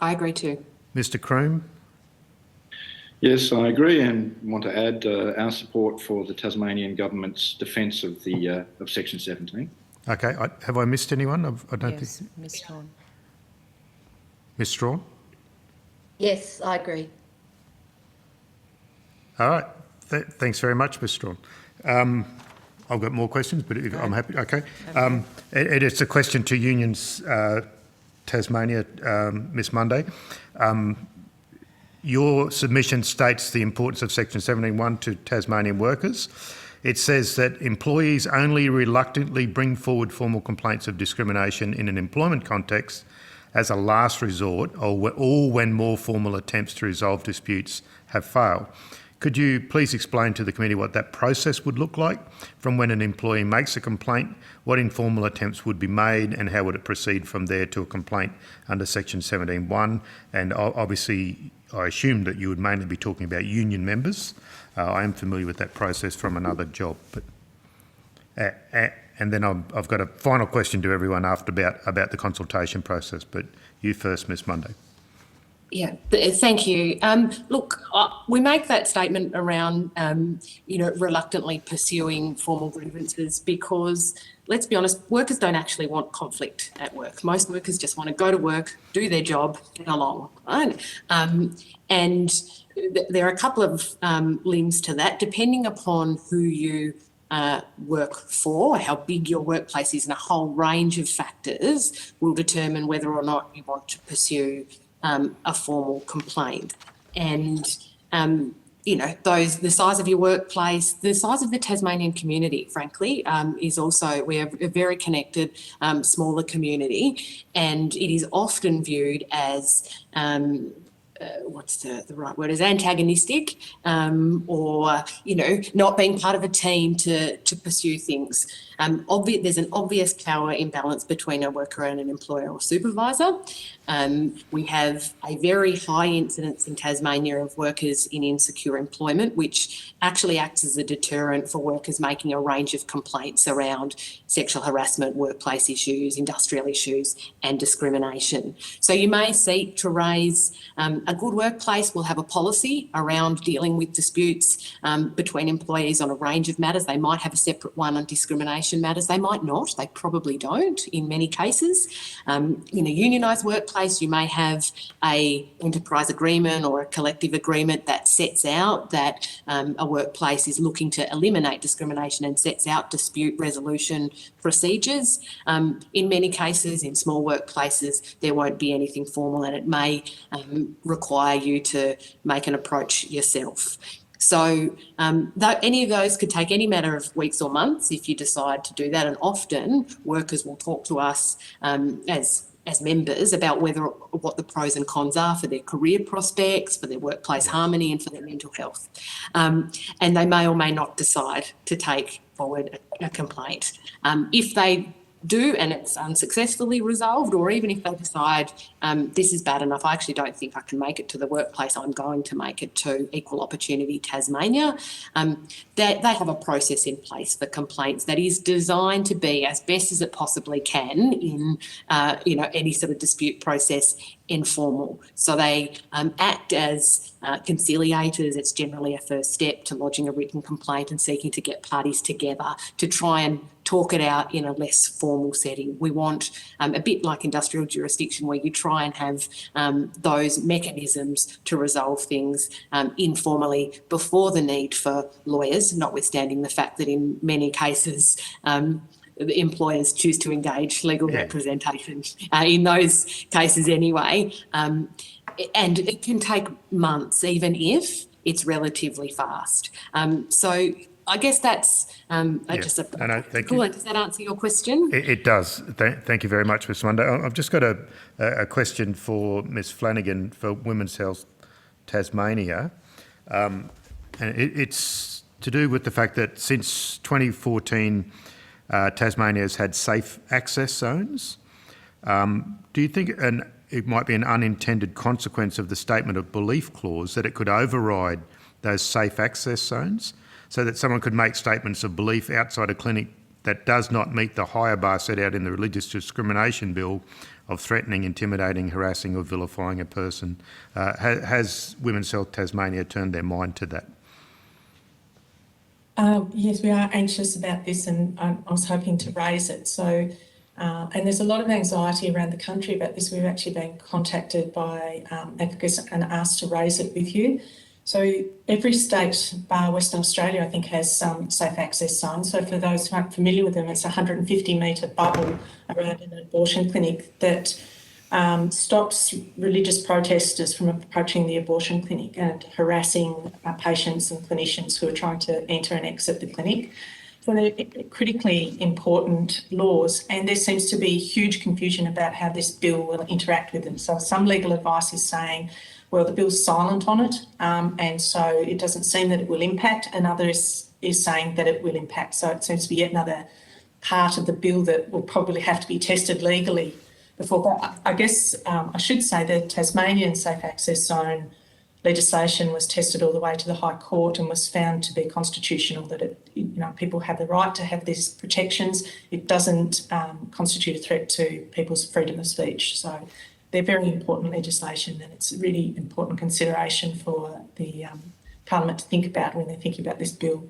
I agree too. Mr Croom. Yes, I agree, and want to add our support for the Tasmanian government's defence of the of Section 17. Okay, have I missed anyone? I don't Yes, think. Ms Strawn. Ms Strawn. Yes, I agree. All right. Thanks very much, Ms Strawn. I've got more questions, but I'm happy. Okay. It's a question to Unions Tasmania, Ms Monday. Your submission states the importance of Section 17.1 to Tasmanian workers. It says that employees only reluctantly bring forward formal complaints of discrimination in an employment context as a last resort, or when more formal attempts to resolve disputes have failed. Could you please explain to the committee what that process would look like from when an employee makes a complaint, what informal attempts would be made, and how would it proceed from there to a complaint under Section 17.1? And obviously, I assume that you would mainly be talking about union members. I am familiar with that process from another job. But, and then I've got a final question to everyone after about the consultation process. But you first, Ms Monday. Yeah, thank you. Look, we make that statement around, reluctantly pursuing formal grievances because, let's be honest, workers don't actually want conflict at work. Most workers just want to go to work, do their job, get along, right? And there are a couple of limbs to that, depending upon who you work for, how big your workplace is, and a whole range of factors will determine whether or not you want to pursue a formal complaint. And, the size of your workplace, the size of the Tasmanian community, frankly, is also, we are a very connected, smaller community, and it is often viewed as, what's the right word, is antagonistic, or, not being part of a team to pursue things. There's an obvious power imbalance between a worker and an employer or supervisor. We have a very high incidence in Tasmania of workers in insecure employment, which actually acts as a deterrent for workers making a range of complaints around sexual harassment, workplace issues, industrial issues, and discrimination. So you may seek to raise a good workplace will have a policy around dealing with disputes between employees on a range of matters. They might have a separate one on discrimination matters. They might not. They probably don't in many cases. In a unionised workplace, you may have a enterprise agreement or a collective agreement that sets out that a workplace is looking to eliminate discrimination and sets out dispute resolution procedures. In many cases, in small workplaces, there won't be anything formal, and it may require you to make an approach yourself. So any of those could take any matter of weeks or months if you decide to do that. And often workers will talk to us as members about what the pros and cons are for their career prospects, for their workplace harmony, and for their mental health. And they may or may not decide to take forward a complaint. If they do and it's unsuccessfully resolved, or even if they decide this is bad enough, I actually don't think I can make it to the workplace, I'm going to make it to Equal Opportunity Tasmania, they have a process in place for complaints that is designed to be as best as it possibly can in any sort of dispute process informal. So they act as conciliators. It's generally a first step to lodging a written complaint and seeking to get parties together to try and talk it out in a less formal setting. We want a bit like industrial jurisdiction, where you try and have those mechanisms to resolve things informally before the need for lawyers, notwithstanding the fact that in many cases the employers choose to engage legal representation in those cases anyway. And it can take months, even if it's relatively fast. So I guess that's just a thank you. Does that answer your question? It does. Thank you very much, Ms. Monday. I've just got a question for Ms. Flanagan for Women's Health Tasmania. And it's to do with the fact that since 2014, Tasmania has had safe access zones. Do you think it might be an unintended consequence of the statement of belief clause that it could override those safe access zones, so that someone could make statements of belief outside a clinic that does not meet the higher bar set out in the Religious Discrimination Bill of threatening, intimidating, harassing or vilifying a person? Has Women's Health Tasmania turned their mind to that? Yes, we are anxious about this, and I was hoping to raise it. So, and there's a lot of anxiety around the country about this. We've actually been contacted by advocates and asked to raise it with you. So every state, bar Western Australia, I think, has some safe access zones. So for those who aren't familiar with them, it's a 150-metre bubble around an abortion clinic that stops religious protesters from approaching the abortion clinic and harassing patients and clinicians who are trying to enter and exit the clinic. So they're critically important laws, and there seems to be huge confusion about how this bill will interact with them. So some legal advice is saying, well, the bill's silent on it, and so it doesn't seem that it will impact, and others is saying that it will impact. So it seems to be yet another part of the bill that will probably have to be tested legally before. But I guess I should say the Tasmanian Safe Access Zone legislation was tested all the way to the High Court and was found to be constitutional, that people have the right to have these protections. It doesn't constitute a threat to people's freedom of speech. So they're very important legislation, and it's a really important consideration for the Parliament to think about when they're thinking about this bill.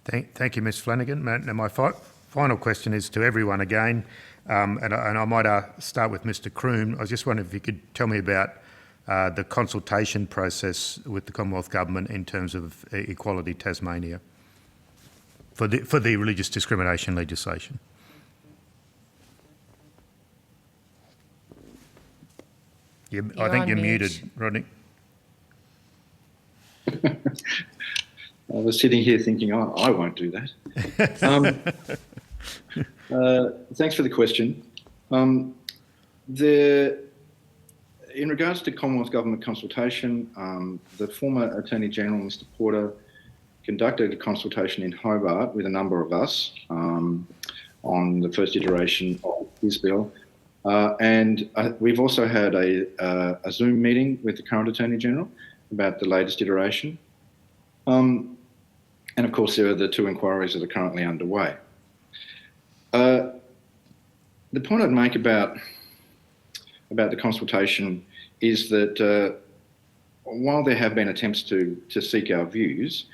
Thank you, Ms. Flanagan. Now, my final question is to everyone again, and I might start with Mr. Croom. I was just wondering if you could tell me about the consultation process with the Commonwealth Government in terms of Equality Tasmania for the religious discrimination legislation. I think you're muted, Rodney. I was sitting here thinking, oh, I won't do that. Thanks for the question. In regards to Commonwealth Government consultation, the former Attorney General, Mr. Porter, conducted a consultation in Hobart with a number of us on the first iteration of his bill. And we've also had a Zoom meeting with the current Attorney General about the latest iteration. And of course, there are the two inquiries that are currently underway. The point I'd make about the consultation is that while there have been attempts to seek our views,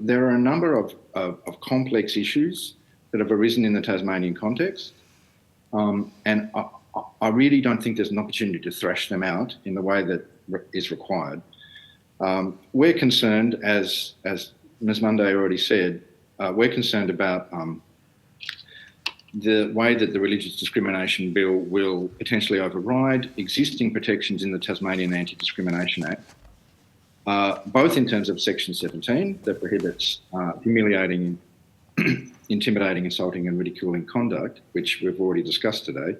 there are a number of complex issues that have arisen in the Tasmanian context. And I really don't think there's an opportunity to thrash them out in the way that is required. We're concerned, as Ms. Monday already said, we're concerned about the way that the Religious Discrimination Bill will potentially override existing protections in the Tasmanian Anti-Discrimination Act, both in terms of Section 17 that prohibits humiliating, intimidating, insulting and ridiculing conduct, which we've already discussed today,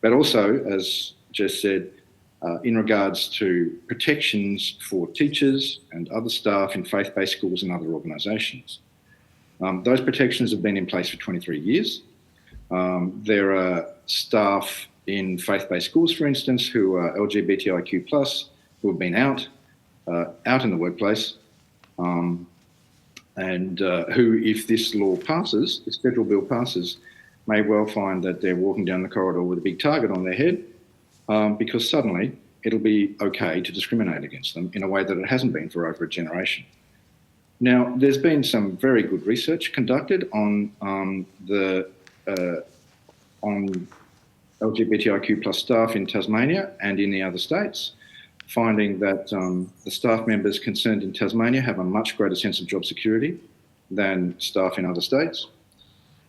but also, as Jess said, in regards to protections for teachers and other staff in faith-based schools and other organisations. Those protections have been in place for 23 years. There are staff in faith-based schools, for instance, who are LGBTIQ+, who have been out in the workplace, and who, if this law passes, this federal bill passes, may well find that they're walking down the corridor with a big target on their head, because suddenly it'll be okay to discriminate against them in a way that it hasn't been for over a generation. Now, there's been some very good research conducted on LGBTIQ plus staff in Tasmania and in the other states, finding that the staff members concerned in Tasmania have a much greater sense of job security than staff in other states.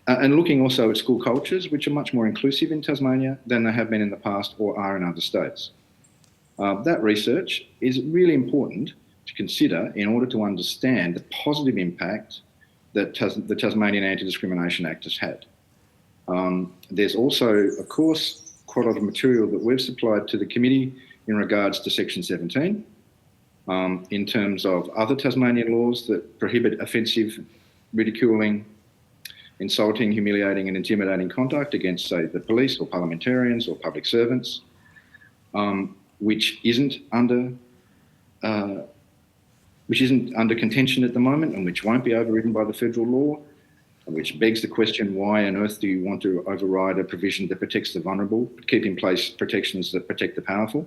And looking also at school cultures, which are much more inclusive in Tasmania than they have been in the past or are in other states. That research is really important to consider in order to understand the positive impact that the Tasmanian Anti-Discrimination Act has had. There's also, of course, quite a lot of material that we've supplied to the committee in regards to Section 17, in terms of other Tasmanian laws that prohibit offensive, ridiculing, insulting, humiliating and intimidating conduct against, say, the police or parliamentarians or public servants, which isn't under contention at the moment and which won't be overridden by the federal law, which begs the question, why on earth do you want to override a provision that protects the vulnerable, but keep in place protections that protect the powerful?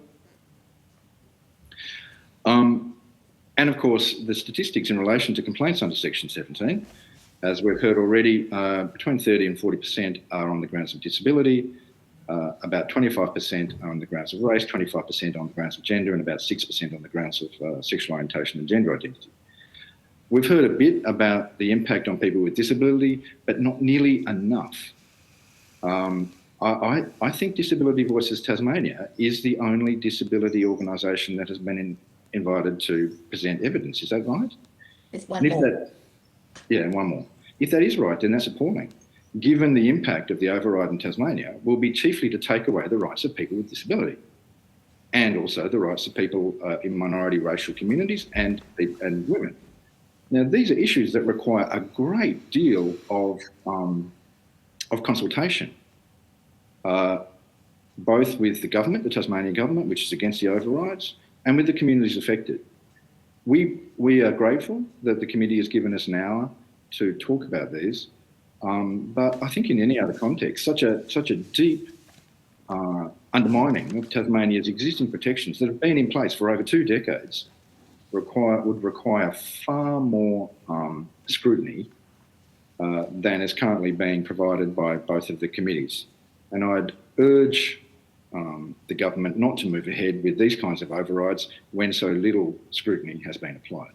And of course, the statistics in relation to complaints under Section 17, as we've heard already, between 30 and 40% are on the grounds of disability, about 25% are on the grounds of race, 25% on the grounds of gender, and about 6% on the grounds of sexual orientation and gender identity. We've heard a bit about the impact on people with disability, but not nearly enough. I think Disability Voices Tasmania is the only disability organisation that has been invited to present evidence. Is that right? There's one more. One more. If that is right, then that's appalling. Given the impact of the override in Tasmania will be chiefly to take away the rights of people with disability and also the rights of people in minority racial communities and women. Now, these are issues that require a great deal of consultation, both with the government, the Tasmanian government, which is against the overrides, and with the communities affected. We are grateful that the committee has given us an hour to talk about these, but I think in any other context, such a deep undermining of Tasmania's existing protections that have been in place for over 2 decades would require far more scrutiny than is currently being provided by both of the committees. And I'd urge the government not to move ahead with these kinds of overrides when so little scrutiny has been applied.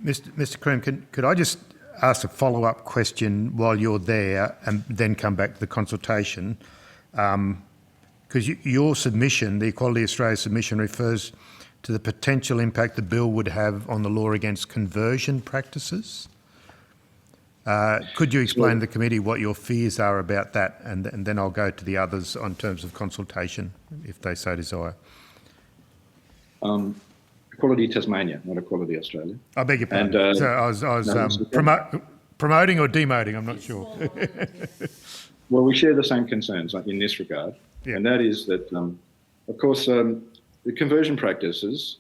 Mr. Croom, could I just ask a follow-up question while you're there and then come back to the consultation? Because your submission, the Equality Australia submission, refers to the potential impact the bill would have on the law against conversion practices. Could you explain to the committee what your fears are about that, and then I'll go to the others on terms of consultation, if they so desire. Equality Tasmania, not Equality Australia. I beg your pardon. So I was promoting or demoting, I'm not sure. Well, we share the same concerns in this regard, and that is that, of course, the conversion practices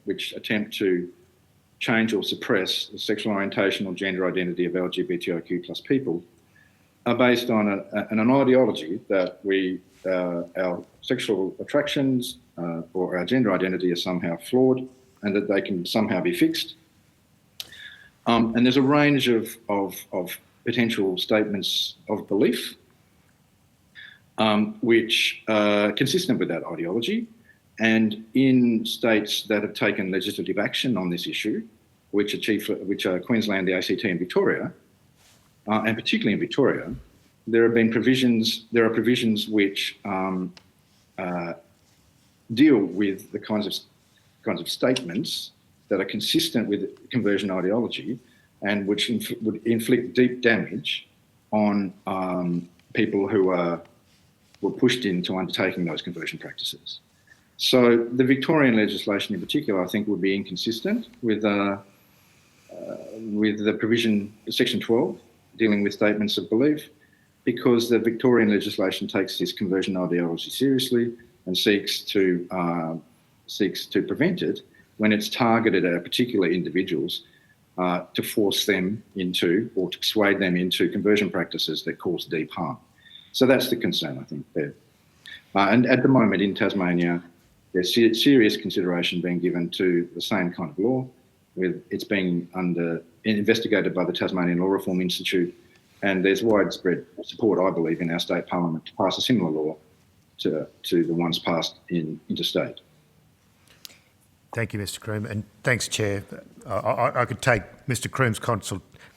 which attempt to change or suppress the sexual orientation or gender identity of LGBTIQ plus people are based on an ideology that our sexual attractions or our gender identity are somehow flawed and that they can somehow be fixed. And there's a range of potential statements of belief which are consistent with that ideology. And in states that have taken legislative action on this issue, which are Queensland, the ACT and Victoria, and particularly in Victoria, there are provisions which deal with the kinds of statements that are consistent with conversion ideology and which would inflict deep damage on people who were pushed into undertaking those conversion practices. So the Victorian legislation in particular, I think, would be inconsistent with the provision, Section 12, dealing with statements of belief, because the Victorian legislation takes this conversion ideology seriously and seeks to prevent it when it's targeted at particular individuals to force them into or to persuade them into conversion practices that cause deep harm. So that's the concern, I think, there. And at the moment in Tasmania, there's serious consideration being given to the same kind of law, with it's being investigated by the Tasmanian Law Reform Institute, and there's widespread support, I believe, in our state parliament to pass a similar law to the ones passed in interstate. Thank you, Mr. Croom, and thanks, Chair. I could take Mr. Croom's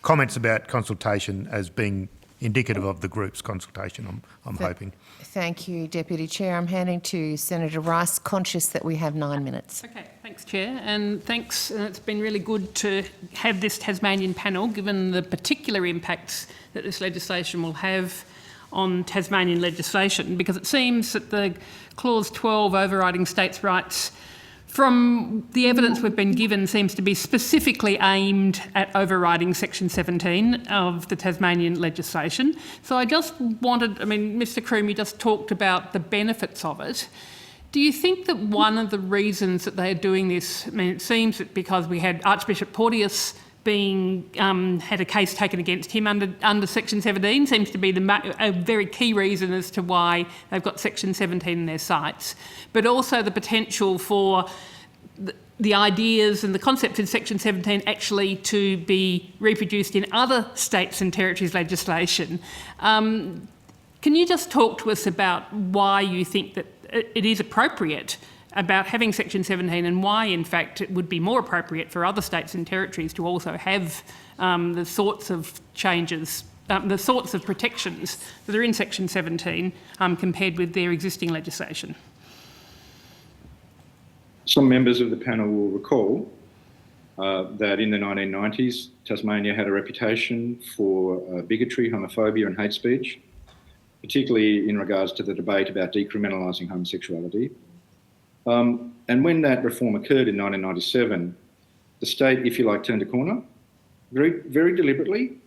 comments about consultation as being indicative of the group's consultation, I'm hoping. Thank you, Deputy Chair. I'm handing to Senator Rice, conscious that we have 9 minutes. Okay, thanks, Chair, and thanks. It's been really good to have this Tasmanian panel, given the particular impacts that this legislation will have on Tasmanian legislation, because it seems that the Clause 12 overriding states' rights, from the evidence we've been given, seems to be specifically aimed at overriding Section 17 of the Tasmanian legislation. So I just wanted, Mr. Croom, you just talked about the benefits of it. Do you think that one of the reasons that they are doing this, it seems that because we had Archbishop Porteous had a case taken against him under Section 17, seems to be a very key reason as to why they've got Section 17 in their sights, but also the potential for the ideas and the concepts in Section 17 actually to be reproduced in other states and territories' legislation. Can you just talk to us about why you think that it is appropriate about having Section 17, and why, in fact, it would be more appropriate for other states and territories to also have the sorts of changes, the sorts of protections that are in Section 17 compared with their existing legislation? Some members of the panel will recall that in the 1990s, Tasmania had a reputation for bigotry, homophobia and hate speech, particularly in regards to the debate about decriminalising homosexuality. And when that reform occurred in 1997, the state, if you like, turned a corner. Very, very deliberately,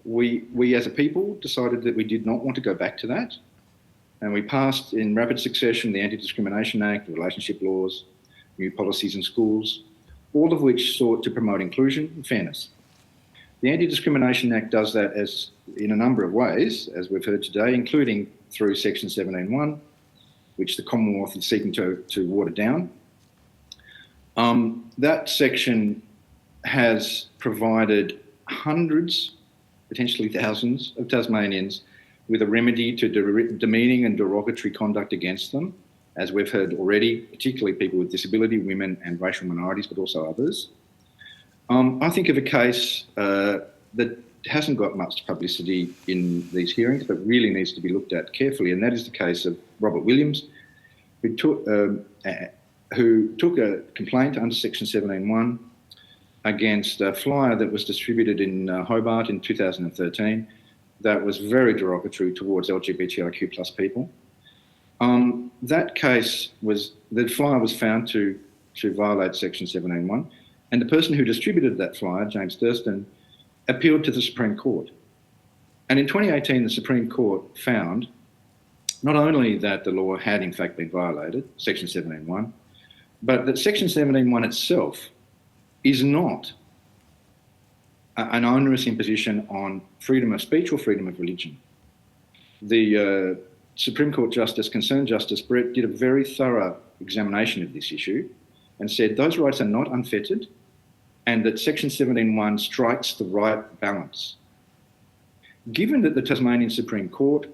we as a people decided that we did not want to go back to that. And we passed in rapid succession the Anti-Discrimination Act, the relationship laws, new policies in schools, all of which sought to promote inclusion and fairness. The Anti-Discrimination Act does that in a number of ways, as we've heard today, including through Section 17(1), which the Commonwealth is seeking to water down. That section has provided hundreds, potentially thousands, of Tasmanians with a remedy to demeaning and derogatory conduct against them, as we've heard already, particularly people with disability, women and racial minorities, but also others. I think of a case that hasn't got much publicity in these hearings, but really needs to be looked at carefully, and that is the case of Robert Williams, who took a complaint under Section 17(1) against a flyer that was distributed in Hobart in 2013 that was very derogatory towards LGBTIQ+ people. That case the flyer was found to violate Section 17(1), and the person who distributed that flyer, James Thurston, appealed to the Supreme Court. And in 2018, the Supreme Court found not only that the law had in fact been violated, Section 17(1), but that Section 17(1) itself is not an onerous imposition on freedom of speech or freedom of religion. The Supreme Court Justice, concerned Justice Brett, did a very thorough examination of this issue and said those rights are not unfettered, and that Section 17(1) strikes the right balance. Given that the Tasmanian Supreme Court,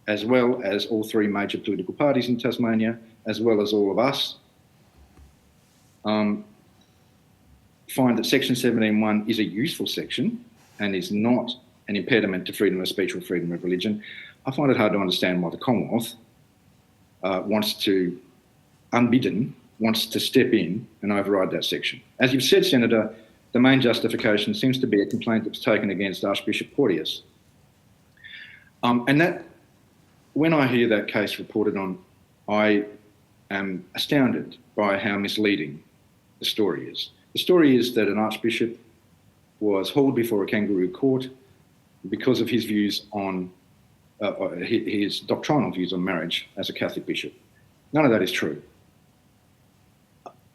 as well as all three major political parties in Tasmania, as well as all of us, find that Section 17(1) is a useful section and is not an impediment to freedom of speech or freedom of religion, I find it hard to understand why the Commonwealth unbidden, wants to step in and override that section. As you've said, Senator, the main justification seems to be a complaint that was taken against Archbishop Porteous. And that, when I hear that case reported on, I am astounded by how misleading the story is. The story is that an archbishop was hauled before a kangaroo court because of his views on, his doctrinal views on marriage as a Catholic bishop. None of that is true.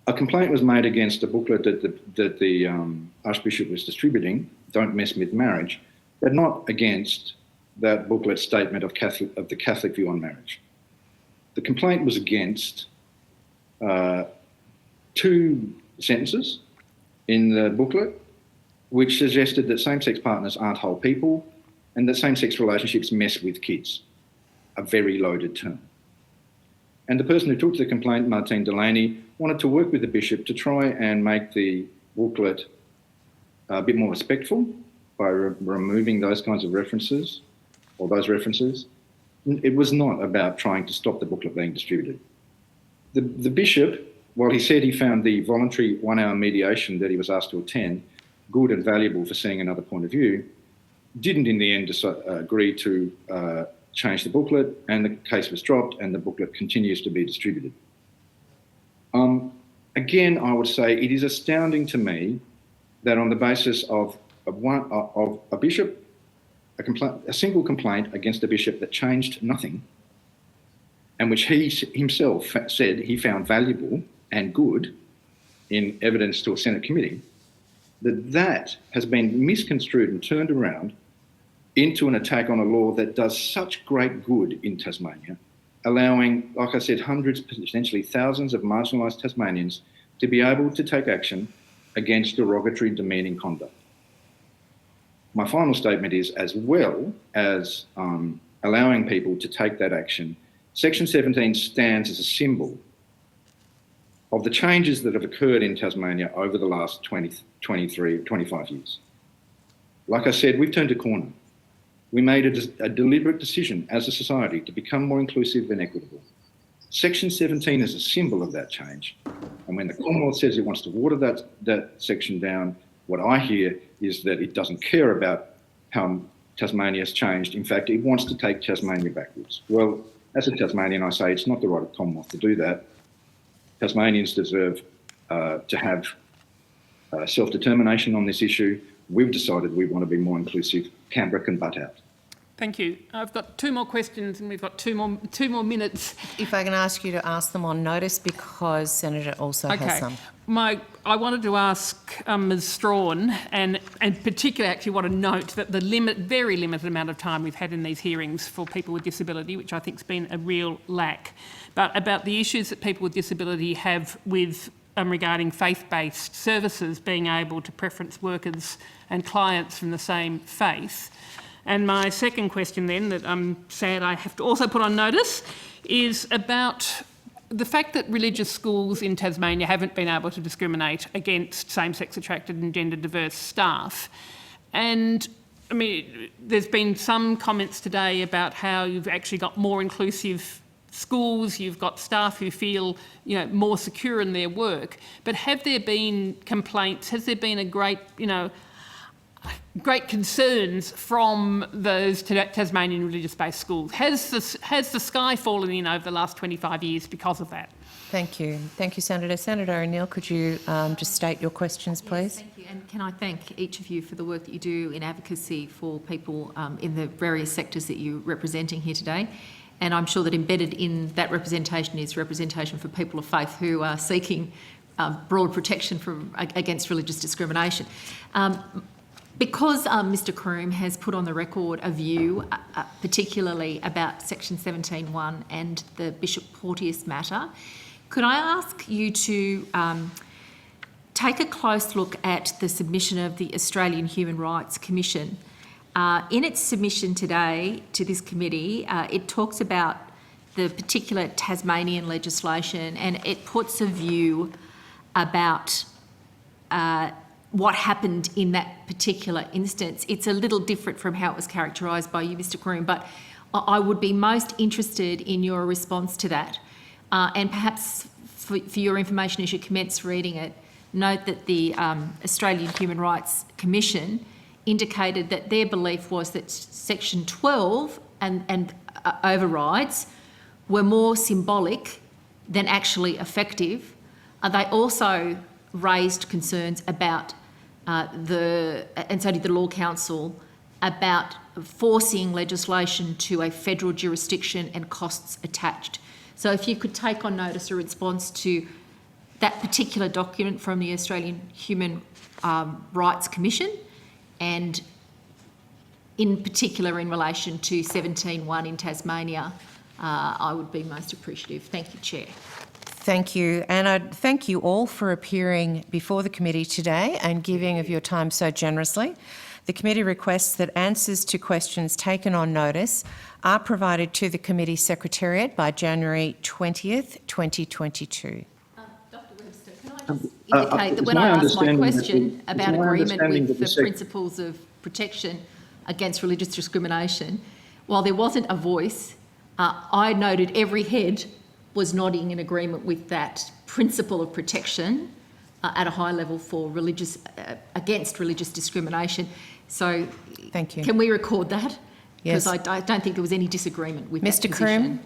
A complaint was made against a booklet that the Archbishop was distributing, Don't Mess with Marriage, but not against that booklet's statement of the Catholic view on marriage. The complaint was against two sentences in the booklet which suggested that same-sex partners aren't whole people and that same-sex relationships mess with kids, a very loaded term. And the person who took the complaint, Martine Delaney, wanted to work with the bishop to try and make the booklet a bit more respectful by removing those kinds of references, or those references. It was not about trying to stop the booklet being distributed. The bishop, while he said he found the voluntary 1-hour mediation that he was asked to attend good and valuable for seeing another point of view, didn't in the end agree to change the booklet, and the case was dropped and the booklet continues to be distributed. Again, I would say it is astounding to me that on the basis of a bishop, a single complaint against a bishop that changed nothing, and which he himself said he found valuable and good in evidence to a Senate committee, that has been misconstrued and turned around into an attack on a law that does such great good in Tasmania, allowing, like I said, hundreds, potentially thousands of marginalised Tasmanians to be able to take action against derogatory, demeaning conduct. My final statement is, as well as allowing people to take that action, Section 17 stands as a symbol of the changes that have occurred in Tasmania over the last 25 years. Like I said, we've turned a corner. We made a deliberate decision as a society to become more inclusive and equitable. Section 17 is a symbol of that change. And when the Commonwealth says it wants to water that section down, what I hear is that it doesn't care about how Tasmania has changed. In fact, it wants to take Tasmania backwards. Well, as a Tasmanian, I say it's not the right of the Commonwealth to do that. Tasmanians deserve to have self-determination on this issue. We've decided we want to be more inclusive. Canberra can butt out. Thank you. I've got two more questions and we've got two more minutes. If I can ask you to ask them on notice, because Senator also has some. I wanted to ask Ms Strawn, and particularly actually want to note that the very limited amount of time we've had in these hearings for people with disability, which I think has been a real lack, but about the issues that people with disability have with regarding faith-based services being able to preference workers and clients from the same faith. And my second question then, that I'm sad I have to also put on notice, is about the fact that religious schools in Tasmania haven't been able to discriminate against same-sex attracted and gender-diverse staff. And I mean, there's been some comments today about how you've actually got more inclusive schools, you've got staff who feel, more secure in their work. But have there been complaints? Has there been a great concerns from those Tasmanian religious-based schools? Has the sky fallen in over the last 25 years because of that? Thank you. Thank you, Senator. Senator O'Neill, could you just state your questions, please? Yes, thank you. And can I thank each of you for the work that you do in advocacy for people in the various sectors that you're representing here today. And I'm sure that embedded in that representation is representation for people of faith who are seeking broad protection against religious discrimination. Because Mr Croom has put on the record a view, particularly about Section 17(1) and the Bishop Porteous matter, could I ask you to take a close look at the submission of the Australian Human Rights Commission? In its submission today to this committee, it talks about the particular Tasmanian legislation, and it puts a view about what happened in that particular instance. It's a little different from how it was characterised by you, Mr Croom, but I would be most interested in your response to that. And perhaps for your information as you commence reading it, note that the Australian Human Rights Commission indicated that their belief was that Section 12 and overrides were more symbolic than actually effective. They also raised concerns about and so did the Law Council, about forcing legislation to a federal jurisdiction and costs attached. So if you could take on notice a response to that particular document from the Australian Human Rights Commission, and in particular in relation to 17(1) in Tasmania, I would be most appreciative. Thank you, Chair. Thank you. And I thank you all for appearing before the committee today and giving of your time so generously. The committee requests that answers to questions taken on notice are provided to the committee secretariat by January 20th, 2022. Dr Webster, can I just indicate that when I asked my question about agreement with the principles of protection against religious discrimination, while there wasn't a voice, I noted every head was nodding in agreement with that principle of protection at a high level for against religious discrimination. So, thank you. Can we record that? Yes. Because I don't think there was any disagreement with Mr. that position. Croom?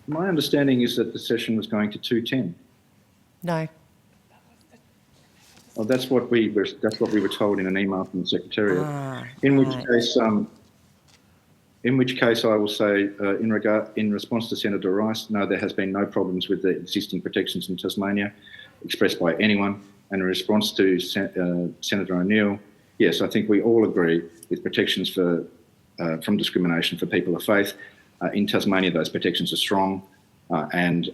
My understanding is that the session was going to 2:10. No. Well, that's what we were told in an email from the Secretariat. In which case I will say, in response to Senator Rice, no, there has been no problems with the existing protections in Tasmania expressed by anyone. And in response to Senator O'Neill, yes, I think we all agree with protections from discrimination for people of faith. In Tasmania, those protections are strong, and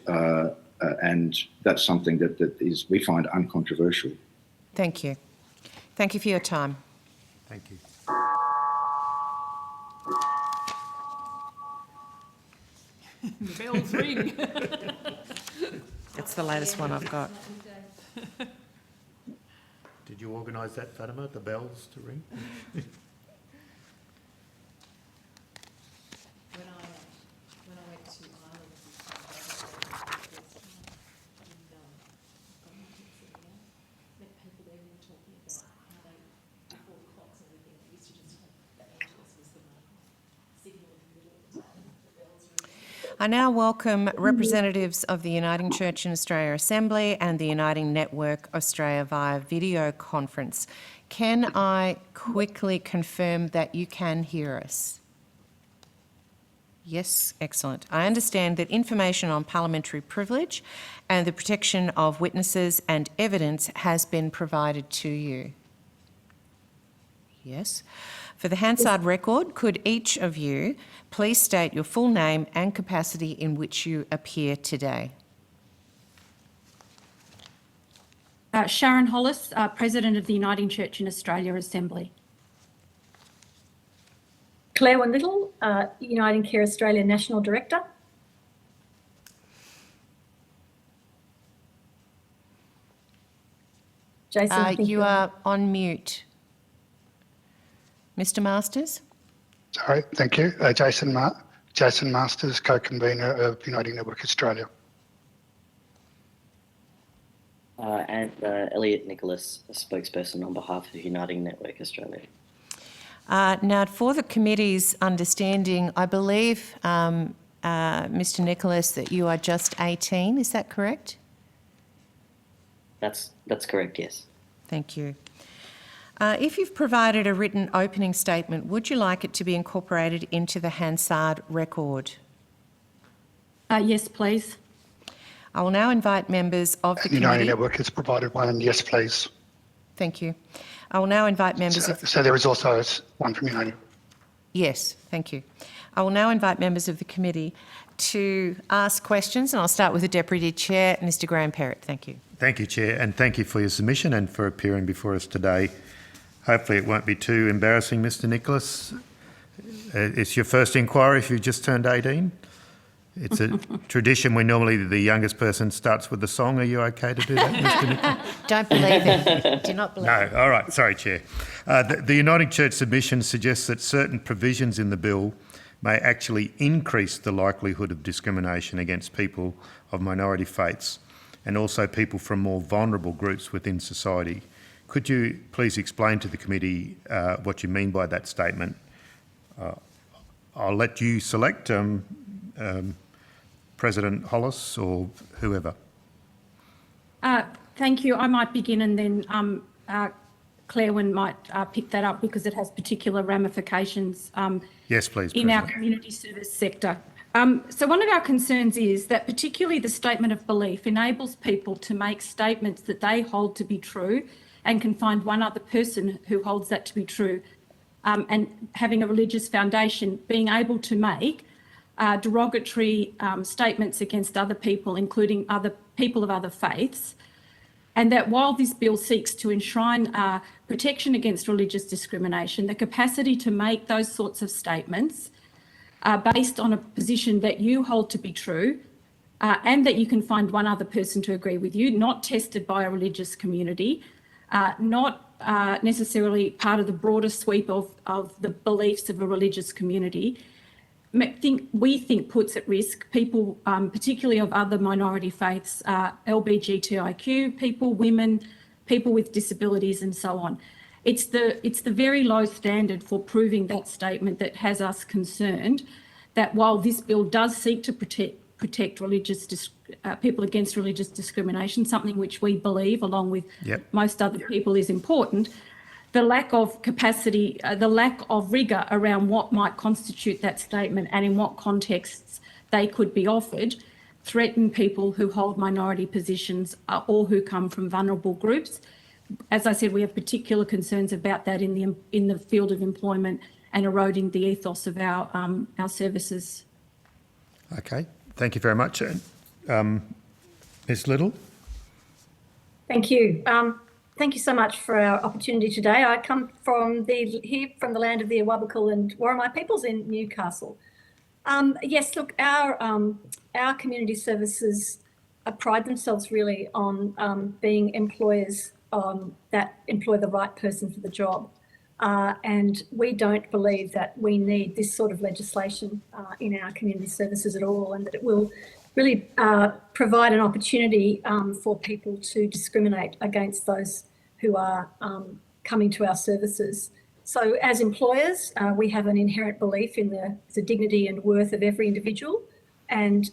that's something that we find uncontroversial. Thank you. Thank you for your time. Thank you. The bells ring. It's the latest one I've got. Did you organise that, Fatima, the bells to ring? I now welcome representatives of the Uniting Church in Australia Assembly and the Uniting Network Australia via video conference. Can I quickly confirm that you can hear us? Yes, excellent. I understand that information on parliamentary privilege and the protection of witnesses and evidence has been provided to you. Yes. For the Hansard record, could each of you please state your full name and capacity in which you appear today? Sharon Hollis, President of the Uniting Church in Australia Assembly. Claire Little, Uniting Care Australia National Director. Jason, you are on mute. Mr. Masters? Sorry, thank you. Jason Masters, co-convener of Uniting Network Australia. And Elliot Nicholas, a spokesperson on behalf of Uniting Network Australia. Now, for the committee's understanding, I believe, Mr. Nicholas, that you are just 18, is that correct? That's correct, yes. Thank you. If you've provided a written opening statement, would you like it to be incorporated into the Hansard record? Yes, please. I will now invite members of the committee. Uniting Network has provided one, yes, please. Thank you. I will now invite members So there is also one from Uniting. Yes, thank you. I will now invite members of the committee to ask questions, and I'll start with the Deputy Chair, Mr. Graham Perrett. Thank you. Thank you, Chair, and thank you for your submission and for appearing before us today. Hopefully it won't be too embarrassing, Mr. Nicholas. It's your first inquiry if you've just turned 18. It's a tradition where normally the youngest person starts with the song. Are you okay to do that, Mr. Nicholas? Don't believe it. Do not believe it. No, all right. Sorry, Chair. The Uniting Church submission suggests that certain provisions in the bill may actually increase the likelihood of discrimination against people of minority faiths and also people from more vulnerable groups within society. Could you please explain to the committee what you mean by that statement? I'll let you select President Hollis or whoever. Thank you. I might begin and then Claire might pick that up because it has particular ramifications yes, please, in our community service sector. So one of our concerns is that particularly the statement of belief enables people to make statements that they hold to be true and can find one other person who holds that to be true. And having a religious foundation being able to make derogatory statements against other people, including other people of other faiths, and that while this bill seeks to enshrine protection against religious discrimination, the capacity to make those sorts of statements based on a position that you hold to be true and that you can find one other person to agree with you, not tested by a religious community, not necessarily part of the broader sweep of the beliefs of a religious community, we think puts at risk people, particularly of other minority faiths, LGBTIQ people, women, people with disabilities and so on. It's the very low standard for proving that statement that has us concerned that while this bill does seek to protect religious people against religious discrimination, something which we believe, along with most other people, is important, the lack of capacity, the lack of rigour around what might constitute that statement and in what contexts they could be offered threaten people who hold minority positions or who come from vulnerable groups. As I said, we have particular concerns about that in the field of employment and eroding the ethos of our services. Okay, thank you very much. Ms. Little? Thank you. Thank you so much for our opportunity today. I come from the land of the Awabakal and Worimi peoples in Newcastle. Yes, look, our community services pride themselves really on being employers that employ the right person for the job. And we don't believe that we need this sort of legislation in our community services at all, and that it will really provide an opportunity for people to discriminate against those who are coming to our services. So as employers, we have an inherent belief in the dignity and worth of every individual, and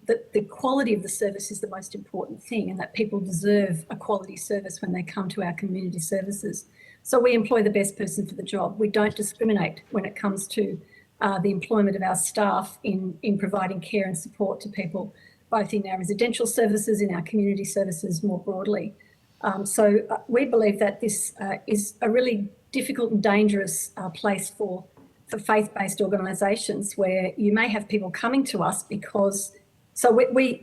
that the quality of the service is the most important thing, and that people deserve a quality service when they come to our community services. So we employ the best person for the job. We don't discriminate when it comes to the employment of our staff in providing care and support to people, both in our residential services, in our community services more broadly. So we believe that this is a really difficult and dangerous place for faith-based organisations, where you may have people coming to us because, so we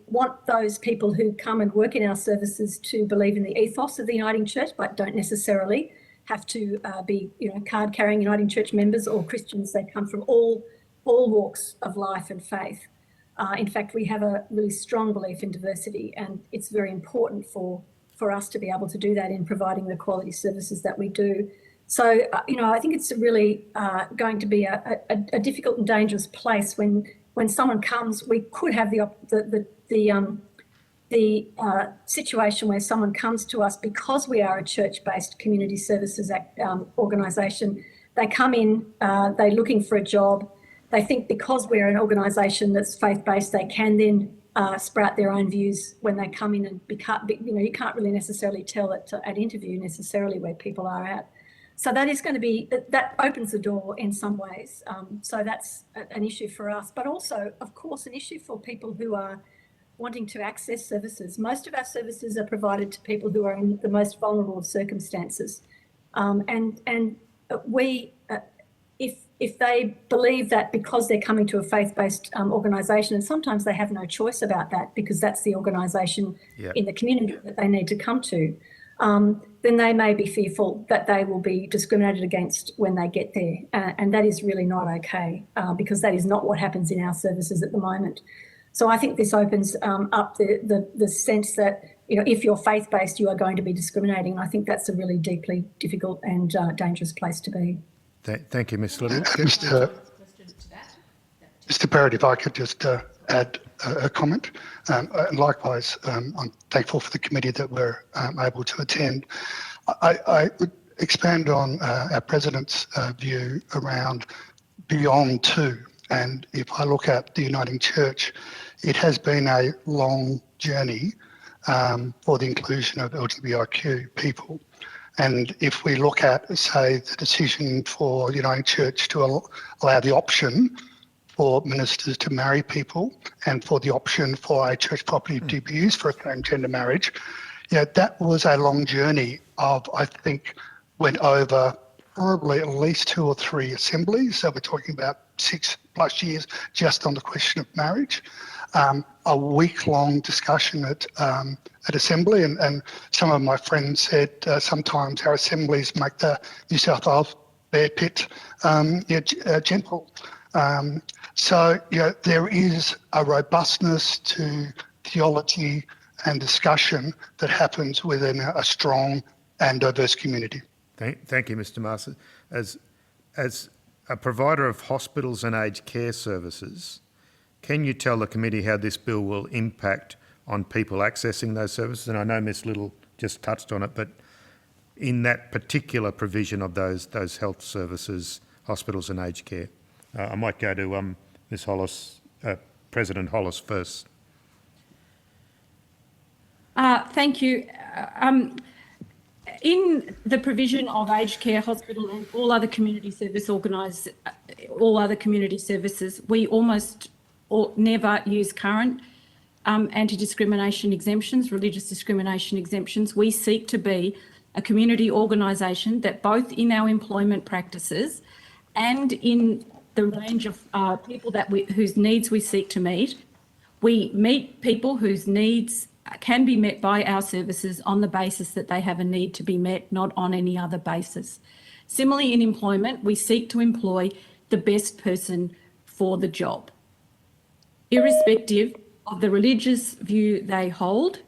want those people who come and work in our services to believe in the ethos of the Uniting Church, but don't necessarily have to be, card-carrying Uniting Church members or Christians. They come from all walks of life and faith. In fact, we have a really strong belief in diversity, and it's very important for us to be able to do that in providing the quality services that we do. So, I think it's really going to be a difficult and dangerous place when someone comes. We could have the situation where someone comes to us because we are a church-based community services organisation. They come in, they're looking for a job. They think because we're an organisation that's faith-based, they can then sprout their own views when they come in, and you can't really necessarily tell at interview necessarily where people are at. So that is going to be, that opens the door in some ways. So that's an issue for us, but also, of course, an issue for people who are wanting to access services. Most of our services are provided to people who are in the most vulnerable of circumstances. And we, if they believe that because they're coming to a faith-based organisation, and sometimes they have no choice about that because that's the organisation in the community that they need to come to, then they may be fearful that they will be discriminated against when they get there. And that is really not okay, because that is not what happens in our services at the moment. So I think this opens up the sense that, if you're faith-based, you are going to be discriminating. And I think that's a really deeply difficult and dangerous place to be. Thank you, Ms. Little. Mr. Perrott, if I could just add a comment. Likewise, I'm thankful for the committee that we're able to attend. I would expand on our President's view around beyond two. And if I look at the Uniting Church, it has been a long journey for the inclusion of LGBTIQ people. And if we look at, say, the decision for the Uniting Church to allow the option for ministers to marry people and for the option for a church property to be used for a same-gender marriage, that was a long journey of, I think, went over probably at least 2 or 3 assemblies. So we're talking about 6+ years just on the question of marriage. A week-long discussion at Assembly, and some of my friends said sometimes our assemblies make the New South Wales bear pit gentle. So there is a robustness to theology and discussion that happens within a strong and diverse community. Thank you, Mr. Masters. As a provider of hospitals and aged care services, can you tell the committee how this bill will impact on people accessing those services? And I know Ms. Little just touched on it, but in that particular provision of those health services, hospitals and aged care. I might go to Ms. Hollis, President Hollis first. Thank you. In the provision of aged care, hospital and all other community services, we almost never use current anti-discrimination exemptions, religious discrimination exemptions. We seek to be a community organisation that both in our employment practices and in the range of people whose needs we seek to meet, we meet people whose needs can be met by our services on the basis that they have a need to be met, not on any other basis. Similarly, in employment, we seek to employ the best person for the job, irrespective of the religious view they hold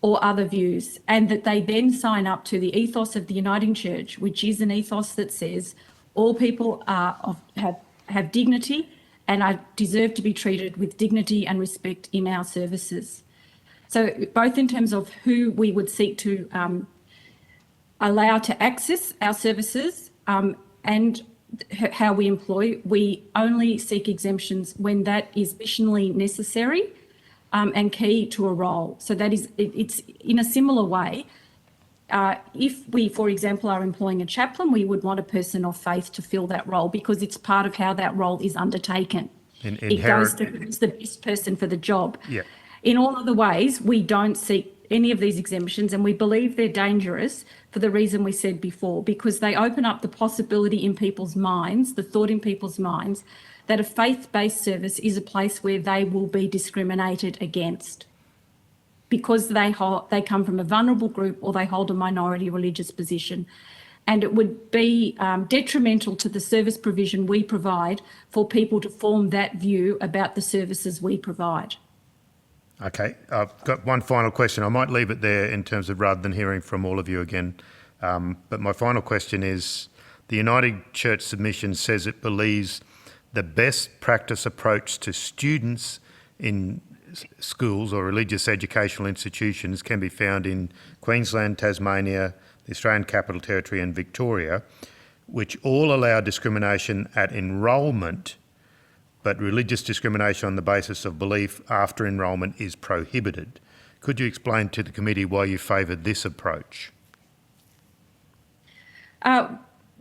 or other views, and that they then sign up to the ethos of the Uniting Church, which is an ethos that says all people have dignity and deserve to be treated with dignity and respect in our services. So both in terms of who we would seek to allow to access our services and how we employ, we only seek exemptions when that is missionally necessary and key to a role. So that is, it's in a similar way. If we, for example, are employing a chaplain, we would want a person of faith to fill that role because it's part of how that role is undertaken. It goes to who's the best person for the job. Yeah. In all other ways, we don't seek any of these exemptions, and we believe they're dangerous for the reason we said before, because they open up the possibility in people's minds, the thought in people's minds, that a faith-based service is a place where they will be discriminated against because they come from a vulnerable group or they hold a minority religious position. And it would be detrimental to the service provision we provide for people to form that view about the services we provide. Okay, I've got one final question. I might leave it there in terms of rather than hearing from all of you again. But my final question is, the Uniting Church submission says it believes the best practice approach to students in schools or religious educational institutions can be found in Queensland, Tasmania, the Australian Capital Territory and Victoria, which all allow discrimination at enrolment, but religious discrimination on the basis of belief after enrolment is prohibited. Could you explain to the committee why you favoured this approach?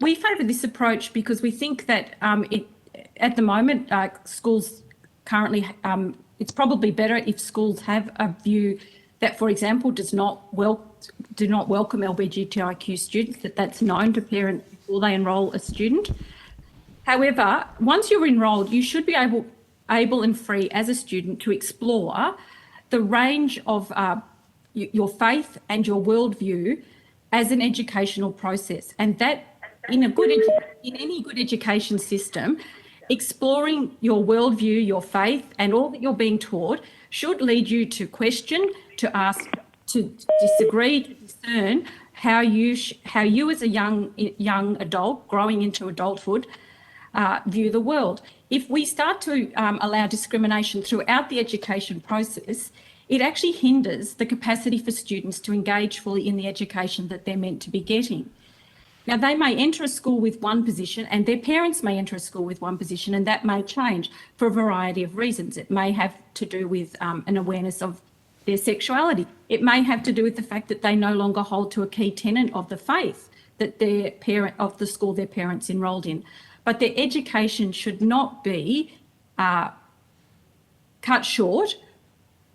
We favour this approach because we think that at the moment, schools currently, it's probably better if schools have a view that, for example, do not welcome LGBTIQ students, that's known to parents before they enrol a student. However, once you're enrolled, you should be able and free as a student to explore the range of your faith and your worldview as an educational process. And that in any good education system, exploring your worldview, your faith, and all that you're being taught should lead you to question, to ask, to disagree, to discern how you as a young adult growing into adulthood view the world. If we start to allow discrimination throughout the education process, it actually hinders the capacity for students to engage fully in the education that they're meant to be getting. Now, they may enter a school with one position and their parents may enter a school with one position, and that may change for a variety of reasons. It may have to do with an awareness of their sexuality. It may have to do with the fact that they no longer hold to a key tenet of the faith that of the school their parents enrolled in. But their education should not be cut short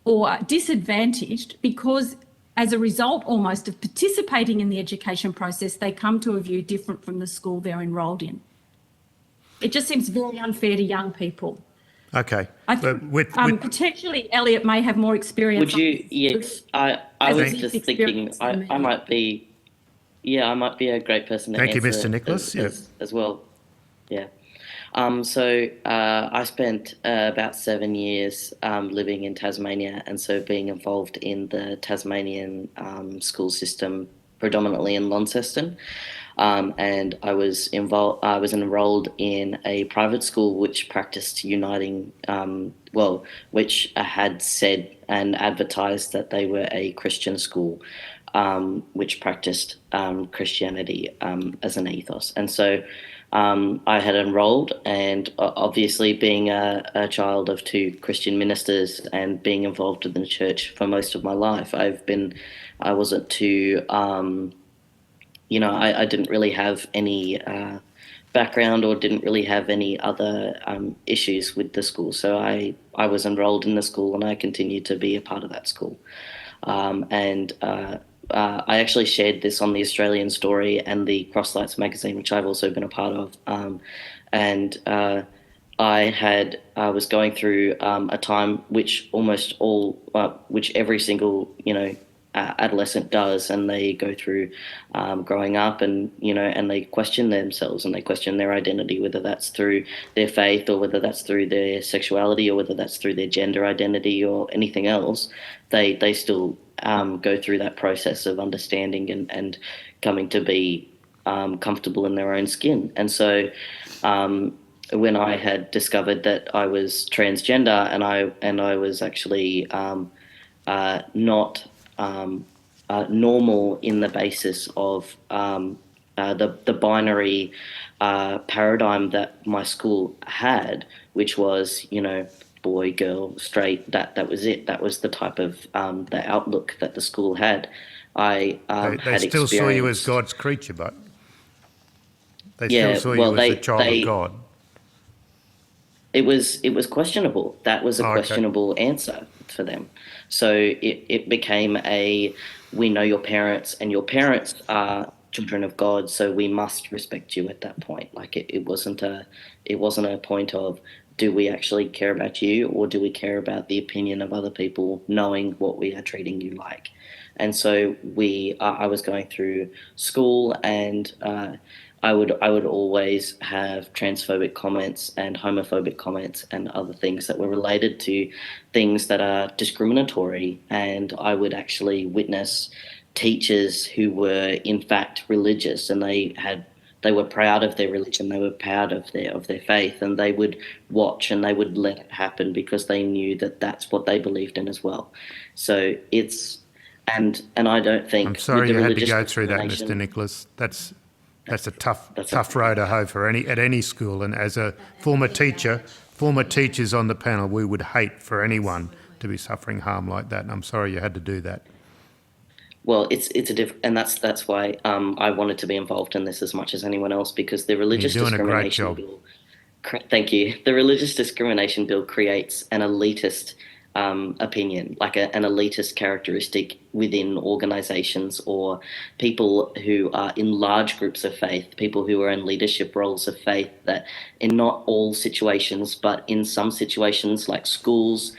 or disadvantaged because as a result almost of participating in the education process, they come to a view different from the school they're enrolled in. It just seems very unfair to young people. Okay. I think potentially Elliot may have more experience. Would you? Yes, I was just thinking I might be. Yeah, I might be a great person to Thank you, answer Mr. Nicholas. as well. Yeah. So I spent about 7 years living in Tasmania, and so being involved in the Tasmanian school system, predominantly in Launceston. And I was enrolled in a private school which practiced uniting, which had said and advertised that they were a Christian school, which practiced Christianity as an ethos. And so I had enrolled, and obviously being a child of two Christian ministers and being involved in the church for most of my life, I wasn't too, I didn't really have any background or didn't really have any other issues with the school. So I was enrolled in the school, and I continued to be a part of that school. I actually shared this on the Australian Story and the Crosslights magazine, which I've also been a part of. I was going through a time which which every single, adolescent does, and they go through growing up, and they question themselves and they question their identity, whether that's through their faith or whether that's through their sexuality or whether that's through their gender identity or anything else. They still go through that process of understanding and coming to be comfortable in their own skin. And so when I had discovered that I was transgender and I was actually not normal in the basis of the binary paradigm that my school had, which was, boy, girl, straight, that was it. That was the type of the outlook that the school had. They still saw you as God's creature, but they still saw you as a child of God. It was questionable. That was a questionable answer for them. So it became we know your parents, and your parents are children of God, so we must respect you at that point. Like it wasn't a point of, do we actually care about you, or do we care about the opinion of other people knowing what we are treating you like? And so I was going through school, and I would always have transphobic comments and homophobic comments and other things that were related to things that are discriminatory. And I would actually witness teachers who were in fact religious, and they were proud of their religion, they were proud of their faith, and they would watch and they would let it happen because they knew that that's what they believed in as well. So and I don't think... I'm sorry you had to go through that, Mr. Nicholas. That's a tough road to hoe at any school. And as a former teachers on the panel, we would hate for anyone to be suffering harm like that. And I'm sorry you had to do that. Well, and that's why I wanted to be involved in this as much as anyone else, because the religious discrimination bill. Thank you. The religious discrimination bill creates an elitist opinion, like an elitist characteristic within organisations or people who are in large groups of faith, people who are in leadership roles of faith, that in not all situations, but in some situations like schools,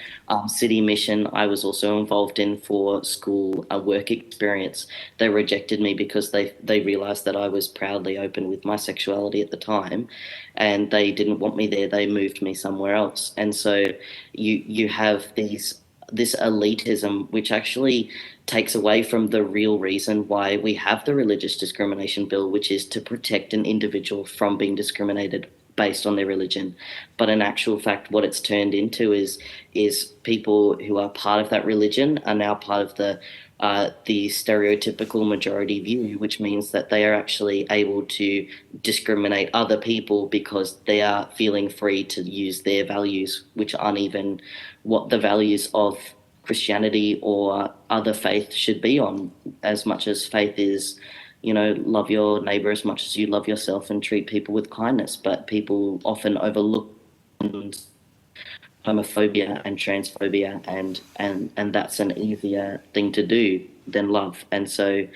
City Mission, I was also involved in for school work experience. They rejected me because they realised that I was proudly open with my sexuality at the time, and they didn't want me there. They moved me somewhere else. And so you have this elitism, which actually takes away from the real reason why we have the religious discrimination bill, which is to protect an individual from being discriminated based on their religion. But in actual fact, what it's turned into is people who are part of that religion are now part of the stereotypical majority view, which means that they are actually able to discriminate other people because they are feeling free to use their values, which aren't even what the values of Christianity or other faith should be on, as much as faith is, love your neighbour as much as you love yourself and treat people with kindness. But people often overlook homophobia and transphobia, and that's an easier thing to do than love. And so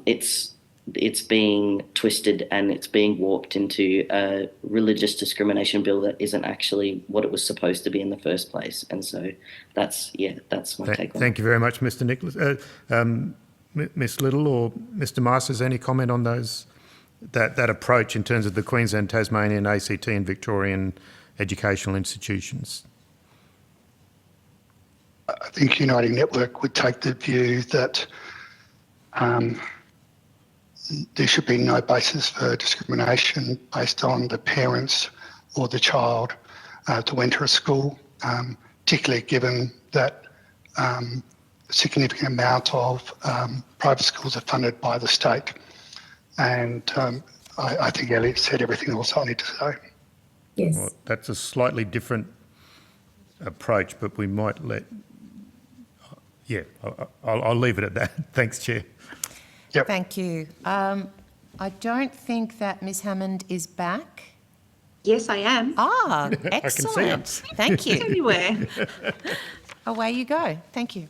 it's it's being twisted and it's being warped into a religious discrimination bill that isn't actually what it was supposed to be in the first place. And so that's my take on it. Thank you very much, Mr. Nicholas. Ms. Little or Mr. Masters, any comment on that approach in terms of the Queensland, Tasmanian, ACT and Victorian educational institutions? I think Uniting Network would take the view that there should be no basis for discrimination based on the parents or the child to enter a school, particularly given that a significant amount of private schools are funded by the state. And I think Elliot said everything else I need to say. Yes. Well, that's a slightly different approach, but we might I'll leave it at that. Thanks, Chair. Yep. Thank you. I don't think that Ms Hammond is back. Yes, I am. Ah, excellent. Thank you. Anywhere. Away you go. Thank you.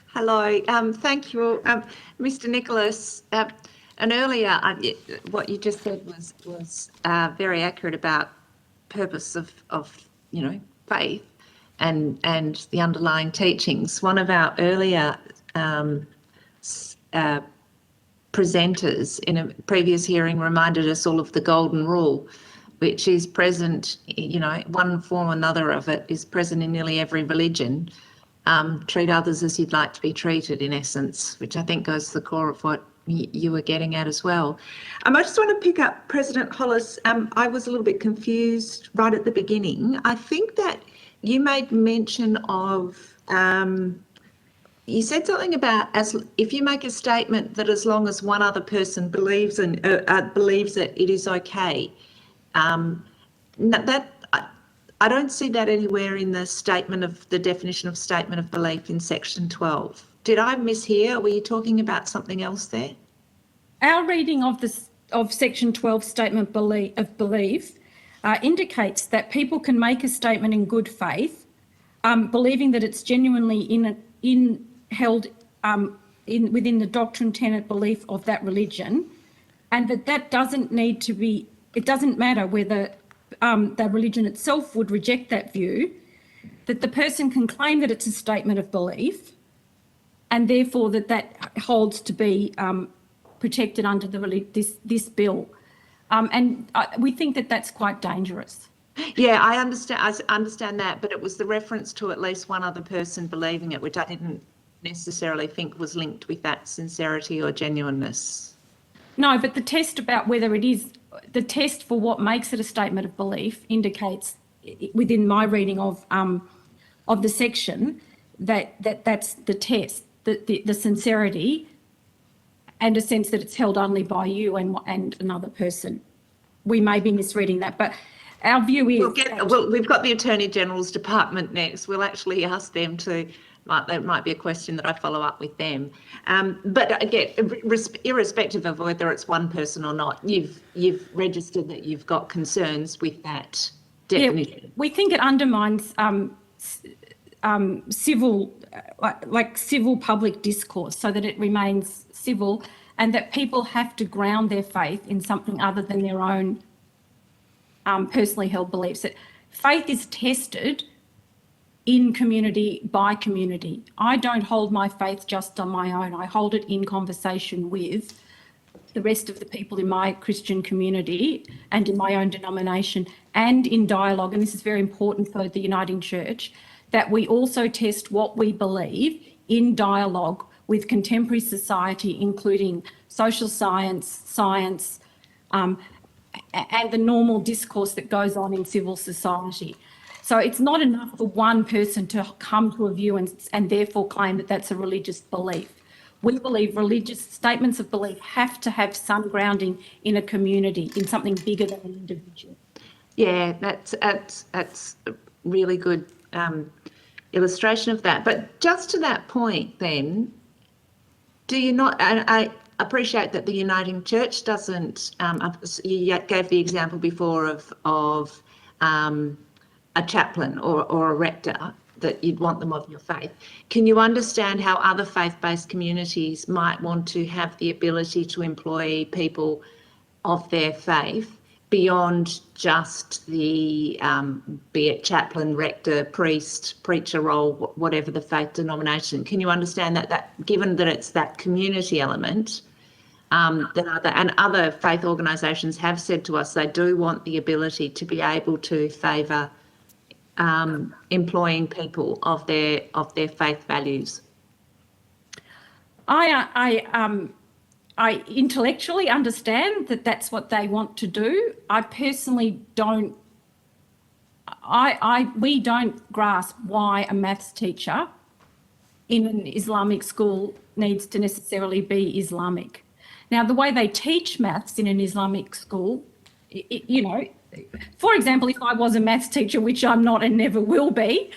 Hello. Thank you, Mr. Nicholas. And earlier, what you just said was very accurate about purpose of faith and the underlying teachings. One of our earlier presenters in a previous hearing reminded us all of the golden rule, which is present, one form or another of it is present in nearly every religion. Treat others as you'd like to be treated, in essence, which I think goes to the core of what you were getting at as well. I just want to pick up President Hollis. I was a little bit confused right at the beginning. I think that you made mention of, you said something about if you make a statement that as long as one other person believes that it is okay. I don't see that anywhere in the definition of statement of belief in section 12. Did I mishear? Were you talking about something else there? Our reading of section 12 statement of belief indicates that people can make a statement in good faith, believing that it's genuinely held within the doctrine, tenet, belief of that religion, and that doesn't need to be. It doesn't matter whether the religion itself would reject that view. That the person can claim that it's a statement of belief, and therefore that holds to be protected under this bill. And we think that that's quite dangerous. Yeah, I understand that, but it was the reference to at least one other person believing it, which I didn't necessarily think was linked with that sincerity or genuineness. No, but the test about whether it is, the test for what makes it a statement of belief indicates, within my reading of the section, that's the test, the sincerity, and a sense that it's held only by you and another person. We may be misreading that, but our view is... We've got the Attorney General's Department next. We'll actually ask them to... That might be a question that I follow up with them. But again, irrespective of whether it's one person or not, you've registered that you've got concerns with that definition. Yeah, we think it undermines civil public discourse, so that it remains civil, and that people have to ground their faith in something other than their own personally held beliefs. That faith is tested in community by community. I don't hold my faith just on my own. I hold it in conversation with the rest of the people in my Christian community and in my own denomination, and in dialogue, and this is very important for the Uniting Church, that we also test what we believe in dialogue with contemporary society, including social science, and the normal discourse that goes on in civil society. So it's not enough for one person to come to a view and therefore claim that that's a religious belief. We believe religious statements of belief have to have some grounding in a community, in something bigger than an individual. Yeah, that's a really good illustration of that. But just to that point then, do you not, and I appreciate that the Uniting Church doesn't, you gave the example before of a chaplain or a rector. that you'd want them of your faith. Can you understand how other faith-based communities might want to have the ability to employ people of their faith beyond just the, be it chaplain, rector, priest, preacher role, whatever the faith denomination? Can you understand that given that it's that community element, that other faith organisations have said to us they do want the ability to be able to favour employing people of their faith values? I intellectually understand that that's what they want to do. I personally don't. We don't grasp why a maths teacher in an Islamic school needs to necessarily be Islamic. Now, the way they teach maths in an Islamic school, you know, for example, if I was a maths teacher, which I'm not and never will be,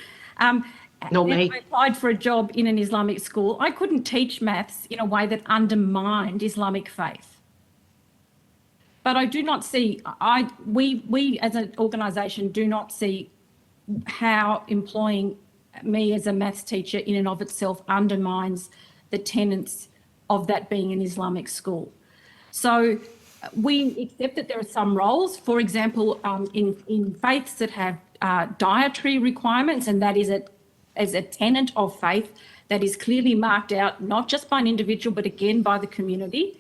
Nor me. I applied for a job in an Islamic school, I couldn't teach maths in a way that undermined Islamic faith. But I do not see, we as an organisation do not see how employing me as a maths teacher in and of itself undermines the tenets of that being an Islamic school. So we accept that there are some roles, for example, in faiths that have dietary requirements, and that is as a tenet of faith that is clearly marked out, not just by an individual, but again by the community.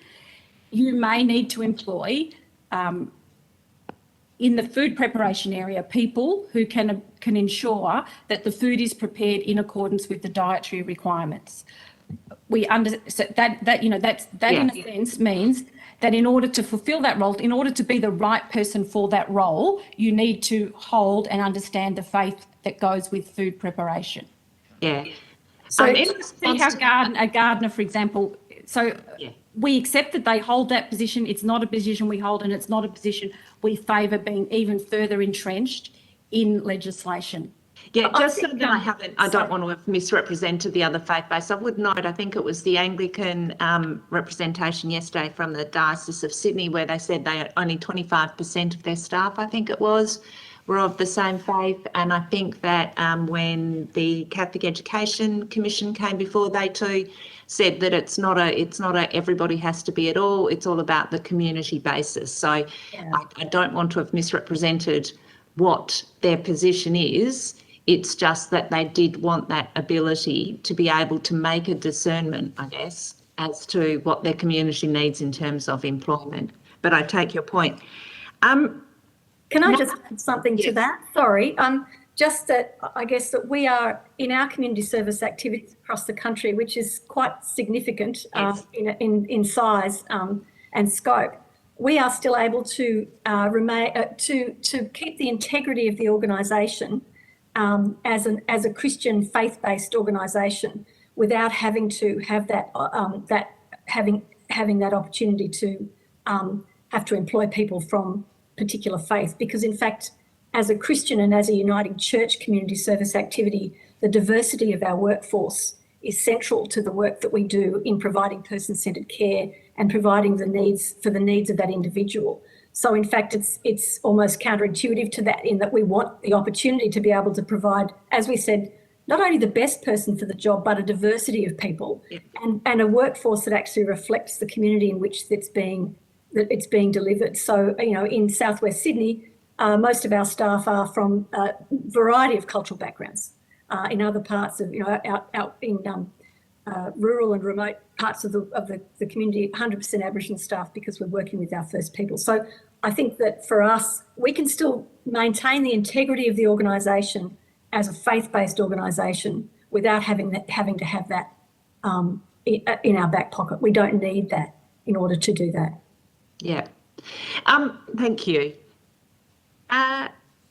You may need to employ in the food preparation area people who can ensure that the food is prepared in accordance with the dietary requirements. So that in a sense means that in order to fulfil that role, in order to be the right person for that role, you need to hold and understand the faith that goes with food preparation. Yeah. So see how a gardener, for example, we accept that they hold that position. It's not a position we hold, and it's not a position we favour being even further entrenched in legislation. Yeah, just so that I don't want to have misrepresented the other faith base. I would note, I think it was the Anglican representation yesterday from the Diocese of Sydney, where they said they only 25% of their staff, I think it was, were of the same faith. And I think that when the Catholic Education Commission came before, they too said that it's not a everybody has to be at all. It's all about the community basis. So I don't want to have misrepresented what their position is. It's just that they did want that ability to be able to make a discernment, I guess, as to what their community needs in terms of employment. But I take your point. Can I just add something to that? Sorry. Just that I guess that we are in our community service activities across the country, which is quite significant in size and scope. We are still able to remain to keep the integrity of the organisation as a Christian faith-based organisation without having to have having that opportunity to have to employ people from particular faith, because in fact, as a Christian and as a uniting church community service activity, the diversity of our workforce is central to the work that we do in providing person-centred care and providing the needs of that individual. So in fact, it's almost counterintuitive to that, in that we want the opportunity to be able to provide, as we said, not only the best person for the job, but a diversity of people and a workforce that actually reflects the community in which it's being delivered. So, you know, in southwest Sydney, most of our staff are from a variety of cultural backgrounds. In other parts of, you know, out in rural and remote parts of the community, 100% Aboriginal staff, because we're working with our First People. So I think that for us, we can still maintain the integrity of the organisation as a faith-based organisation without having to have that in our back pocket. We don't need that in order to do that. Yeah. Thank you.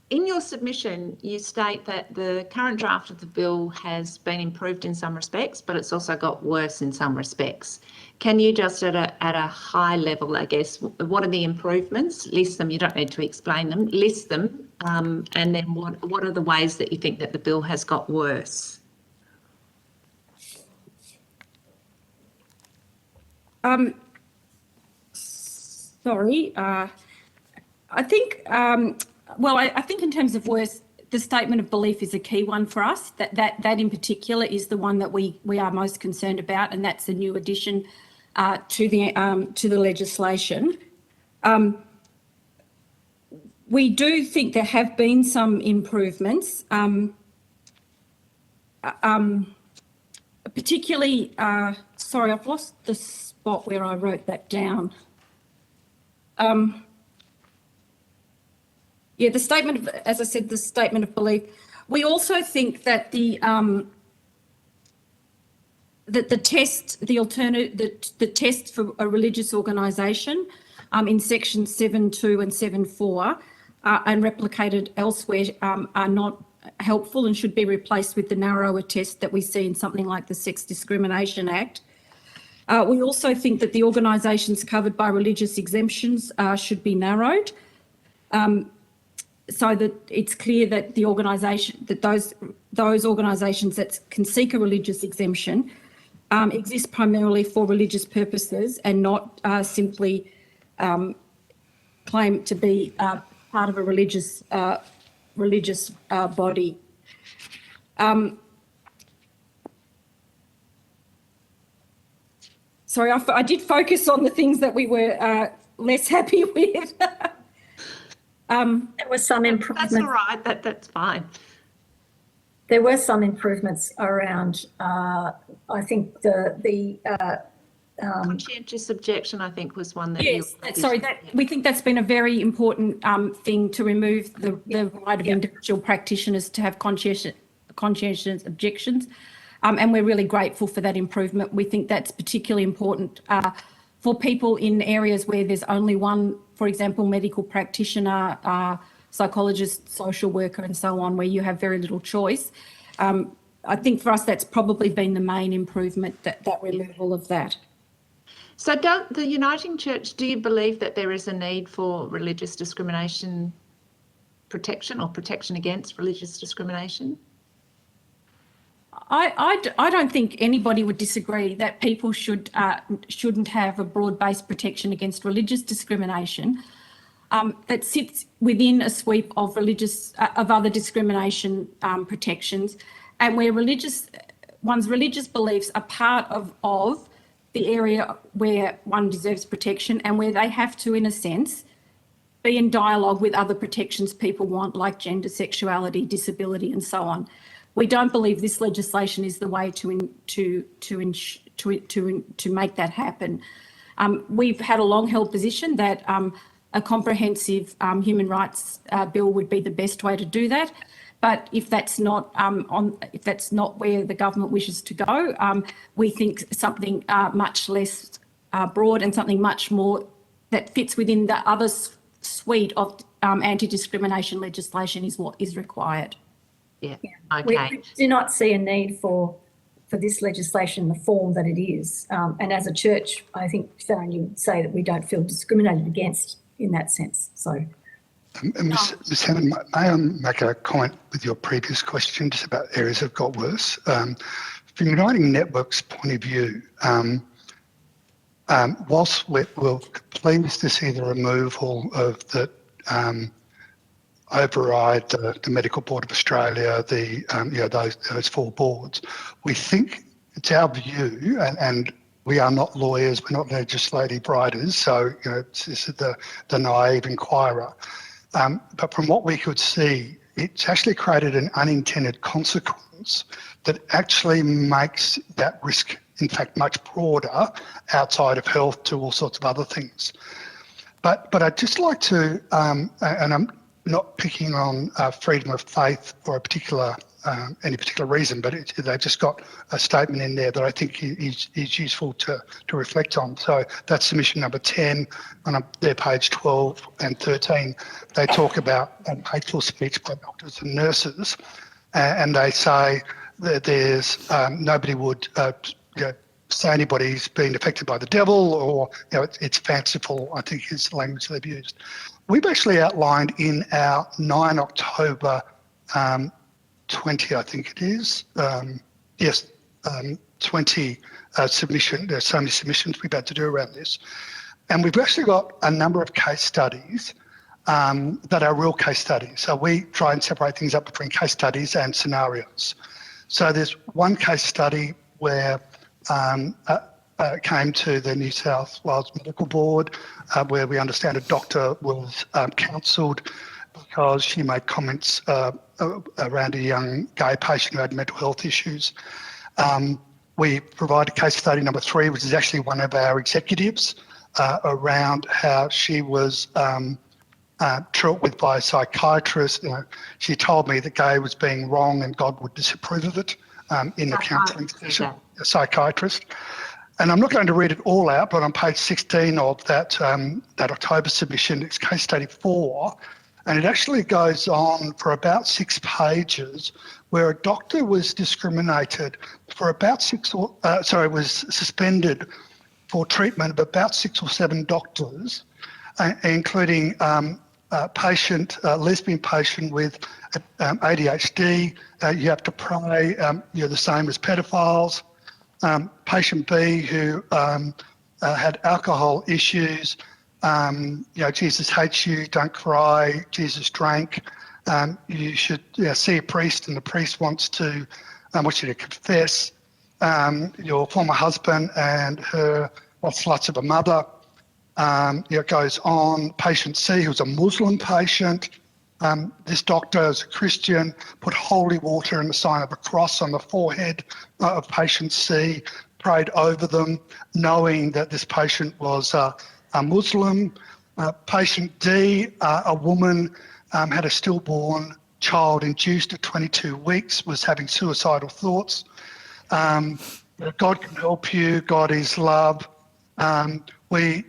In your submission, you state that the current draft of the bill has been improved in some respects, but it's also got worse in some respects. Can you just at a high level, I guess, what are the improvements? List them. You don't need to explain them. List them, and then what are the ways that you think that the bill has got worse? Sorry. I think. Well, I think in terms of worse, the statement of belief is a key one for us. That in particular is the one that we are most concerned about, and that's a new addition to the legislation. We do think there have been some improvements, particularly. Sorry, I've lost the spot where I wrote that down. Yeah, the statement of, as I said, the statement of belief. We also think that the test, the test for a religious organisation in section 7.2 and 7.4 and replicated elsewhere are not helpful and should be replaced with the narrower test that we see in something like the Sex Discrimination Act. We also think that the organisations covered by religious exemptions should be narrowed. So that it's clear that the organisation, that those organisations that can seek a religious exemption exist primarily for religious purposes and not simply claim to be part of a religious body. Sorry, I did focus on the things that we were less happy with. There was some improvement. That's all right. That's fine. There were some improvements around. I think the conscientious objection, I think, was one that. Yes, we think that's been a very important thing to remove the right of individual practitioners to have conscientious objections, and we're really grateful for that improvement. We think that's particularly important for people in areas where there's only one, for example, medical practitioner, psychologist, social worker, and so on, where you have very little choice. I think for us that's probably been the main improvement, that removal of that. So the Uniting Church, do you believe that there is a need for religious discrimination protection or protection against religious discrimination? I don't think anybody would disagree that people shouldn't have a broad-based protection against religious discrimination that sits within a sweep of other discrimination protections, and where one's religious beliefs are part of the area where one deserves protection, and where they have to, in a sense, be in dialogue with other protections people want, like gender, sexuality, disability, and so on. We don't believe this legislation is the way to make that happen. We've had a long-held position that a comprehensive human rights bill would be the best way to do that. But if that's not where the government wishes to go, we think something much less broad and something much more that fits within the other suite of anti-discrimination legislation is what is required. Yeah. Okay. We do not see a need for this legislation in the form that it is. And as a church, I think, Sharon, you would say that we don't feel discriminated against in that sense. So, Ms. Hammond, may I make a comment with your previous question just about areas that got worse? From Uniting Network's point of view, whilst we're pleased to see the removal of the override the Medical Board of Australia, those four boards, we think it's our view, and we are not lawyers, we're not legislative writers, so this is the naive inquirer. But from what we could see, it's actually created an unintended consequence that actually makes that risk, in fact, much broader outside of health to all sorts of other things. But I'd just like to, and I'm not picking on freedom of faith for any particular reason, but they've just got a statement in there that I think is useful to reflect on. So that's submission number 10 on their page 12 and 13. They talk about hateful speech by doctors and nurses, and they say that there's nobody would say anybody's been affected by the devil, or it's fanciful, I think is the language they've used. We've actually outlined in our 9 October 20, I think it is, 20 submission. There's so many submissions we've had to do around this. And we've actually got a number of case studies that are real case studies. So we try and separate things up between case studies and scenarios. So there's one case study where came to the New South Wales Medical Board, where we understand a doctor was counselled because she made comments around a young gay patient who had mental health issues. We provide case study number 3, which is actually one of our executives, around how she was treated with by a psychiatrist. She told me that gay was being wrong and God would disapprove of it in the counselling session, a psychiatrist. And I'm not going to read it all out, but on page 16 of that October submission, it's case study 4, and it actually goes on for about 6 pages where a doctor was discriminated for about was suspended for treatment of about 6 or 7 doctors, including lesbian patient with ADHD. You have to pray. You're the same as pedophiles. Patient B who had alcohol issues. Jesus hates you. Don't cry. Jesus drank. You should see a priest, and the priest wants you to confess. Your former husband and her sluts of a mother. It goes on. Patient C, who's a Muslim patient. This doctor, as a Christian, put holy water and the sign of a cross on the forehead of patient C, prayed over them, knowing that this patient was a Muslim. Patient D, a woman, had a stillborn child induced at 22 weeks, was having suicidal thoughts. God can help you. God is love.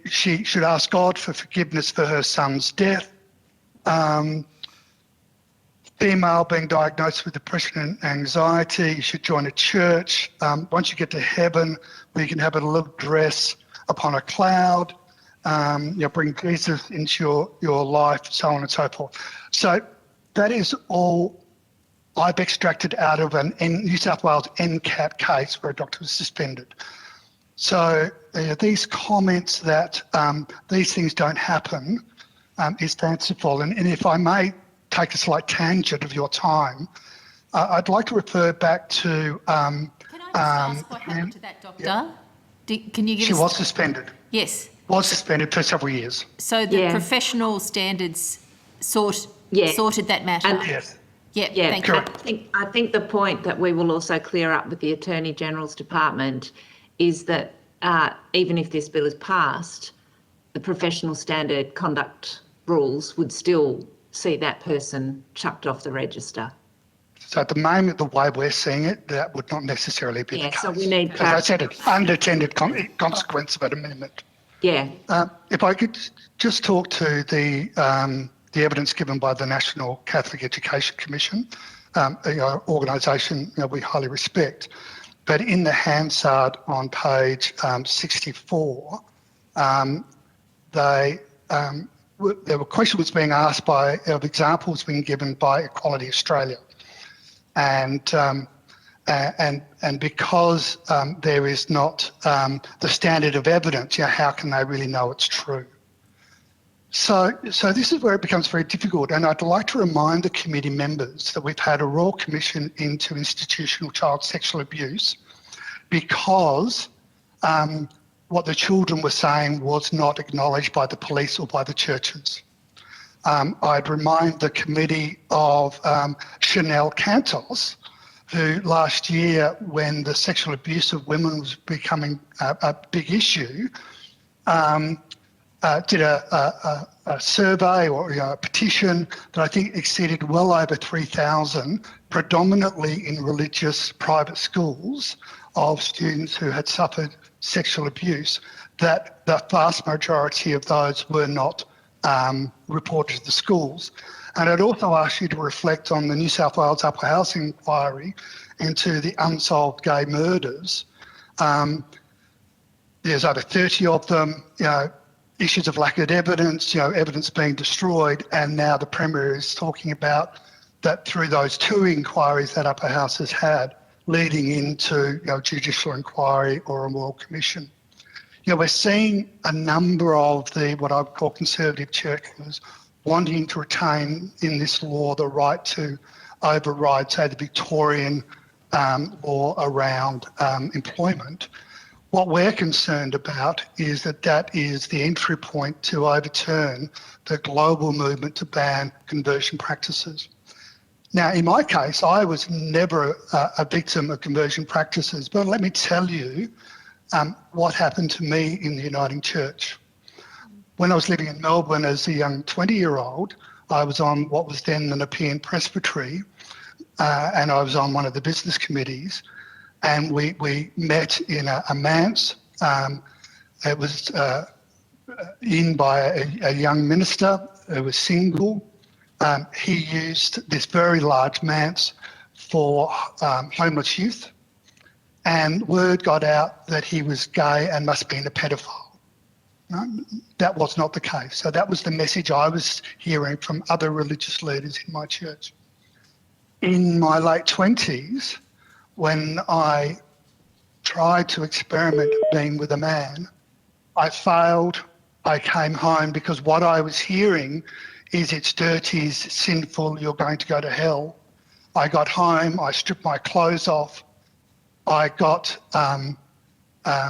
She should ask God for forgiveness for her son's death. Female being diagnosed with depression and anxiety, you should join a church. Once you get to heaven, where you can have a little dress upon a cloud, bring Jesus into your life, so on and so forth. So that is all I've extracted out of an New South Wales NCAT case where a doctor was suspended. So these comments that these things don't happen is fanciful. And if I may take a slight tangent of your time, I'd like to refer back to... Can I just ask what happened to that doctor? Yeah. Can you give She us... was suspended. Yes. Was suspended for several years. So the professional standards sorted that matter? Yes. Yeah, thank you. I think the point that we will also clear up with the Attorney General's Department is that even if this bill is passed, the professional standard conduct rules would still see that person chucked off the register. So at the moment, the way we're seeing it, that would not necessarily be the case. So we need... As I said, it's unintended consequence of an amendment. Yeah. If I could just talk to the evidence given by the National Catholic Education Commission, an organisation we highly respect. But in the Hansard on page 64, there were questions being asked of examples being given by Equality Australia. And because there is not the standard of evidence, how can they really know it's true? So this is where it becomes very difficult, and I'd like to remind the committee members that we've had a Royal Commission into institutional child sexual abuse because what the children were saying was not acknowledged by the police or by the churches. I'd remind the committee of Chanel Cantos, who last year, when the sexual abuse of women was becoming a big issue, did a survey or a petition that I think exceeded well over 3,000, predominantly in religious private schools, of students who had suffered sexual abuse, that the vast majority of those were not reported to the schools. And I'd also ask you to reflect on the New South Wales Upper House inquiry into the unsolved gay murders. There's over 30 of them, issues of lack of evidence, evidence being destroyed, and now the Premier is talking about that through those 2 inquiries that Upper House has had, leading into judicial inquiry or a Royal Commission. We're seeing a number of what I would call conservative churches wanting to retain in this law the right to override, say, the Victorian law around employment. What we're concerned about is that that is the entry point to overturn the global movement to ban conversion practices. Now, in my case, I was never a victim of conversion practices, but let me tell you what happened to me in the Uniting Church. When I was living in Melbourne as a young 20-year-old, I was on what was then the Nepean Presbytery, and I was on one of the business committees, and we met in a manse. It was in by a young minister who was single. He used this very large manse for homeless youth, and word got out that he was gay and must have been a pedophile. That was not the case. So that was the message I was hearing from other religious leaders in my church. In my late 20s, when I tried to experiment being with a man, I failed. I came home because what I was hearing is it's dirty, it's sinful, you're going to go to hell. I got home, I stripped my clothes off, I got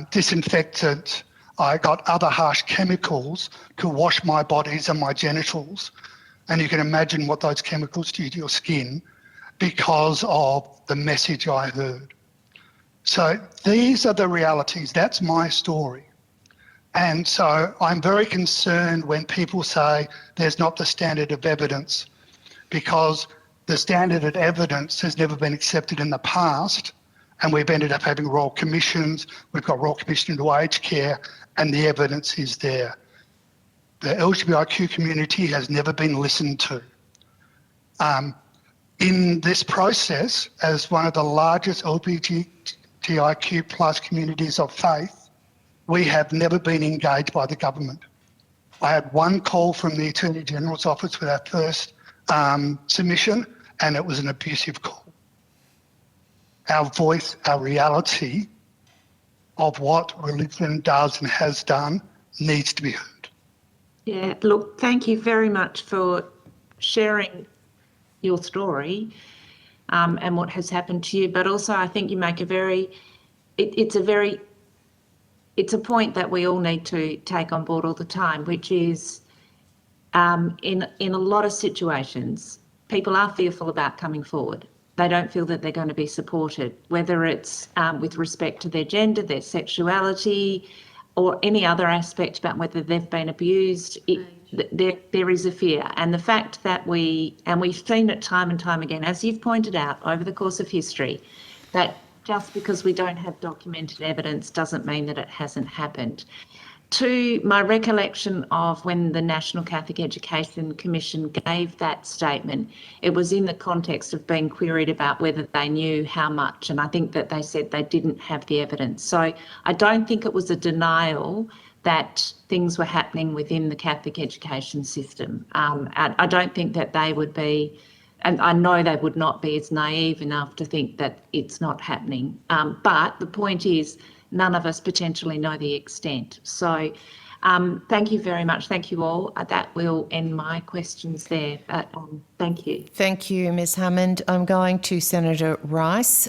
disinfectant, I got other harsh chemicals to wash my bodies and my genitals. And you can imagine what those chemicals do to your skin because of the message I heard. So these are the realities. That's my story. And so I'm very concerned when people say there's not the standard of evidence, because the standard of evidence has never been accepted in the past, and we've ended up having royal commissions. We've got royal commission into aged care, and the evidence is there. The LGBTIQ community has never been listened to. In this process, as one of the largest LGBTIQ plus communities of faith, we have never been engaged by the government. I had one call from the Attorney General's office with our first submission, and it was an abusive call. Our voice, our reality of what religion does and has done needs to be heard. Yeah, look, thank you very much for sharing your story and what has happened to you. But also I think you make it's a point that we all need to take on board all the time, which is in a lot of situations, people are fearful about coming forward. They don't feel that they're going to be supported, whether it's with respect to their gender, their sexuality, or any other aspect about whether they've been abused. There is a fear. And the fact that we've seen it time and time again, as you've pointed out over the course of history, that just because we don't have documented evidence doesn't mean that it hasn't happened. To my recollection of when the National Catholic Education Commission gave that statement, it was in the context of being queried about whether they knew how much, and I think that they said they didn't have the evidence. So I don't think it was a denial that things were happening within the Catholic education system. I don't think that they would be, and I know they would not be as naive enough to think that it's not happening. But the point is, none of us potentially know the extent. So thank you very much. Thank you all. That will end my questions there. Thank you. Thank you, Ms Hammond. I'm going to Senator Rice.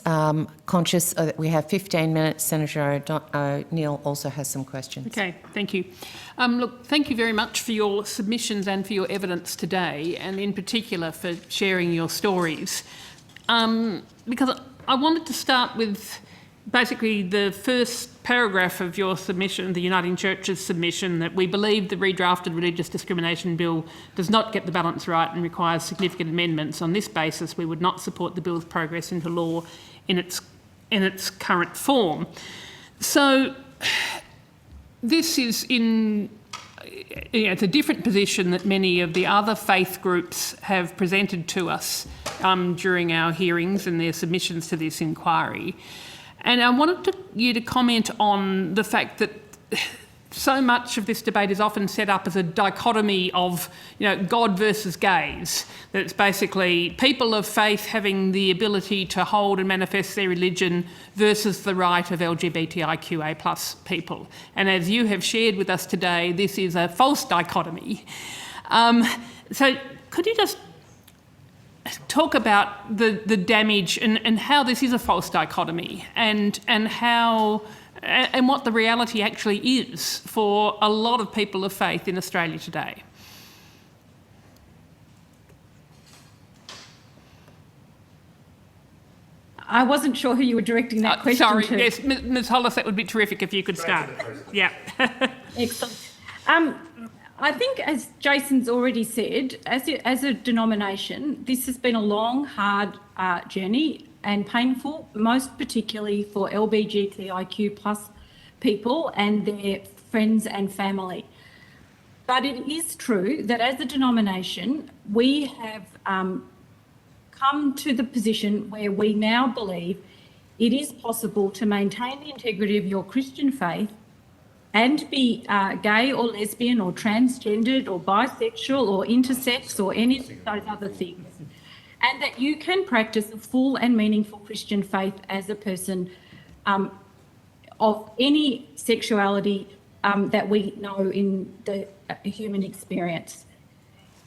Conscious that we have 15 minutes. Senator O'Neill also has some questions. Okay, thank you. Look, thank you very much for your submissions and for your evidence today, and in particular for sharing your stories. Because I wanted to start with basically the first paragraph of your submission, the Uniting Church's submission, that we believe the redrafted Religious Discrimination Bill does not get the balance right and requires significant amendments. On this basis, we would not support the bill's progress into law in its current form. So this is it's a different position that many of the other faith groups have presented to us during our hearings and their submissions to this inquiry. And I wanted you to comment on the fact that so much of this debate is often set up as a dichotomy of, God versus gays. That it's basically people of faith having the ability to hold and manifest their religion versus the right of LGBTIQA plus people. And as you have shared with us today, this is a false dichotomy. So could you just talk about the damage and how this is a false dichotomy and how and what the reality actually is for a lot of people of faith in Australia today? I wasn't sure who you were directing that question sorry, to. yes, Ms Hollis, that would be terrific if you could start. Yeah. Excellent. I think, as Jason's already said, as a denomination, this has been a long, hard journey and painful, most particularly for LGBTIQ plus people and their friends and family. But it is true that as a denomination, we have come to the position where we now believe it is possible to maintain the integrity of your Christian faith and be gay or lesbian or transgendered or bisexual or intersex or any of those other things, and that you can practice a full and meaningful Christian faith as a person of any sexuality that we know in the human experience.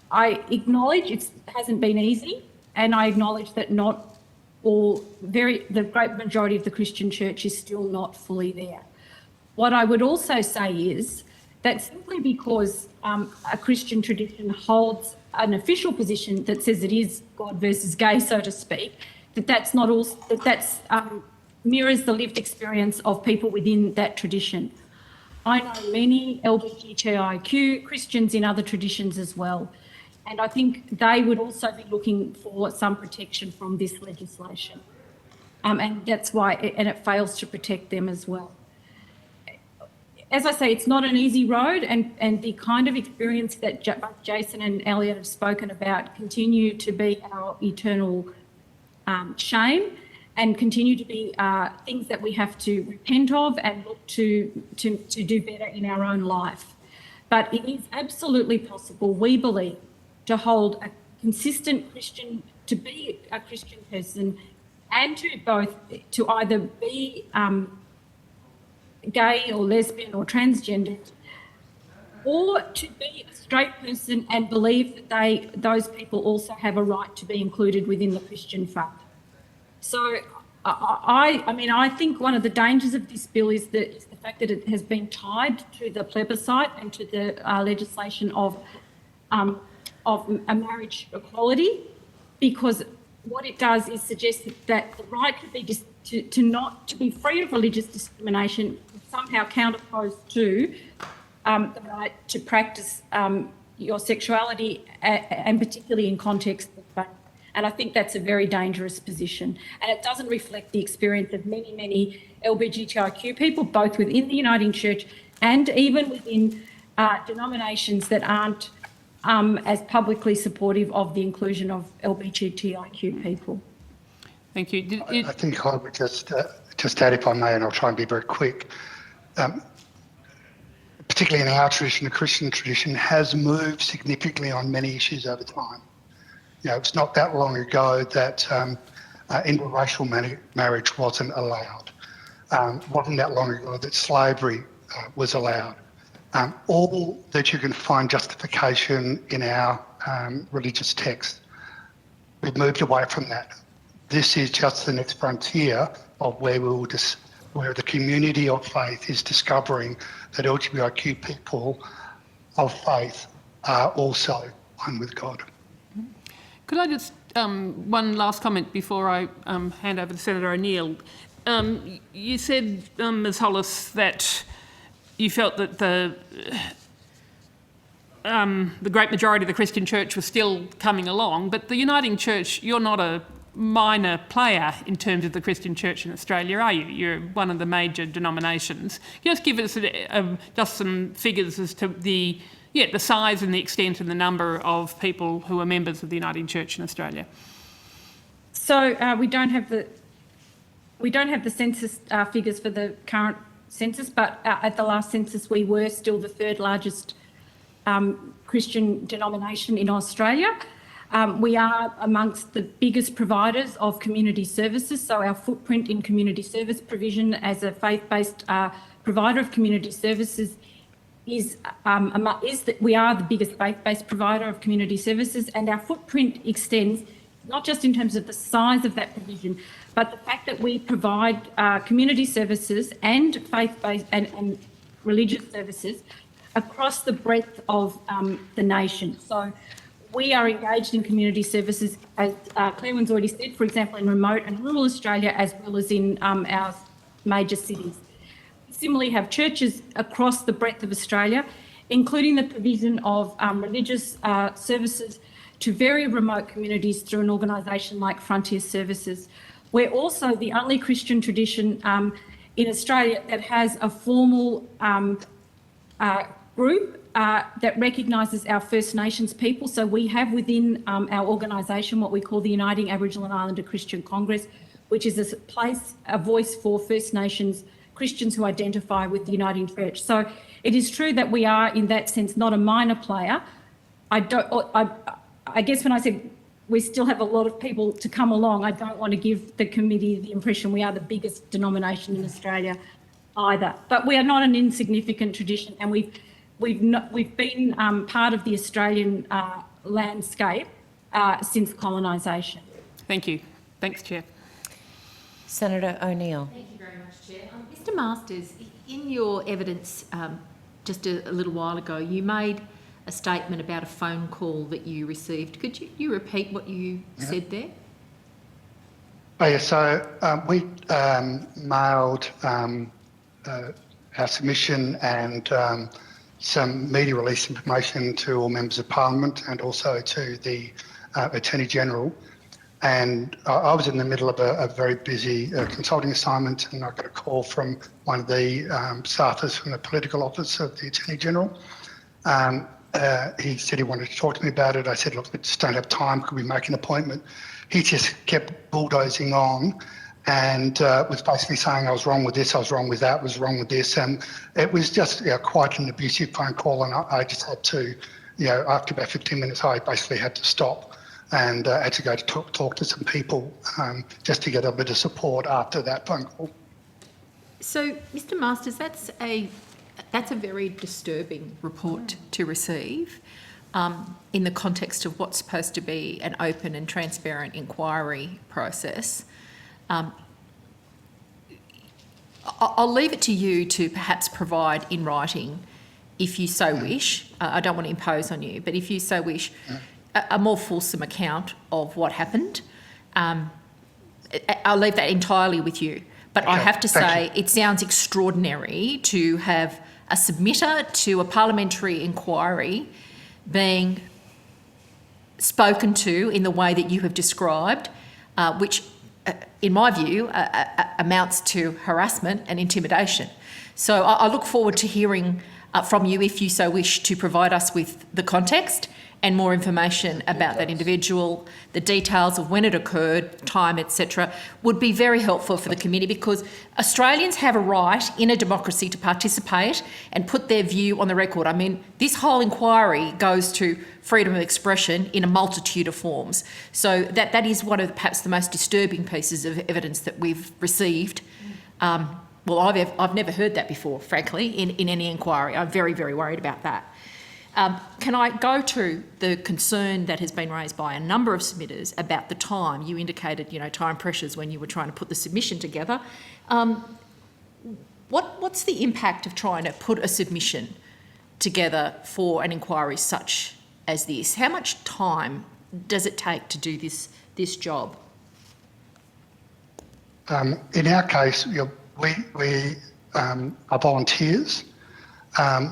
I acknowledge it hasn't been easy, and I acknowledge that not all, the great majority of the Christian church is still not fully there. What I would also say is that simply because a Christian tradition holds an official position that says it is God versus gay, so to speak, that's not all, that's mirrors the lived experience of people within that tradition. I know many LGBTIQ Christians in other traditions as well, and I think they would also be looking for some protection from this legislation, and that's why, and it fails to protect them as well. As I say, it's not an easy road, and the kind of experience that Jason and Elliot have spoken about continue to be our eternal shame, and continue to be things that we have to repent of and look to do better in our own life. But it is absolutely possible, we believe, to hold a consistent Christian, to be a Christian person, and to either be gay or lesbian or transgender, or to be a straight person and believe that those people also have a right to be included within the Christian faith. So I think one of the dangers of this bill is the fact that it has been tied to the plebiscite and to the legislation of a marriage equality, because what it does is suggest that the right to be free of religious discrimination is somehow counterposed to the right to practice your sexuality, and particularly in context of faith. And I think that's a very dangerous position. And it doesn't reflect the experience of many, many LGBTIQ people, both within the Uniting Church and even within denominations that aren't as publicly supportive of the inclusion of LGBTIQ people. Thank you. I think I would just add, if I may, and I'll try and be very quick. Particularly in our tradition, the Christian tradition has moved significantly on many issues over time. You know, it's not that long ago that interracial marriage wasn't allowed. Wasn't that long ago that slavery was allowed. All that you can find justification in our religious text. We've moved away from that. This is just the next frontier of where where the community of faith is discovering that LGBTIQ people of faith are also one with God. Could I just, one last comment before I hand over to Senator O'Neill. You said, Ms Hollis, that you felt that the great majority of the Christian church was still coming along, but the Uniting Church, you're not a minor player in terms of the Christian church in Australia, are you? You're one of the major denominations. Can you just give us just some figures as to the size and the extent and the number of people who are members of the Uniting Church in Australia? So we don't have the census figures for the current census, but at the last census we were still the third largest Christian denomination in Australia. We are amongst the biggest providers of community services, so our footprint in community service provision as a faith-based provider of community services is that we are the biggest faith-based provider of community services, and our footprint extends not just in terms of the size of that provision, but the fact that we provide community services and faith-based and religious services across the breadth of the nation. So we are engaged in community services, as Claire Wynn's already said, for example, in remote and rural Australia, as well as in our major cities. We similarly have churches across the breadth of Australia, including the provision of religious services to very remote communities through an organisation like Frontier Services. We're also the only Christian tradition in Australia that has a formal group that recognises our First Nations people. So we have within our organisation what we call the Uniting Aboriginal and Islander Christian Congress, which is a voice for First Nations Christians who identify with the Uniting Church. So it is true that we are, in that sense, not a minor player. I guess when I said we still have a lot of people to come along, I don't want to give the committee the impression we are the biggest denomination in Australia either. But we are not an insignificant tradition, and we've been part of the Australian landscape since colonisation. Thank you. Thanks, Chair. Senator O'Neill. Thank you very much, Chair. Mr Masters, in your evidence just a little while ago, you made a statement about a phone call that you received. Could you repeat what you said there? Oh, yeah, so we mailed our submission and some media release information to all members of Parliament and also to the Attorney General. And I was in the middle of a very busy consulting assignment, and I got a call from one of the staffers from the political office of the Attorney General. He said he wanted to talk to me about it. I said, look, we just don't have time. Could we make an appointment? He just kept bulldozing on and was basically saying I was wrong with this, I was wrong with that, was wrong with this. And it was just quite an abusive phone call. And I just had to, after about 15 minutes, I basically had to stop and had to go to talk to some people just to get a bit of support after that phone call. So, Mr Masters, that's a very disturbing report to receive in the context of what's supposed to be an open and transparent inquiry process. I'll leave it to you to perhaps provide in writing, if you so wish. I don't want to impose on you, but if you so wish, a more fulsome account of what happened. I'll leave that entirely with you. But I have to say, it sounds extraordinary to have a submitter to a parliamentary inquiry being spoken to in the way that you have described, which, in my view, amounts to harassment and intimidation. So I look forward to hearing from you, if you so wish, to provide us with the context and more information about that individual, the details of when it occurred, time, etc., would be very helpful for the committee, because Australians have a right in a democracy to participate and put their view on the record. I mean, this whole inquiry goes to freedom of expression in a multitude of forms. So that is one of perhaps the most disturbing pieces of evidence that we've received. Well, I've never heard that before, frankly, in any inquiry. I'm very, very worried about that. Can I go to the concern that has been raised by a number of submitters about the time? You indicated, time pressures when you were trying to put the submission together. What's the impact of trying to put a submission together for an inquiry such as this? How much time does it take to do this job? In our case, we are volunteers.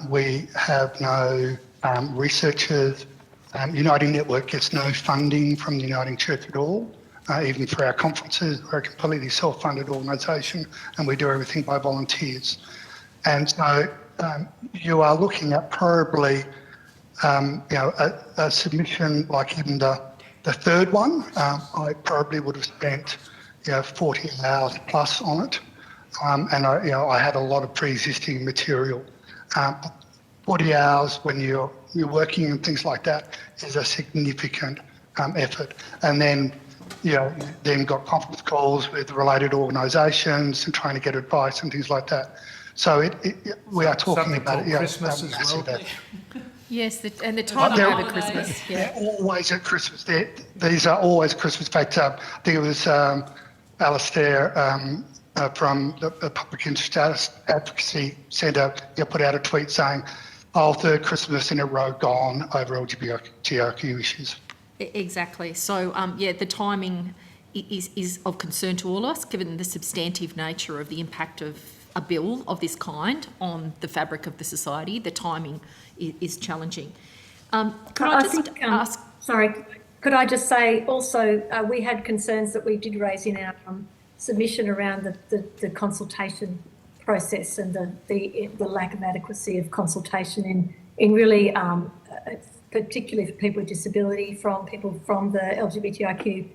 We have no researchers. Uniting Network gets no funding from the Uniting Church at all. Even for our conferences, we're a completely self-funded organisation, and we do everything by volunteers. And so you are looking at probably, a submission like even the third one. I probably would have spent 40 hours plus on it, and I had a lot of pre-existing material. 40 hours when you're working and things like that is a significant effort. And then, then got conference calls with related organisations and trying to get advice and things like that. So we are talking Something about called Christmas as massive well. Yes, and the timing over Christmas. They're always at Christmas. These are always Christmas. In fact, I think it was Alastair from the Public Interest Advocacy Centre put out a tweet saying, "Oh, third Christmas in a row gone over LGBTIQ issues." Exactly. So, the timing is of concern to all of us, given the substantive nature of the impact of a bill of this kind on the fabric of the society. The timing is challenging. Could I just ask? Sorry, could I just say also we had concerns that we did raise in our submission around the consultation process and the lack of adequacy of consultation in really, particularly for people with disability, from people from the LGBTIQ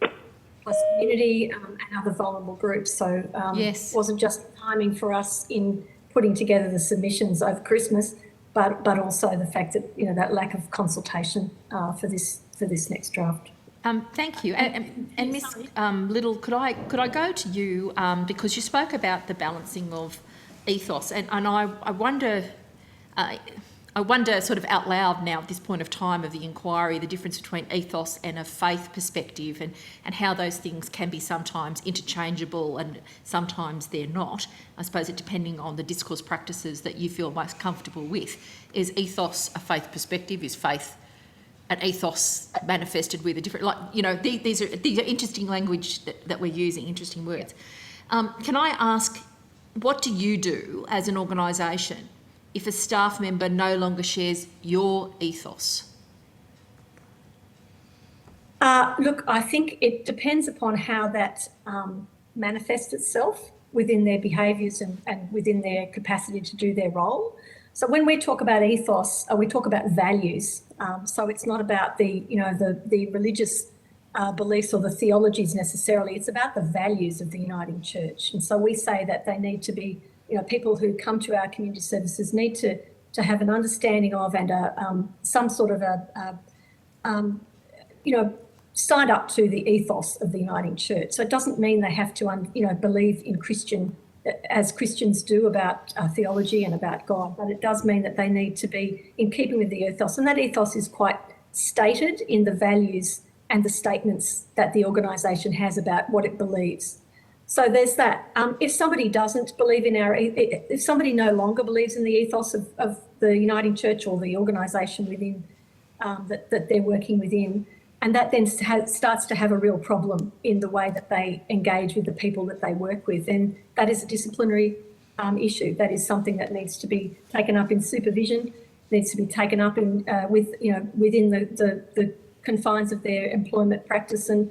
plus community and other vulnerable groups. So it wasn't just timing for us in putting together the submissions over Christmas, but also the fact that that lack of consultation for this next draft. Thank you. And Ms. Little, could I go to you because you spoke about the balancing of ethos, and I wonder sort of out loud now at this point of time of the inquiry, the difference between ethos and a faith perspective, and how those things can be sometimes interchangeable and sometimes they're not. I suppose it depending on the discourse practices that you feel most comfortable with. Is ethos a faith perspective? Is faith an ethos manifested with a different, these are interesting language that we're using, interesting words. Can I ask, what do you do as an organisation if a staff member no longer shares your ethos? Look, I think it depends upon how that manifests itself within their behaviours and within their capacity to do their role. So when we talk about ethos, we talk about values. So it's not about the religious beliefs or the theologies necessarily. It's about the values of the Uniting Church. And so we say that they need to be, people who come to our community services need to have an understanding of and some sort of signed up to the ethos of the Uniting Church. So it doesn't mean they have to, believe in as Christians do about theology and about God, but it does mean that they need to be in keeping with the ethos. And that ethos is quite stated in the values and the statements that the organisation has about what it believes. So there's that. If somebody doesn't believe in if somebody no longer believes in the ethos of the Uniting Church or the organisation within that they're working within, and that then starts to have a real problem in the way that they engage with the people that they work with. And that is a disciplinary issue. That is something that needs to be taken up in supervision, needs to be taken up in within the confines of their employment practice. And,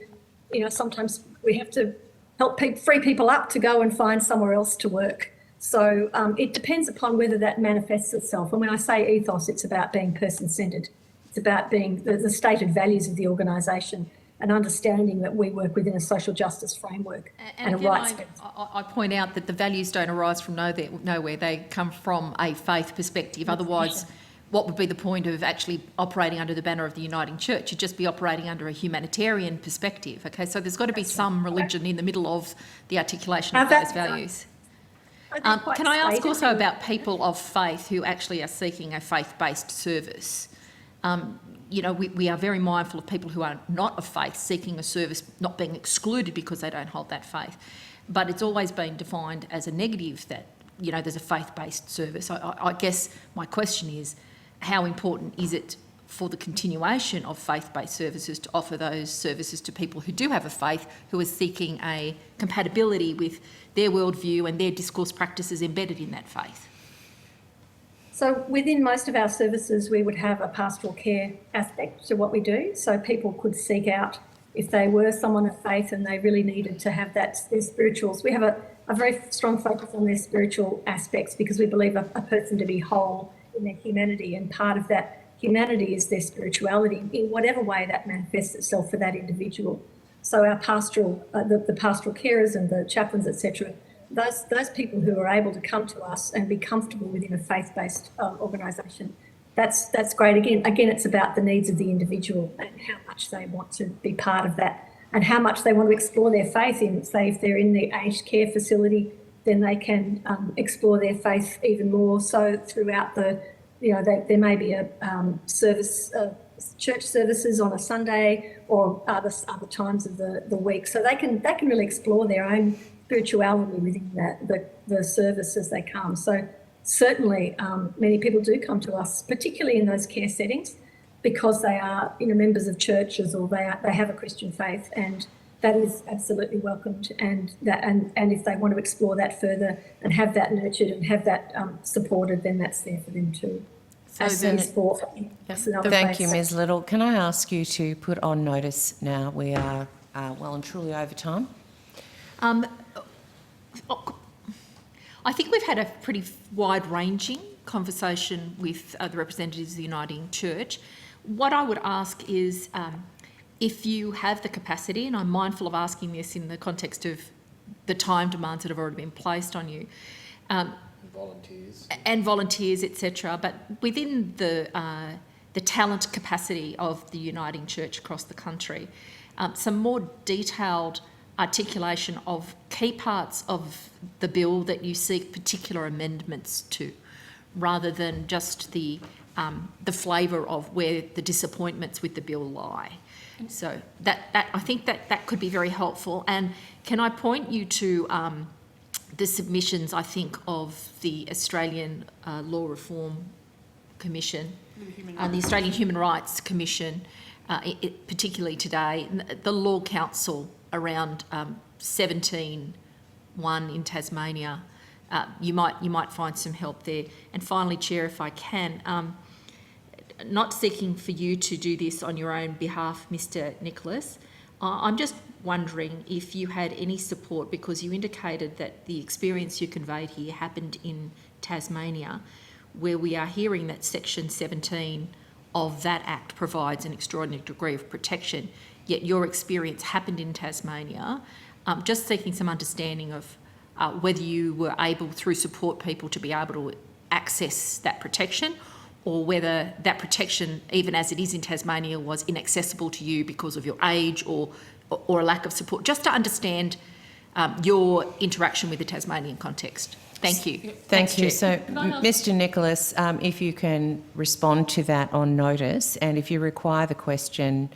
sometimes we have to help free people up to go and find somewhere else to work. So it depends upon whether that manifests itself. And when I say ethos, it's about being person-centred. It's about being the stated values of the organisation and understanding that we work within a social justice framework and a rights. I point out that the values don't arise from nowhere. They come from a faith perspective. Otherwise, what would be the point of actually operating under the banner of the Uniting Church? You'd just be operating under a humanitarian perspective. Okay, so there's got to be some religion in the middle of the articulation of those values. Can I ask also about people of faith who actually are seeking a faith-based service? We are very mindful of people who are not of faith seeking a service, not being excluded because they don't hold that faith. But it's always been defined as a negative that, there's a faith-based service. I guess my question is, how important is it for the continuation of faith-based services to offer those services to people who do have a faith, who are seeking a compatibility with their worldview and their discourse practices embedded in that faith? So within most of our services, we would have a pastoral care aspect to what we do. So people could seek out, if they were someone of faith and they really needed to have their spirituals. We have a very strong focus on their spiritual aspects because we believe a person to be whole in their humanity, and part of that humanity is their spirituality in whatever way that manifests itself for that individual. So our pastoral, the pastoral carers and the chaplains, etc., those people who are able to come to us and be comfortable within a faith-based organisation, that's great. Again, it's about the needs of the individual and how much they want to be part of that and how much they want to explore their faith in. Say, if they're in the aged care facility, then they can explore their faith even more. So throughout the, there may be a church services on a Sunday or other times of the week. So they can really explore their own spirituality within the service as they come. So certainly many people do come to us, particularly in those care settings, because they are members of churches or they have a Christian faith, and that is absolutely welcomed. And if they want to explore that further and have that nurtured and have that supported, then that's there for them too. Thank you, Ms. Little. Can I ask you to put on notice now? We are well and truly over time. I think we've had a pretty wide-ranging conversation with the representatives of the Uniting Church. What I would ask is if you have the capacity, and I'm mindful of asking this in the context of the time demands that have already been placed on you, volunteers, etc. But within the talent capacity of the Uniting Church across the country, some more detailed articulation of key parts of the bill that you seek particular amendments to, rather than just the flavour of where the disappointments with the bill lie. So that I think that could be very helpful. And can I point you to the submissions, I think, of the Australian Law Reform Commission and the Australian Human Rights Commission, particularly today, the Law Council around 17.1 in Tasmania. You might find some help there. And finally, Chair, if I can, not seeking for you to do this on your own behalf, Mr. Nicholas, I'm just wondering if you had any support, because you indicated that the experience you conveyed here happened in Tasmania, where we are hearing that Section 17 of that Act provides an extraordinary degree of protection, yet your experience happened in Tasmania. Just seeking some understanding of whether you were able, through support people, to be able to access that protection, or whether that protection, even as it is in Tasmania, was inaccessible to you because of your age or a lack of support, just to understand your interaction with the Tasmanian context. Thank you. Thank you. So, Mr. Nicholas, if you can respond to that on notice, and if you require the question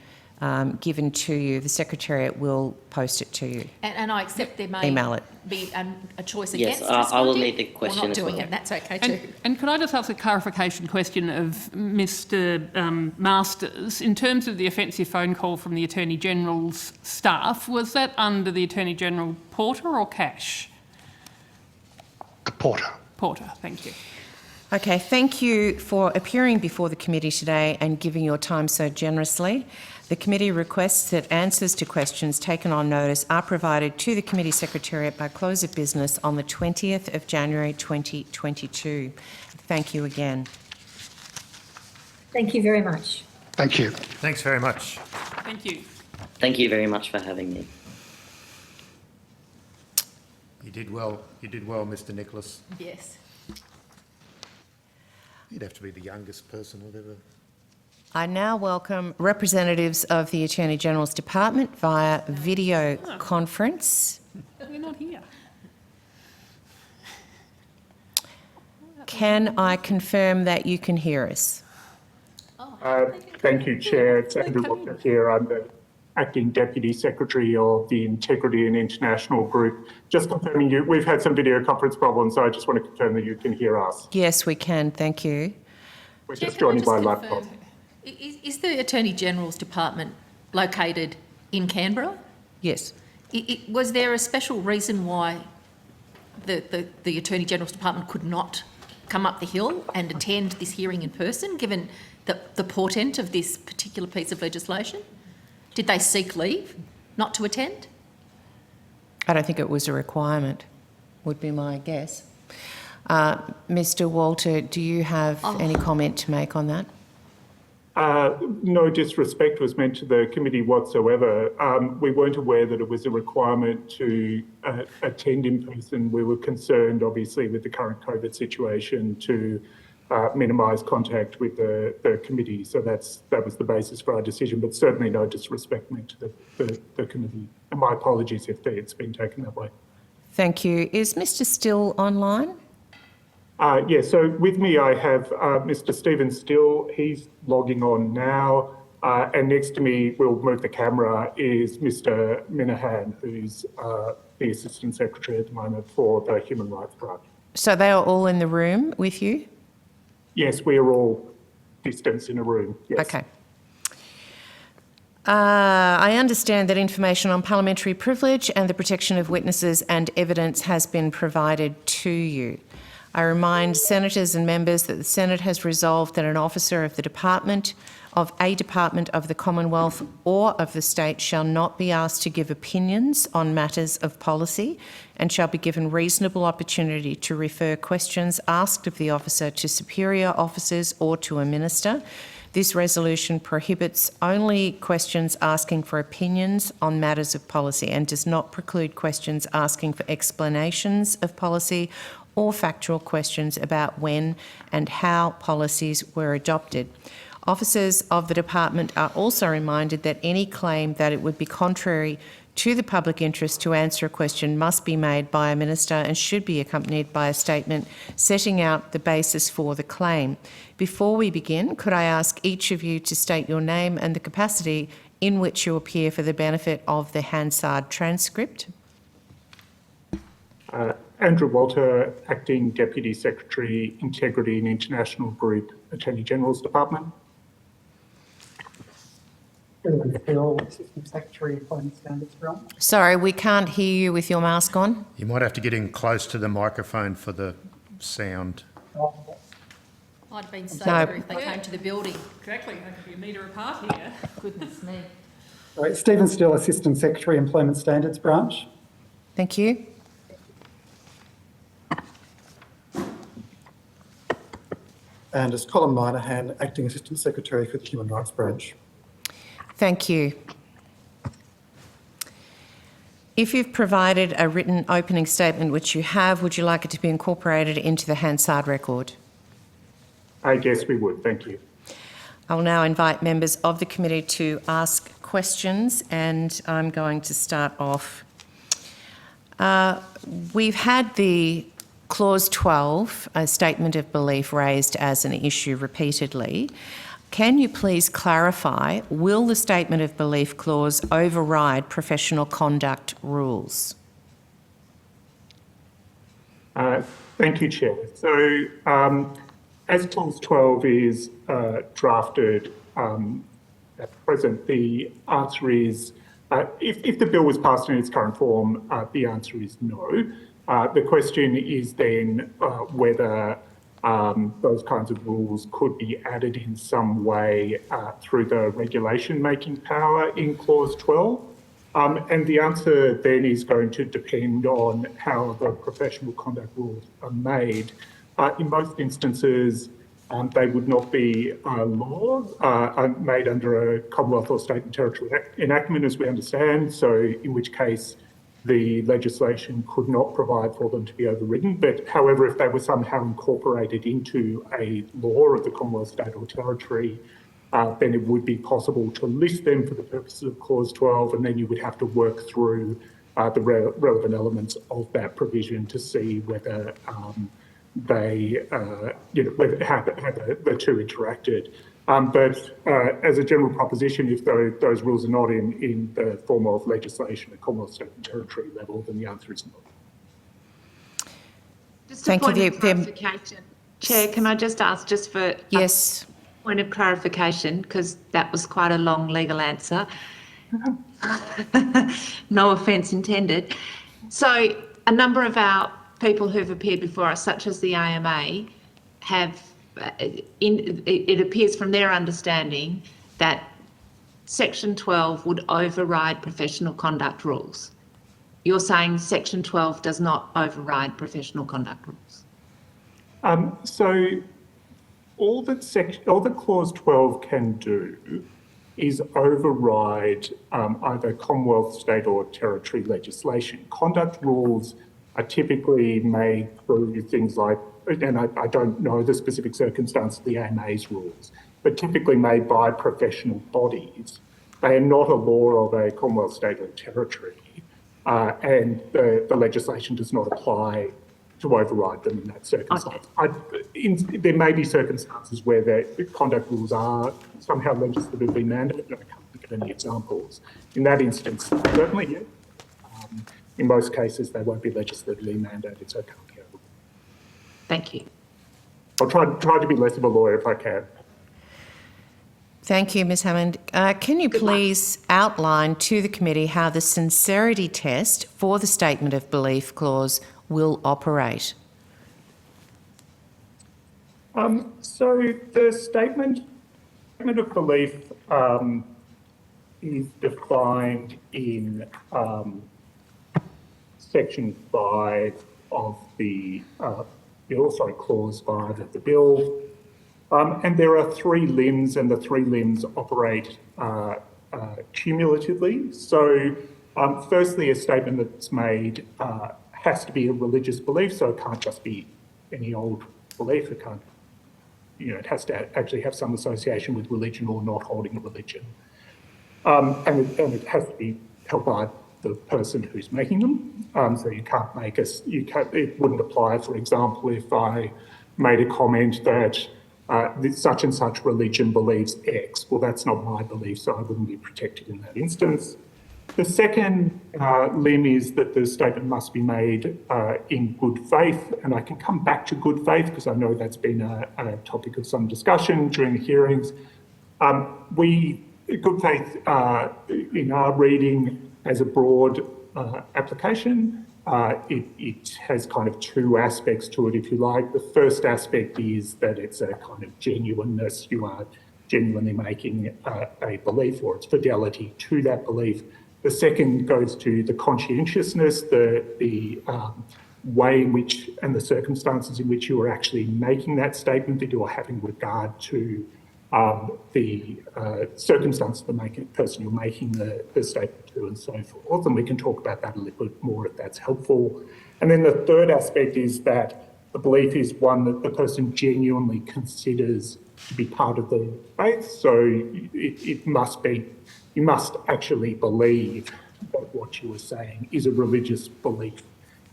given to you, the Secretariat will post it to you. And I accept there may email it. Be a choice against responding. I will need the question or not as doing well. it. That's okay too. And could I just ask a clarification question of Mr. Masters? In terms of the offensive phone call from the Attorney General's staff, was that under the Attorney General Porter or Cash? The Porter. Porter, thank you. Okay, thank you for appearing before the committee today and giving your time so generously. The committee requests that answers to questions taken on notice are provided to the committee secretariat by close of business on the 20th of January 2022. Thank you again. Thank you very much. Thank you. Thanks very much. Thank you. Thank you very much for having me. You did well. You did well, Mr. Nicholas. Yes. You'd have to be the youngest person I've ever... I now welcome representatives of the Attorney General's Department via video conference. They're not here. Can I confirm that you can hear us? Thank you, Chair. It's Andrew Walker here. I'm the Acting Deputy Secretary of the Integrity and International Group. Just confirming we've had some video conference problems, so I just want to confirm that you can hear us. Yes, we can. Thank you. We're just joining by laptop. Is the Attorney General's Department located in Canberra? Yes. Was there a special reason why the Attorney General's Department could not come up the hill and attend this hearing in person, given the portent of this particular piece of legislation? Did they seek leave not to attend? I don't think it was a requirement, would be my guess. Mr. Walter, do you have any comment to make on that? No disrespect was meant to the committee whatsoever. We weren't aware that it was a requirement to attend in person. We were concerned, obviously, with the current COVID situation to minimise contact with the committee. So that was the basis for our decision, but certainly no disrespect meant to the committee. And my apologies if it's been taken that way. Thank you. Is Mr Still online? So with me I have Mr Stephen Still. He's logging on now. And next to me, we'll move the camera, is Mr Minahan, who's the Assistant Secretary at the moment for the Human Rights Branch. So they are all in the room with you? Yes, we are all distanced in a room, yes. Okay. I understand that information on parliamentary privilege and the protection of witnesses and evidence has been provided to you. I remind senators and members that the Senate has resolved that an officer of a department of the Commonwealth or of the state shall not be asked to give opinions on matters of policy and shall be given reasonable opportunity to refer questions asked of the officer to superior officers or to a minister. This resolution prohibits only questions asking for opinions on matters of policy and does not preclude questions asking for explanations of policy or factual questions about when and how policies were adopted. Officers of the department are also reminded that any claim that it would be contrary to the public interest to answer a question must be made by a minister and should be accompanied by a statement setting out the basis for the claim. Before we begin, could I ask each of you to state your name and the capacity in which you appear for the benefit of the Hansard transcript? Andrew Walter, Acting Deputy Secretary, Integrity and International Group, Attorney General's Department. Assistant Secretary, Employment Standards Branch. Sorry, we can't hear you with your mask on. You might have to get in close to the microphone for the sound. I'd have been safer if they came to the building. Exactly, they could be a metre apart here. Goodness me. Right, Stephen Still, Assistant Secretary, Employment Standards Branch. Thank you. And as Colin Minahan, Acting Assistant Secretary for the Human Rights Branch. Thank you. If you've provided a written opening statement, which you have, would you like it to be incorporated into the Hansard record? Yes, we would. Thank you. I'll now invite members of the committee to ask questions, and I'm going to start off. We've had the Clause 12, a statement of belief, raised as an issue repeatedly. Can you please clarify, will the statement of belief clause override professional conduct rules? Thank you, Chair. So, as Clause 12 is drafted at present, the answer is, if the bill was passed in its current form, the answer is no. The question is then whether those kinds of rules could be added in some way through the regulation-making power in Clause 12. And the answer then is going to depend on how the professional conduct rules are made. In most instances, they would not be laws made under a Commonwealth or state and territory enactment, as we understand, so in which case the legislation could not provide for them to be overridden. But however, if they were somehow incorporated into a law of the Commonwealth, state or territory, then it would be possible to list them for the purposes of Clause 12, and then you would have to work through the relevant elements of that provision to see whether they, whether how the two interacted. But as a general proposition, if those rules are not in the form of legislation at Commonwealth, state and territory level, then the answer is no. Just a point of clarification. Chair, can I just ask just for yes. a point of clarification, because that was quite a long legal answer. No offence intended. So a number of our people who've appeared before us, such as the AMA, have it appears from their understanding that Section 12 would override professional conduct rules. You're saying Section 12 does not override professional conduct rules? So all that Clause 12 can do is override either Commonwealth, state or territory legislation. Conduct rules are typically made through things like, and I don't know the specific circumstance of the AMA's rules, but typically made by professional bodies. They are not a law of a Commonwealth, state or territory. and the legislation does not apply to override them in that circumstance. There may be circumstances where the conduct rules are somehow legislatively mandated, and I can't think of any examples. In that instance, certainly, yes. In most cases, they won't be legislatively mandated, so it can't be overruled. Thank you. I'll try to be less of a lawyer if I can. Thank you, Ms Hammond. Can you please outline to the committee how the sincerity test for the statement of belief clause will operate? So the statement of belief is defined in Section 5 of the bill, Clause 5 of the bill. And there are three limbs, and the three limbs operate cumulatively. So firstly, a statement that's made has to be a religious belief, so it can't just be any old belief. It can't, it has to actually have some association with religion or not holding a religion. And it has to be held by the person who's making them. So you can't make it wouldn't apply, for example, if I made a comment that such and such religion believes X. Well, that's not my belief, so I wouldn't be protected in that instance. The second limb is that the statement must be made in good faith, and I can come back to good faith because I know that's been a topic of some discussion during the hearings. Good faith in our reading as a broad application, it has kind of two aspects to it, if you like. The first aspect is that it's a kind of genuineness. You are genuinely making a belief, or it's fidelity to that belief. The second goes to the conscientiousness, the way in which and the circumstances in which you are actually making that statement, that you are having regard to the circumstance of the person you're making the statement to, and so forth. And we can talk about that a little bit more if that's helpful. And then the third aspect is that the belief is one that the person genuinely considers to be part of the faith. So it must be, you must actually believe that what you are saying is a religious belief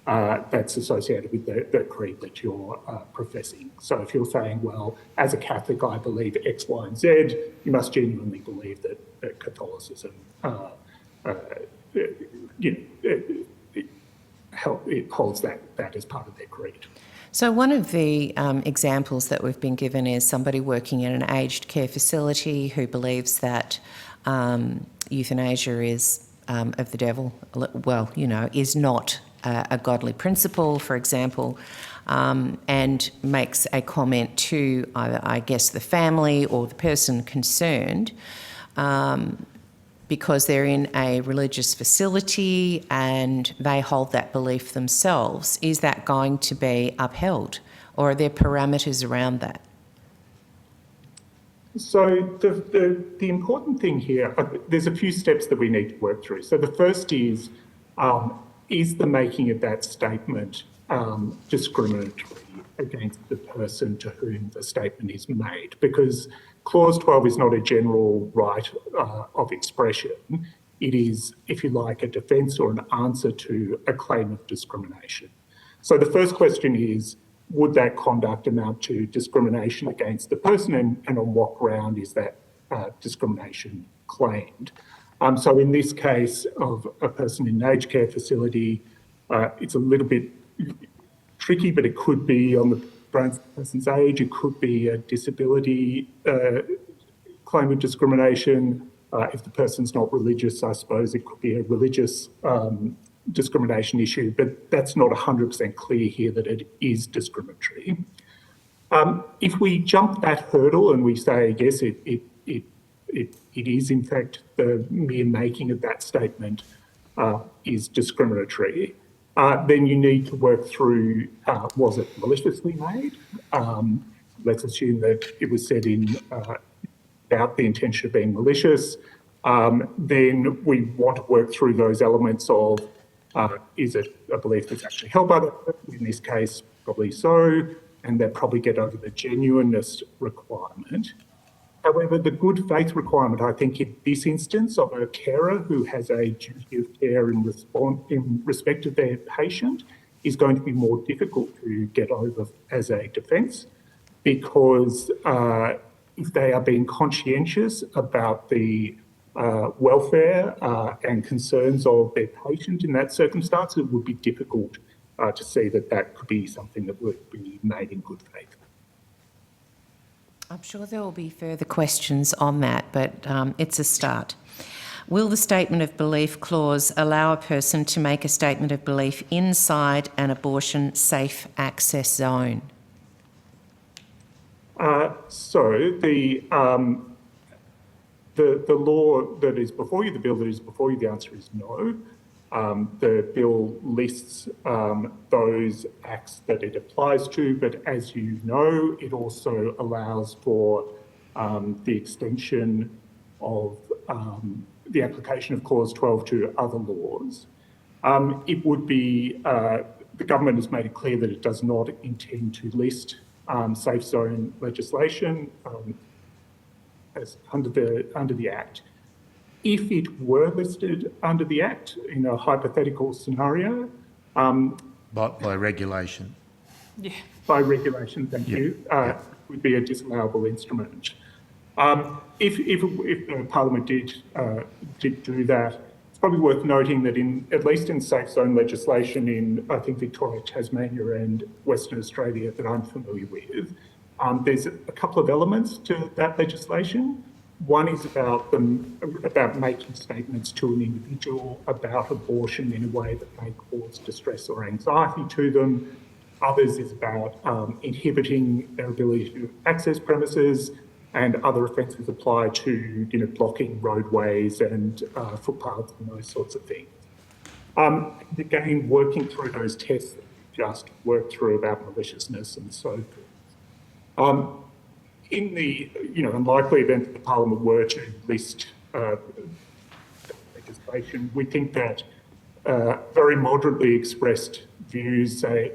that's associated with the creed that you're professing. So if you're saying, well, as a Catholic, I believe X, Y, and Z, you must genuinely believe that Catholicism it holds that as part of their creed. So one of the examples that we've been given is somebody working in an aged care facility who believes that euthanasia is of the devil, well, is not a godly principle, for example, and makes a comment to, I guess, the family or the person concerned because they're in a religious facility and they hold that belief themselves. Is that going to be upheld, or are there parameters around that? So the important thing here, there's a few steps that we need to work through. So the first is the making of that statement discriminatory against the person to whom the statement is made? Because Clause 12 is not a general right of expression. It is, if you like, a defence or an answer to a claim of discrimination. So the first question is, would that conduct amount to discrimination against the person, and on what ground is that discrimination claimed? So in this case of a person in an aged care facility, it's a little bit tricky, but it could be on the person's age, it could be a disability claim of discrimination. If the person's not religious, I suppose it could be a religious discrimination issue, but that's not 100% clear here that it is discriminatory. If we jump that hurdle and we say, yes, it is in fact the mere making of that statement is discriminatory, then you need to work through, was it maliciously made? Let's assume that it was said without the intention of being malicious. Then we want to work through those elements of, is it a belief that's actually held by the person? In this case, probably so, and they probably get over the genuineness requirement. However, the good faith requirement, I think, in this instance of a carer who has a duty of care in respect of their patient is going to be more difficult to get over as a defence, because if they are being conscientious about the welfare and concerns of their patient in that circumstance, it would be difficult to see that that could be something that would be made in good faith. I'm sure there will be further questions on that, but it's a start. Will the statement of belief clause allow a person to make a statement of belief inside an abortion safe access zone? So the law that is before you, the bill that is before you, the answer is no. The bill lists those acts that it applies to, but as you know, it also allows for the extension of the application of Clause 12 to other laws. It would be, the government has made it clear that it does not intend to list safe zone legislation as under the Act. If it were listed under the Act in a hypothetical scenario, by regulation. Yeah. By regulation, thank you, would be a disallowable instrument. If the Parliament did do that, it's probably worth noting that at least in safe zone legislation in, I think, Victoria, Tasmania and Western Australia that I'm familiar with, there's a couple of elements to that legislation. One is about making statements to an individual about abortion in a way that may cause distress or anxiety to them. Others is about inhibiting their ability to access premises, and other offences apply to blocking roadways and footpaths and those sorts of things. Again, working through those tests that we just worked through about maliciousness and so forth. In the unlikely event that the Parliament were to list legislation, we think that very moderately expressed views, say,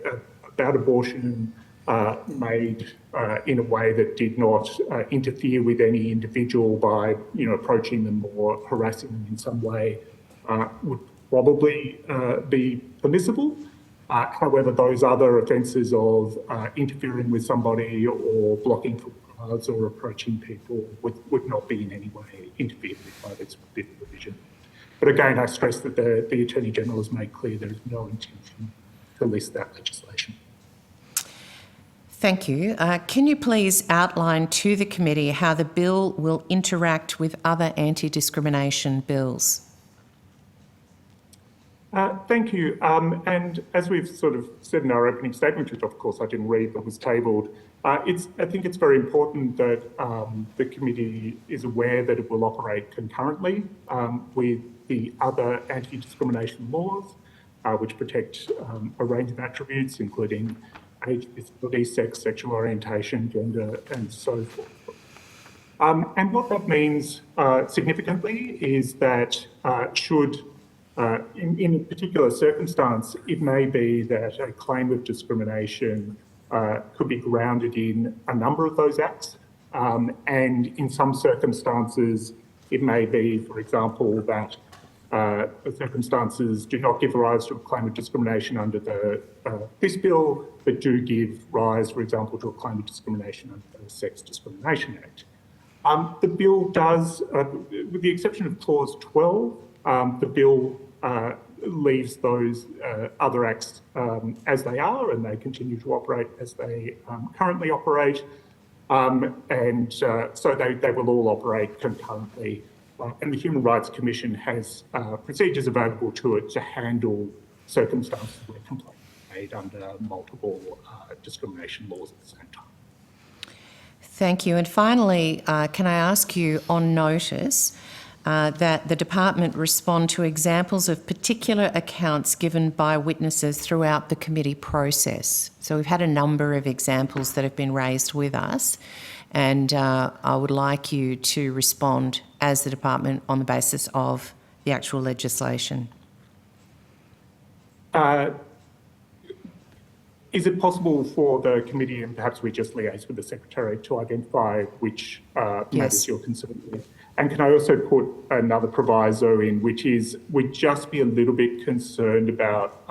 about abortion made in a way that did not interfere with any individual by approaching them or harassing them in some way would probably be permissible. However, those other offences of interfering with somebody or blocking footpaths or approaching people would not be in any way interfered with by this provision. But again, I stress that the Attorney-General has made clear there is no intention to list that legislation. Thank you. Can you please outline to the committee how the bill will interact with other anti-discrimination bills? Thank you. And as we've sort of said in our opening statement, which of course I didn't read but was tabled, I think it's very important that the committee is aware that it will operate concurrently with the other anti-discrimination laws, which protect a range of attributes, including age, disability, sex, sexual orientation, gender, and so forth. And what that means significantly is that in a particular circumstance, it may be that a claim of discrimination could be grounded in a number of those acts. And in some circumstances, it may be, for example, that the circumstances do not give rise to a claim of discrimination under this bill, but do give rise, for example, to a claim of discrimination under the Sex Discrimination Act. The bill does, with the exception of Clause 12, the bill leaves those other acts as they are, and they continue to operate as they currently operate. So they will all operate concurrently. And the Human Rights Commission has procedures available to it to handle circumstances where complaints are made under multiple discrimination laws at the same time. Thank you. And finally, can I ask you on notice that the department respond to examples of particular accounts given by witnesses throughout the committee process? So we've had a number of examples that have been raised with us, and I would like you to respond as the department on the basis of the actual legislation. Is it possible for the committee, and perhaps we just liaise with the Secretary, to identify which matters you're concerned with? And can I also put another proviso in, which is we'd just be a little bit concerned about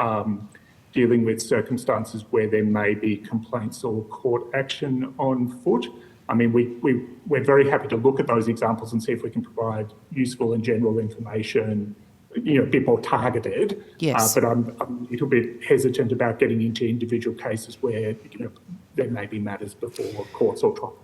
dealing with circumstances where there may be complaints or court action on foot. I mean, we're very happy to look at those examples and see if we can provide useful and general information, a bit more targeted. Yes. But I'm a little bit hesitant about getting into individual cases where, there may be matters before courts or trial.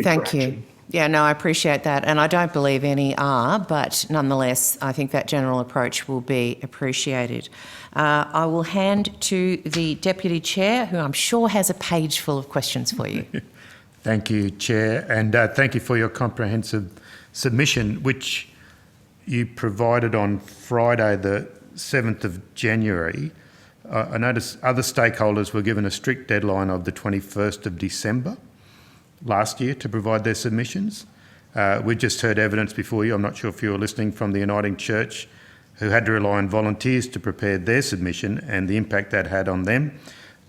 Thank you. Yeah, no, I appreciate that. And I don't believe any are, but nonetheless, I think that general approach will be appreciated. I will hand to the Deputy Chair, who I'm sure has a page full of questions for you. Thank you, Chair, and thank you for your comprehensive submission, which you provided on Friday, the 7th of January. I noticed other stakeholders were given a strict deadline of the 21st of December last year to provide their submissions. We just heard evidence before you, I'm not sure if you were listening, from the Uniting Church, who had to rely on volunteers to prepare their submission and the impact that had on them,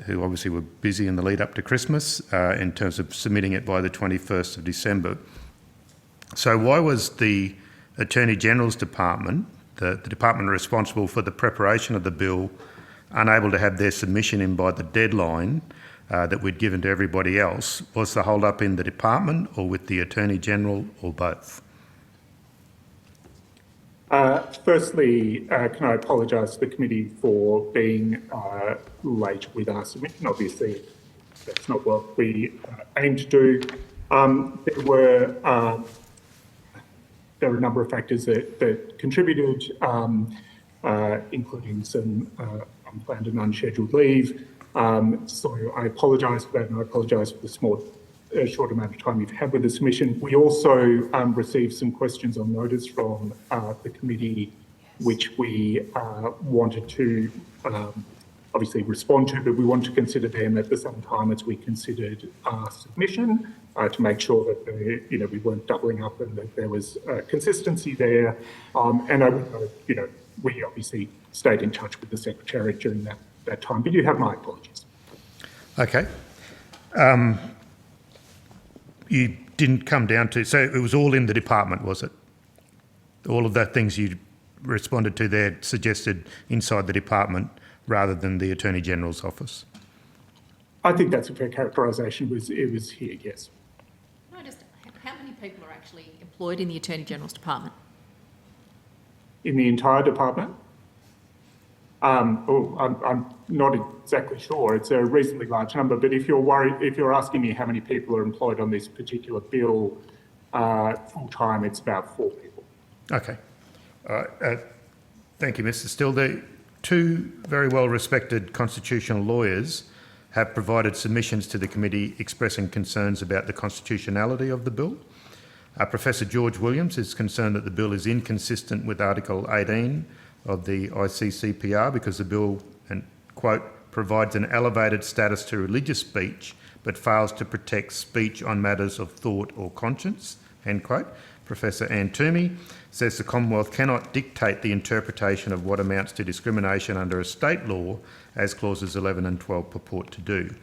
who obviously were busy in the lead up to Christmas in terms of submitting it by the 21st of December. So why was the Attorney General's Department, the department responsible for the preparation of the bill, unable to have their submission in by the deadline that we'd given to everybody else? Was the hold up in the department or with the Attorney General or both? Firstly, can I apologise to the committee for being late with our submission? Obviously, that's not what we aim to do. There were a number of factors that contributed, including some unplanned and unscheduled leave. So I apologise for that, and I apologise for the short amount of time you've had with the submission. We also received some questions on notice from the committee, which we wanted to obviously respond to, but we want to consider them at the same time as we considered our submission to make sure that we weren't doubling up and that there was consistency there. And I would note, we obviously stayed in touch with the Secretary during that time, but you have my apologies. Okay. You didn't come down to, so it was all in the department, was it? All of the things you responded to there suggested inside the department rather than the Attorney General's office? I think that's a fair characterisation. It was here, yes. How many people are actually employed in the Attorney General's department? In the entire department? I'm not exactly sure. It's a reasonably large number, but if you're asking me how many people are employed on this particular bill full time, it's about 4 people. Okay. All right. Thank you, Mr. Still. The two very well-respected constitutional lawyers have provided submissions to the committee expressing concerns about the constitutionality of the bill. Professor George Williams is concerned that the bill is inconsistent with Article 18 of the ICCPR because the bill, and quote, provides an elevated status to religious speech but fails to protect speech on matters of thought or conscience, end quote. Professor Anne Toomey says the Commonwealth cannot dictate the interpretation of what amounts to discrimination under a state law, as clauses 11 and 12 purport to do.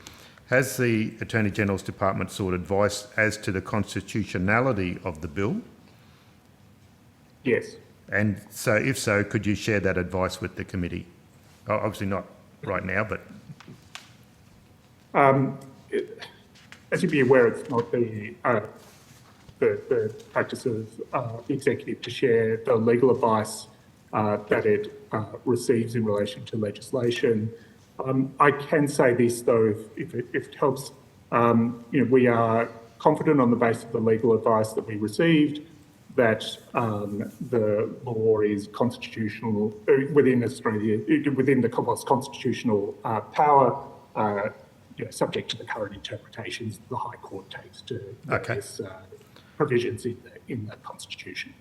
Has the Attorney General's Department sought advice as to the constitutionality of the bill? Yes. And so, if so, could you share that advice with the committee? Obviously not right now, but... as you'd be aware, it's not the practice of the executive to share the legal advice that it receives in relation to legislation. I can say this, though, if it helps. We are confident on the basis of the legal advice that we received that the law is constitutional within Australia, within the Commonwealth's constitutional power, subject to the current interpretations the High Court takes to various provisions in the Constitution.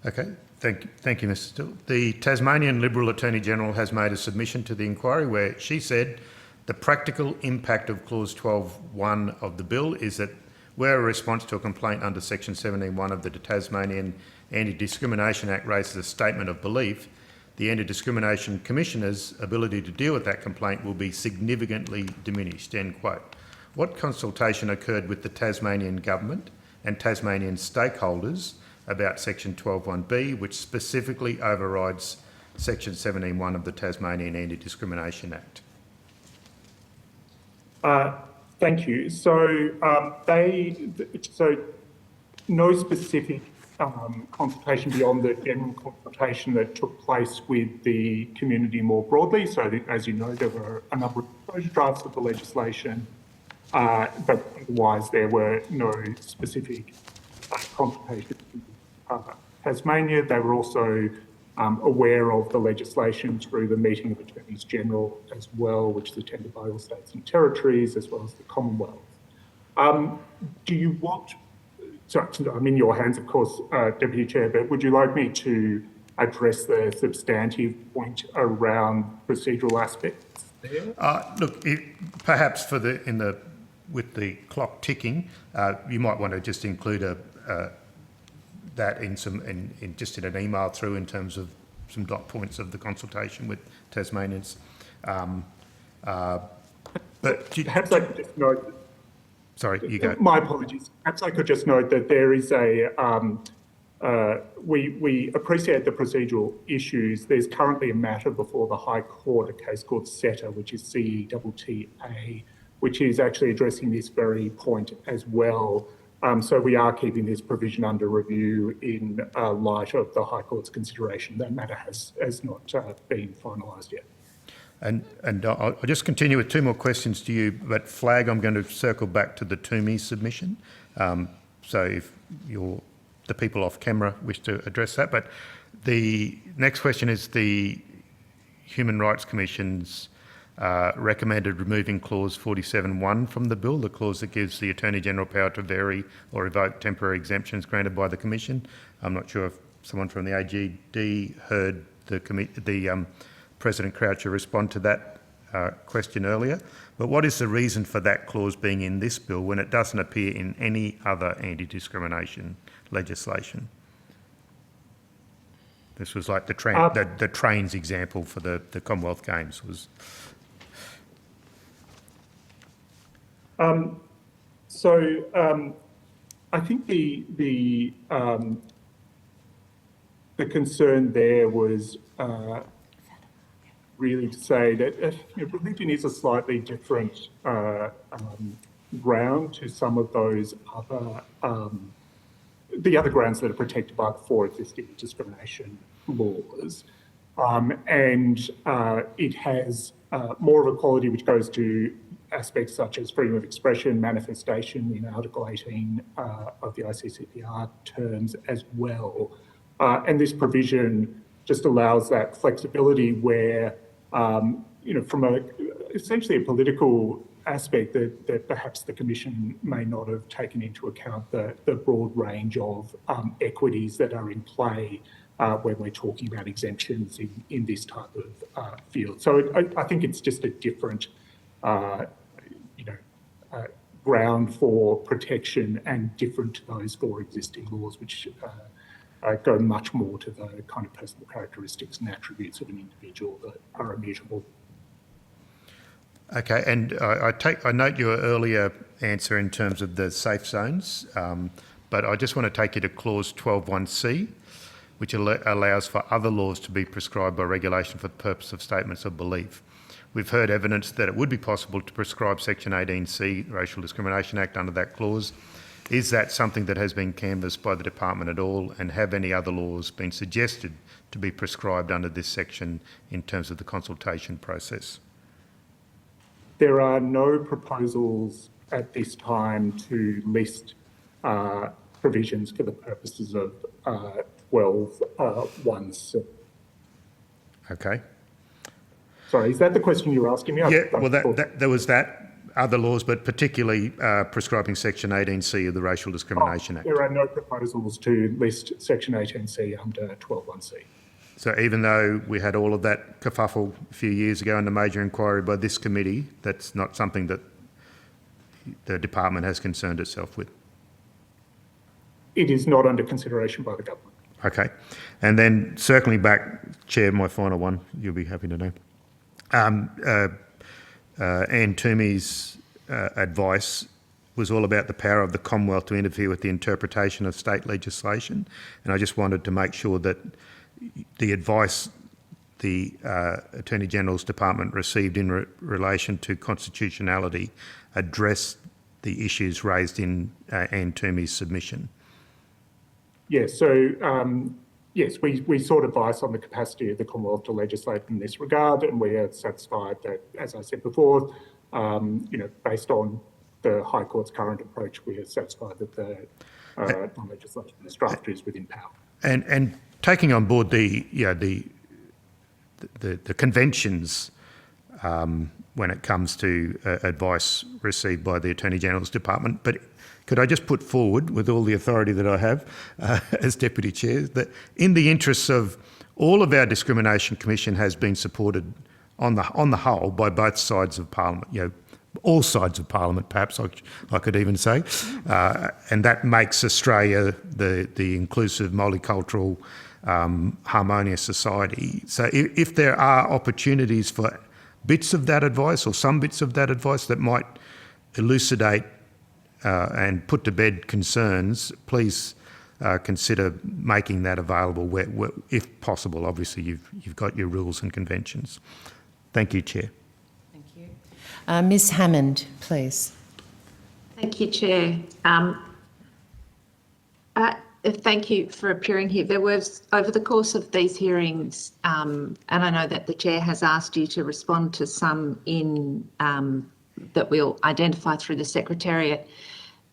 Okay, thank you, Mr. Still. The Tasmanian Liberal Attorney General has made a submission to the inquiry where she said the practical impact of Clause 12.1 of the bill is that where a response to a complaint under Section 17.1 of the Tasmanian Anti-Discrimination Act raises a statement of belief, the Anti-Discrimination Commissioner's ability to deal with that complaint will be significantly diminished, end quote. What consultation occurred with the Tasmanian Government and Tasmanian stakeholders about Section 12.1b, which specifically overrides Section 17.1 of the Tasmanian Anti-Discrimination Act? Thank you. So no specific consultation beyond the general consultation that took place with the community more broadly. So as you know, there were a number of proposed drafts of the legislation, but otherwise there were no specific consultation with Tasmania. They were also aware of the legislation through the meeting of Attorneys General as well, which is attended by all states and territories, as well as the Commonwealth. Do you want, sorry, I'm in your hands, of course, Deputy Chair, but would you like me to address the substantive point around procedural aspects there? Look, perhaps with the clock ticking, you might want to just include that in an email through in terms of some dot points of the consultation with Tasmanians. But perhaps I could just note. Sorry, you go. My apologies. Perhaps I could just note that there is we appreciate the procedural issues. There's currently a matter before the High Court, a case called SETA, which is CETTA, which is actually addressing this very point as well. So we are keeping this provision under review in light of the High Court's consideration. That matter has not been finalised yet. And I'll just continue with two more questions to you, but Flag, I'm going to circle back to the Toomey submission. So if the people off camera wish to address that. But the next question is the Human Rights Commission's recommended removing clause 47.1 from the bill, the clause that gives the Attorney General power to vary or revoke temporary exemptions granted by the Commission. I'm not sure if someone from the AGD heard the President Croucher respond to that question earlier. But what is the reason for that clause being in this bill when it doesn't appear in any other anti-discrimination legislation? This was like the trains example for the Commonwealth Games was. I think the concern there was really to say that religion is a slightly different ground to some of those other the other grounds that are protected by the four existing discrimination laws, and it has more of a quality which goes to aspects such as freedom of expression, manifestation in Article 18 of the ICCPR terms as well. And this provision just allows that flexibility where, from essentially a political aspect that perhaps the Commission may not have taken into account the broad range of equities that are in play when we're talking about exemptions in this type of field. So I think it's just a different ground for protection and different to those four existing laws, which go much more to the kind of personal characteristics and attributes of an individual that are immutable. Okay, and I note your earlier answer in terms of the safe zones, but I just want to take you to clause 12.1c, which allows for other laws to be prescribed by regulation for the purpose of statements of belief. We've heard evidence that it would be possible to prescribe Section 18C, Racial Discrimination Act, under that clause. Is that something that has been canvassed by the department at all, and have any other laws been suggested to be prescribed under this section in terms of the consultation process? There are no proposals at this time to list provisions for the purposes of 12.1c. Okay. Sorry, is that the question you were asking me? Yeah, well, there was that, other laws, but particularly prescribing Section 18C of the Racial Discrimination Act. There are no proposals to list Section 18C under 12.1c. So even though we had all of that kerfuffle a few years ago in the major inquiry by this committee, that's not something that the department has concerned itself with? It is not under consideration by the government. Okay. And then circling back, Chair, my final one, you'll be happy to know. Anne Toomey's advice was all about the power of the Commonwealth to interfere with the interpretation of state legislation. And I just wanted to make sure that the advice the Attorney General's Department received in relation to constitutionality addressed the issues raised in Anne Toomey's submission. Yes, so yes, we sought advice on the capacity of the Commonwealth to legislate in this regard, and we are satisfied that, as I said before, based on the High Court's current approach, we are satisfied that the legislation as drafted is within power. And taking on board the conventions when it comes to advice received by the Attorney General's Department, but could I just put forward, with all the authority that I have as Deputy Chair, that in the interests of all of our discrimination commission has been supported on the whole by both sides of Parliament, all sides of Parliament, perhaps I could even say, and that makes Australia the inclusive, multicultural, harmonious society. So if there are opportunities for bits of that advice or some bits of that advice that might elucidate and put to bed concerns, please consider making that available where, if possible. Obviously, you've got your rules and conventions. Thank you, Chair. Thank you. Ms Hammond, please. Thank you, Chair. Thank you for appearing here. There was, over the course of these hearings, and I know that the Chair has asked you to respond to some that we'll identify through the Secretariat,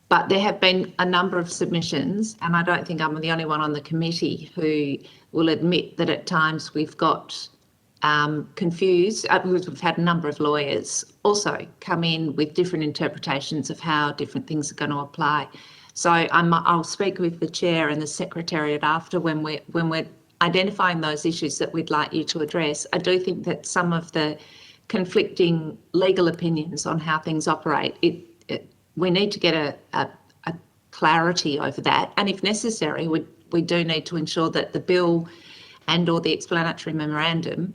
but there have been a number of submissions, and I don't think I'm the only one on the committee who will admit that at times we've got confused. We've had a number of lawyers also come in with different interpretations of how different things are going to apply. So I'll speak with the Chair and the Secretariat after when we're identifying those issues that we'd like you to address. I do think that some of the conflicting legal opinions on how things operate, we need to get a clarity over that, and if necessary, we do need to ensure that the bill and or the explanatory memorandum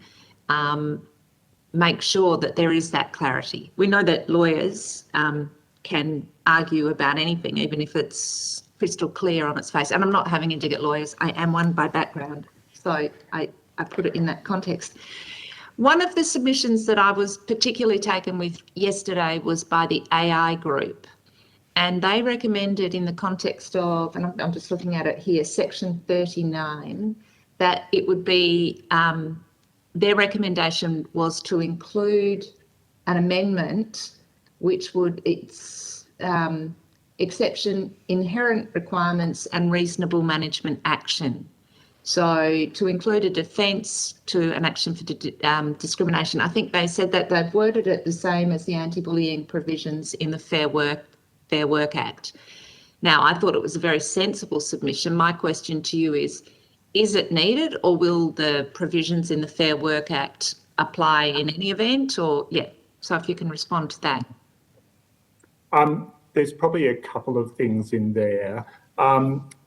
make sure that there is that clarity. We know that lawyers can argue about anything, even if it's crystal clear on its face. And I'm not having a dig at lawyers. I am one by background, so I put it in that context. One of the submissions that I was particularly taken with yesterday was by the AI group. And they recommended, in the context of, and I'm just looking at it here, section 39, that it would be, their recommendation was to include an amendment which would, exception, inherent requirements and reasonable management action. So to include a defence to an action for discrimination. I think they said that they've worded it the same as the anti-bullying provisions in the Fair Work Act. Now, I thought it was a very sensible submission. My question to you is it needed, or will the provisions in the Fair Work Act apply in any event? Or, so if you can respond to that. There's probably a couple of things in there.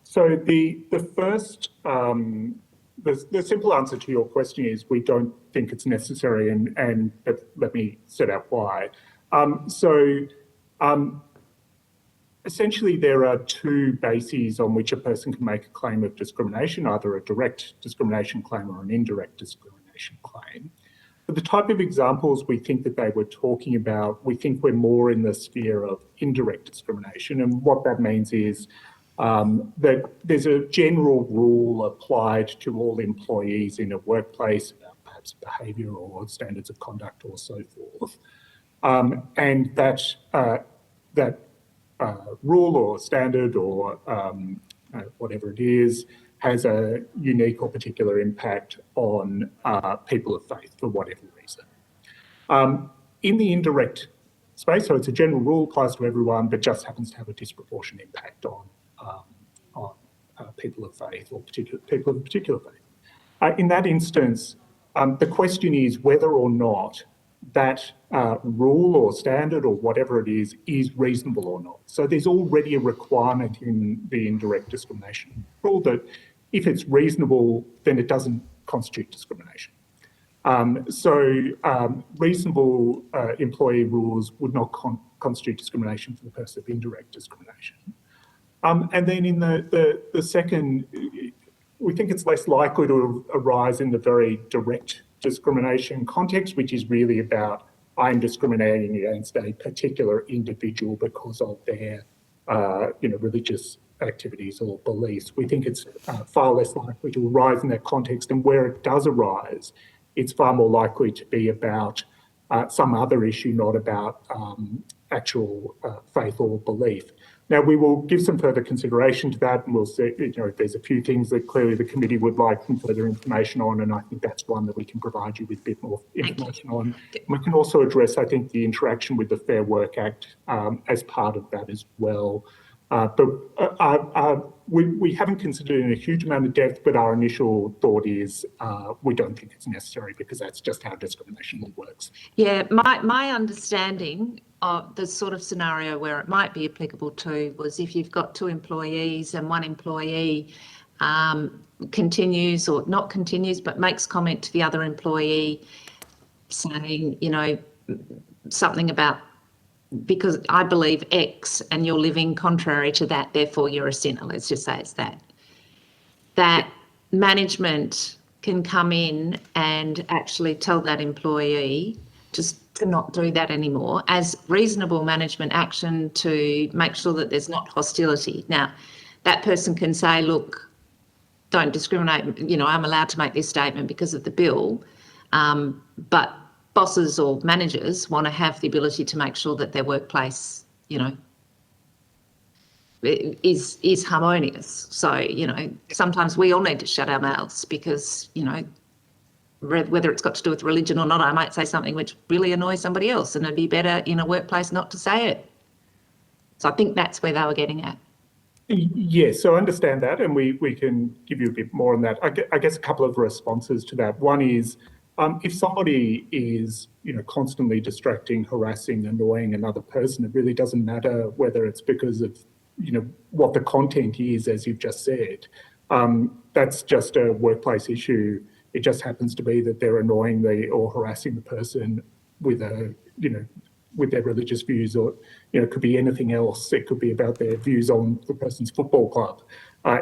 So the first, the simple answer to your question is we don't think it's necessary, and let me set out why. Essentially, there are two bases on which a person can make a claim of discrimination, either a direct discrimination claim or an indirect discrimination claim. But the type of examples we think that they were talking about, we think we're more in the sphere of indirect discrimination. And what that means is that there's a general rule applied to all employees in a workplace about perhaps behaviour or standards of conduct or so forth. And that rule or standard or whatever it is has a unique or particular impact on people of faith for whatever reason. In the indirect space, so it's a general rule, applies to everyone, but just happens to have a disproportionate impact on people of faith or people of particular faith. In that instance, the question is whether or not that rule or standard or whatever it is reasonable or not. So there's already a requirement in the indirect discrimination rule that if it's reasonable, then it doesn't constitute discrimination. Reasonable employee rules would not constitute discrimination for the purpose of indirect discrimination. And then in the second, we think it's less likely to arise in the very direct discrimination context, which is really about I'm discriminating against a particular individual because of their religious activities or beliefs. We think it's far less likely to arise in that context, and where it does arise, it's far more likely to be about some other issue, not about actual faith or belief. Now, we will give some further consideration to that, and we'll see, if there's a few things that clearly the committee would like some further information on, and I think that's one that we can provide you with a bit more information on. We can also address, I think, the interaction with the Fair Work Act as part of that as well. We haven't considered it in a huge amount of depth, but our initial thought is we don't think it's necessary because that's just how discrimination law works. Yeah, my understanding of the sort of scenario where it might be applicable to was if you've got two employees and one employee continues or not continues, but makes comment to the other employee saying, something about, because I believe X and you're living contrary to that, therefore you're a sinner. Let's just say it's that. That management can come in and actually tell that employee just to not do that anymore as reasonable management action to make sure that there's not hostility. Now, that person can say, look, don't discriminate, I'm allowed to make this statement because of the bill, but bosses or managers want to have the ability to make sure that their workplace, is harmonious. So, sometimes we all need to shut our mouths because, whether it's got to do with religion or not, I might say something which really annoys somebody else, and it'd be better in a workplace not to say it. So I think that's where they were getting at. Yes, so I understand that, and we can give you a bit more on that. I guess a couple of responses to that. One is, if somebody is, constantly distracting, harassing, annoying another person, it really doesn't matter whether it's because of, what the content is, as you've just said. That's just a workplace issue. It just happens to be that they're annoying or harassing the person with with their religious views, or, it could be anything else. It could be about their views on the person's football club.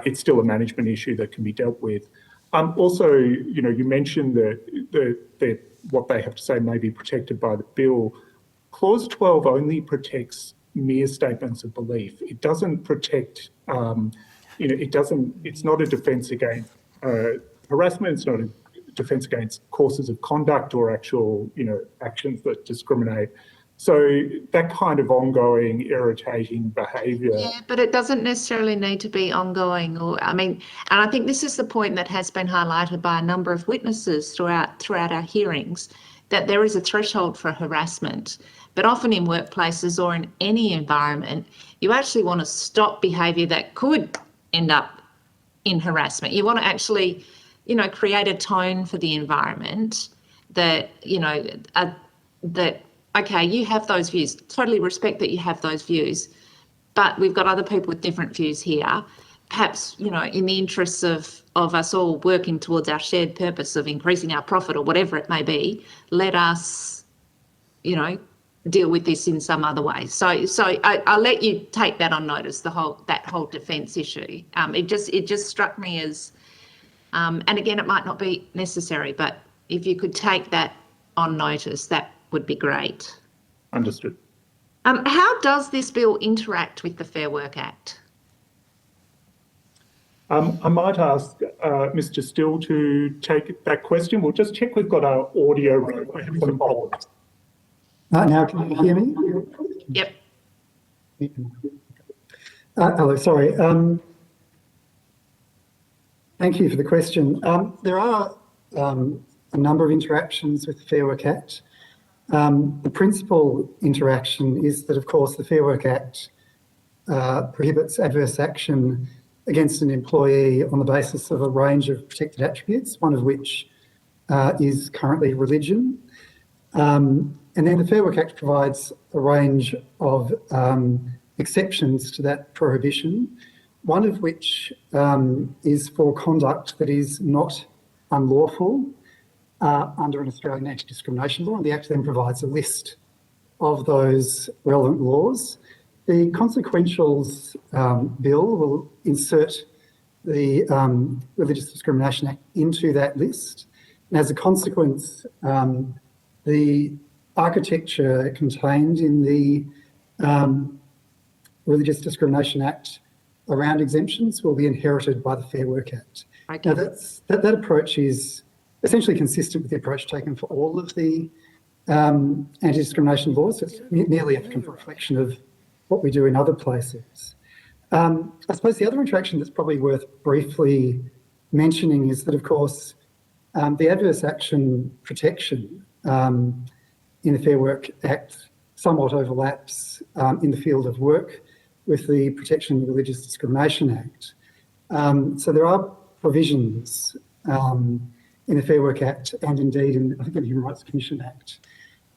It's still a management issue that can be dealt with. Also, you mentioned that what they have to say may be protected by the bill. Clause 12 only protects mere statements of belief. It doesn't protect, it's not a defence against harassment. It's not a defence against courses of conduct or actual, actions that discriminate. So that kind of ongoing irritating behaviour. Yeah, but it doesn't necessarily need to be ongoing. And I think this is the point that has been highlighted by a number of witnesses throughout our hearings, that there is a threshold for harassment. But often in workplaces or in any environment, you actually want to stop behaviour that could end up in harassment. You want to actually, create a tone for the environment that, okay, you have those views, totally respect that you have those views, but we've got other people with different views here. Perhaps, in the interests of us all working towards our shared purpose of increasing our profit or whatever it may be, let us, deal with this in some other way. So I'll let you take that on notice, that whole defence issue. It just struck me as, and again, it might not be necessary, but if you could take that on notice, that would be great. Understood. How does this bill interact with the Fair Work Act? I might ask Mr. Still to take that question. We'll just check we've got our audio. We're having some problems. Now, can you hear me? Yep. Hello, sorry. Thank you for the question. There are a number of interactions with the Fair Work Act. The principal interaction is that, of course, the Fair Work Act prohibits adverse action against an employee on the basis of a range of protected attributes, one of which is currently religion. And then the Fair Work Act provides a range of exceptions to that prohibition, one of which is for conduct that is not unlawful under an Australian anti-discrimination law, and the Act then provides a list of those relevant laws. The Consequentials Bill will insert the Religious Discrimination Act into that list, and as a consequence, the architecture contained in the Religious Discrimination Act around exemptions will be inherited by the Fair Work Act. Okay. Now, that approach is essentially consistent with the approach taken for all of the anti-discrimination laws. It's merely a reflection of what we do in other places. I suppose the other interaction that's probably worth briefly mentioning is that, of course, the adverse action protection in the Fair Work Act somewhat overlaps in the field of work with the Protection of the Religious Discrimination Act. So there are provisions in the Fair Work Act and indeed in, I think, the Human Rights Commission Act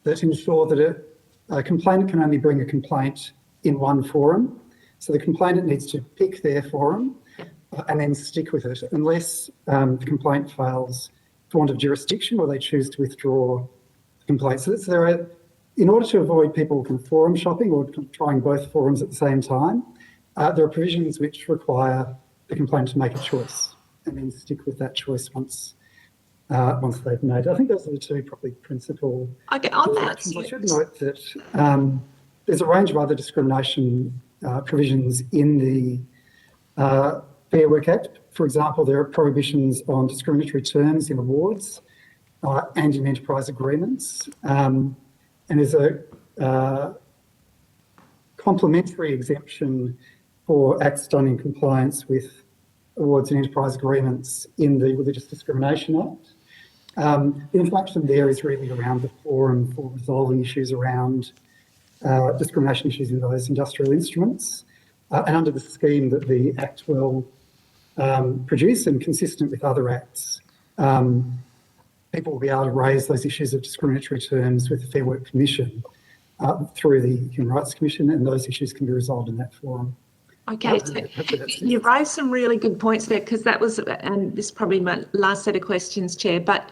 that ensure that a complainant can only bring a complaint in one forum. So the complainant needs to pick their forum and then stick with it unless the complaint fails for want of jurisdiction or they choose to withdraw the complaint. So there are, in order to avoid people from forum shopping or trying both forums at the same time, there are provisions which require the complainant to make a choice and then stick with that choice once they've made it. I think those are the two probably principal. Okay, on that. I should note that there's a range of other discrimination provisions in the Fair Work Act. For example, there are prohibitions on discriminatory terms in awards and in enterprise agreements. And there's a complementary exemption for acts done in compliance with awards and enterprise agreements in the Religious Discrimination Act. The inflection there is really around the forum for resolving issues around discrimination issues in those industrial instruments. And under the scheme that the Act will produce and consistent with other acts, people will be able to raise those issues of discriminatory terms with the Fair Work Commission through the Human Rights Commission, and those issues can be resolved in that forum. Okay, so you raised some really good points there, because that was, and this is probably my last set of questions, Chair, but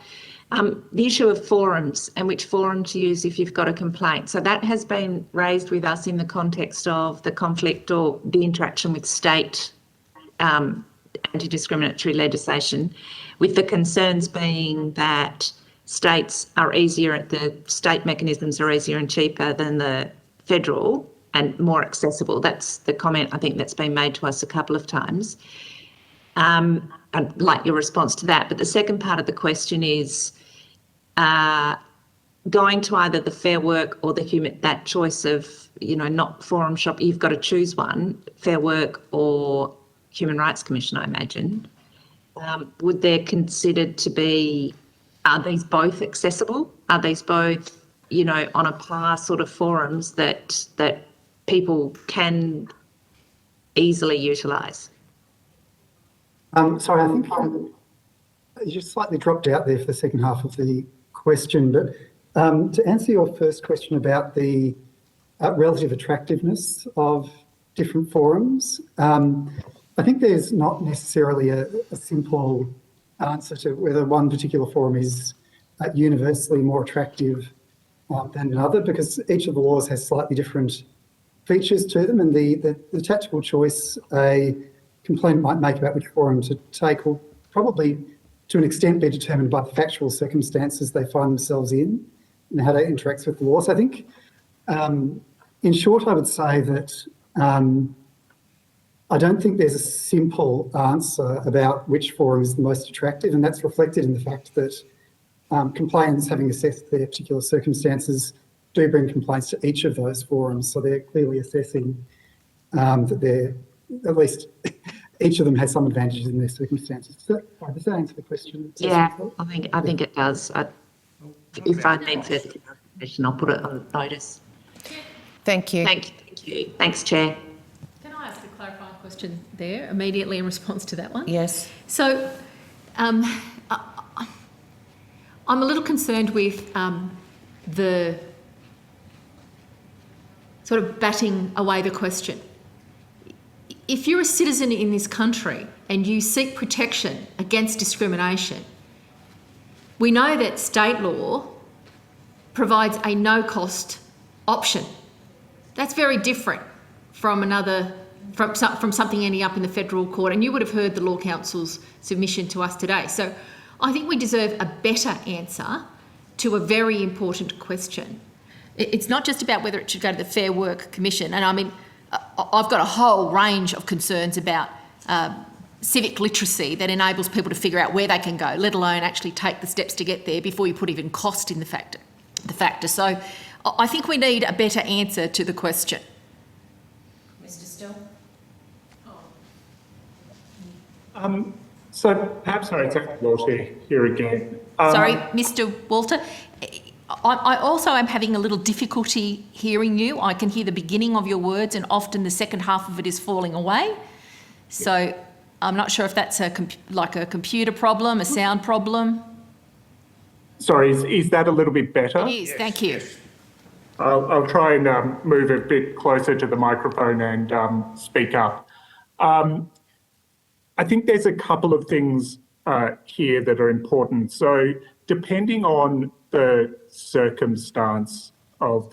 the issue of forums and which forum to use if you've got a complaint. So that has been raised with us in the context of the conflict or the interaction with state anti-discriminatory legislation, with the concerns being that states are easier, the state mechanisms are easier and cheaper than the federal and more accessible. That's the comment I think that's been made to us a couple of times. I'd like your response to that. But the second part of the question is going to either the Fair Work or the human, that choice of, not forum shop, you've got to choose one, Fair Work or Human Rights Commission, I imagine. Would there considered to be, are these both accessible? Are these both, on a par sort of forums that people can easily utilise? Sorry, I think you just slightly dropped out there for the second half of the question, but to answer your first question about the relative attractiveness of different forums, I think there's not necessarily a simple answer to whether one particular forum is universally more attractive than another, because each of the laws has slightly different features to them, and the tactical choice a complainant might make about which forum to take will probably to an extent be determined by the factual circumstances they find themselves in and how that interacts with the law. So I think, in short, I would say that I don't think there's a simple answer about which forum is the most attractive, and that's reflected in the fact that complainants, having assessed their particular circumstances, do bring complaints to each of those forums. So they're clearly assessing that they're, at least each of them has some advantages in their circumstances. Does that answer the question? Yeah, I think it does. If I need further clarification, I'll put it on notice. Thank you. Thank you. Thanks, Chair. Can I ask a clarifying question there immediately in response to that one? Yes. So I'm a little concerned with the sort of batting away the question. if you're a citizen in this country and you seek protection against discrimination, we know that state law provides a no-cost option. That's very different from from something ending up in the federal court, and you would have heard the Law Council's submission to us today. So I think we deserve a better answer to a very important question. It's not just about whether it should go to the Fair Work Commission, and I mean, I've got a whole range of concerns about civic literacy that enables people to figure out where they can go, let alone actually take the steps to get there before you put even cost in the factor. So I think we need a better answer to the question. Mr. Still? So perhaps I take Walter here again. Sorry, Mr. Walter. I also am having a little difficulty hearing you. I can hear the beginning of your words and often the second half of it is falling away. So I'm not sure if that's like a computer problem, a sound problem. Sorry, is that a little bit better? It is, thank you. I'll try and move a bit closer to the microphone and speak up. I think there's a couple of things here that are important. So depending on the circumstance of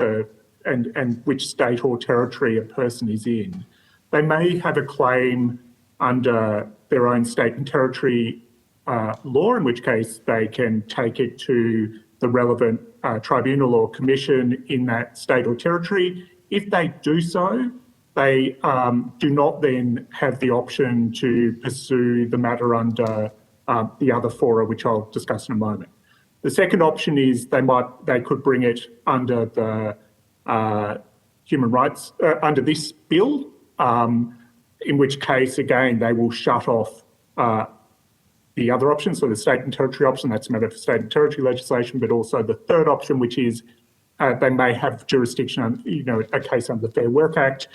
and which state or territory a person is in, they may have a claim under their own state and territory law, in which case they can take it to the relevant tribunal or commission in that state or territory. If they do so, they do not then have the option to pursue the matter under the other fora, which I'll discuss in a moment. The second option is they could bring it under the human rights, under this bill, in which case, again, they will shut off the other option, so the state and territory option, that's a matter for state and territory legislation, but also the third option, which is they may have jurisdiction on, a case under the Fair Work Act.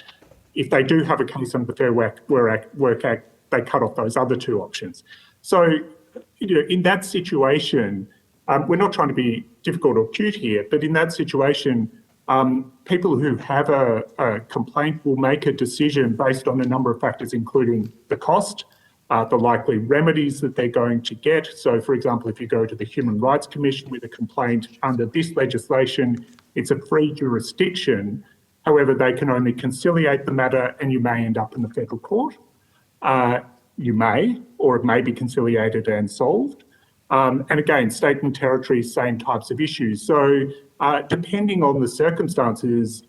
If they do have a case under the Fair Work Act, they cut off those other two options. So, in that situation, we're not trying to be difficult or cute here, but in that situation, people who have a complaint will make a decision based on a number of factors, including the cost, the likely remedies that they're going to get. So, for example, if you go to the Human Rights Commission with a complaint under this legislation, it's a free jurisdiction. However, they can only conciliate the matter and you may end up in the federal court. You may, or it may be conciliated and solved. And again, state and territory, same types of issues. So depending on the circumstances,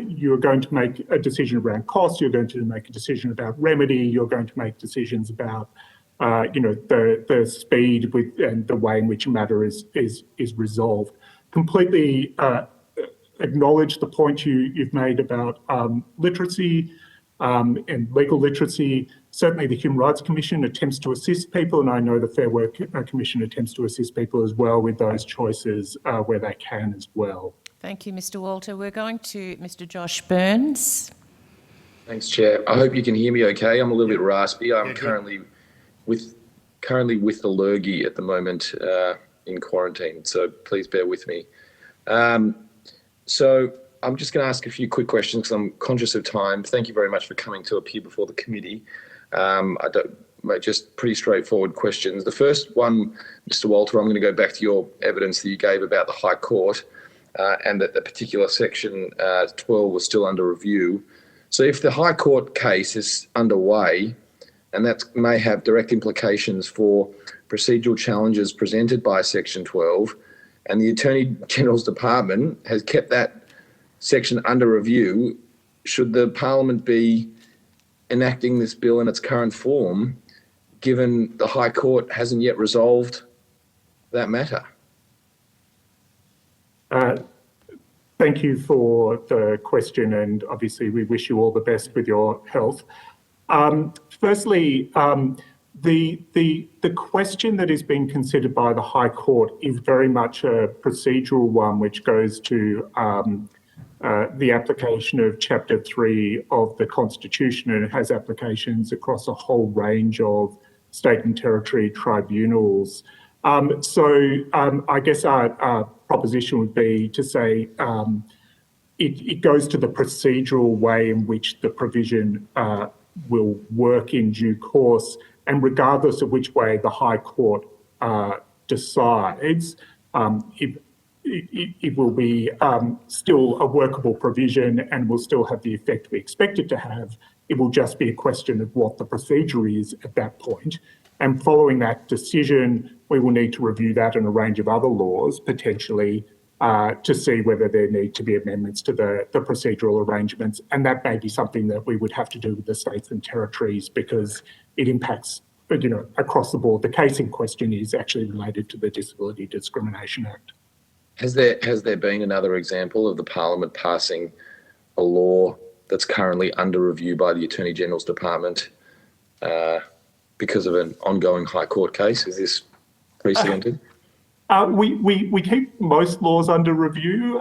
you're going to make a decision around cost, you're going to make a decision about remedy, you're going to make decisions about, the speed and the way in which a matter is resolved. Completely acknowledge the point you've made about literacy and legal literacy. Certainly the Human Rights Commission attempts to assist people, and I know the Fair Work Commission attempts to assist people as well with those choices where they can as well. Thank you, Mr. Walter. We're going to Mr. Josh Burns. Thanks, Chair. I hope you can hear me okay. I'm a little bit raspy. I'm currently with the lurgy at the moment in quarantine, so please bear with me. So I'm just going to ask a few quick questions because I'm conscious of time. Thank you very much for coming to appear before the committee. Just pretty straightforward questions. The first one, Mr. Walter, I'm going to go back to your evidence that you gave about the High Court and that the particular section 12 was still under review. So if the High Court case is underway, and that may have direct implications for procedural challenges presented by section 12, and the Attorney General's Department has kept that section under review, should the Parliament be enacting this bill in its current form, given the High Court hasn't yet resolved that matter? Thank you for the question, and obviously we wish you all the best with your health. Firstly, the question that is being considered by the High Court is very much a procedural one, which goes to the application of Chapter 3 of the Constitution, and it has applications across a whole range of state and territory tribunals. I guess our proposition would be to say it goes to the procedural way in which the provision will work in due course, and regardless of which way the High Court decides, it will be still a workable provision and will still have the effect we expect it to have. It will just be a question of what the procedure is at that point. And following that decision, we will need to review that and a range of other laws potentially to see whether there need to be amendments to the procedural arrangements. And that may be something that we would have to do with the states and territories because it impacts, across the board. The case in question is actually related to the Disability Discrimination Act. Has there been another example of the Parliament passing a law that's currently under review by the Attorney General's Department because of an ongoing High Court case? Is this precedented? We keep most laws under review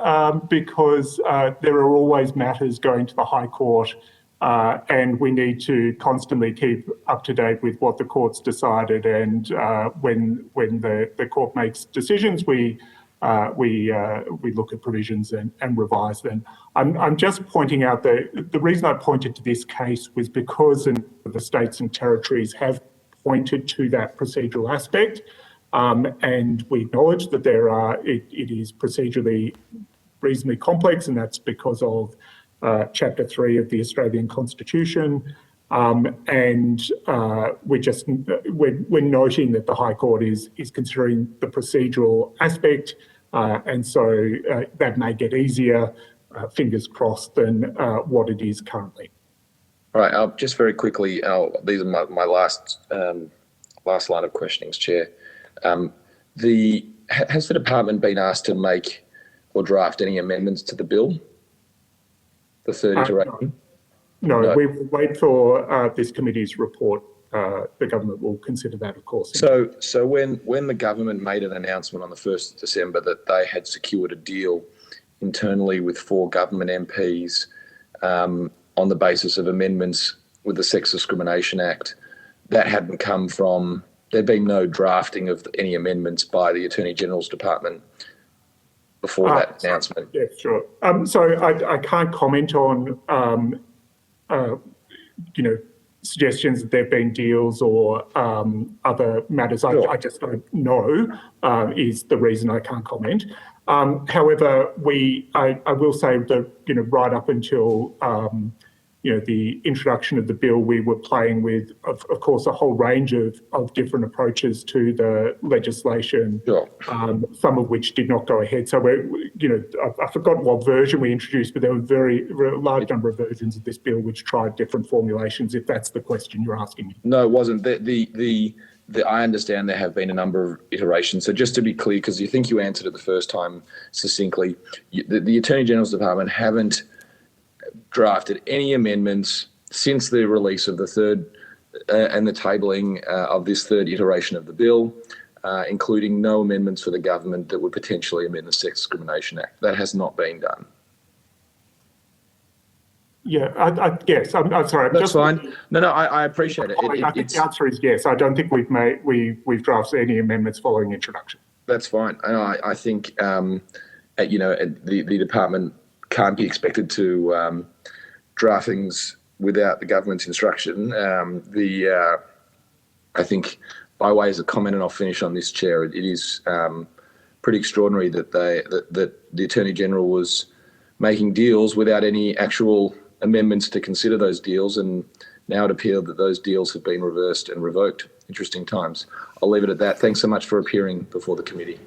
because there are always matters going to the High Court and we need to constantly keep up to date with what the court's decided, and when the court makes decisions, we look at provisions and revise them. I'm just pointing out that the reason I pointed to this case was because the states and territories have pointed to that procedural aspect, and we acknowledge that it is procedurally reasonably complex, and that's because of Chapter 3 of the Australian Constitution. And we're noting that the High Court is considering the procedural aspect, and so that may get easier, fingers crossed, than what it is currently. All right, just very quickly, these are my last line of questionings, Chair. Has the department been asked to make or draft any amendments to the bill, the third iteration? No, we will wait for this committee's report. The government will consider that, of course. So when the government made an announcement on the 1st of December that they had secured a deal internally with 4 government MPs on the basis of amendments with the Sex Discrimination Act, that hadn't come from, there'd been no drafting of any amendments by the Attorney General's Department before that announcement. Yeah, sure. So I can't comment on suggestions that there have been deals or other matters. Sure. I just don't know is the reason I can't comment. However, I will say that right up until the introduction of the bill, we were playing with, of course, a whole range of different approaches to the legislation, sure. Some of which did not go ahead. So I've forgotten what version we introduced, but there were a very large number of versions of this bill which tried different formulations, if that's the question you're asking me. No, it wasn't. I understand there have been a number of iterations. So just to be clear, because you think you answered it the first time succinctly, the Attorney General's Department haven't drafted any amendments since the release of the third and the tabling of this third iteration of the bill, including no amendments for the government that would potentially amend the Sex Discrimination Act. That has not been done. Yeah, yes. I'm sorry. That's fine. No, I appreciate it. I think the answer is yes. I don't think we've drafted any amendments following introduction. That's fine. And I think the department can't be expected to draft things without the government's instruction. I think, by way as a comment, and I'll finish on this, Chair, it is pretty extraordinary that the Attorney General was making deals without any actual amendments to consider those deals, and now it appears that those deals have been reversed and revoked. Interesting times. I'll leave it at that. Thanks so much for appearing before the committee.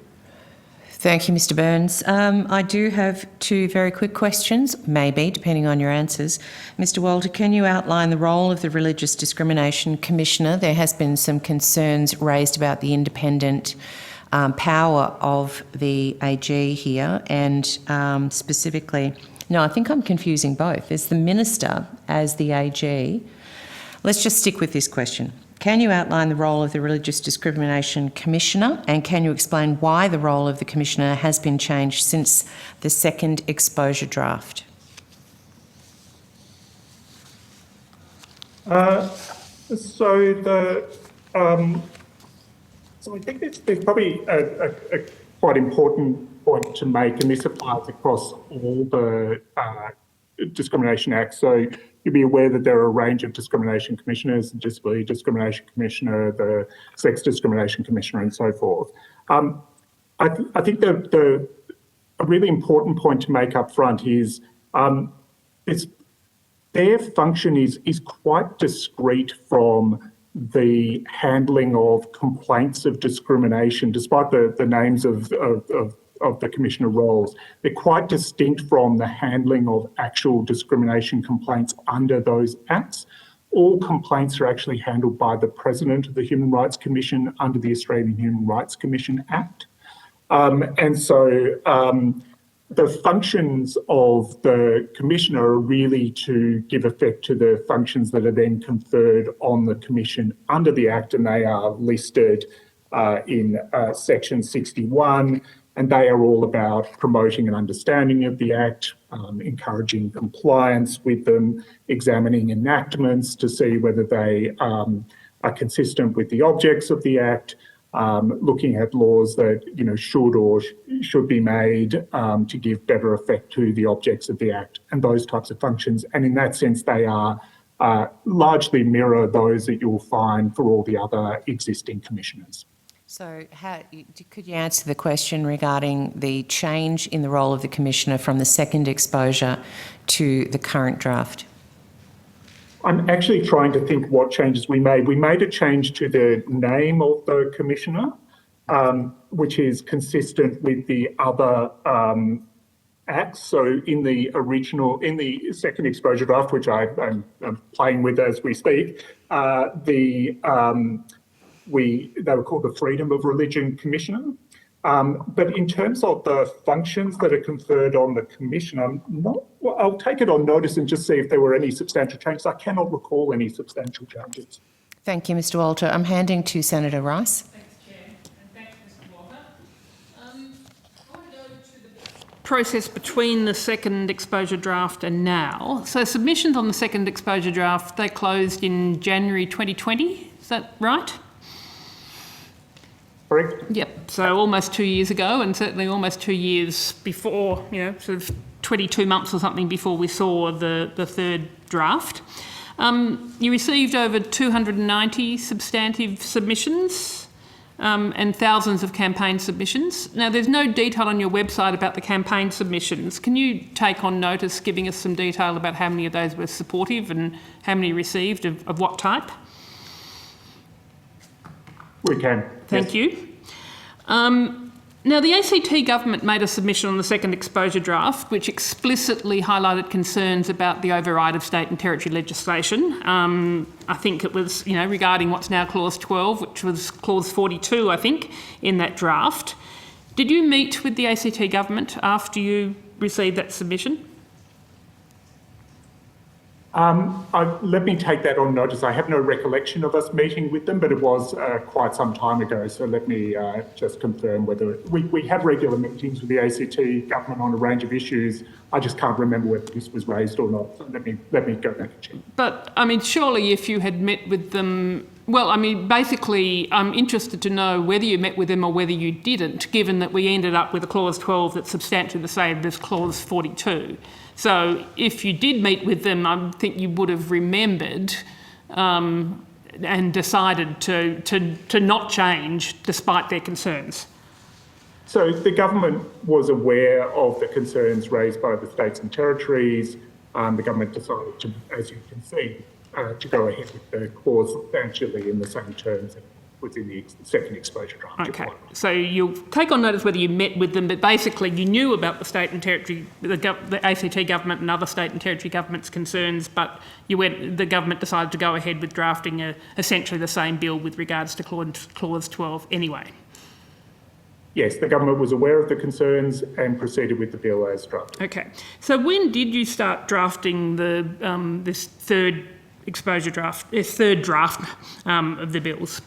Thank you, Mr. Burns. I do have 2 very quick questions, maybe, depending on your answers. Mr. Walter, can you outline the role of the Religious Discrimination Commissioner? There has been some concerns raised about the independent power of the AG here, and specifically, no, I think I'm confusing both. There's the Minister as the AG. Let's just stick with this question. Can you outline the role of the Religious Discrimination Commissioner, and can you explain why the role of the Commissioner has been changed since the second exposure draft? So I think there's probably a quite important point to make, and this applies across all the discrimination acts. So you'll be aware that there are a range of discrimination commissioners, the Disability Discrimination Commissioner, the Sex Discrimination Commissioner, and so forth. I think a really important point to make up front is their function is quite discrete from the handling of complaints of discrimination, despite the names of the commissioner roles. They're quite distinct from the handling of actual discrimination complaints under those acts. All complaints are actually handled by the President of the Human Rights Commission under the Australian Human Rights Commission Act. The functions of the Commissioner are really to give effect to the functions that are then conferred on the Commission under the Act, and they are listed in Section 61, and they are all about promoting an understanding of the Act, encouraging compliance with them, examining enactments to see whether they are consistent with the objects of the Act, looking at laws that should be made to give better effect to the objects of the Act, and those types of functions. And in that sense, they are largely mirror those that you'll find for all the other existing commissioners. So could you answer the question regarding the change in the role of the Commissioner from the second exposure to the current draft? I'm actually trying to think what changes we made. We made a change to the name of the Commissioner, which is consistent with the other acts. So in the second exposure draft, which I'm playing with as we speak, they were called the Freedom of Religion Commissioner. But in terms of the functions that are conferred on the Commission, I'll take it on notice and just see if there were any substantial changes. I cannot recall any substantial changes. Thank you, Mr. Walter. I'm handing to Senator Rice. Thanks, Chair, and thanks, Mr. Walter. I want to go to the process between the second exposure draft and now. So submissions on the second exposure draft, they closed in January 2020, is that right? Correct. Yep, so almost 2 years ago, and certainly almost 2 years before, sort of 22 months or something before we saw the third draft. You received over 290 substantive submissions and thousands of campaign submissions. Now, there's no detail on your website about the campaign submissions. Can you take on notice giving us some detail about how many of those were supportive and how many received of what type? We can. Thank you. Now, the ACT government made a submission on the second exposure draft, which explicitly highlighted concerns about the override of state and territory legislation. I think it was, regarding what's now Clause 12, which was Clause 42, I think, in that draft. Did you meet with the ACT government after you received that submission? Let me take that on notice. I have no recollection of us meeting with them, but it was quite some time ago. So let me just confirm whether we have regular meetings with the ACT government on a range of issues. I just can't remember whether this was raised or not. So let me go back and check. But surely if you had met with them, basically, I'm interested to know whether you met with them or whether you didn't, given that we ended up with a Clause 12 that's substantially the same as Clause 42. So if you did meet with them, I think you would have remembered and decided to not change despite their concerns. So the government was aware of the concerns raised by the states and territories. The government decided to, as you can see, to go ahead with the clause substantially in the same terms that was in the second exposure draft. Okay, so you'll take on notice whether you met with them, but basically you knew about the state and territory, the ACT government and other state and territory governments' concerns, but the government decided to go ahead with drafting essentially the same bill with regards to Clause 12 anyway. Yes, the government was aware of the concerns and proceeded with the bill as drafted. Okay, so when did you start drafting this third exposure draft, third draft of the bills?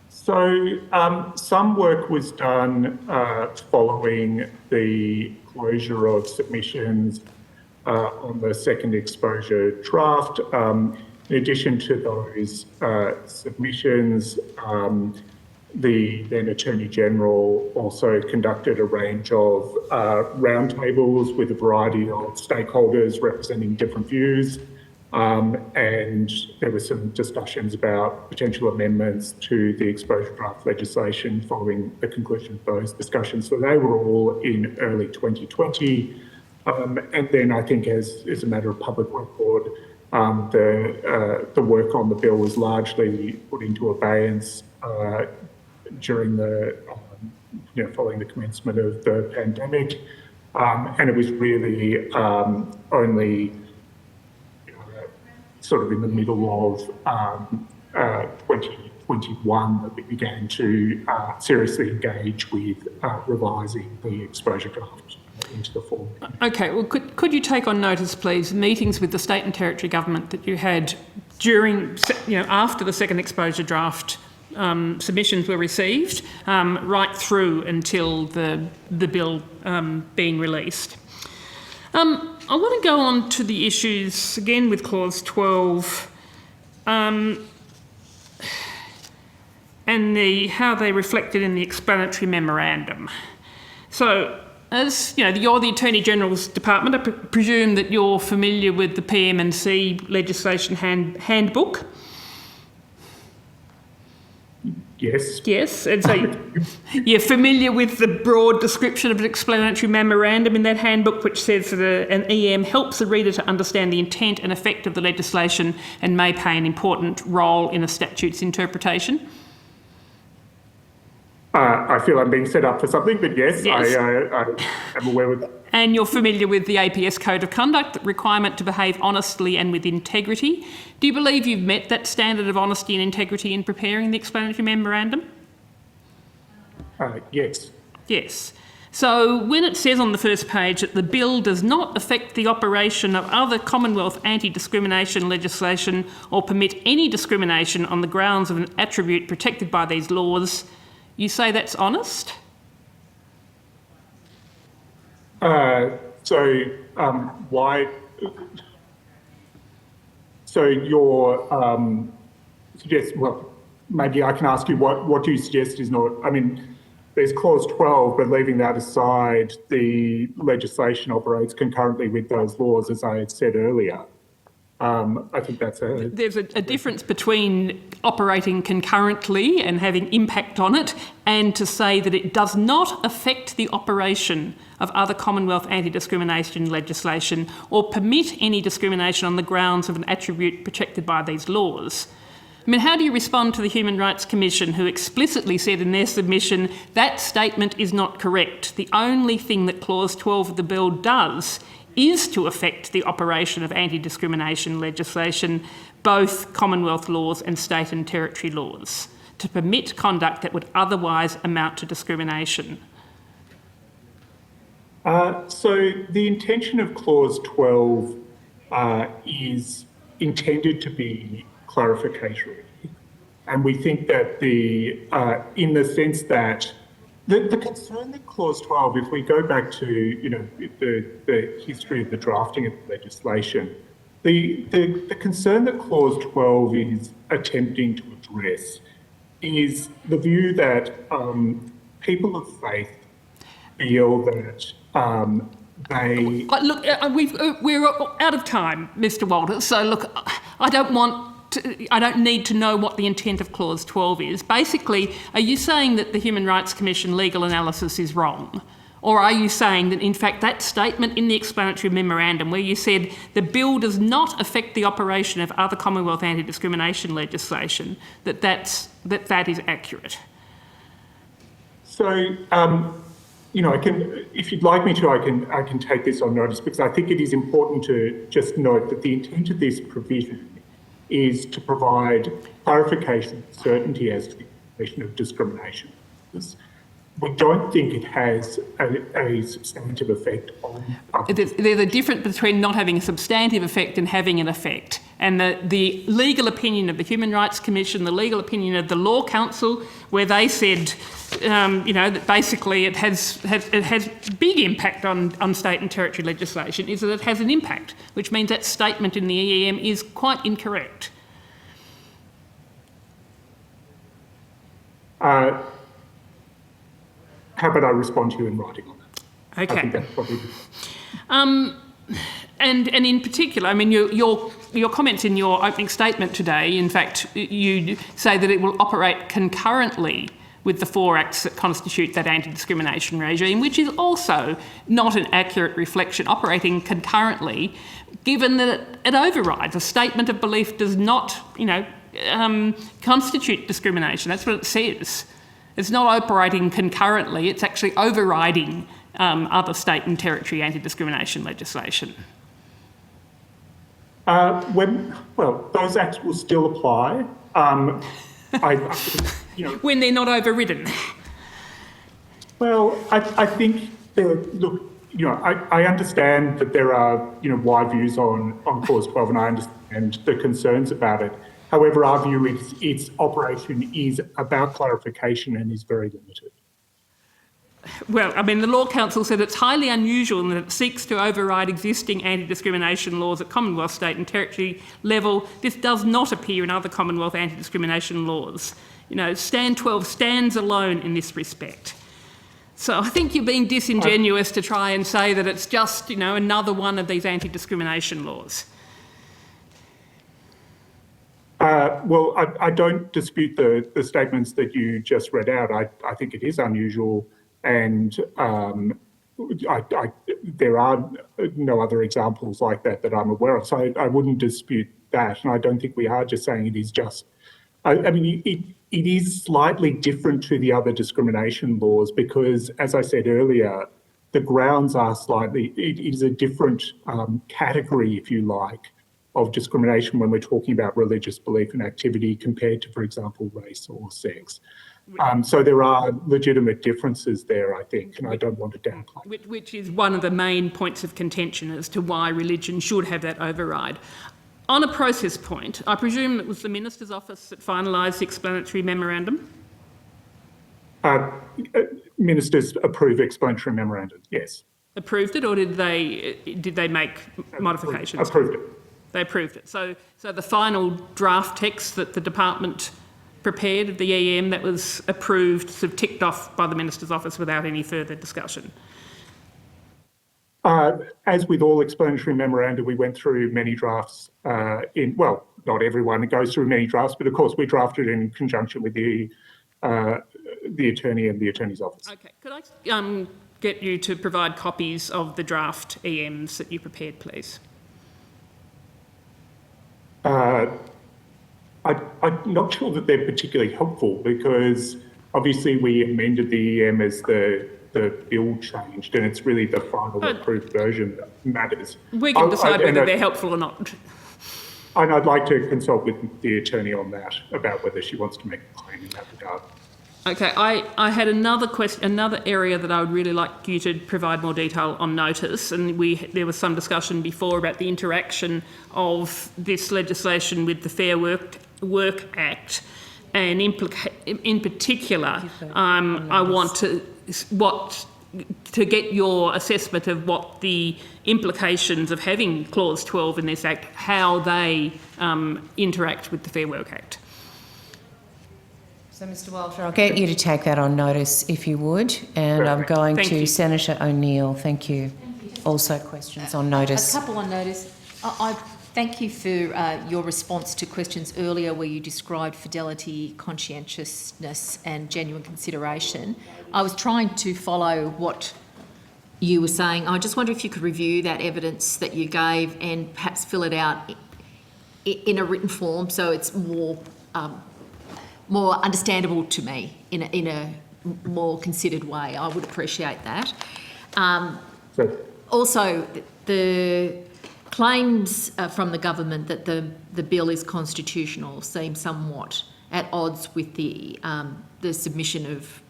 Some work was done following the closure of submissions on the second exposure draft. In addition to those submissions, the then Attorney General also conducted a range of roundtables with a variety of stakeholders representing different views. And there were some discussions about potential amendments to the exposure draft legislation following the conclusion of those discussions. So they were all in early 2020. And then I think as a matter of public record, the work on the bill was largely put into abeyance during the, following the commencement of the pandemic. And it was really only sort of in the middle of 2021 that we began to seriously engage with revising the exposure draft into the form. Okay, well, could you take on notice, please, meetings with the state and territory government that you had during, after the second exposure draft submissions were received, right through until the bill being released? I want to go on to the issues, again, with Clause 12 and how they reflected in the explanatory memorandum. So, as you're the Attorney General's Department, I presume that you're familiar with the PM&C legislation handbook. Yes. Yes, and so you're familiar with the broad description of an explanatory memorandum in that handbook, which says that an EM helps the reader to understand the intent and effect of the legislation and may play an important role in a statute's interpretation. I feel I'm being set up for something, but yes. I am aware of that. And you're familiar with the APS Code of Conduct, the requirement to behave honestly and with integrity. Do you believe you've met that standard of honesty and integrity in preparing the explanatory memorandum? Yes. Yes. So when it says on the first page that the bill does not affect the operation of other Commonwealth anti-discrimination legislation or permit any discrimination on the grounds of an attribute protected by these laws, you say that's honest? Why? So your suggest, well, maybe I can ask you what do you suggest is not, I mean, there's clause 12, but leaving that aside, the legislation operates concurrently with those laws, as I had said earlier. I think that's There's a difference between operating concurrently and having impact on it and to say that it does not affect the operation of other Commonwealth anti-discrimination legislation or permit any discrimination on the grounds of an attribute protected by these laws. I mean, how do you respond to the Human Rights Commission, who explicitly said in their submission that statement is not correct? The only thing that clause 12 of the bill does is to affect the operation of anti-discrimination legislation, both Commonwealth laws and state and territory laws, to permit conduct that would otherwise amount to discrimination. So the intention of clause 12 is intended to be clarificatory. And we think that in the sense that the concern that clause 12, if we go back to, the history of the drafting of the legislation, the concern that clause 12 is attempting to address is the view that people of faith feel that they... Look, we're out of time, Mr. Walters, so look, I don't need to know what the intent of clause 12 is. Basically, are you saying that the Human Rights Commission legal analysis is wrong? Or are you saying that, in fact, that statement in the explanatory memorandum where you said the bill does not affect the operation of other Commonwealth anti-discrimination legislation, that is accurate? So, I can, if you'd like me to, I can take this on notice, because I think it is important to just note that the intent of this provision is to provide clarification, certainty as to the question of discrimination. We don't think it has a substantive effect on... There's a difference between not having a substantive effect and having an effect. And the legal opinion of the Human Rights Commission, the legal opinion of the Law Council, where they said, that basically it has big impact on state and territory legislation, is that it has an impact, which means that statement in the EEM is quite incorrect. How about I respond to you in writing on that? Okay. I think that's probably And in particular, I mean, your comments in your opening statement today, in fact, you say that it will operate concurrently with the 4 acts that constitute that anti-discrimination regime, which is also not an accurate reflection, operating concurrently, given that it overrides. A statement of belief does not, constitute discrimination. That's what it says. It's not operating concurrently, it's actually overriding other state and territory anti-discrimination legislation. Those acts will still apply. When they're not overridden. Well, I think, I understand that there are, wide views on Clause 12, and I understand the concerns about it. However, our view is its operation is about clarification and is very limited. Well, I mean, the Law Council said it's highly unusual and that it seeks to override existing anti-discrimination laws at Commonwealth, state and territory level. This does not appear in other Commonwealth anti-discrimination laws. Stand 12 stands alone in this respect. So I think you're being disingenuous to try and say that it's just, another one of these anti-discrimination laws. I don't dispute the statements that you just read out. I think it is unusual, and there are no other examples like that I'm aware of. So I wouldn't dispute that, and I don't think we are just saying it is just. It is slightly different to the other discrimination laws because, as I said earlier, the grounds are slightly. It is a different category, if you like, of discrimination when we're talking about religious belief and activity compared to, for example, race or sex. So there are legitimate differences there, I think, and I don't want to downplay. Which is one of the main points of contention as to why religion should have that override. On a process point, I presume it was the Minister's Office that finalised the explanatory memorandum? Ministers approve explanatory memorandum, yes. Approved it, or did they make modifications? Approved it. They approved it. So the final draft text that the department prepared of the EM that was approved, sort of ticked off by the Minister's Office without any further discussion. As with all explanatory memoranda, we went through many drafts not everyone goes through many drafts, but of course we drafted in conjunction with the attorney and the attorney's office. Okay, could I get you to provide copies of the draft EMs that you prepared, please? I'm not sure that they're particularly helpful because obviously we amended the EM as the bill changed, and it's really the final approved version that matters. We can decide whether they're helpful or not. And I'd like to consult with the attorney on that, about whether she wants to make a claim in that regard. Okay, I had another question, another area that I would really like you to provide more detail on notice, and there was some discussion before about the interaction of this legislation with the Fair Work Act, and in particular, I want to get your assessment of what the implications of having Clause 12 in this Act, how they interact with the Fair Work Act. So, Mr Walter, I'll get you to take that on notice if you would, and I'm going to Senator O'Neill. Thank you. Also questions on notice. A couple on notice. I thank you for your response to questions earlier where you described fidelity, conscientiousness and genuine consideration. I was trying to follow what you were saying. I just wonder if you could review that evidence that you gave and perhaps fill it out in a written form so it's more understandable to me in a more considered way. I would appreciate that. Also, the claims from the government that the bill is constitutional seem somewhat at odds with the submission of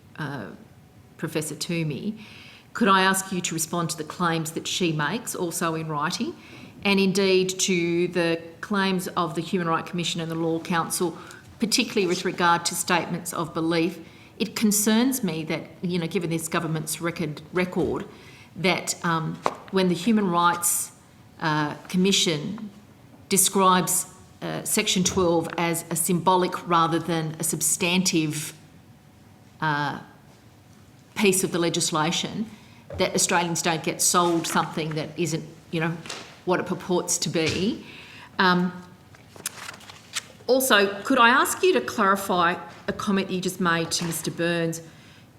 Professor Toomey. Could I ask you to respond to the claims that she makes, also in writing, and indeed to the claims of the Human Rights Commission and the Law Council, particularly with regard to statements of belief? It concerns me that, given this government's record, that when the Human Rights Commission describes Section 12 as a symbolic rather than a substantive piece of the legislation, that Australians don't get sold something that isn't, what it purports to be. Also, could I ask you to clarify a comment you just made to Mr Burns?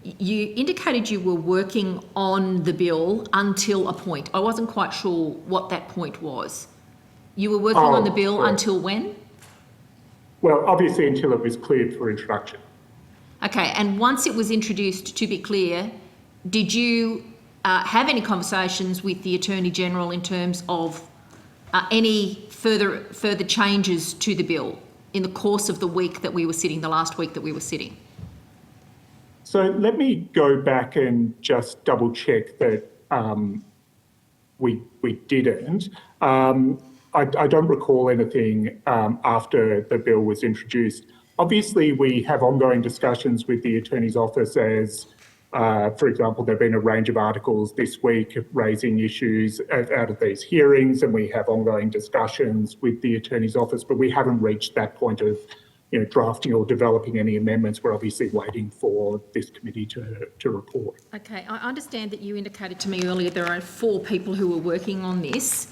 You indicated you were working on the bill until a point. I wasn't quite sure what that point was. You were working on the bill until when? Well, obviously until it was cleared for introduction. Okay, and once it was introduced, to be clear, did you have any conversations with the Attorney-General in terms of any further changes to the bill in the course of the week that we were sitting, the last week that we were sitting? So let me go back and just double check that we didn't. I don't recall anything after the bill was introduced. Obviously, we have ongoing discussions with the Attorney's Office as, for example, there have been a range of articles this week raising issues out of these hearings, and we have ongoing discussions with the Attorney's Office, but we haven't reached that point of drafting or developing any amendments. We're obviously waiting for this committee to report. Okay, I understand that you indicated to me earlier there are 4 people who are working on this.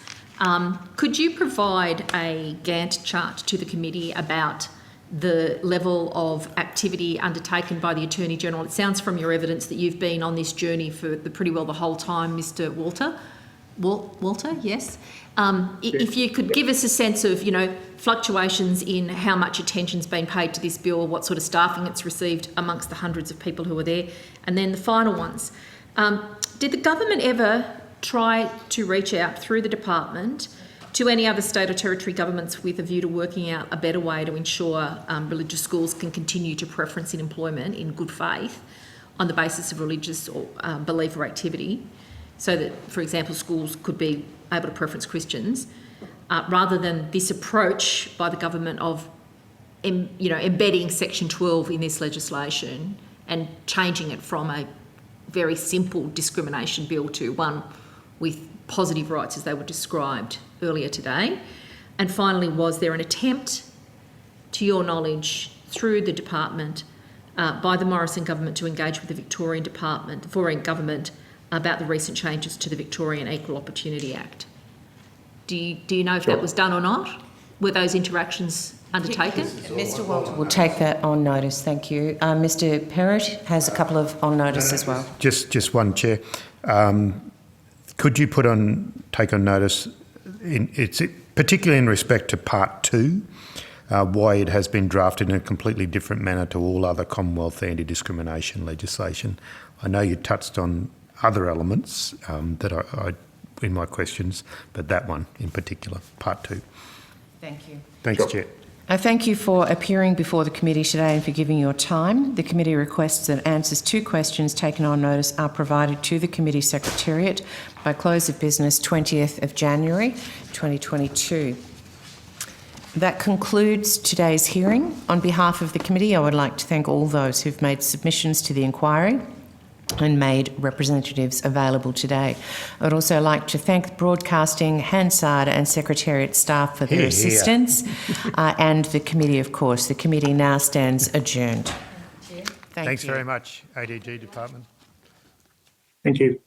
Could you provide a Gantt chart to the committee about the level of activity undertaken by the Attorney-General? It sounds from your evidence that you've been on this journey for pretty well the whole time, Mr Walter. Walter, yes? If you could give us a sense of, fluctuations in how much attention's been paid to this bill, what sort of staffing it's received amongst the hundreds of people who are there. And then the final ones. Did the government ever try to reach out through the department to any other state or territory governments with a view to working out a better way to ensure religious schools can continue to preference in employment in good faith on the basis of religious or belief or activity, so that, for example, schools could be able to preference Christians, rather than this approach by the government of embedding Section 12 in this legislation and changing it from a very simple discrimination bill to one with positive rights as they were described earlier today? And finally, was there an attempt, to your knowledge, through the department by the Morrison government to engage with the Victorian government about the recent changes to the Victorian Equal Opportunity Act? Do you know if that was done or not? Were those interactions undertaken? Mr Walter will take that on notice, thank you. Mr Perrott has a couple of on notice as well. Just one, Chair. Could you take on notice, particularly in respect to Part 2, why it has been drafted in a completely different manner to all other Commonwealth anti-discrimination legislation? I know you touched on other elements that I in my questions, but that one in particular, Part 2. Thank you. Thanks, Chair. I thank you for appearing before the committee today and for giving your time. The committee requests that answers to questions taken on notice are provided to the committee secretariat by close of business 20th of January 2022. That concludes today's hearing. On behalf of the committee, I would like to thank all those who've made submissions to the inquiry and made representatives available today. I would also like to thank Broadcasting, Hansard and Secretariat staff for their assistance and the committee, of course. The committee now stands adjourned. Thanks very much, ADG Department. Thank you.